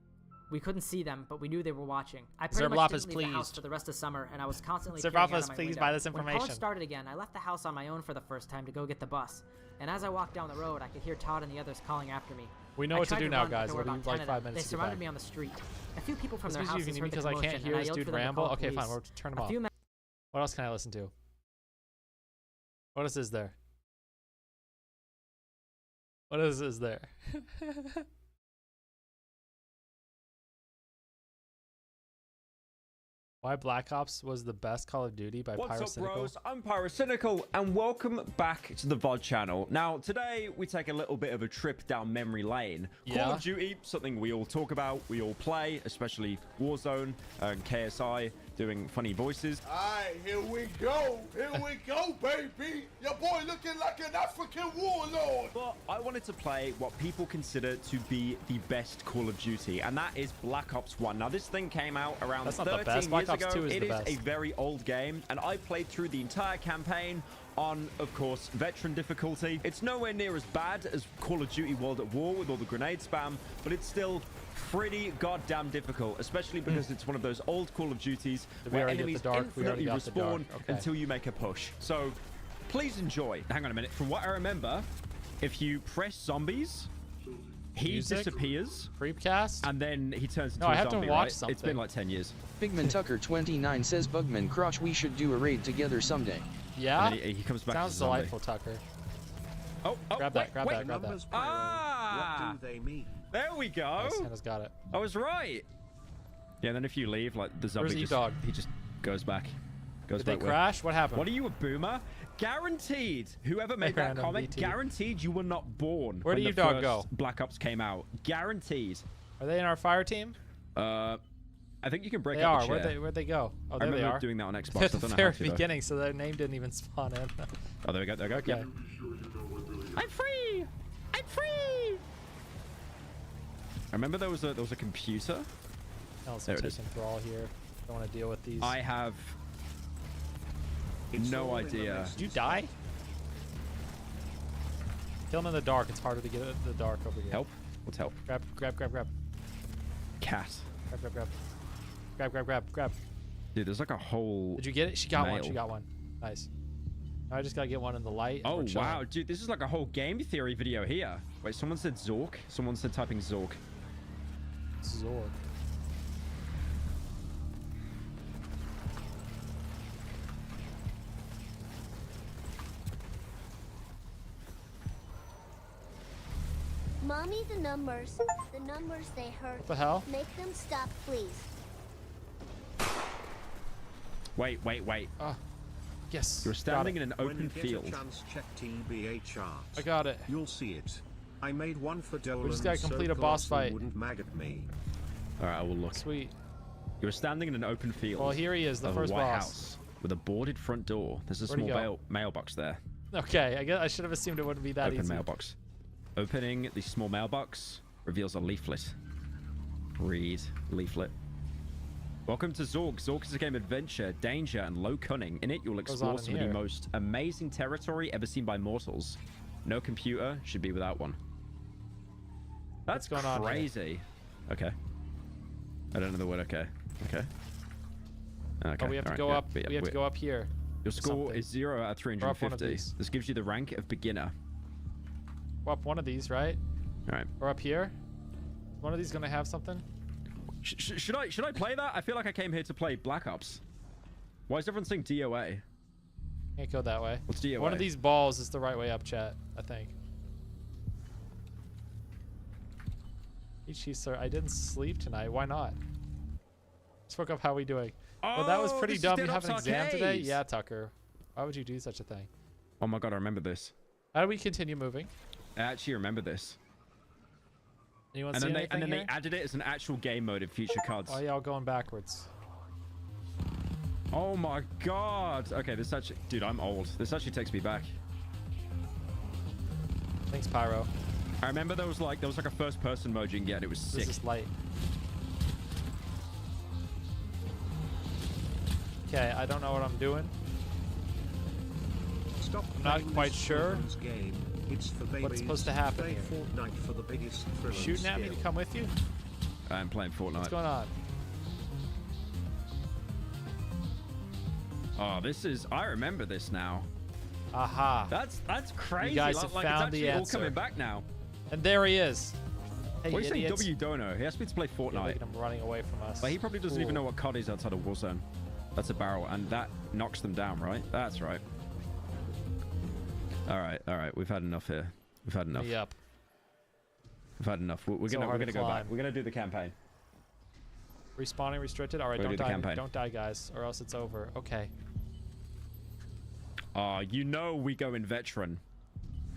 We couldn't see them, but we knew they were watching. I pretty much Xerblop didn't is leave the house pleased. for the rest of summer, and I was constantly Xerblop peering out is of my pleased window. by this When information. college started again, I left the house on my own for the first time to go get the bus. And as I walked down the road, I could hear Todd and the others calling after me. We know I what to tried do now, run, but guys. there were What do you about like 10 of 5 them. minutes They to get surrounded back? me on the street. A few people from This their means you houses can heard the because I commotion, can't and hear I this yelled dude for them to ramble. call Okay, fine. police. We'll turn him A off. few men- What else can I listen to? What else is there? What else is there? Why Black Ops was the best Call of Duty by What's up, Pyrocynical? bros? I'm Pyrocynical, and welcome back to the VOD channel. Now, today, we take a little bit of a trip down memory lane. Call of Duty, something we all talk about, we all play, especially Warzone and KSI, doing funny voices. Alright, here we go. Here we go, baby. Your boy looking like an African warlord. But I wanted to play what people consider to be the best Call of Duty, and that is Black Ops 1. Now, this thing came out around That's not the 13 best. Black years Ops ago. 2 is It the is best. a very old game, and I played through the entire campaign on, of course, veteran difficulty. It's nowhere near as bad as Call of Duty World at War with all the grenade spam, but it's still pretty goddamn difficult, especially because it's one of those old Call of Duties Did we where already get enemies the dark? We already infinitely got the dark. respawn Okay. until you make a push. So please enjoy. Hang on a minute. From what I remember, if you press zombies, he Music? disappears. Creepcast? And then he turns into No, a I have to zombie, watch right? something. It's been like 10 years. Bigman Tucker 29 says Bugman Crotch we should do a raid together someday. Yeah? And then he comes back Sounds as a zombie. delightful, Tucker. Oh, grab that, grab that, grab that. Ah! What do they mean? There we go. Nice, Hannah's got it. I was right. Yeah, and then if you leave, like the zombie Where's the just, dog? he just goes back. Goes Did they back with- crash? What happened? What are you, a boomer? Guaranteed. Whoever made that Random comment, BT. guaranteed you were not born. Where when did your the dog first go? Black Ops came out. Guaranteed. Are they in our fire team? I think you can break They up are. the chair. Where'd they go? Oh, I there they remember are. doing that on Xbox. They're I at the don't know very how to, though. beginning, so their name didn't even spawn in. Oh, there we go. There we go. Okay. Yep. I'm free. I'm free. I remember there was a computer. There it is. Thrall here. Don't want to deal with these. I have no idea. Did you die? Kill him in the dark. It's harder to get in the dark over here. Help? What's help? Grab, grab, grab, grab. Cat. Grab, grab, grab. Grab, grab, grab, grab. Dude, there's like a whole. Did you get it? She got one. mail. She got one. Nice. Now I just gotta get one in the light. and Oh we're chilling. wow, dude, this is like a whole game theory video here. Wait, someone said Zork. Someone said typing Zork. Zork. Mommy, the numbers they hurt. What the hell? Make them stop, please. Wait. Oh, yes. You're standing in an When open you get field. a chance, check TBA chart. I got it. You'll see it. I made one for Dolan. just gotta complete so a boss Carson fight. Wouldn't mag at me. All right, I will look. Sweet. You're standing in an open field. Well, here he is, the of first a White boss. House with a boarded front door. There's a Where'd he small go? mailbox there. Okay, I guess I should have assumed it wouldn't be that Open easy. mailbox. Opening the small mailbox reveals a leaflet. Read leaflet. Welcome to Zork. Zork is a game of adventure, danger, and low cunning. In it, you'll Goes on explore in some of the here. most amazing territory ever seen by mortals. No computer should be without one. That's What's going on here? crazy. Okay. I don't know the word. Okay. Okay. Okay. Oh, we have to alright, go yeah, up. but yeah, We have to go up here. Your score something. is 0 out of Or up one of 350. these. This gives you the rank of beginner. Go up one of these, right? All right. Or up here. One of these gonna have something. Should I play that? I feel like I came here to play Black Ops. Why is everyone saying DOA? Can't go that way. What's DOA? One of these balls is the right way up, chat. I think. Ichi, sir, I didn't sleep tonight. Why not? Just woke up. How we doing? Well, that was Oh, pretty this is dumb. You Dead have an Ops exam today? Arcade. Yeah, Tucker. Why would you do such a thing? Oh my god, I remember this. How do we continue moving? I actually remember this. Anyone And see then they anything here? added it as an actual game mode in future cards. Oh, y'all going backwards. Oh my god. Okay, this actually, dude, I'm old. This actually takes me back. Thanks, Pyro. I remember there was like a first person mode you can get. It was sick. This is light. Okay, I don't know what I'm doing. Stop I'm not quite sure game. It's for babies. what's supposed to happen Play here. Fortnite for the biggest You shooting at me to skill. come with you? I'm playing Fortnite. What's going on? Oh, this is... I remember this now. Aha. That's crazy. You guys like, have like, found it's the actually all answer. coming back now. And there he is. Hey, What are you saying, idiots. W don't know? He asked me to play Yeah, look Fortnite. at him running away from us. But he probably doesn't even Cool. know what COD is outside of Warzone. That's a barrel, and that knocks them down, right? That's right. All right. We've had enough here. We've had enough. Yep. We've had enough. We're So gonna hard to go back. climb. We're gonna do the campaign. Respawning restricted. All right, We're don't gonna do the die. campaign. Don't die, guys, or else it's over. Okay. You know we go in veteran.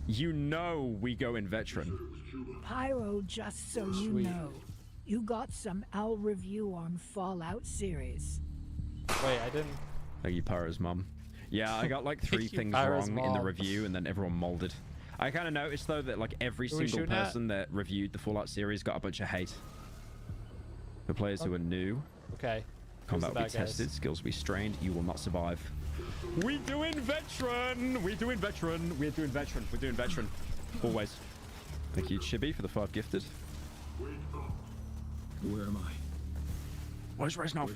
You know we go in veteran. Pyro, just so you Sweet. know, you got some L review on Fallout series. Wait, I didn't. Thank you, Pyro's mum. Yeah, I got like 3 Thank you, things Pyro's wrong in the mom. review, and then everyone molded. I kind of noticed though that like every Who are we single shooting at? person that reviewed the Fallout series got a bunch of hate. For players who are new, Okay. combat will be Who's the bad guys? tested, skills will be strained, you will not survive. We doing veteran! We doing veteran! We're doing veteran. We're doing veteran. Always. Thank you, Chibi, for the 5 gifted. Where am I? Where's Reznov?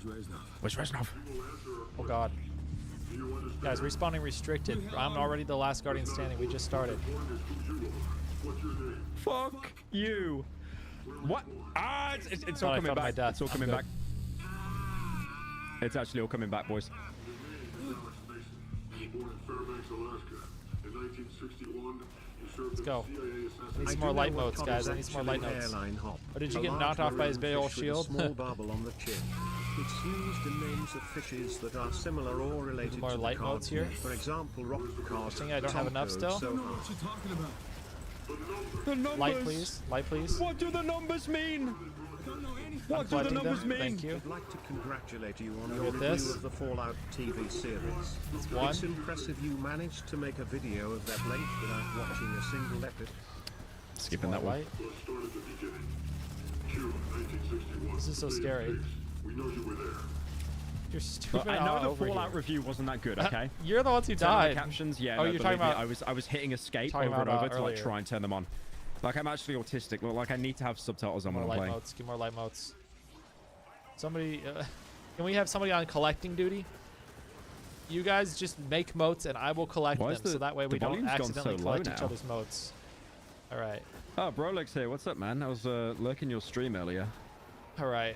Where's Reznov? Oh God. Guys, respawning restricted. I'm already the last guardian standing. We just started. Fuck you. What? Ah, it's Thought all I coming felt my back. death. It's all I'm coming good. back. It's actually all coming back, boys. Let's go. I need some more light modes, guys. I need some more light modes. Oh, did you get knocked off by his big old shield? Small barbel on the chin. It's used in names of fishes that are similar or related more to the light card modes here? name. For example, rock card. Interesting, I don't have enough still. So The numbers. Light, please. Light, please. What do the numbers mean? What do the collecting numbers them. mean? Thank you. I'd like to congratulate you on Look your at review this. of the Fallout TV series. That's one. It's impressive you managed to make a video of that length without watching a single episode. Skipping that one. Light. This is so scary. You're stupid. I know the over Fallout here. review wasn't that good, okay? You're the ones who Turn on the died. captions, yeah. Oh, no, you're believe talking me, about. I was hitting escape talking over and about, over to like earlier. try and turn them on. Like I'm actually autistic. Like I need to have subtitles on More when I'm light playing. modes. Give more light modes. Somebody, can we have somebody on collecting duty? You guys just make motes and I will collect Why them, is the- so that way we the don't volume's gone so accidentally low collect each now? other's motes. All right. Oh, Brolex here. What's up, man? I was lurking your stream earlier. All right.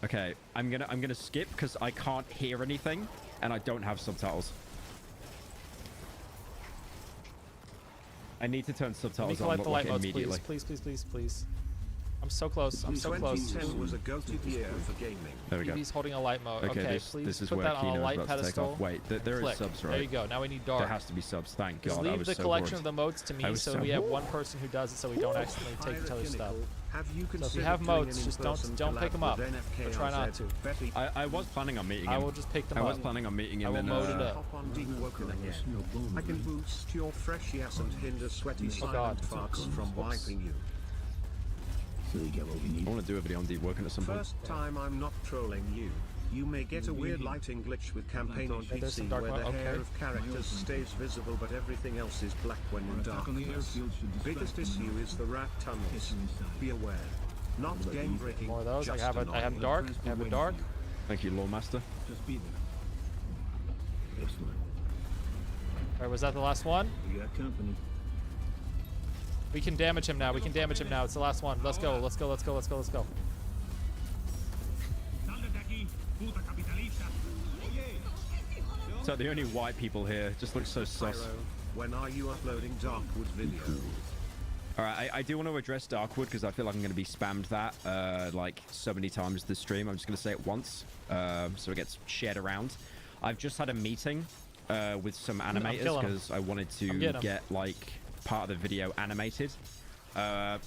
Okay, I'm gonna skip because I can't hear anything and I don't have subtitles. I need to turn Let me subtitles on collect the light like, modes, immediately. please. Please, please, please, please. I'm so close. I'm so close. 2010 was a goated year for gaming. There we go. He's holding a light mode. Okay, Okay, this please is put where that on a Kino's light about to take pedestal. off. Wait, there is Click. subs, right? There you go. Now we need dark. There has to be subs. Thank Just God. I leave was the so collection worried. of the modes to I me, was so so we have worried. one person who does it, so we don't accidentally take each other's stuff. Have you So if you considered have doing modes, an just in-person don't pick them collab up. with But try not to. Betty? I was planning on meeting him. I will just pick them I up. was planning on meeting him I will in mode it up. Hop on Deep Woken again. I can boost your fresh yes and hinder sweaty Oh, silent God. farts from wiping you. I want to do a video on deep working at some point. First time I'm not trolling you. You may get a weird lighting glitch with campaign on there's some PC dark where the mode, hair okay. of characters stays visible but everything else is black when in darkness. Biggest issue is the rat tunnels. Be aware. Not game breaking. More of those. I just have annoying. dark. I have a dark. Thank you, Lawmaster. Just be there. Excellent. All right, was that the last one? You got company. We can damage him now. We can damage him now. It's the last one. Let's go. Let's go. Let's go. Let's go. Let's go. So the only white people here just look so sus. Pyro, when are you uploading Darkwood videos? Alright, I do want to address Darkwood because I feel like I'm going to be spammed that like so many times this stream. I'm just going to say it once so it gets shared around. I've just had a meeting with some animators killing 'em. because I wanted I'm to getting 'em. get like part of the video animated. The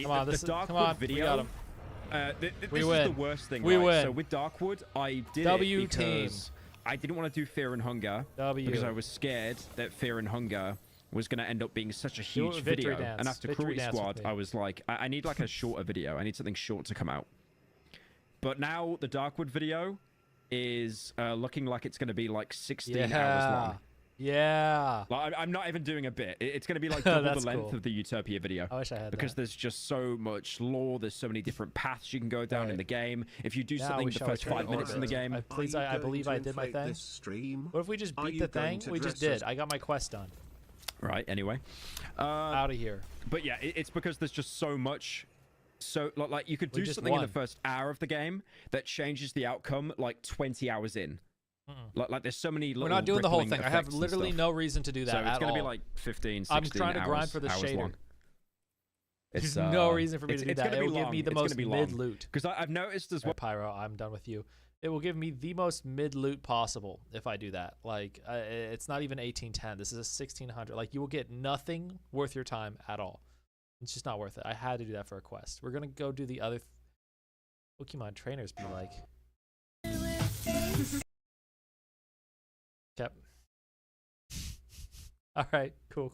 Come on, the this is- Darkwood come on, we video. got 'em. This We is win. the worst thing. We right? win. So with Darkwood, I did W it team. because I didn't want to do Fear and Hunger W. because I was scared that Fear and Hunger was going to end up being such a Do a huge victory video. dance. And after Victory Cruelty dance with Squad, me. I was like, I need like a shorter video. I need something short to come out. But now the Darkwood video is looking like it's going to be like 16 hours long. Yeah. Like, I'm not even doing a bit. It's going to be like double the length cool. of the Utopia video. I wish I had because there's just so much lore. There's so many different paths you can go down in the game. If you do something the first 5 minutes in the game, I believe I did my thing. What if we just beat the thing? We just did. I got my quest done. Right. Anyway, out of here. But yeah, it's because there's just so much. So like you could do something in the first hour of the game that changes the outcome like 20 hours in. Like there's so many little We're not doing the whole thing. I have effects and literally stuff. no reason to do that So it's at going to all. be like 15, 16 I'm trying to grind hours- for the hours shader. long. There's no reason for me to do that. It will give me the most mid mid loot. Because I've noticed as well. Pyro, I'm done with you. It will give me the most mid loot possible if I do that. Like it's not even 1810. This is a 1600. Like you will get nothing worth your time at all. It's just not worth it. I had to do that for a quest. We're gonna go do the other. Pokemon trainers be like. Yep. All right. Cool.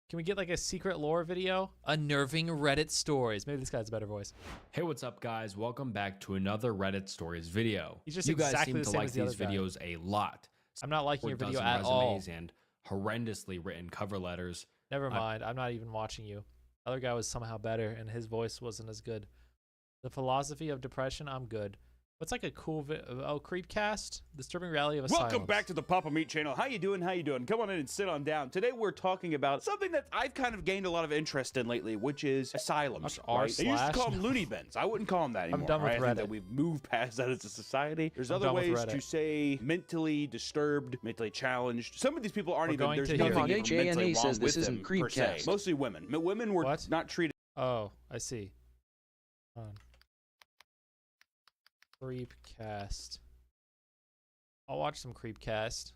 Can we get like a secret lore video? Unnerving Reddit stories. Maybe this guy has a better voice. Hey, what's up, guys? Welcome back to another Reddit stories video. He's just you guys exactly seem the to same like as the these other guy. videos a lot. I'm not liking your 4 video dozen at all. resumes and horrendously written cover letters. Never mind. I'm not even watching you. The other guy was somehow better, and his voice wasn't as good. The philosophy of depression. I'm good. What's like a cool Creepcast? Disturbing reality of asylums. Welcome back to the Papa Meat channel. How you doing? Come on in and sit on down. Today we're talking about something that I've kind of gained a lot of interest in lately, which is asylums. Right? They used to call them loony bins. I wouldn't call them that anymore. I'm done with right? I think Reddit. that we've moved past that as a society. There's I'm other done with ways Reddit. to say mentally disturbed, mentally challenged. Some of these people aren't We're even. going There's to nothing hear. even mentally wrong says this with them isn't per se. Creepcast. Mostly women. Women were not treated. Oh, I see. Hold on. Creepcast. I'll watch some Creepcast.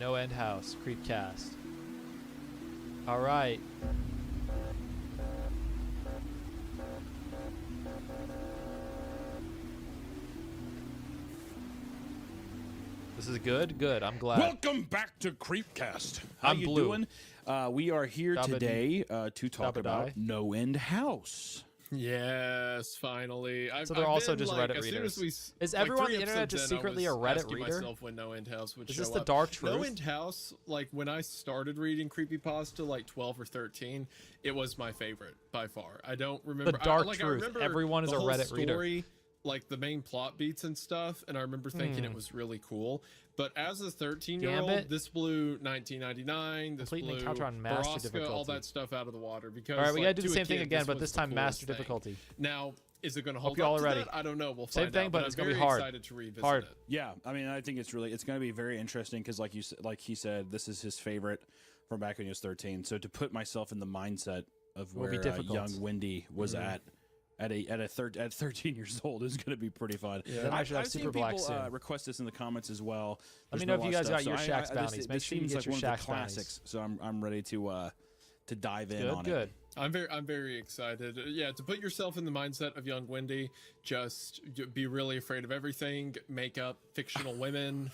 No End House, Creepcast. All right. This is good? Good. I'm glad. Welcome back to Creepcast. How I'm you blue. doing? We are here Dabba today to talk Dabba about die. No End House. Yes, finally. So they're also just Reddit as soon readers. as we, Is like, everyone on 3 the internet episodes just in, I secretly a was Reddit asking reader? myself when No End House would Is show this the up. dark truth? No End House, like when I started reading creepypasta, like 12 or 13, it was my favorite by far. I don't remember. dark I truth. remember Everyone is the a whole Reddit reader. story, like the main plot beats and stuff, and I remember thinking it was really cool. But as a 13-year-old, Gambit? this blew 1999, this Complete blew encounter on master Borrasca, all difficulty. that stuff out of the water. Because All right, we like, gotta do the to a same thing kid, again, but was this the time coolest master thing. difficulty. Now, is it going to Hope hold you all up are to ready. that? I don't know. We'll Same find thing, out, but I'm it's gonna be very hard. excited to revisit Hard. it. Yeah, I mean, I think it's going to be very interesting because, like he said, this is his favorite from back when he was 13. So to put myself in the mindset of Will be where difficult. young Wendy was at 13 years old is going to be pretty fun. Yeah. Then I should have I've seen Super Black people soon. request this in the comments as well. Let me There's know been if a you lot guys of got stuff. your So Shaxx this bounties. Make sure you seems get like your one of the Shaxx bounties. classics. So I'm ready to dive in on Good. it. I'm very excited. Yeah, to put yourself in the mindset of young Wendy, just be really afraid of everything, make up fictional women,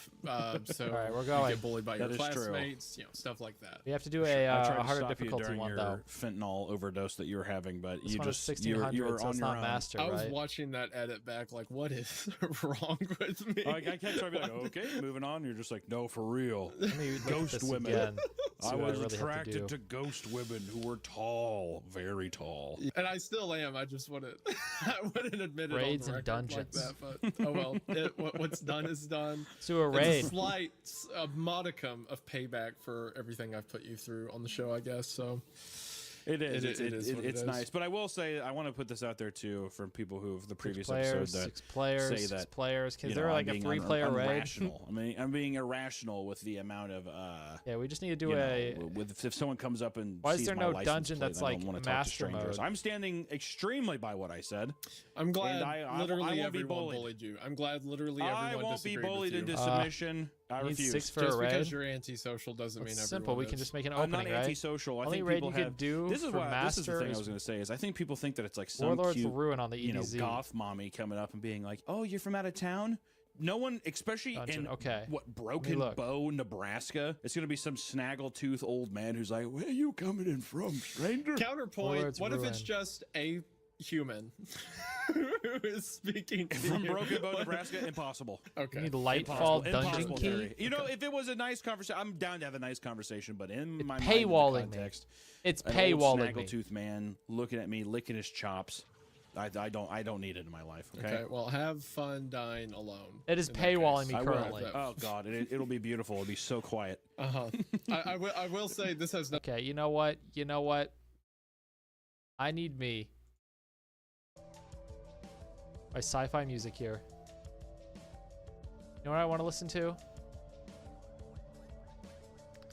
so All right, we're you going. get bullied by That your is true. classmates, stuff like that. We have to do I a tried to harder stop you difficulty during one your though. fentanyl overdose that you were having, but This you one is just you were 1600, so on it's your not own. master, I was right? watching that edit back, like, what is wrong with me? I kept trying to be like, okay, moving on. You're just like, no, for real. Let me look at Ghost this women. again, see I what I was really have to attracted do. to ghost women who were tall, very tall. And I still am. I just wouldn't. I wouldn't admit Raids it on and the record like dungeons. that. But oh well. What's done is done. Let's do a It's raid. a slight, a modicum of payback for everything I've put you through on the show, I guess. So It is. It is what it It's is. nice. But I will say, I want to put this out there too for people who have the previous players, episode that 6 players, say 6 that players. Is you there know, like I'm a being 3-player raid? irrational. I mean, I'm being irrational with the amount of. Yeah, we just need to do you know, a. with if someone comes up and Why is sees there my no license dungeon plate, that's I don't like wanna talk to master strangers. mode? I'm standing extremely by what I said. I'm glad And I literally won't be everyone bullied. bullied you. I'm glad literally everyone I won't be disagreed bullied with you. into submission. I You need refuse. 6 for Just a raid. because you're antisocial doesn't mean It's everyone simple. We is. can just make an I'm opening, not antisocial. I Only think raid people you have. could do This is for what. This is the master thing I is was going to say is I think people think that it's like some Warlord's cute, Ruin on the EDZ. goth mommy coming up and being like, "Oh, you're from out of town." No one, especially Dungeon, in okay. Broken Bow, Nebraska, it's gonna be some snaggletooth old man who's like, "Where you coming in from, stranger?" Counterpoint, Warlord's what if it's Ruin. just a human who is speaking to From you? Broken Bow, Nebraska, impossible. Okay. You need Lightfall Dungeon Impossible, Key. Harry. You know, if it was a nice conversation, I'm down to have a nice conversation. But in my paywalling mind, in the me. context, It's an paywalling old me. snaggletooth man looking at me, licking his chops. I don't need it in my life. Okay. Okay, well, have fun dying alone. It is in that paywalling case. me I will. currently. Oh God, it'll be beautiful. It'll be so quiet. I will say this has no. Okay, you know what? You know what? I need me. My sci-fi music here. You know what I want to listen to?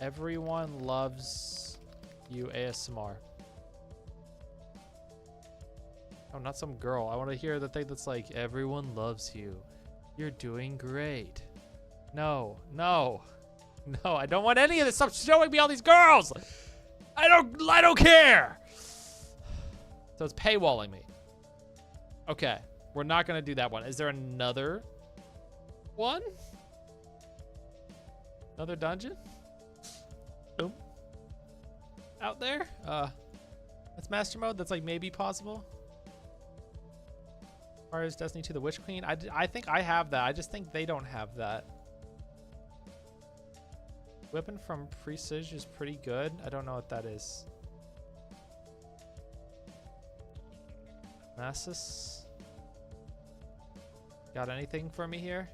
Everyone Loves You ASMR. Oh, not some girl. I want to hear the thing that's like, everyone loves you. You're doing great. No, no, no, I don't want any of this. Stop showing me all these girls. I don't care. So it's paywalling me. Okay, we're not going to do that one. Is there another one? Another dungeon? Boom. Out there? That's master mode. That's like maybe possible. Or is Destiny 2 the Witch Queen? I think I have that. I just think they don't have that. Weapon from Prestige is pretty good. I don't know what that is. Massus. Got anything for me here?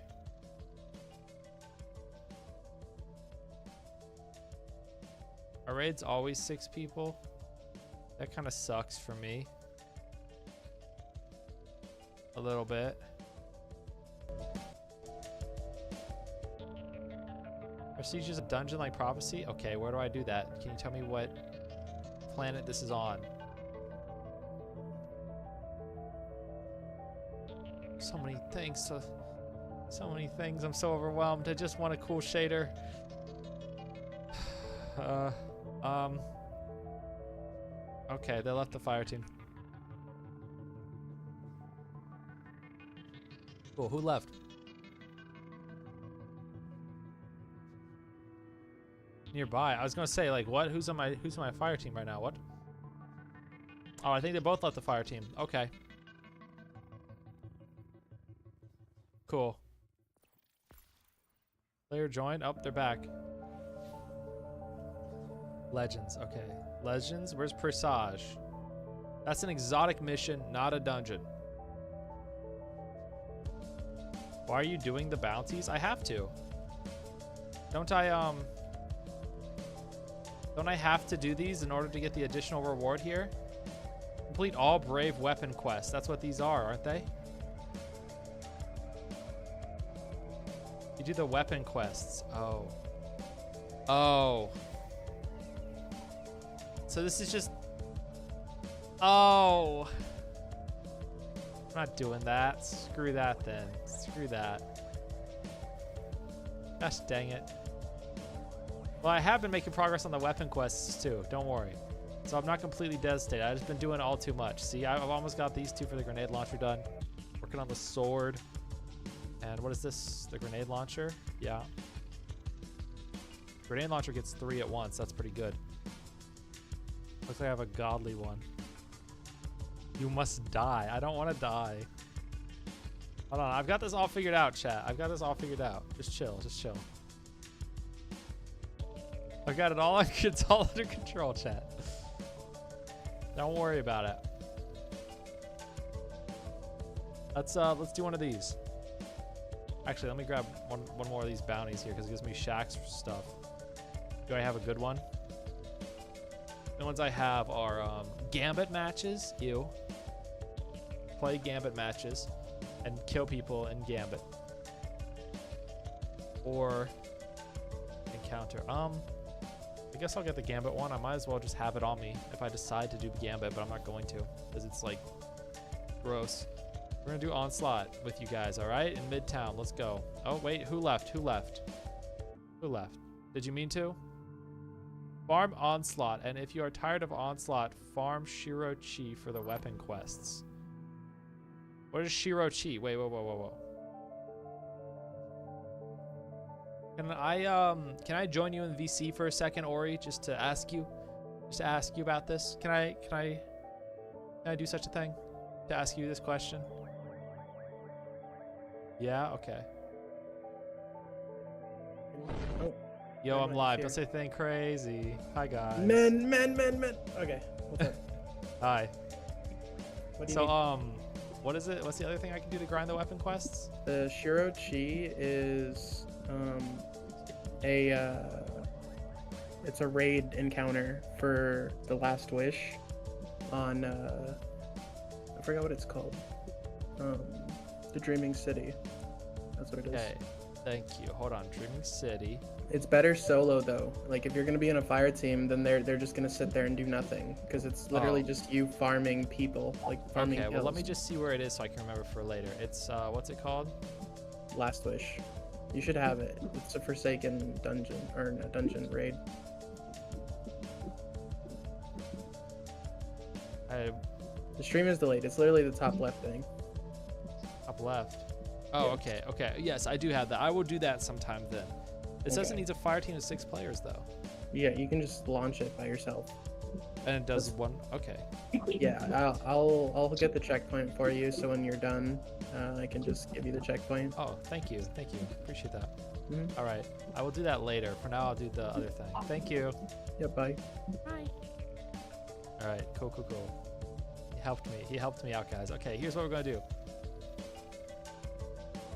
Our raid's always 6 people. That kind of sucks for me. A little bit. Prestige is a dungeon like Prophecy? Okay, where do I do that? Can you tell me what planet this is on? So many things. So many things. I'm so overwhelmed. I just want a cool shader. Okay, they left the fire team. Cool, who left? Nearby. I was gonna say, like, what? Who's on my fire team right now? What? Oh, I think they both left the fire team. Okay. Cool. Player joined. Oh, they're back. Legends. Okay. Legends. Where's Presage? That's an exotic mission, not a dungeon. Why are you doing the bounties? I have to. Don't I have to do these in order to get the additional reward here? Complete all brave weapon quests. That's what these are, aren't they? You do the weapon quests. Oh. Oh. So this is just... Oh. I'm not doing that. Screw that then. Screw that. Gosh dang it. Well, I have been making progress on the weapon quests too. Don't worry. So I'm not completely devastated. I've just been doing all too much. See, I've almost got these 2 for the grenade launcher done. Working on the sword. And what is this? The grenade launcher? Yeah. Grenade launcher gets 3 at once. That's pretty good. Looks like I have a godly one. You must die. I don't want to die. Hold on. I've got this all figured out, chat. I've got this all figured out. Just chill. Just chill. I've got it all. It's all under control, chat. Don't worry about it. Let's do one of these. Actually, let me grab one more of these bounties here because it gives me Shaq's stuff. Do I have a good one? The ones I have are Gambit matches. Ew. Play Gambit matches and kill people in Gambit. Or encounter. I guess I'll get the Gambit one. I might as well just have it on me if I decide to do Gambit, but I'm not going to because it's like gross. We're gonna do Onslaught with you guys, all right? In Midtown, let's go. Oh wait, who left? Who left? Who left? Did you mean to? Farm Onslaught, and if you are tired of Onslaught, farm Shirochi for the weapon quests. What is Shirochi? Wait, whoa. Can I join you in VC for a second, Ori, just to ask you about this? Can I do such a thing? To ask you this question? Yeah, okay. Oh. Yo, I'm live. Don't say anything crazy. Hi, guys. Men. Okay. What's up? Hi. What do you need? What is it? What's the other thing I can do to grind the weapon quests? The Shirochi is it's a raid encounter for the Last Wish on I forgot what it's called. The Dreaming City. That's what it is. Okay. Thank you. Hold on. Dreaming City. It's better solo though. Like if you're gonna be in a fire team, then they're just gonna sit there and do nothing because it's literally just you farming people, like farming. Okay, well kills. let me just see where it is so I can remember for later. It's what's it called? Last Wish. You should have it. It's a Forsaken dungeon or a dungeon raid. The stream is delayed. It's literally the top left thing. Top left. Oh, Yeah. okay. Yes, I do have that. I will do that sometime then. It says it Okay. needs a fire team of 6 players though. Yeah, you can just launch it by yourself. And it does one. Okay. Yeah, I'll get the checkpoint for you. So when you're done, I can just give you the checkpoint. Oh, thank you. Appreciate that. Mhm. All right, I will do that later. For now, I'll do the other thing. Thank you. Yeah, bye. Bye. All right, cool. He helped me out, guys. Okay, here's what we're gonna do.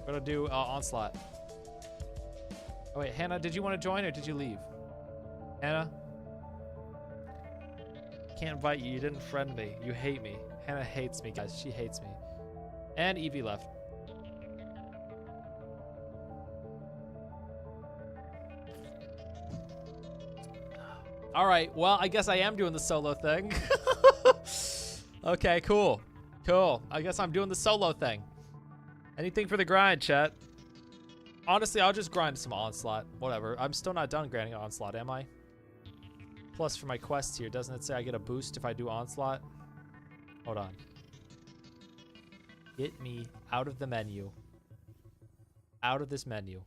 We're gonna do Onslaught. Oh wait, Hannah, did you want to join or did you leave? Hannah? Can't invite you. You didn't friend me. You hate me. Hannah hates me, guys. She hates me. And Evie left. All right. Well, I guess I am doing the solo thing. Okay, cool. I guess I'm doing the solo thing. Anything for the grind, chat. Honestly, I'll just grind some Onslaught. Whatever. I'm still not done grinding Onslaught, am I? Plus, for my quests here, doesn't it say I get a boost if I do Onslaught? Hold on. Get me out of the menu. Out of this menu.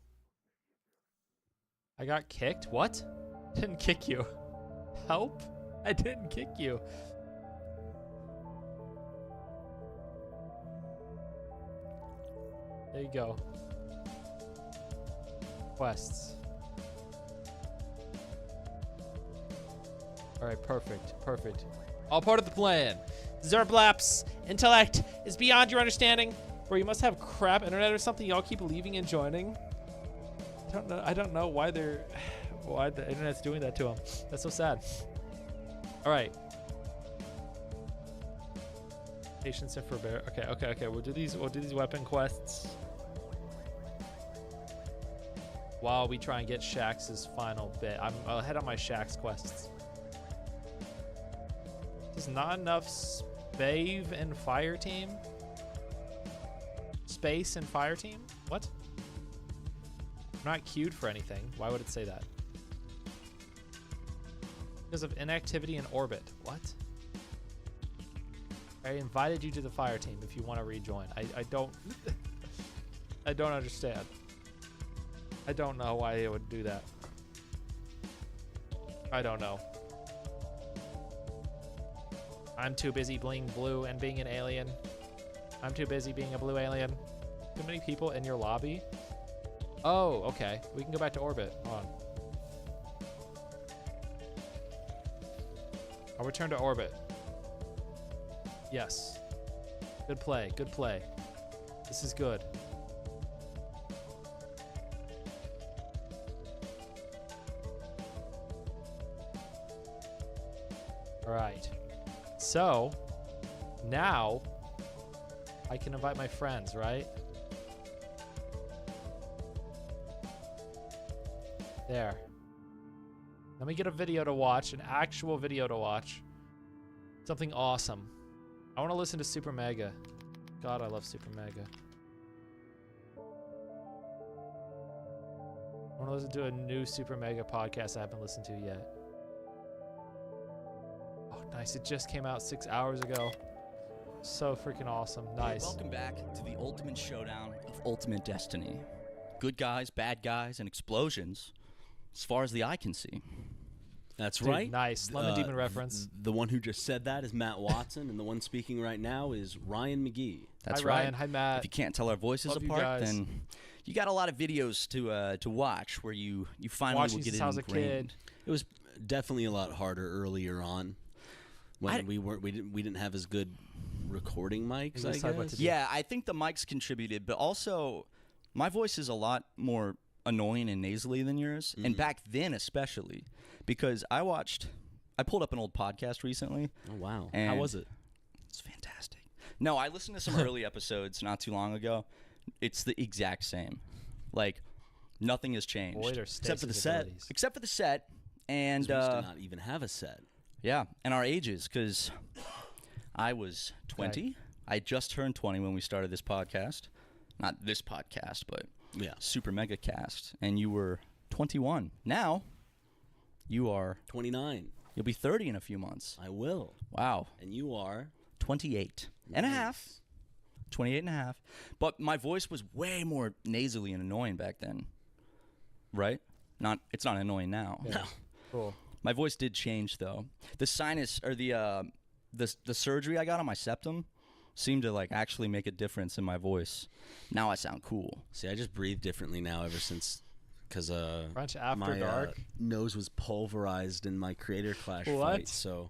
I got kicked? What? Didn't kick you. Help? I didn't kick you. There you go. Quests. Alright, perfect. All part of the plan. Xerblop's intellect is beyond your understanding. Bro, you must have crap internet or something. Y'all keep leaving and joining. I don't know why the internet's doing that to them. That's so sad. Alright. Patience and forbear. Okay. We'll do these weapon quests while we try and get Shax's final bit. I'll head on my Shax quests. There's not enough Spave and Fire Team? Space and Fire Team? What? I'm not queued for anything. Why would it say that? Because of inactivity in orbit. What? I invited you to the fire team if you want to rejoin. I don't I don't understand. I don't know why it would do that. I don't know. I'm too busy being blue and being an alien. I'm too busy being a blue alien. Too many people in your lobby? Oh, okay. We can go back to orbit. Hold on. I'll return to orbit. Yes. Good play. This is good. All right. So, now I can invite my friends, right? There. Let me get a video to watch, an actual video to watch. Something awesome. I want to listen to Super Mega. God, I love Super Mega. I want to listen to a new Super Mega podcast I haven't listened to yet. Oh, nice. It just came out 6 hours ago. So freaking awesome. Nice. Welcome back to the ultimate showdown of Ultimate Destiny. Good guys, bad guys, and explosions as far as the eye can see. That's Dude, right. nice. Lemon Demon reference. The one who just said that is Matt Watson, and the one speaking right now is Ryan McGee. That's Hi, right. Ryan. Hi, Matt. If you can't tell our voices Love you apart, guys. then you got a lot of videos to watch where you finally Watching will get since it I was a ingrained. kid. It was definitely a lot harder earlier on when we didn't have as good recording mics, I guess. Yeah, I think the mics contributed, but also my voice is a lot more annoying and nasally than yours, and back then especially, because I pulled up an old podcast recently. Oh, wow. And how was it? It's fantastic. No, I listened to some early episodes not too long ago. It's the exact same. Like, nothing has changed. Boyd or Except for the Stacy's set. abilities. Except for the set. And, 'Cause we used to not even have a set. Yeah, and our ages, because I was 20. Okay. I just turned 20 when we started this podcast. Not this podcast, but Super Mega Cast. And you were 21. Now, you are 29. You'll be 30 in a few months. I will. Wow. And you are 28 and a half. 28 and a half. But my voice was way more nasally and annoying back then. Right? It's not annoying now. Yeah. Cool. My voice did change though. The sinus or the surgery I got on my septum seemed to like actually make a difference in my voice. Now I sound cool. See, I just breathe differently now ever since, because French After my Dark? nose was pulverized in my Creator Clash What? fight. So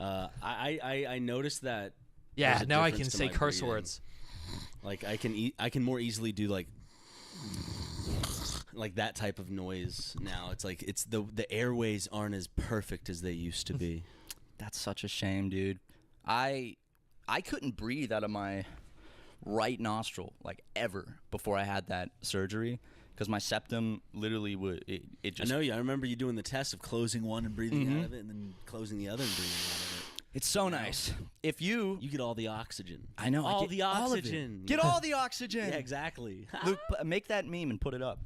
I noticed that. Yeah, there's a now I difference can to say my curse breathing. words. Like I can more easily do like that type of noise now. It's like the airways aren't as perfect as they used to be. That's such a shame, dude. I couldn't breathe out of my right nostril like ever before I had that surgery because my septum literally would it just. I know you. I remember you doing the test of closing one and breathing out of it, and then closing the other and breathing out of it. It's so nice. If you get all the oxygen. I know. All I get the all of it. oxygen. Get all the oxygen. Yeah, exactly. Luke, make that meme and put it up.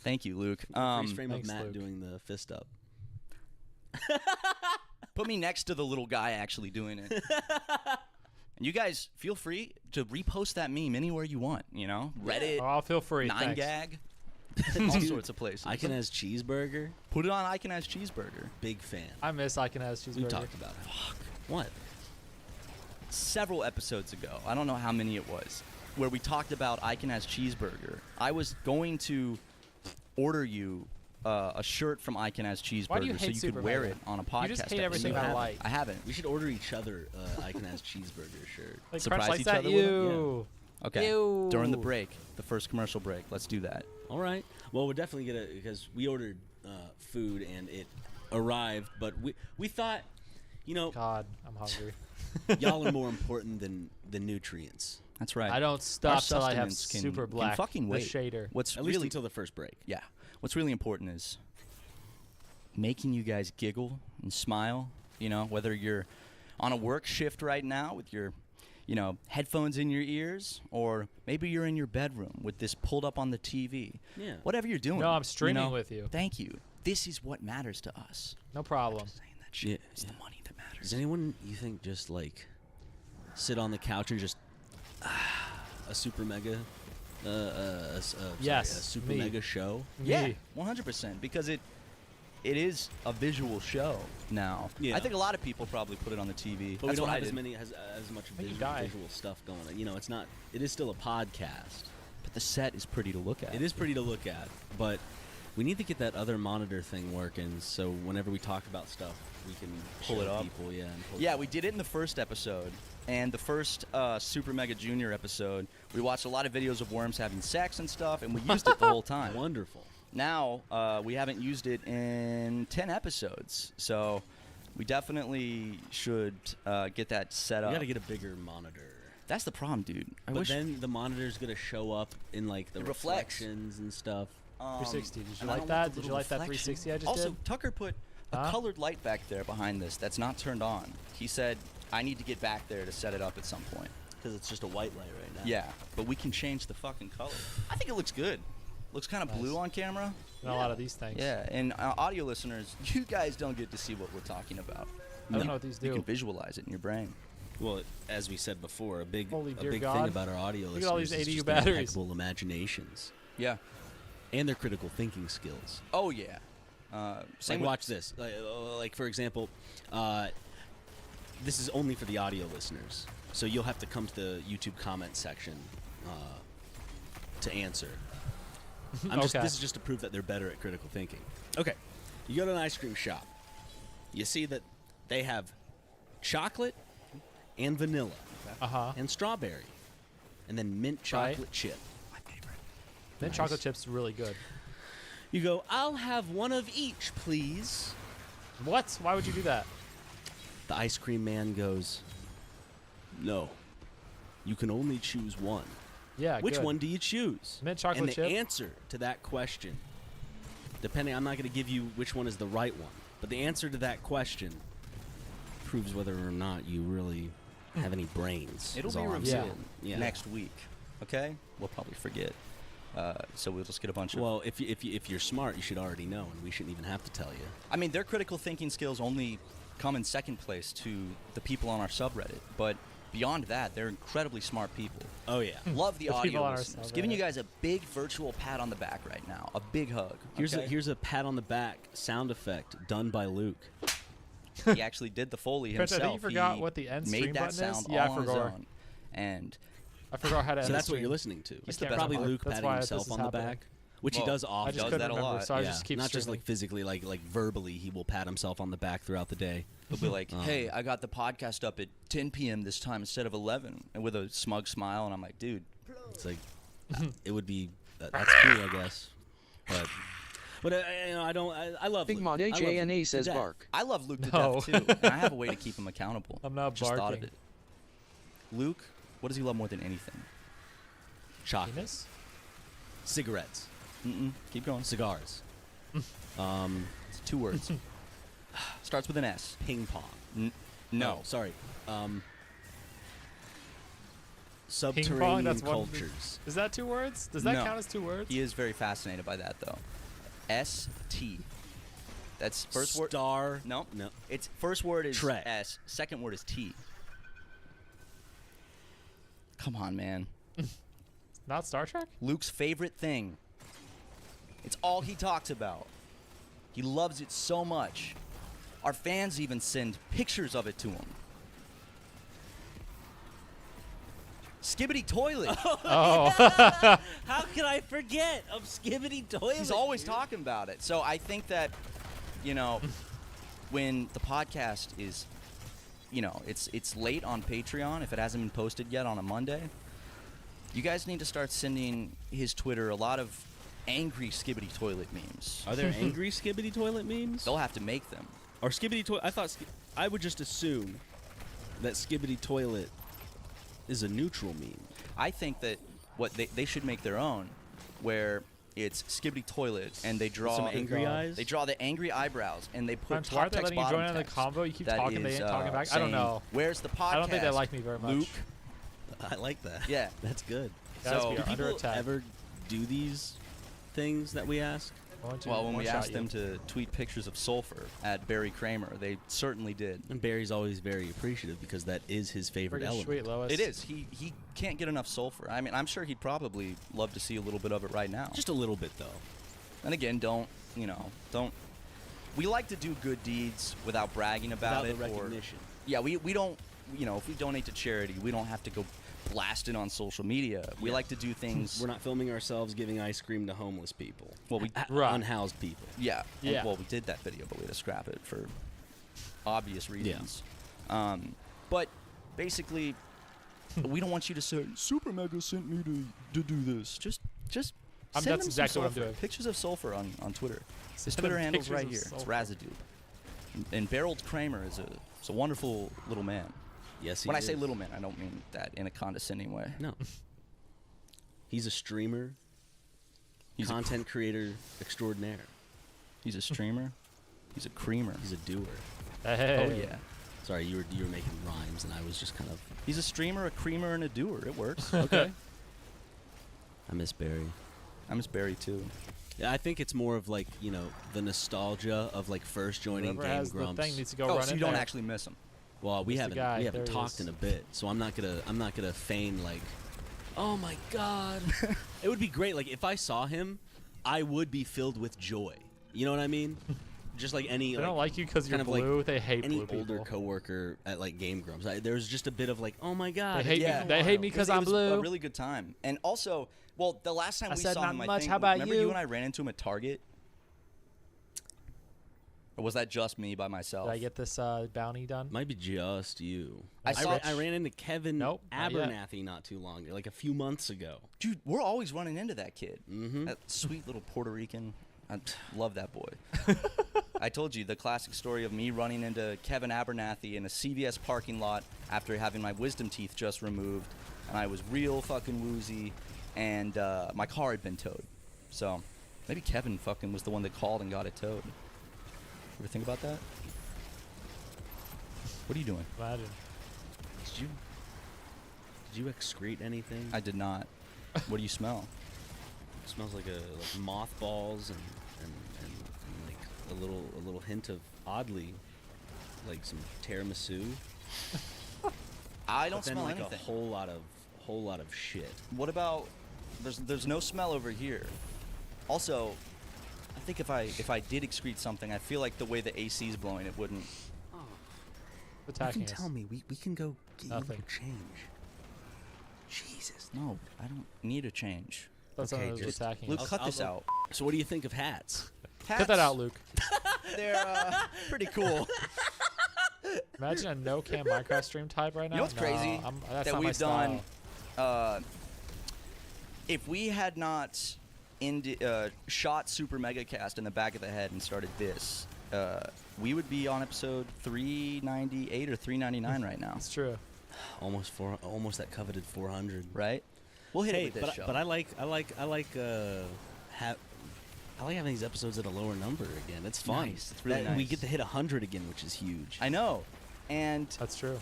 Thank you, Luke. Freeze frame of thanks, Matt Luke. doing the fist up. Put me next to the little guy actually doing it. And you guys feel free to repost that meme anywhere you want, you know? Reddit, Oh, feel free. 9gag, all sorts of places. Icon has cheeseburger. Put it on Icon as Cheeseburger. Big fan. I miss Icon as Cheeseburger. We talked about it. Fuck. What? Several episodes ago, I don't know how many it was, where we talked about Icon as Cheeseburger. I was going to order you a shirt from Icon as Cheeseburger Why do you so hate you Super could wear Mega? it on a podcast. You just hate episode. everything You I haven't. like. I haven't. We should order each other Icon has cheeseburger shirt. Like Surprise Crunch likes each that. other with it? You. Okay. Ew. During the break, the first commercial break, let's do that. All right. Well, we'll definitely get it because we ordered food and it arrived, but we thought, you know, God, I'm hungry. y'all are more important than the nutrients. That's right. I don't stop Our till I have sustenance super black. Can fucking the wait. shader. What's At least really until the first break. Yeah. What's really important is making you guys giggle and smile, you know, whether you're on a work shift right now with your, you know, headphones in your ears, or maybe you're in your bedroom with this pulled up on the TV. Yeah. Whatever you're doing. No, I'm streaming you know, with you. Thank you. This is what matters to us. No problem. Saying that shit. It's the money that matters. Does anyone, you think, just like sit on the couch and just a super mega, Yes, a super me. mega show? Yeah, Me. 100%. Because it is a visual show now. Yeah. I think a lot of people probably put it on the TV. But That's we don't what I have as did. many as much Make you visual, die. visual stuff going on. You know, it's not. It is still a podcast. But the set is pretty to look at. It is pretty to look at, but we need to get that other monitor thing working. So whenever we talk about stuff, we can Pull it show up. People, yeah. And pull Yeah, it we up. did it in the first episode. And the first Super Mega Junior episode, we watched a lot of videos of worms having sex and stuff, and we used it the whole time. Wonderful. Now, we haven't used it in 10 episodes, so we definitely should get that set We up. got to get a bigger monitor. That's the problem, dude. I But wish then the monitor's gonna show up in like the It reflects. reflections and stuff. 360. Did you and I like don't want that? the Did you little like that reflection. 360 I just also, did? Tucker put a Huh? colored light back there behind this that's not turned on. He said, I need to get back there to set it up at some point. Because it's just a white light right now. Yeah, but we can change the fucking color. I think it looks good. Looks kind of blue on camera. Not a lot of these things. Yeah, and audio listeners, you guys don't get to see what we're talking about. I don't know what these do. You can visualize it in your brain. Well, as we said before, a big Holy dear thing God. about our audio Look at all these listeners is ADU just their batteries. impeccable imaginations. Yeah. And their critical thinking skills. Oh, yeah. Same like, watch this. Like, for example, this is only for the audio listeners. So you'll have to come to the YouTube comment section to answer. This is just to prove that they're better at critical thinking. Okay. You go to an ice cream shop. You see that they have chocolate and vanilla and strawberry and then mint chocolate chip. My favorite. Mint chocolate chip's really good. You go, I'll have one of each, please. What? Why would you do that? The ice cream man goes, no, you can only choose one. Yeah, Which good. one do you choose? Mint chocolate chip? And the answer to that question, depending, I'm not going to give you which one is the right one, but the answer to that question proves whether or not you really have any brains. It'll is be all I'm revealed saying. next week. Okay? We'll probably forget. So we'll just get a bunch of... Well, if you're smart, you should already know, and we shouldn't even have to tell you. I mean, their critical thinking skills only come in second place to the people on our subreddit, but beyond that, they're incredibly smart people. Oh, yeah. Love the The people audio on our listeners. subreddit. Giving you guys a big virtual pat on the back right now. A big hug. Okay? Here's a pat on the back sound effect done by Luke. He actually did the Foley Prince, himself. I think you forgot He what the end made stream that button sound is. Yeah, I all on his forgot. own. And I forgot how to. So end that's what stream. you're listening to. I It's can't probably remember. Luke That's patting why this himself is on the happening. back, which he Well, does often. I just does couldn't that a remember, lot. so I Yeah, just keep not just streaming. like physically, like verbally, he will pat himself on the back throughout the day. he'll be like, hey, I got the podcast up at 10 p.m. this time instead of 11. And with a smug smile. And I'm like, dude. It's like, it would be, that's cool, I guess. But I don't, I love Big Luke. Mod I love AJNA Luke says to death. bark. I love Luke to No. death, too. And I have a way to keep him accountable. I'm not Just thought of barking. it. Luke, what does he love more than anything? Chocolate. Penis? Cigarettes. Keep going. Cigars. It's 2 words. Starts with an S. Ping pong. No. Oh, sorry. Ping Subterranean pong? That's one. cultures. Is that 2 words? Does that No. count as 2 words? He is very fascinated by that, though. S-T. That's first word. Star. No. No. It's first word is Trek. S. Second word is T. Come on, man. Not Star Trek? Luke's favorite thing. It's all he talks about. He loves it so much. Our fans even send pictures of it to him. Skibbity toilet. Oh. How can I forget of Skibbity Toilet? He's always talking about it. So I think that, you know, when the podcast is, you know, it's late on Patreon, if it hasn't been posted yet on a Monday, you guys need to start sending his Twitter a lot of angry Skibbity Toilet memes. Are there angry Skibbity Toilet memes? They'll have to make them. Or Skibbity Toilet? I would just assume that Skibbity Toilet is a neutral meme. I think that what they should make their own, where it's Skibbity Toilet and they draw some angry eyes. They draw the angry eyebrows and they put Prince, top why are they text, letting you bottom join on the text. combo? You keep That talking, they is, ain't talking back. I don't saying, know. Where's the podcast? I don't think they like me very much. Luke. I like that. Yeah. That's good. Guys, So- we Do are under people attack. ever do these things that we ask? Well, when we asked them to tweet pictures of sulfur at Barry Kramer, they certainly did. And Barry's always very appreciative because that is his favorite Friggin' element. sweet, Lois. It is. He can't get enough sulfur. I mean, I'm sure he'd probably love to see a little bit of it right now. Just a little bit, though. And again, don't. We like to do good deeds without bragging about Without it. the recognition. Yeah, we don't. You know, if we donate to charity, we don't have to go blast it on social media. We like to do things. We're not filming ourselves giving ice cream to homeless people. Well, we unhoused people. Yeah. Yeah. Well, we did that video, but we had to scrap it for obvious reasons. But basically, we don't want you to say Super Mega sent me to do this. Just send That's them some exactly what I'm sulfur. doing. Pictures of sulfur on Twitter. His Send Twitter them handle's pictures right of here. It's sulfur. Razadoo. And Barreled Kramer is a wonderful little man. Yes, he When I is. say little man, I don't mean that in a condescending way. No. He's a streamer. He's a content creator extraordinaire. He's a streamer. He's a creamer. He's a doer. Hey. Oh yeah. Sorry, you were making rhymes, and I was just kind of. He's a streamer, a creamer, and a doer. It works. Okay. I miss Barry. I miss Barry too. Yeah, I think it's more of like, you know, the nostalgia of like first joining Whoever Game has the Grumps. thing needs to go Oh, run so in you don't there. actually miss him. Well, we That's the haven't guy. There he talked is. in a bit, so I'm not gonna feign like, oh my god. It would be great. Like if I saw him, I would be filled with joy. You know what I mean? Just like any. They don't like you because you're kind of blue. Like they hate any blue older people. coworker at like Game Grumps. There's just a bit of like, oh my god. They hate me. They hate me because It I'm was blue. a really good time. And also, well, the last time I we said saw not him, I much. think, How about remember you? you and I ran into him at Target? Or was that just me by myself? Did I get this bounty done? Might be just you. I ran into Kevin Nope, not yet. Abernathy not too long ago, like a few months ago. Dude, we're always running into that kid. Mm-hmm. That sweet little Puerto Rican. I love that boy. I told you the classic story of me running into Kevin Abernathy in a CVS parking lot after having my wisdom teeth just removed, and I was real fucking woozy, and my car had been towed. So maybe Kevin fucking was the one that called and got it towed. Ever think about that? What are you doing? Imagine. Did you excrete anything? I did not. What do you smell? It smells like mothballs and like a little hint of oddly like some tiramisu. I don't But then smell like anything. a whole lot of shit. What about there's no smell over here. Also, I think if I did excrete something, I feel like the way the AC is blowing, it wouldn't. Attacking you can us. tell me. We can go get Nothing. you a change. Jesus. No, I don't need a change. That's Okay, someone who's just- attacking Luke, us. cut this out. So what do you think of hats? Cut that out, Luke. They're pretty cool. Imagine a no-cam Minecraft stream type right now. You know what's crazy? That's that not my we've done. style. If we had not shot Super Mega Cast in the back of the head and started this, we would be on episode 398 or 399 right now. It's true. Almost that coveted 400. Right? We'll hit it with this show. But I like having these episodes at a lower number again. It's fun. Nice. It's really We nice. get to hit 100 again, which is huge. I know. And That's true.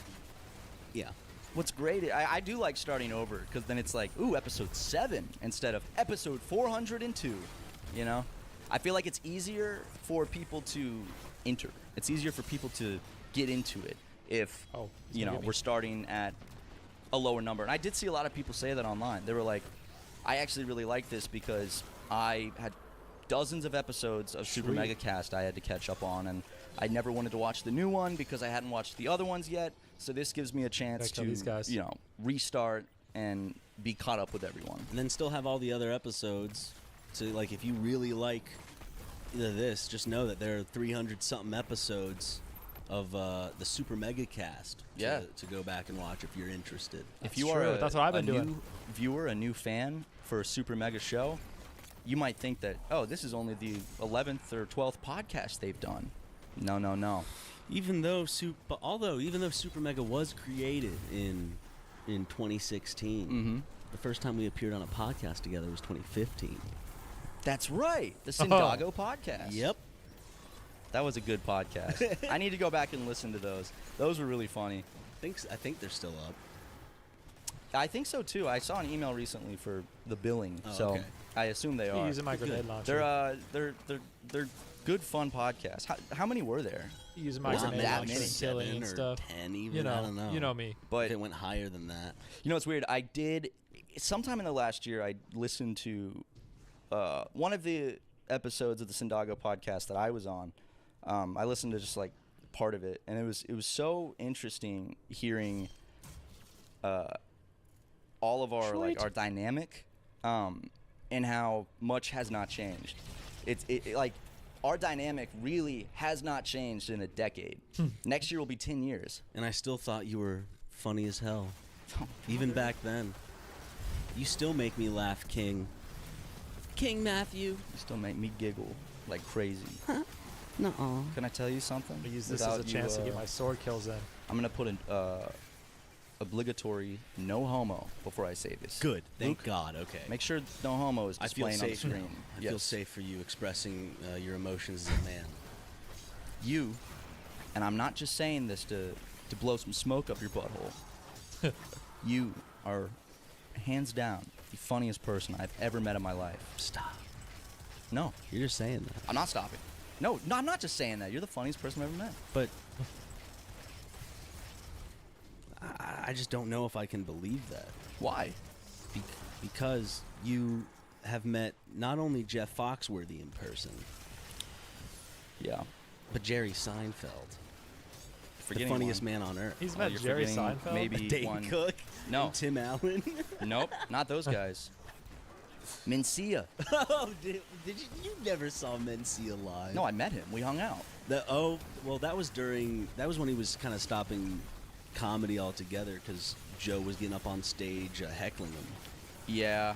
Yeah. what's great, I do like starting over, because then it's like, ooh, episode 7 instead of episode 402, you know? I feel like it's easier for people to enter. It's easier for people to get into it if, you know, we're starting at a lower number. And I did see a lot of people say that online. They were like, I actually really like this because I had dozens of episodes of Super Sweet. Mega Cast I had to catch up on, and I never wanted to watch the new one because I hadn't watched the other ones yet. So this gives me a chance Gotta kill these guys. to, you know, restart and be caught up with everyone. And then still have all the other episodes. So, like, if you really like this, just know that there are 300-something episodes of the Super Mega Cast to go back and watch if you're interested. If you are That's what I've been new doing. viewer, a new fan for a Super Mega show, you might think that, oh, this is only the 11th or 12th podcast they've done. No, no, no. Even though Super Mega was created in 2016, the first time we appeared on a podcast together was 2015. That's right, the Sindago podcast. Yep. That was a good podcast. I need to go back and listen to those. Those were really funny. I think they're still up. I think so too. I saw an email recently for the billing, Oh, so okay. I assume they You're are. using my grenade launcher. They're good fun podcasts. How many were there? Using my Wasn't grenade that launcher many. and killing 7 and or stuff. 10 even. You know, I don't know. You know me. But If it went higher than that. You know what's weird? I did sometime in the last year. I listened to one of the episodes of the Sindago podcast that I was on. I listened to just like part of it, and it was so interesting hearing all of our like our dynamic, and how much has not changed. It like our dynamic really has not changed in a decade. Next year will be 10 years. And I still thought you were funny as hell. Even back then. You still make me laugh, King. King Matthew. You still make me giggle like crazy. Nuh-uh. Can I tell you something? I use this as a Without chance to you, get my sword kills in. I'm gonna put an obligatory no homo before I say this. Good. Thank Luke, God. Okay. Make sure no homo is I feel displaying on the safe now. screen. I feel safe for you expressing your emotions as a man. You, and I'm not just saying this to blow some smoke up your butthole. You are hands down the funniest person I've ever met in my life. Stop. No. You're just saying that. I'm not stopping. No, I'm not just saying that. You're the funniest person I've ever met. But I just don't know if I can believe that. Why? Because you have met not only Jeff Foxworthy in person. Yeah. But Jerry Seinfeld. The funniest man on earth. He's met Jerry Seinfeld? Maybe Dane one. Cook? No. And Tim Allen? Nope, not those guys. Mencia. Oh, did you never saw Mencia live? No, I met him. We hung out. That was when he was kind of stopping comedy altogether because Joe was getting up on stage heckling him. Yeah.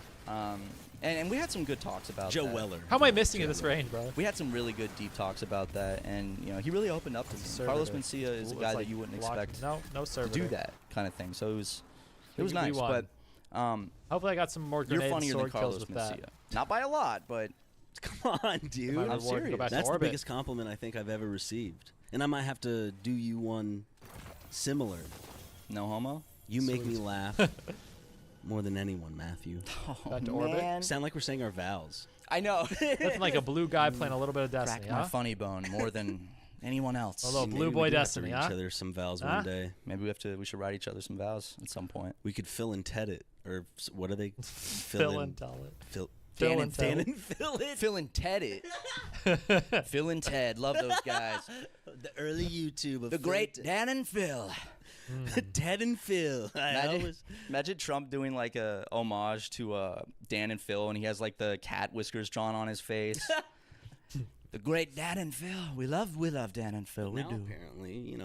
And we had some good talks about Joe that. Weller. How am I missing in this range, bro? We had some really good deep talks about that, and he really opened up to me. Carlos Mencia is a guy that you wouldn't expect to do that kind of thing. So it was nice. But hopefully I got some more you're grenade funnier sword than Carlos kills with Mencia. that. Not by a lot, but come on, dude. I'm serious. That's the biggest compliment I think I've ever received, and I might have to do you one similar. No homo. You make me laugh more than anyone, Matthew. Back to orbit. Sound like we're saying our vows. I know. Nothing like a blue guy playing a little bit of Destiny, Cracked my funny bone more than anyone else. A little blue boy Destiny, huh? Each other some vows one day. Maybe we should write each other some vows at some point. We could Phil and Ted it, or what are they? Phil and tell it. Dan and Phil it. Phil and Ted it. Phil and Ted, love those guys. The early YouTube of the great Dan and Phil. Ted and Phil. Imagine Trump doing like a homage to Dan and Phil, and he has like the cat whiskers drawn on his face. The great Dan and Phil. We love Dan and Phil. We do. Apparently,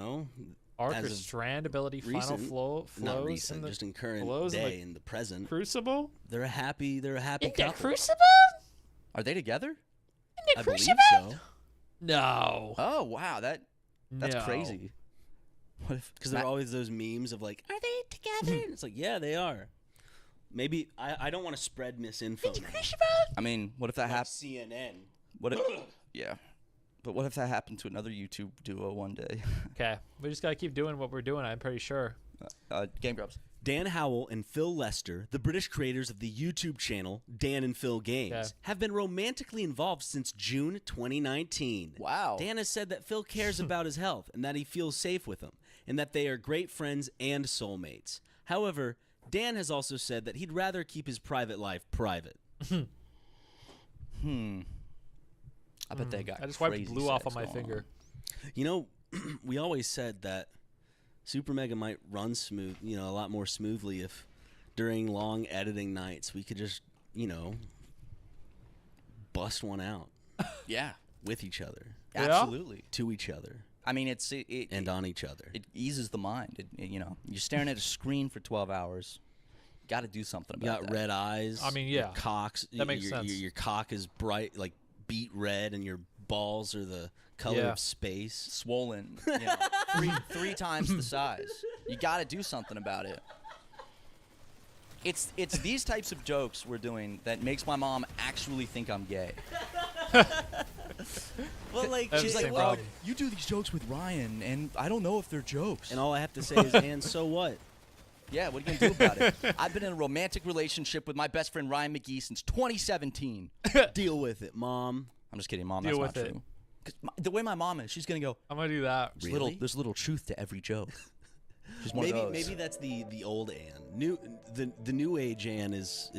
Arc or strand ability, final flows. Not recent, just in current day, in the present. Crucible. They're a happy couple. Crucible. Are they together? I believe so. No. Oh wow, that's crazy. What if? Because there are always those memes of like, are they together? And it's like, yeah, they are. Maybe I don't want to spread misinfo. I mean, what if that happens? CNN. What if? Yeah. But what if that happened to another YouTube duo one day? Okay, we just gotta keep doing what we're doing. I'm pretty sure. Game Grubs. Dan Howell and Phil Lester, the British creators of the YouTube channel Dan and Phil Games, have been romantically involved since June 2019. Wow. Dan has said that Phil cares about his health and that he feels safe with him, and that they are great friends and soulmates. However, Dan has also said that he'd rather keep his private life private. I bet they got I just wiped blue off on my finger. We always said that Super Mega might run smooth, a lot more smoothly if during long editing nights we could just, bust one out. Yeah. With each other. Absolutely. To each other. I mean, and on each other. It eases the mind. You're staring at a screen for 12 hours. Got to do something about that. You got red eyes. I mean, yeah. Your cocks. That makes sense. Your cock is bright, like beet red, and your balls are the color of space. Swollen. Three times the size. You got to do something about it. It's these types of jokes we're doing that makes my mom actually think I'm gay. Well, like she's like, well, you do these jokes with Ryan, and I don't know if they're jokes. And all I have to say is, and so what? Yeah, what are you going to do about it? I've been in a romantic relationship with my best friend Ryan McGee since 2017. Deal with it, Mom. I'm just kidding, Mom. Deal That's with not true. 'Cause the way my mom is, she's going to go, I'm going to do that. There's a little truth to every joke. Maybe that's the old Ann. The new age Ann is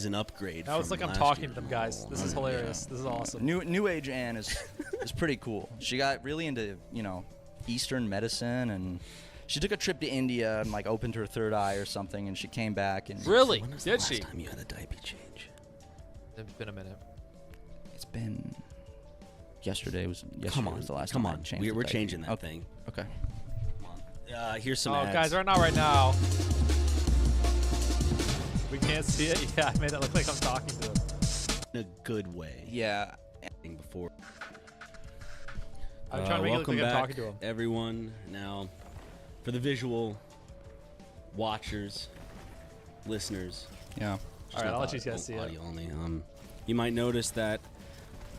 an upgrade. Now it's like I'm talking to them guys. This is hilarious. This is awesome. New age Ann is pretty cool. She got really into Eastern medicine, and she took a trip to India and like opened her third eye or something, and she came back and really when was did the she? last time you had a diaper change? It's been a minute. It's been yesterday was the last come time on. I changed We're the changing that diaper. thing. Okay. Here's some Oh, ads. guys, not right now. We can't see it. Yeah, I made it look like I'm talking to them. In a good way. Yeah. Before. I'm trying to make it look welcome like I'm back, talking to them. everyone. Now, for the visual watchers, listeners. Yeah. All right, I'll let you guys see it. Audio only. You might notice that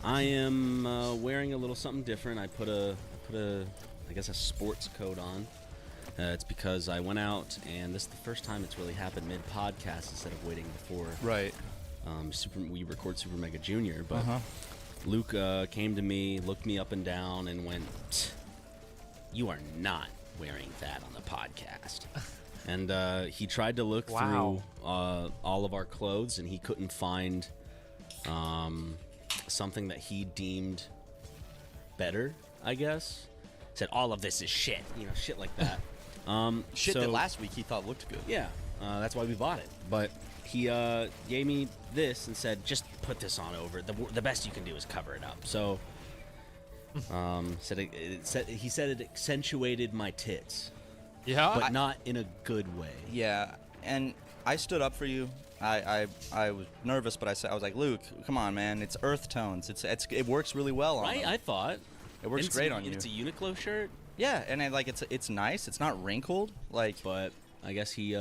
I am wearing a little something different. I put a I guess a sports coat on. It's because I went out, and this is the first time it's really happened mid-podcast instead of waiting before. Right. We record Super Mega Junior, but Luke came to me, looked me up and down, and went, "You are not wearing that on the podcast." And he tried to look through all of our clothes, and he couldn't find something that he deemed better, I guess. Said, all of this is shit. Shit like that. Shit that last week he thought looked good. Yeah, that's why we bought it. But he gave me this and said, just put this on over. The best you can do is cover it up. So he said it accentuated my tits. Yeah? But not in a good way. Yeah, and I stood up for you. I was nervous, but I was like, Luke, come on, man. It's earth tones. It works really well on them. I thought. It works great on you. It's a Uniqlo shirt? Yeah, and it's nice. It's not wrinkled. But I guess he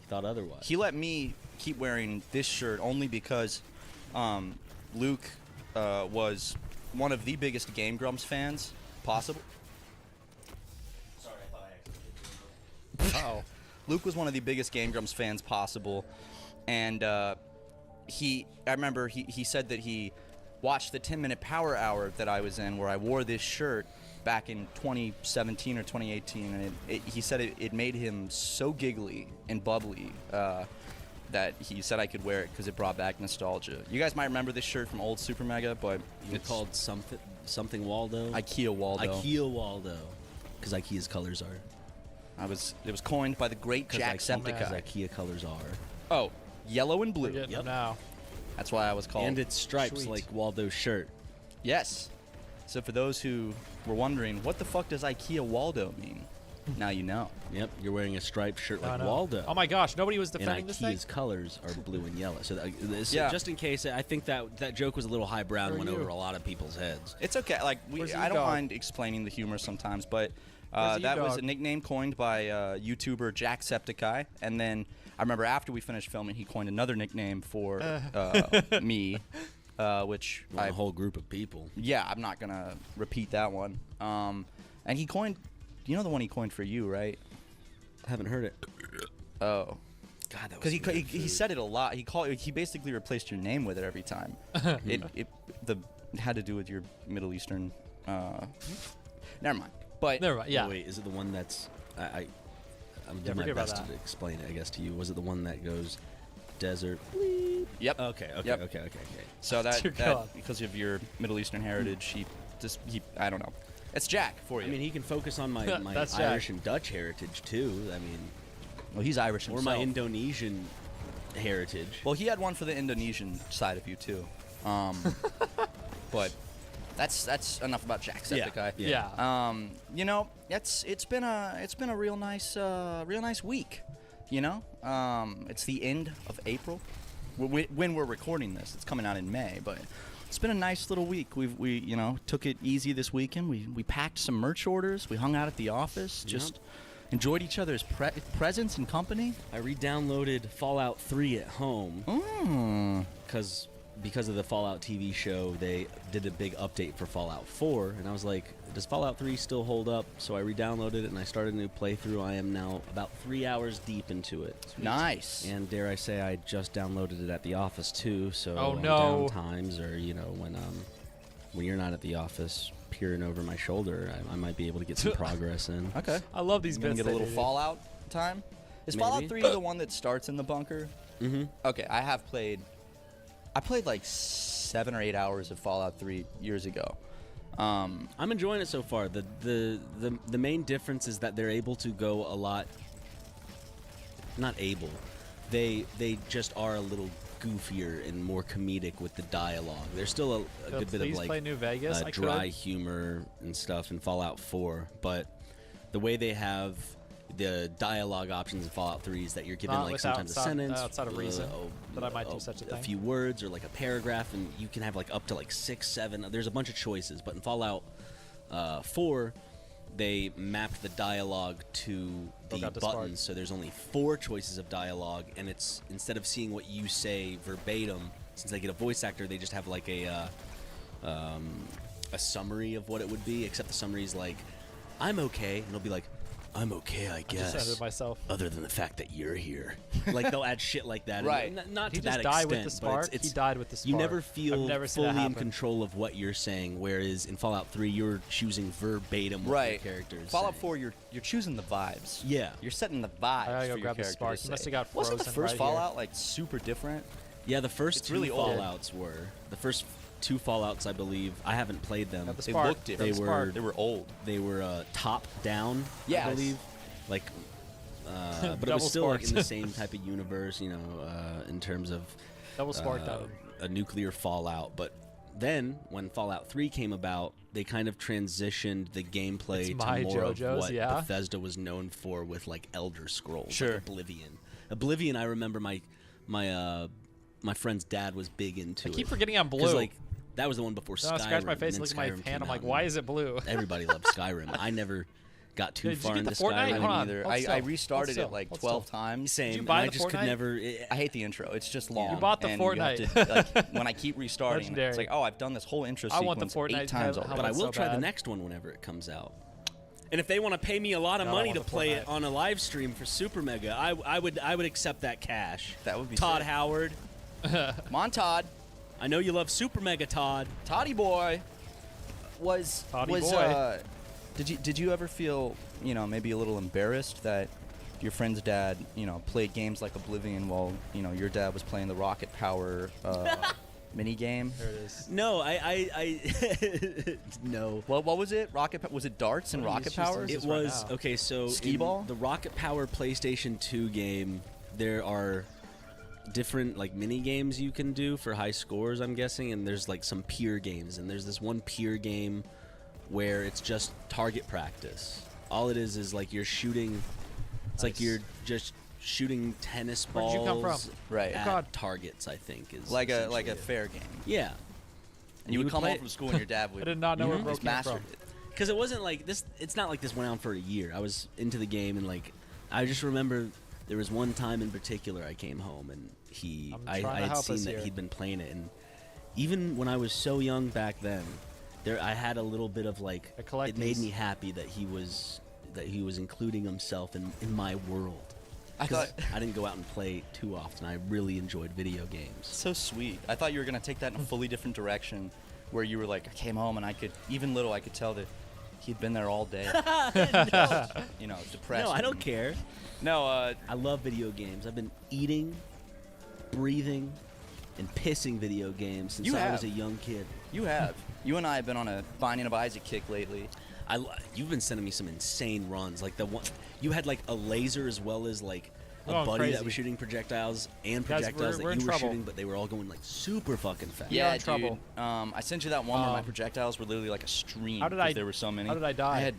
thought otherwise. He let me keep wearing this shirt only because Luke was one of the biggest Game Grumps fans possible. Sorry, I thought I actually did. Uh-oh. Luke was one of the biggest Game Grumps fans possible, and I remember he said that he watched the 10-minute Power Hour that I was in, where I wore this shirt back in 2017 or 2018, and he said it made him so giggly and bubbly that he said I could wear it because it brought back nostalgia. You guys might remember this shirt from old Super Mega, but it's called something Waldo. IKEA Waldo. IKEA Waldo, because IKEA's colors are. It was coined by the great Jacksepticeye. IKEA colors are. Oh, yellow and blue. Yep. Now. That's why I was called. And it's stripes like Waldo's shirt. Yes. So for those who were wondering, what the fuck does IKEA Waldo mean? Now you know. Yep, you're wearing a striped shirt like Waldo. Oh my gosh, nobody was defending and this thing? IKEA's colors are blue and yellow. So yeah. Just in case, I think that joke was a little highbrow and went over a lot of people's heads. It's okay. I don't mind explaining the humor sometimes, but that was a nickname coined by YouTuber Jacksepticeye, and then I remember after we finished filming, he coined another nickname for me, which a whole group of people. Yeah, I'm not gonna repeat that one. And he coined, you know the one he coined for you, right? I haven't heard it. Oh, God, that was because he said it a lot. He basically replaced your name with it every time. it had to do with your Middle Eastern. Never mind. But never mind. Yeah. Oh, wait, is it the one that's I'm doing my best to explain it, I guess, to you. Was it the one that goes desert? Yep. Okay. Yep. So that because of your Middle Eastern heritage, he I don't know. It's Jack for you. I mean, he can focus on my Irish and Dutch heritage too. I mean, well, he's Irish himself. Or my Indonesian heritage. Well, he had one for the Indonesian side of you too. But that's enough about Jacksepticeye. Yeah. You know, it's been a real nice week. You know, it's the end of April. When we're recording this, it's coming out in May, but it's been a nice little week. We took it easy this weekend. We packed some merch orders. We hung out at the office. Just enjoyed each other's presence and company. I re-downloaded Fallout 3 at home. Because of the Fallout TV show, they did a big update for Fallout 4, and I was like, does Fallout 3 still hold up? So I re-downloaded it, and I started a new playthrough. I am now about 3 hours deep into it. Sweet. Nice. And dare I say, I just downloaded it at the office, too, so down times, or, when you're not at the office peering over my shoulder, I might be able to get some progress in. Okay. I love these bits. Get a little Fallout time? Is Maybe. Fallout 3 the one that starts in the bunker? Mm-hmm. Okay, I played like 7 or 8 hours of Fallout 3 years ago. I'm enjoying it so far. The main difference is that they're able to go a lot. Not able. They just are a little goofier and more comedic with the dialogue. There's still a good bit of play New Vegas. Dry humor and stuff in Fallout 4, but the way they have the dialogue options in Fallout 3 is that you're given sometimes a sentence outside of reason that I might do such a thing. A few words or like a paragraph, and you can have like up to like 6, 7. There's a bunch of choices, but in Fallout 4, they mapped the dialogue to the buttons, so there's only 4 choices of dialogue, and it's instead of seeing what you say verbatim, since they get a voice actor, they just have like a summary of what it would be. Except the summary is like, "I'm okay," and it'll be like, I'm okay, I guess. just edited myself. Other than the fact that you're here. Like, they'll add shit like that. Right. Not He to just that died extent, with the spark. but it's He died with the spark. You never feel I've never seen that fully in happen. control of what you're saying, whereas in Fallout 3, you're choosing verbatim what Right. your character is Fallout saying. 4, you're choosing the vibes. Yeah. You're setting the vibes I gotta for go your grab the character spark. to He must say. have got Wasn't the frozen first right here. Fallout like super different? Yeah, the first It's two really old. Fallouts were. The first 2 Fallouts, I believe. I haven't played them. Got the They spark. looked different. They were old. They were top down, Yes. I believe. Like, but it Double was still like in the sparked. same type of universe, you know, in terms of Double sparked out. a nuclear fallout. But then when Fallout 3 came about, they kind of transitioned the gameplay It's my to more JoJo's, of what yeah. Bethesda was known for with like Elder Scrolls, Sure. like Oblivion. Oblivion, I remember my friend's dad was big into I it. keep forgetting I'm 'Cause, blue. like, that was the one before No, Skyrim. I scratch my face and and then look at my Skyrim hand. came I'm like, out, why and is it blue? Everybody loved Skyrim. I never got too Did you far get the into Fortnite? Skyrim. Hold on. Either. Hold I still. restarted Hold it like still. 12 times. Same. you And buy I the just could Fortnite? never. I hate the intro. It's just long. You bought the and you have Fortnite. to, like, when I keep restarting, it's Legendary. like, oh, I've done this whole intro I want the sequence Fortnite 8 times helmet. already. But I will so try the bad. next one whenever it comes out. And if they want to pay me a lot of No, I money want to the play it Fortnite. on a live stream for Super Mega, I would accept that cash. That would be Todd sick. Howard. Come on, Todd. I know you love Super Mega, Todd. Toddy boy. Toddy boy. Did you ever feel, you know, maybe a little embarrassed that your friend's dad, you know, played games like Oblivion while, you know, your dad was playing the Rocket Power mini game? There it is. No, I no. What was it? Was it darts and Rocket Power? It right was now. okay. So Skee in ball? the Rocket Power PlayStation 2 game, there are different like mini games you can do for high scores, I'm guessing, and there's like some peer games, and there's this one peer game where it's just target practice. All it is like you're shooting. It's like Nice. you're just shooting tennis Where balls did you come from? Right. at God. targets, I think is like a essentially it. fair game. Yeah. And you would come play home from school and your dad would. I did not know where Mhm. Bro He's came mastered from. it. Because it wasn't like this. It's not like this went on for a year. I was into the game, and like I just remember there was one time in particular I came home and I trying to had help seen us that here. he'd been playing it, and even when I was so young back then, I had a little bit of like it made me happy that he was including himself in my world. I thought I didn't go out and play too often. I really enjoyed video games. So sweet. I thought you were gonna take that in a fully different direction, where you were like, I came home and I could tell that he'd been there all day. No. You know, depressed. No, I don't care. No, I love video games. I've been eating, breathing, and pissing video games since I was a young kid. You have. You and I have been on a Binding of Isaac kick lately. You've been sending me some insane runs. Like the one you had like a laser as well as like a Oh, buddy crazy. that was shooting projectiles and Guys, projectiles we're that in you were trouble. shooting, but they were all going like super fucking fast. Yeah, in trouble. dude. I sent you that one where my projectiles were literally like a stream. How did 'cause I- There were so many. how did I die?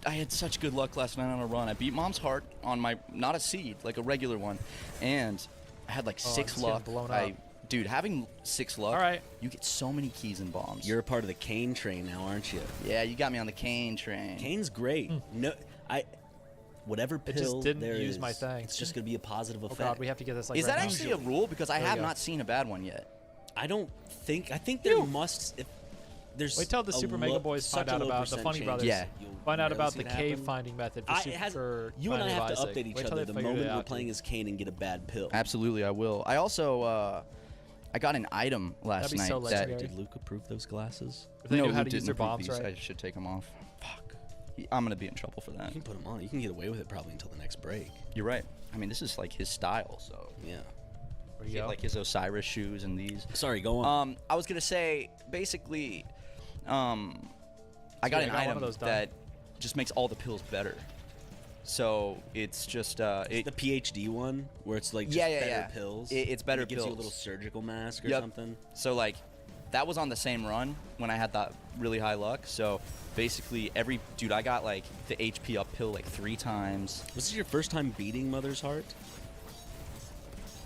I had such good luck last night on a run. I beat Mom's Heart on my not a seed, like a regular one, and I had like Oh, 6 I'm getting luck. blown up. Dude, having 6 luck. All right. You get so many keys and bombs. You're a part of the Kane train now, aren't you? Yeah, you got me on the Kane train. Kane's great. No, whatever It pill just didn't there use is, my thing. it's just gonna be a positive Oh effect. god, we have to get this like Is right that now. actually a rule? Because I There we have go. not seen a bad one yet. I think there must. If there's Wait till the Super Mega Boys such find a out low about the percent Funny chance Brothers. Yeah. you'll Find out rarely about see the it cave happen. finding method for, You and I Binding have of to Isaac. update each Wait till other they the figure it moment we're out, playing dude. as Kane and get a bad pill. Absolutely, I will. I also I got an item last That'd be night so that legendary. Did Luke approve those glasses? If they no, knew how Luke to use didn't their approve bombs these. right. I should take them off. Fuck. I'm gonna be in trouble for You that. can put them on. You can get away with it probably until the next break. You're right. I mean, this is like his style, so Yeah. There he you had, go. like his Osiris shoes and these. Sorry, go on. I was gonna say basically, I got I an got one of item those done. that just makes all the pills better. So it's just It's the PhD one where it's like just Yeah, better yeah. pills. It's better It gives you a pills. little surgical mask or Yep. something. So like, that was on the same run when I had that really high luck. So basically, I got like the HP up pill like 3 times. Was this your first time beating Mother's Heart?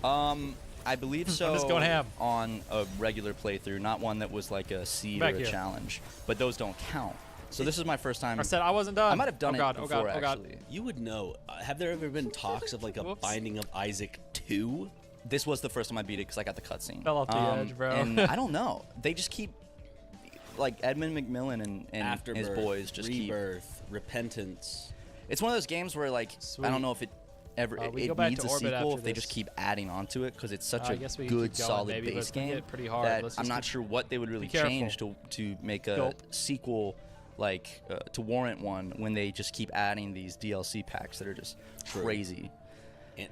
I believe so. I'm just going ham. On a regular playthrough, not one that was like a seed Back or a here. challenge. But those don't count. So this is my first time. I said I wasn't done. I might have done oh it god, before oh god, oh god. actually. You would know. Have there ever been talks of like a Whoops. Binding of Isaac 2? This was the first time I beat it because I got the cutscene. Fell off the edge, bro. And I don't know. They just keep like Edmund McMillan and Afterbirth, his boys just keep. Rebirth, Repentance. It's one of those games where like I don't know if it ever it needs a sequel if they just keep adding onto it because it's such a good solid base game that I'm not sure what they would really change to make a sequel like to warrant one when they just keep adding these DLC packs that are just crazy. And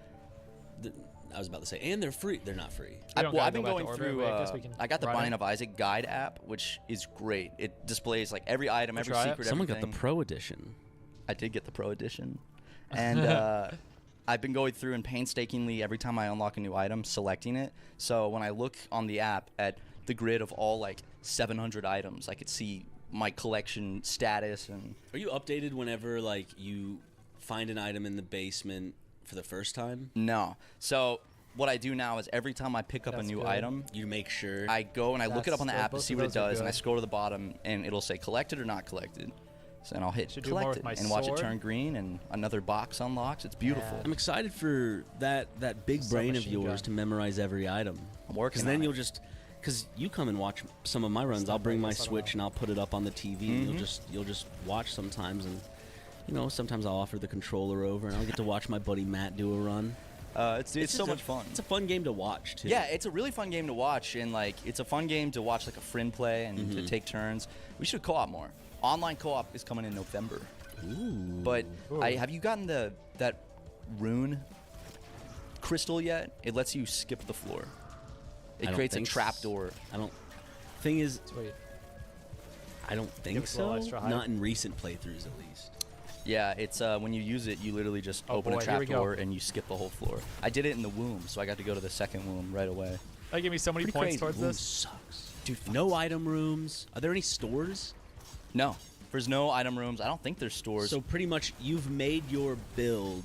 I was about to say, and they're free. They're not free. I've been going through. I got the Binding of Isaac guide app, which is great. It displays like every item, every secret. Someone got the Pro Edition. I did get the Pro Edition, and I've been going through and painstakingly every time I unlock a new item, selecting it. So when I look on the app at the grid of all like 700 items, I could see my collection status. And are you updated whenever like you find an item in the basement for the first time? No. So what I do now is every time I pick up a new item, you make sure I go and I look it up on the app to see what it does, and I scroll to the bottom and it'll say collected or not collected. So, and I'll hit collected and watch it turn green and another box unlocks. It's beautiful. I'm excited for that big brain of yours to memorize every item. I'm working on it. Because then it. you'll just because you come and watch some of my runs. I'll bring my Switch and I'll put it up on the TV. And you'll just watch sometimes, and you know, sometimes I'll offer the controller over and I'll get to watch my buddy Matt do a run. It's so much fun. It's a fun game to watch too. Yeah, it's a really fun game to watch, and like it's a fun game to watch like a friend play and to take turns. We should co-op more. Online co-op is coming in November. Ooh. But have you gotten that rune crystal yet? It lets you skip the floor. It creates a trapdoor. I don't. Thing is, I don't think so. Not in recent playthroughs, at least. Yeah, it's when you use it, you literally just open a trapdoor and you skip the whole floor. I did it in the womb, so I got to go to the second womb right away. That gave me so many points towards this. Sucks. Dude, no item rooms. Are there any stores? No. There's no item rooms. I don't think there's stores. So pretty much you've made your build.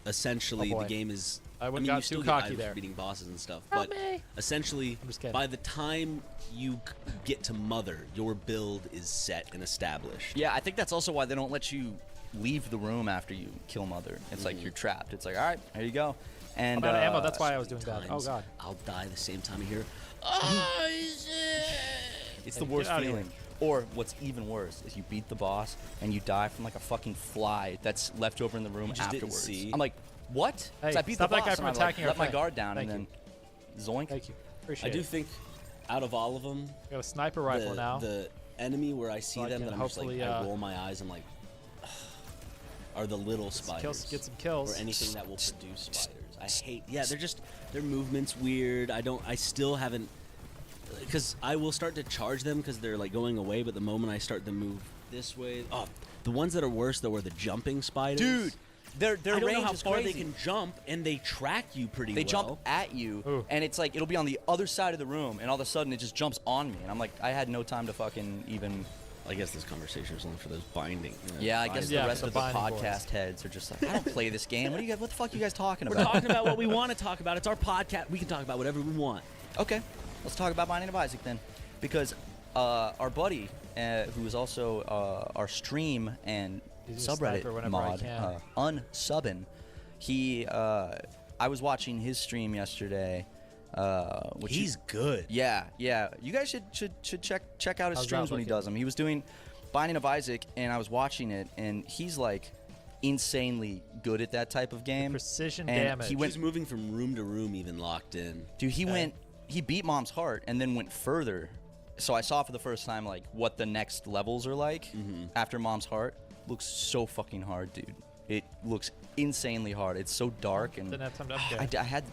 Essentially, the game is... I mean, got you still too cocky there. Beating bosses and stuff, but essentially, by the time you get to Mother, your build is set and established. Yeah, I think that's also why they don't let you leave the room after you kill Mother. It's like you're trapped. It's like, all right, here you go. And I'm out of ammo. That's why I was doing that. Oh god. I'll die the same time I hear. It's the worst feeling. Or what's even worse is you beat the boss and you die from like a fucking fly that's left over in the room afterwards. I'm like, what? Hey, I beat the boss and I like, let my guard down and then zoink. Thank you. Appreciate it. I do think out of all of them, got a sniper rifle now. The enemy where I see them, that I'm just like, I roll my eyes. I'm like, are the little spiders. Get some kills. Or anything that will produce spiders. I hate. Yeah, their movement's weird. I still haven't. Because I will start to charge them because they're like going away, but the moment I start to move this way, the ones that are worse though are the jumping spiders. Dude, their I don't range know how is far crazy. they can jump, and they track you pretty well. They jump at you, and it's like it'll be on the other side of the room, and all of a sudden it just jumps on me, and I'm like, I had no time to fucking even. I guess this conversation is only for those binding. Yeah, I guess the rest of the podcast heads are just like, I don't play this game. What the fuck are you guys talking about? We're talking about what we want to talk about. It's our podcast. We can talk about whatever we want. Okay, let's talk about Binding of Isaac then. Because our buddy, who is also our stream and subreddit mod, Unsubbin, I was watching his stream yesterday. Which he's good. Yeah. You guys should check out his streams when he does them. He was doing Binding of Isaac, and I was watching it, and he's like insanely good at that type of game. Precision and damage. He's moving from room to room, even locked in. Dude, he beat Mom's Heart and then went further. So I saw for the first time like what the next levels are like after Mom's Heart. Looks so fucking hard, dude. It looks insanely hard. It's so dark, and Didn't have time to upgrade.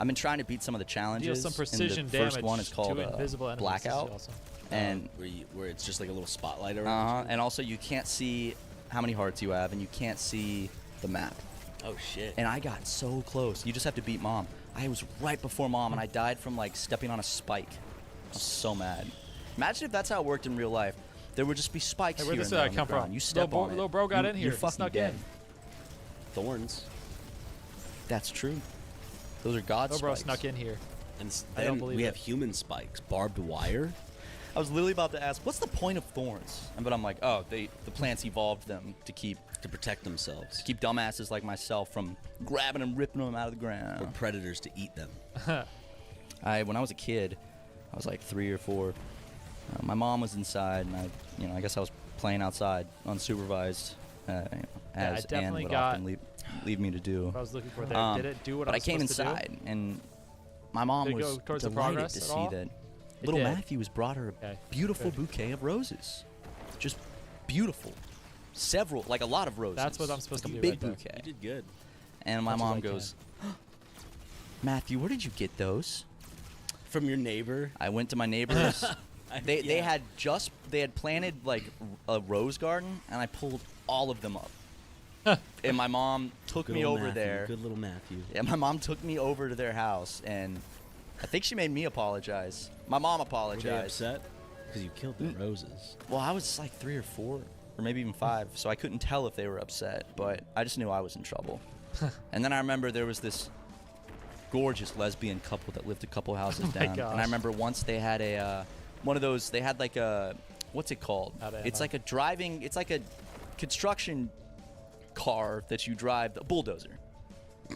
I've been trying to beat some of the challenges. Deal some precision and the damage first one is called to invisible enemies. Blackout, Awesome. and where it's just like a little spotlight around. And also you can't see how many hearts you have, and you can't see the map. Oh shit! And I got so close. You just have to beat Mom. I was right before Mom, and I died from like stepping on a spike. I was so mad. Imagine if that's how it worked in real life. There would just be spikes here and there on the ground. You step on it. Little bro got in here. You're fucking dead. Thorns. That's true. Those are God spikes. Little bro snuck in here. And I don't believe we have human spikes, barbed wire. I was literally about to ask, what's the point of thorns? But I'm like, oh, the plants evolved them to protect themselves, to keep dumbasses like myself from grabbing and ripping them out of the ground. Or predators to eat them. When I was a kid, I was like 3 or 4. My mom was inside, and I guess I was playing outside unsupervised. as Anne would often leave me to do. What I was looking for there. Did it do what I was came supposed to do? inside, and my mom was delighted to see that little Matthew has brought her a beautiful bouquet of roses. Just beautiful. Several, like a lot of roses. That's what I'm supposed to do. A big bouquet. You did good. And my mom goes, Matthew, where did you get those? From your neighbor? I went to my neighbor's. They had planted like a rose garden, and I pulled all of them up. And my mom took me over there. Good little Matthew. Yeah, my mom took me over to their house, and I think she made me apologize. My mom apologized. Were they upset? Because you killed the roses. Well, I was like 3 or 4, or maybe even 5, so I couldn't tell if they were upset, but I just knew I was in trouble. And then I remember there was this gorgeous lesbian couple that lived a couple houses down. And I remember once they had a one of those. They had like a, what's it called? It's like a construction car that you drive, a bulldozer.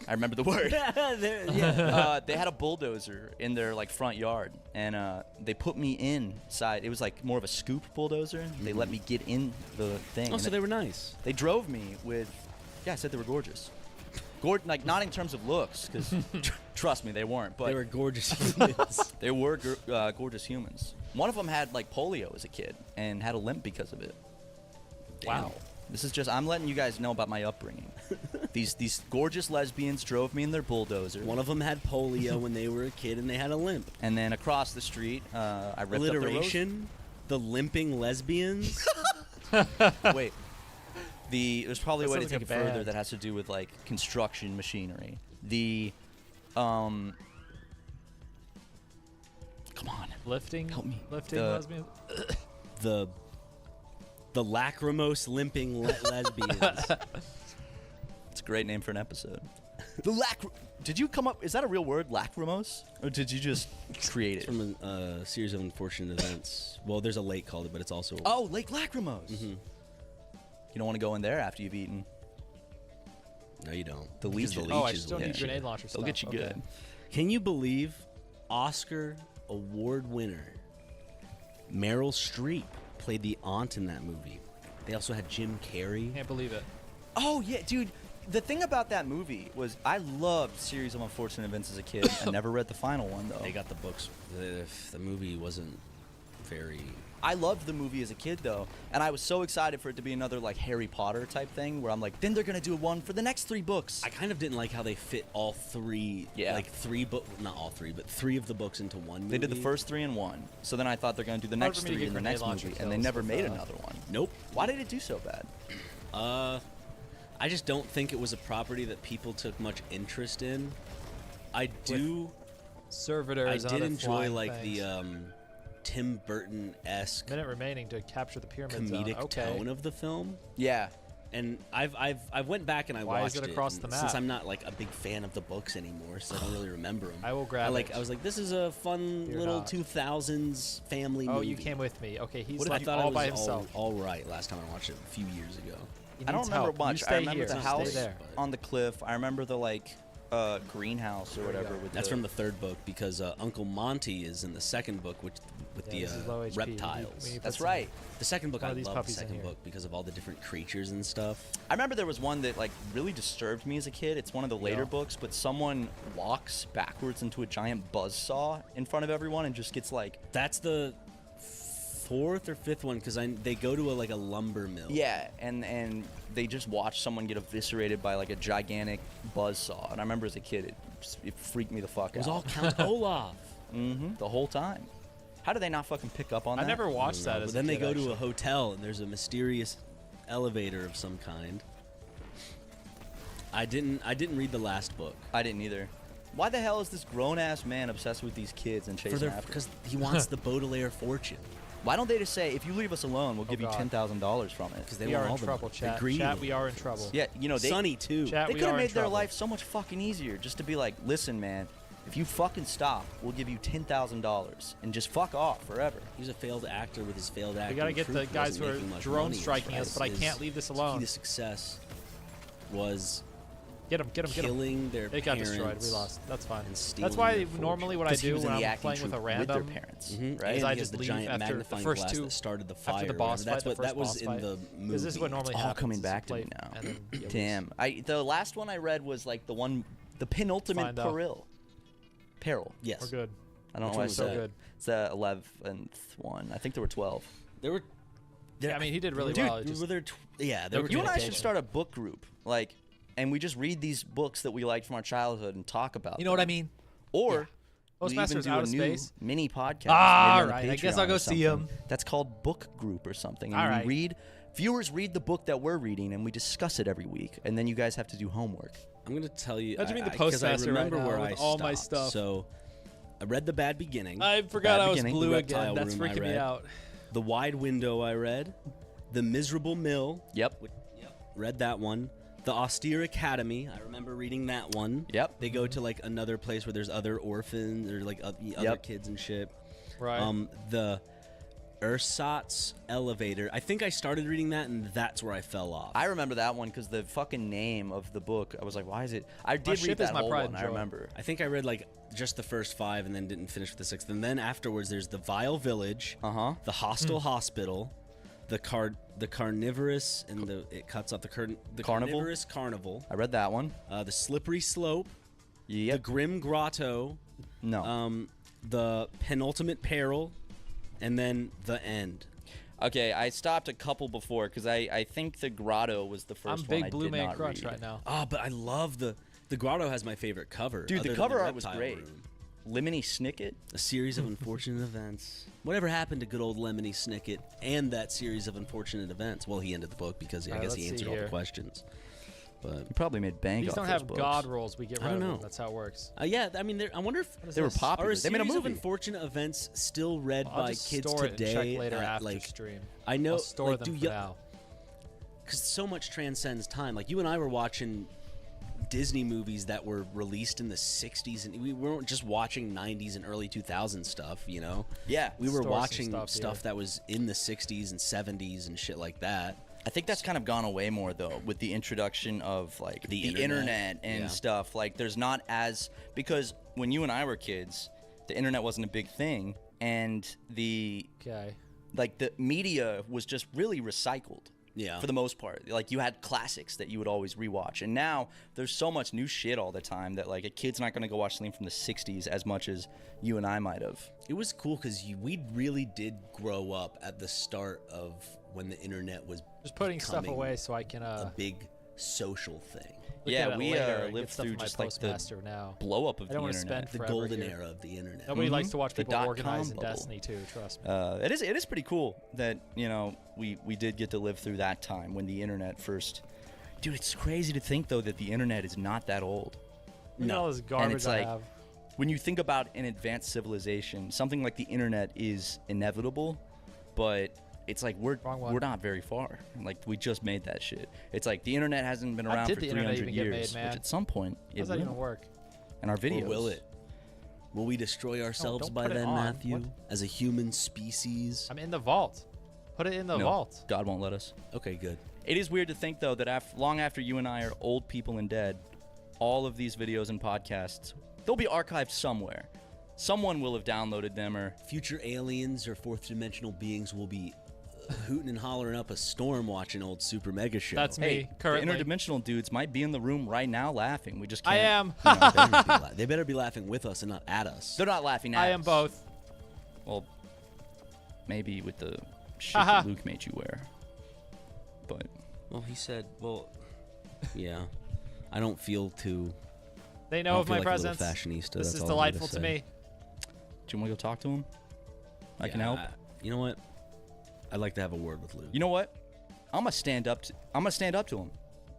I remember the word. They had a bulldozer in their like front yard, and they put me inside. It was like more of a scoop bulldozer. They let me get in the thing. Oh, so they were nice. They drove me with. Yeah, I said they were gorgeous. Like not in terms of looks, because trust me, they weren't. But they were gorgeous humans. They were gorgeous humans. One of them had like polio as a kid and had a limp because of it. Wow. This is just, I'm letting you guys know about my upbringing. These gorgeous lesbians drove me in their bulldozer. One of them had polio when they were a kid and they had a limp. And then across the street, I ripped Alliteration? The limping lesbians? Wait. There's probably a way to take it further that has to do with like construction machinery. Come on. Lifting? Help me. Lifting lesbians? The lachrymose limping lesbians. It's a great name for an episode. Did you come up? Is that a real word, lachrymose, or did you just create it? It's from a series of unfortunate events. Well, there's a lake called it, but it's also Lake Lachrymose. Mm-hmm. You don't want to go in there after you've eaten. No, you don't. The leeches. I just don't need grenade launcher stuff. They'll get you good. Can you believe Oscar award winner Meryl Streep played the aunt in that movie? They also had Jim Carrey. Can't believe it. Oh yeah, dude. The thing about that movie was I loved Series of Unfortunate Events as a kid. I never read the final one though. They got the books. The movie wasn't very. I loved the movie as a kid though, and I was so excited for it to be another like Harry Potter type thing, where I'm like, then they're gonna do one for the next 3 books. I kind of didn't like how they fit all 3. Yeah. Like 3 books, not all 3, but 3 of the books into one movie. They did the first 3 in one, so then I thought they're gonna do the next 3 in the next movie, and they never made another one. Nope. Why did it do so bad? I just don't think it was a property that people took much interest in. I did enjoy like the Tim Burton-esque minute remaining to capture the pyramid comedic tone of the film. Yeah. And I've went back and I watched it across the map? Since I'm not like a big fan of the books anymore, so I don't really remember them. I will grab it. I was like, this is a fun little 2000s family movie. Oh, you came with me. Okay, he's what like if I thought all it was by himself. all right last time I watched it a few years ago. I don't remember much. I remember the house there. on the cliff. I remember the like greenhouse or whatever. That's from the 3rd book because Uncle Monty is in the 2nd book with the reptiles. That's right. The 2nd book, I love the puppies in 2nd here. book because of all the different creatures and stuff. I remember there was one that like really disturbed me as a kid. It's one of the later books, but someone walks backwards into a giant buzzsaw in front of everyone and just gets like. That's the 4th or 5th one because they go to a lumber mill. Yeah, and they just watch someone get eviscerated by like a gigantic buzzsaw. And I remember as a kid, it freaked me the fuck out. It was all Count Olaf. The whole time. How did they not fucking pick up on that? I never watched that. But then they go to a hotel and there's a mysterious elevator of some kind. I didn't read the last book. I didn't either. Why the hell is this grown-ass man obsessed with these kids and chasing after them? Because he wants the Baudelaire fortune. Why don't they just say, if you leave us alone, we'll give you $10,000 from it? Because they we want are all in trouble, the chat. money. Chat, we are in trouble. Yeah, Sunny too. Chat, they we could have are in made their trouble. life so much fucking easier just to be like, listen, man, if you fucking stop, we'll give you $10,000 and just fuck off forever. He's a failed actor with his failed acting. We gotta get the guys who are drone striking us, but I can't leave this alone. The key to success was Get him. killing their It got parents. destroyed. We lost. That's fine. And stealing That's why their normally what I do when I'm playing with a random, right? is I And he has just the leave giant after the magnifying first glass two. that started the fire. After the or boss whatever. fight, That's the what first that was boss in fight. the movie. Because this is what normally It's all happens. coming is back to you me play, now. and then you lose. Damn. The last one I read was like the penultimate Fine, though. peril. Yes. We're good. I don't know Which why I one was said that? good. It's the 11th one. I think there were 12. There were. Yeah, I mean, he did really Dude, well. It just, Were there yeah, there were. You and I should start a book group, like, and we just read these books that we liked from our childhood and talk about. You know what I mean? Or we even Postmaster's do out a of new space. mini podcast. Ah, maybe on the right. I guess Patreon I'll go or see something. 'em. That's called book group or something. And All we right. read. Viewers read the book that we're reading, and we discuss it every week. And then you guys have to do homework. I'm gonna tell you. How'd you mean the 'cause postmaster I remember right now where with I all my stopped. stuff? So, I read The Bad Beginning. I forgot I was beginning. blue The again. Reptile That's Room I freaking me read. out. The Wide Window I read. The Miserable Mill. Yep. Read that one. The Austere Academy. I remember reading that one. Yep. They go to like another place where there's other orphans or like other kids and shit. Right. The Ersatz Elevator. I think I started reading that and that's where I fell off. I remember that one because the fucking name of the book, I was like, why is it? I did ship read is that my whole pride one, and I joy. remember. I think I read like just the first 5 and then didn't finish with the 6th. And then afterwards there's The Vile Village, The Hostile Hospital, the Carnivorous, and it cuts off the Carnival? Carnivorous Carnival. I read that one. The Slippery Slope. Yep. The Grim Grotto. No. The Penultimate Peril, and then The End. Okay, I stopped a couple before because I think the Grotto was the first I'm one big I Blue did Man not Crunch read. right now. Oh, but I love the Grotto has my favorite cover. Dude, other the than cover art was Reptile great. Room. Lemony Snicket? A series of unfortunate events. Whatever happened to good old Lemony Snicket and that series of unfortunate events? Well, he ended the book because I guess he answered all the questions. But He probably made bank These off don't those have books. God rolls. We get rid I of don't them. know. That's how it works. yeah, I mean, I wonder if They were this? popular. Are a They made a series of movie. unfortunate events still read I'll by just kids store it and today? check later at, after like, stream. I know, I'll store like, them for now. Because so much transcends time. Like you and I were watching Disney movies that were released in the 60s, and we weren't just watching 90s and early 2000s stuff, you know? Yeah. We were Store some watching stuff, that was in the 60s and 70s and shit like that. I think that's kind of gone away more though with the introduction of like the internet and stuff. Like there's not as because when you and I were kids, the internet wasn't a big thing and the media was just really recycled. Yeah. For the most part. Like you had classics that you would always rewatch. And now there's so much new shit all the time that like a kid's not going to go watch something from the 60s as much as you and I might have. It was cool because we really did grow up at the start of when the internet was just putting stuff away so I can a big social thing. Yeah, we lived lived through just like the now. blow up of I the don't wanna internet. spend The forever golden here. era of the internet. Nobody likes to watch The people dot-com organize in bubble. Destiny too. Trust me. It is pretty cool that we did get to live through that time when the internet first. Dude, it's crazy to think though that the internet is not that old. Look at all this garbage and it's I like have. when you think about an advanced civilization, something like the internet is inevitable, but it's like we're not very far. Like we just made that shit. It's like the internet hasn't been How around did for the internet 300 even get years, made, man? which at some point How it does that will. even work? And our videos. Or will it? Will we destroy ourselves don't by put it then, on. Matthew? What? As a human species? I'm in the vault. Put it in the No, vault. God won't let us. Okay, good. It is weird to think though that long after you and I are old people and dead, all of these videos and podcasts, they'll be archived somewhere. Someone will have downloaded them or future aliens or fourth dimensional beings will be hooting and hollering up a storm watching old Super Mega Show. That's me, Hey, currently. the interdimensional dudes might be in the room right now laughing. We just I can't. am. They better be laughing with us and not at us. They're not laughing at I am us. both. Well, maybe with the shit Haha. that Luke made you wear. But Well, he said, well, yeah. I don't feel too... They I know don't of feel my like a little presence. fashionista, This that's is all I'm gonna delightful to say. me. do you want to go talk to him? I can help. You know what? I'd like to have a word with Luke. You know what? I'm gonna stand up to him.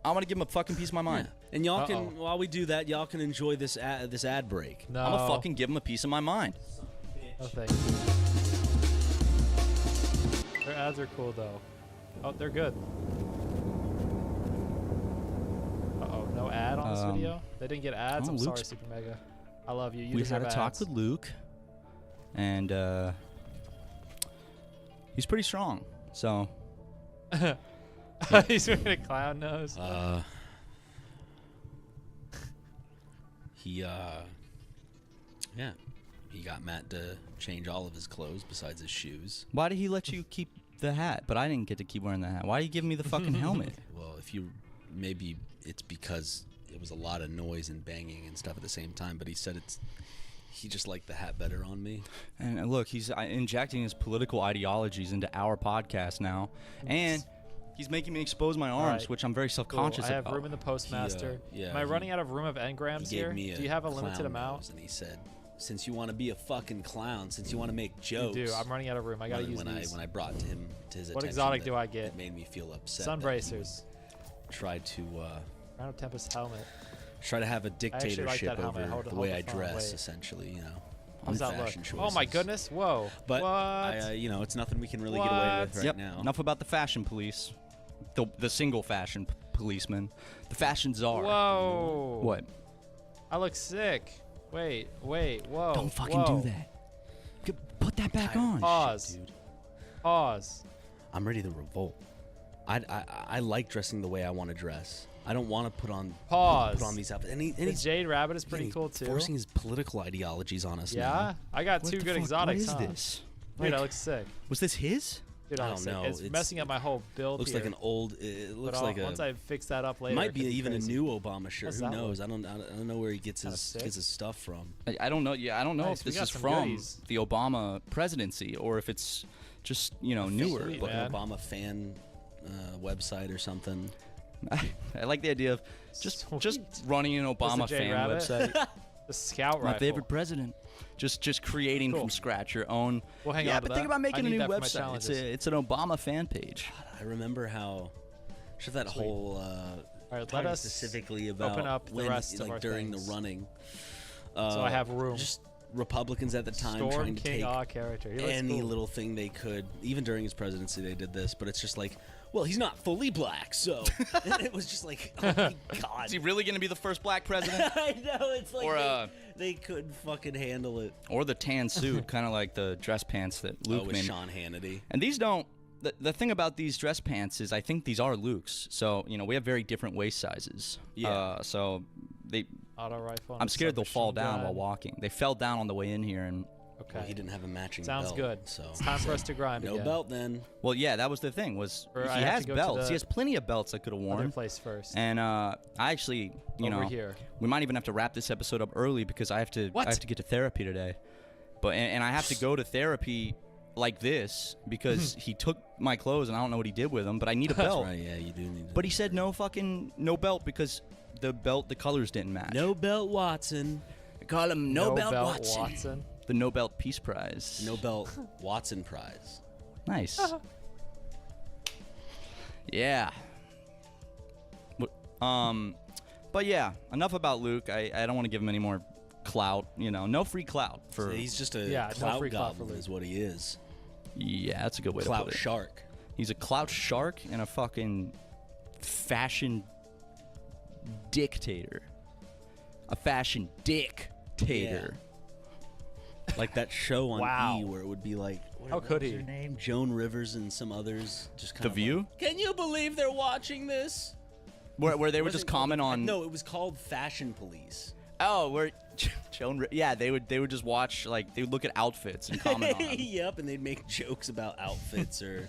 I'm gonna give him a fucking piece of my mind. And y'all can, while we do that, y'all can enjoy this ad break. No. I'm gonna fucking give him a piece of my mind. No thanks. Their ads are cool though. Oh, they're good. Uh-oh, no ad on this video? They didn't get ads? oh, I'm sorry, Luke's- Super Mega. I love you. You We deserve had a talk ads. with Luke, and he's pretty strong. So He's making a clown nose. He got Matt to change all of his clothes besides his shoes. Why did he let you keep the hat? But I didn't get to keep wearing the hat. Why are you giving me the fucking helmet? Well, maybe it's because it was a lot of noise and banging and stuff at the same time, but he said he just liked the hat better on me. And look, he's injecting his political ideologies into our podcast now, and he's making me expose my arms, which I'm very self-conscious I have about. room in the postmaster. Am I running out of room of engrams here? Do you have a limited amount? And he said, since you want to be a fucking clown, since you want to make jokes. You do. I'm running out of room. I gotta use these. When I brought to him to his attention. What exotic do I get? It made me feel upset. Sun bracers. Tried to Rhino Tempest helmet. Try to have a dictatorship like over the way I dress, essentially, you know. How does that look? Oh my goodness! Whoa! But what? you know, it's nothing we can really get away with right now. Enough about the fashion police, the single fashion policeman, the fashion czar. Whoa! What? I look sick. Wait, whoa! Don't fucking do that. Put that back on. Pause. Shit, dude. Pause. I'm ready to revolt. I like dressing the way I want to dress. I don't want to put on these outfits. And the Jade Rabbit is pretty cool too. Forcing his political ideologies on us. Yeah, now. I got two good exotics. What is this? Dude, that looks sick. Was this his? Dude, I don't know. It's messing up my whole build. Looks here. like an old. It looks like once I fix that up later. Might be even a new Obama shirt. What's Who that knows? look? I don't know where he gets his stuff from. I don't know. Yeah, I don't know Nice, if we this got is some from goodies. the Obama presidency or if it's just newer. Sweet, Like man. an Obama fan website or something. I like the idea of just running an Obama Jade fan Rabbit? website. The scout My rifle. favorite president. Just creating from scratch your own. We'll hang yeah, on to but think that. about I making a need new that for my website. challenges. It's an Obama fan page. I remember how. Sure, that whole. All right, let us specifically about open up the when, rest like of our during things. the running. So I have room. Just Republicans at the time Storm trying to King take character. He looks any cool. little thing they could. Even during his presidency, they did this, but it's just like, well, he's not fully black, so and it was just like, oh my god, Is he really going to be the first black president? I know, it's like Or they couldn't fucking handle it. Or the tan suit, kind of like the dress pants that Luke with made. Sean Hannity. And these don't. The thing about these dress pants is I think these are Luke's. So we have very different waist sizes. Yeah. So they. Auto rifle. I'm scared they'll fall down gun. while walking. They fell down on the way in here, and Okay. Well, he didn't have a matching Sounds belt. good. So it's time for us to grind no again. belt then. Well, yeah, that was the thing. Was Or he I have has to go to belts? the He has plenty of belts I could have worn. Other place first. And I actually, Over here. we might even have to wrap this episode up early because I have to. What? I have to get to therapy today. But and I have to go to therapy like this because he took my clothes and I don't know what he did with them. But I need a belt. That's right. Yeah, you do need. But he said no belt because the colors didn't match. No belt Watson. I call him no belt Watson. The No Belt Peace Prize. No belt Watson Prize. Nice. Yeah. But yeah, enough about Luke. I don't want to give him any more clout. No free clout for. So he's just a clout goblin, is what he is. Yeah, that's a good way to Clout put it. shark. He's a clout shark and a fucking fashion dictator. A fashion dictator. Like that show on Wow. E where it would be like, How could was he? her name? Joan Rivers and some others just kind The of View? like, can you believe they're watching this? Where they would Wasn't just comment called- on. No, it was called Fashion Police. Oh, where Joan? Yeah, they would just watch, like, they would look at outfits and comment on them. Yep, and they'd make jokes about outfits or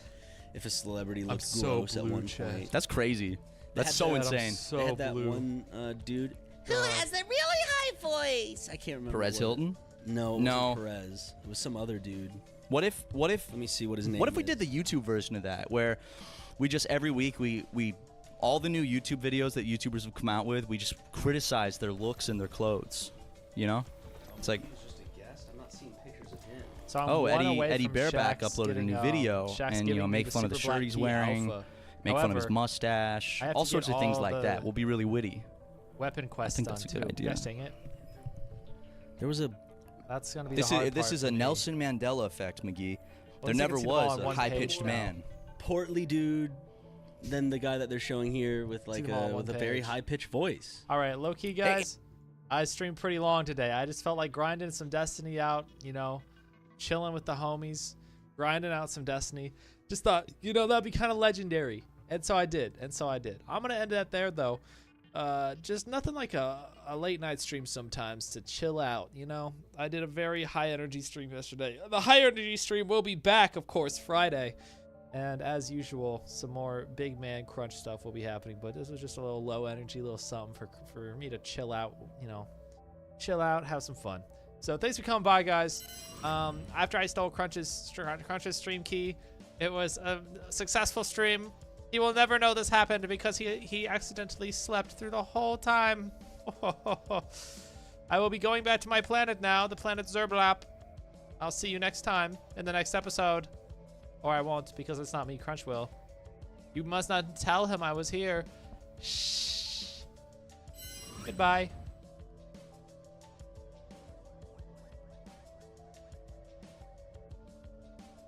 if a celebrity looked so gross at blue one check. point. That's crazy. They That's had so that- insane. So they had that blue. one dude. Who has a really high voice? I can't remember. Perez what- Hilton? No, it No. wasn't Perez. It was some other dude. What if? Let me see what his name What if we is. did the YouTube version of that, where we just every week we all the new YouTube videos that YouTubers have come out with, we just criticize their looks and their clothes. It's like, He was just a guest. I'm not seeing pictures of him. So I'm one away Eddie from Bareback Shaq's uploaded a getting, new video Shaq's and giving me make the fun of the Super Black shirt he's Key wearing, Alpha. make fun of his However, mustache, I have all to sorts get of things all like the that. Will be really witty. Weapon quest think done that's a too. good idea. You guys sing it? There was a. That's gonna be This the hard is this part is for a me. Nelson Mandela effect, McGee. There Looks like never it's all was on a one high-pitched page now. man. portly dude than the guy that they're showing here with like them all on with a one very page. high pitched voice. All right, low key guys. I streamed pretty long today. I just felt like grinding some Destiny out, chilling with the homies, grinding out some Destiny. Just thought, that'd be kind of legendary. And so I did. I'm going to end that there though. Just nothing like a a late night stream sometimes to chill out, you know? I did a very high energy stream yesterday. The high energy stream will be back, of course, Friday. And as usual, some more big man crunch stuff will be happening, but this was just a little low energy, little something for me to chill out, you know, chill out, have some fun. So thanks for coming by, guys. After I stole Crunch's stream key, it was a successful stream. He will never know this happened because he accidentally slept through the whole time. I will be going back to my planet now, the planet Xerblop. I'll see you next time in the next episode. Or I won't, because it's not me, Crunch will. You must not tell him I was here. Shh. Goodbye.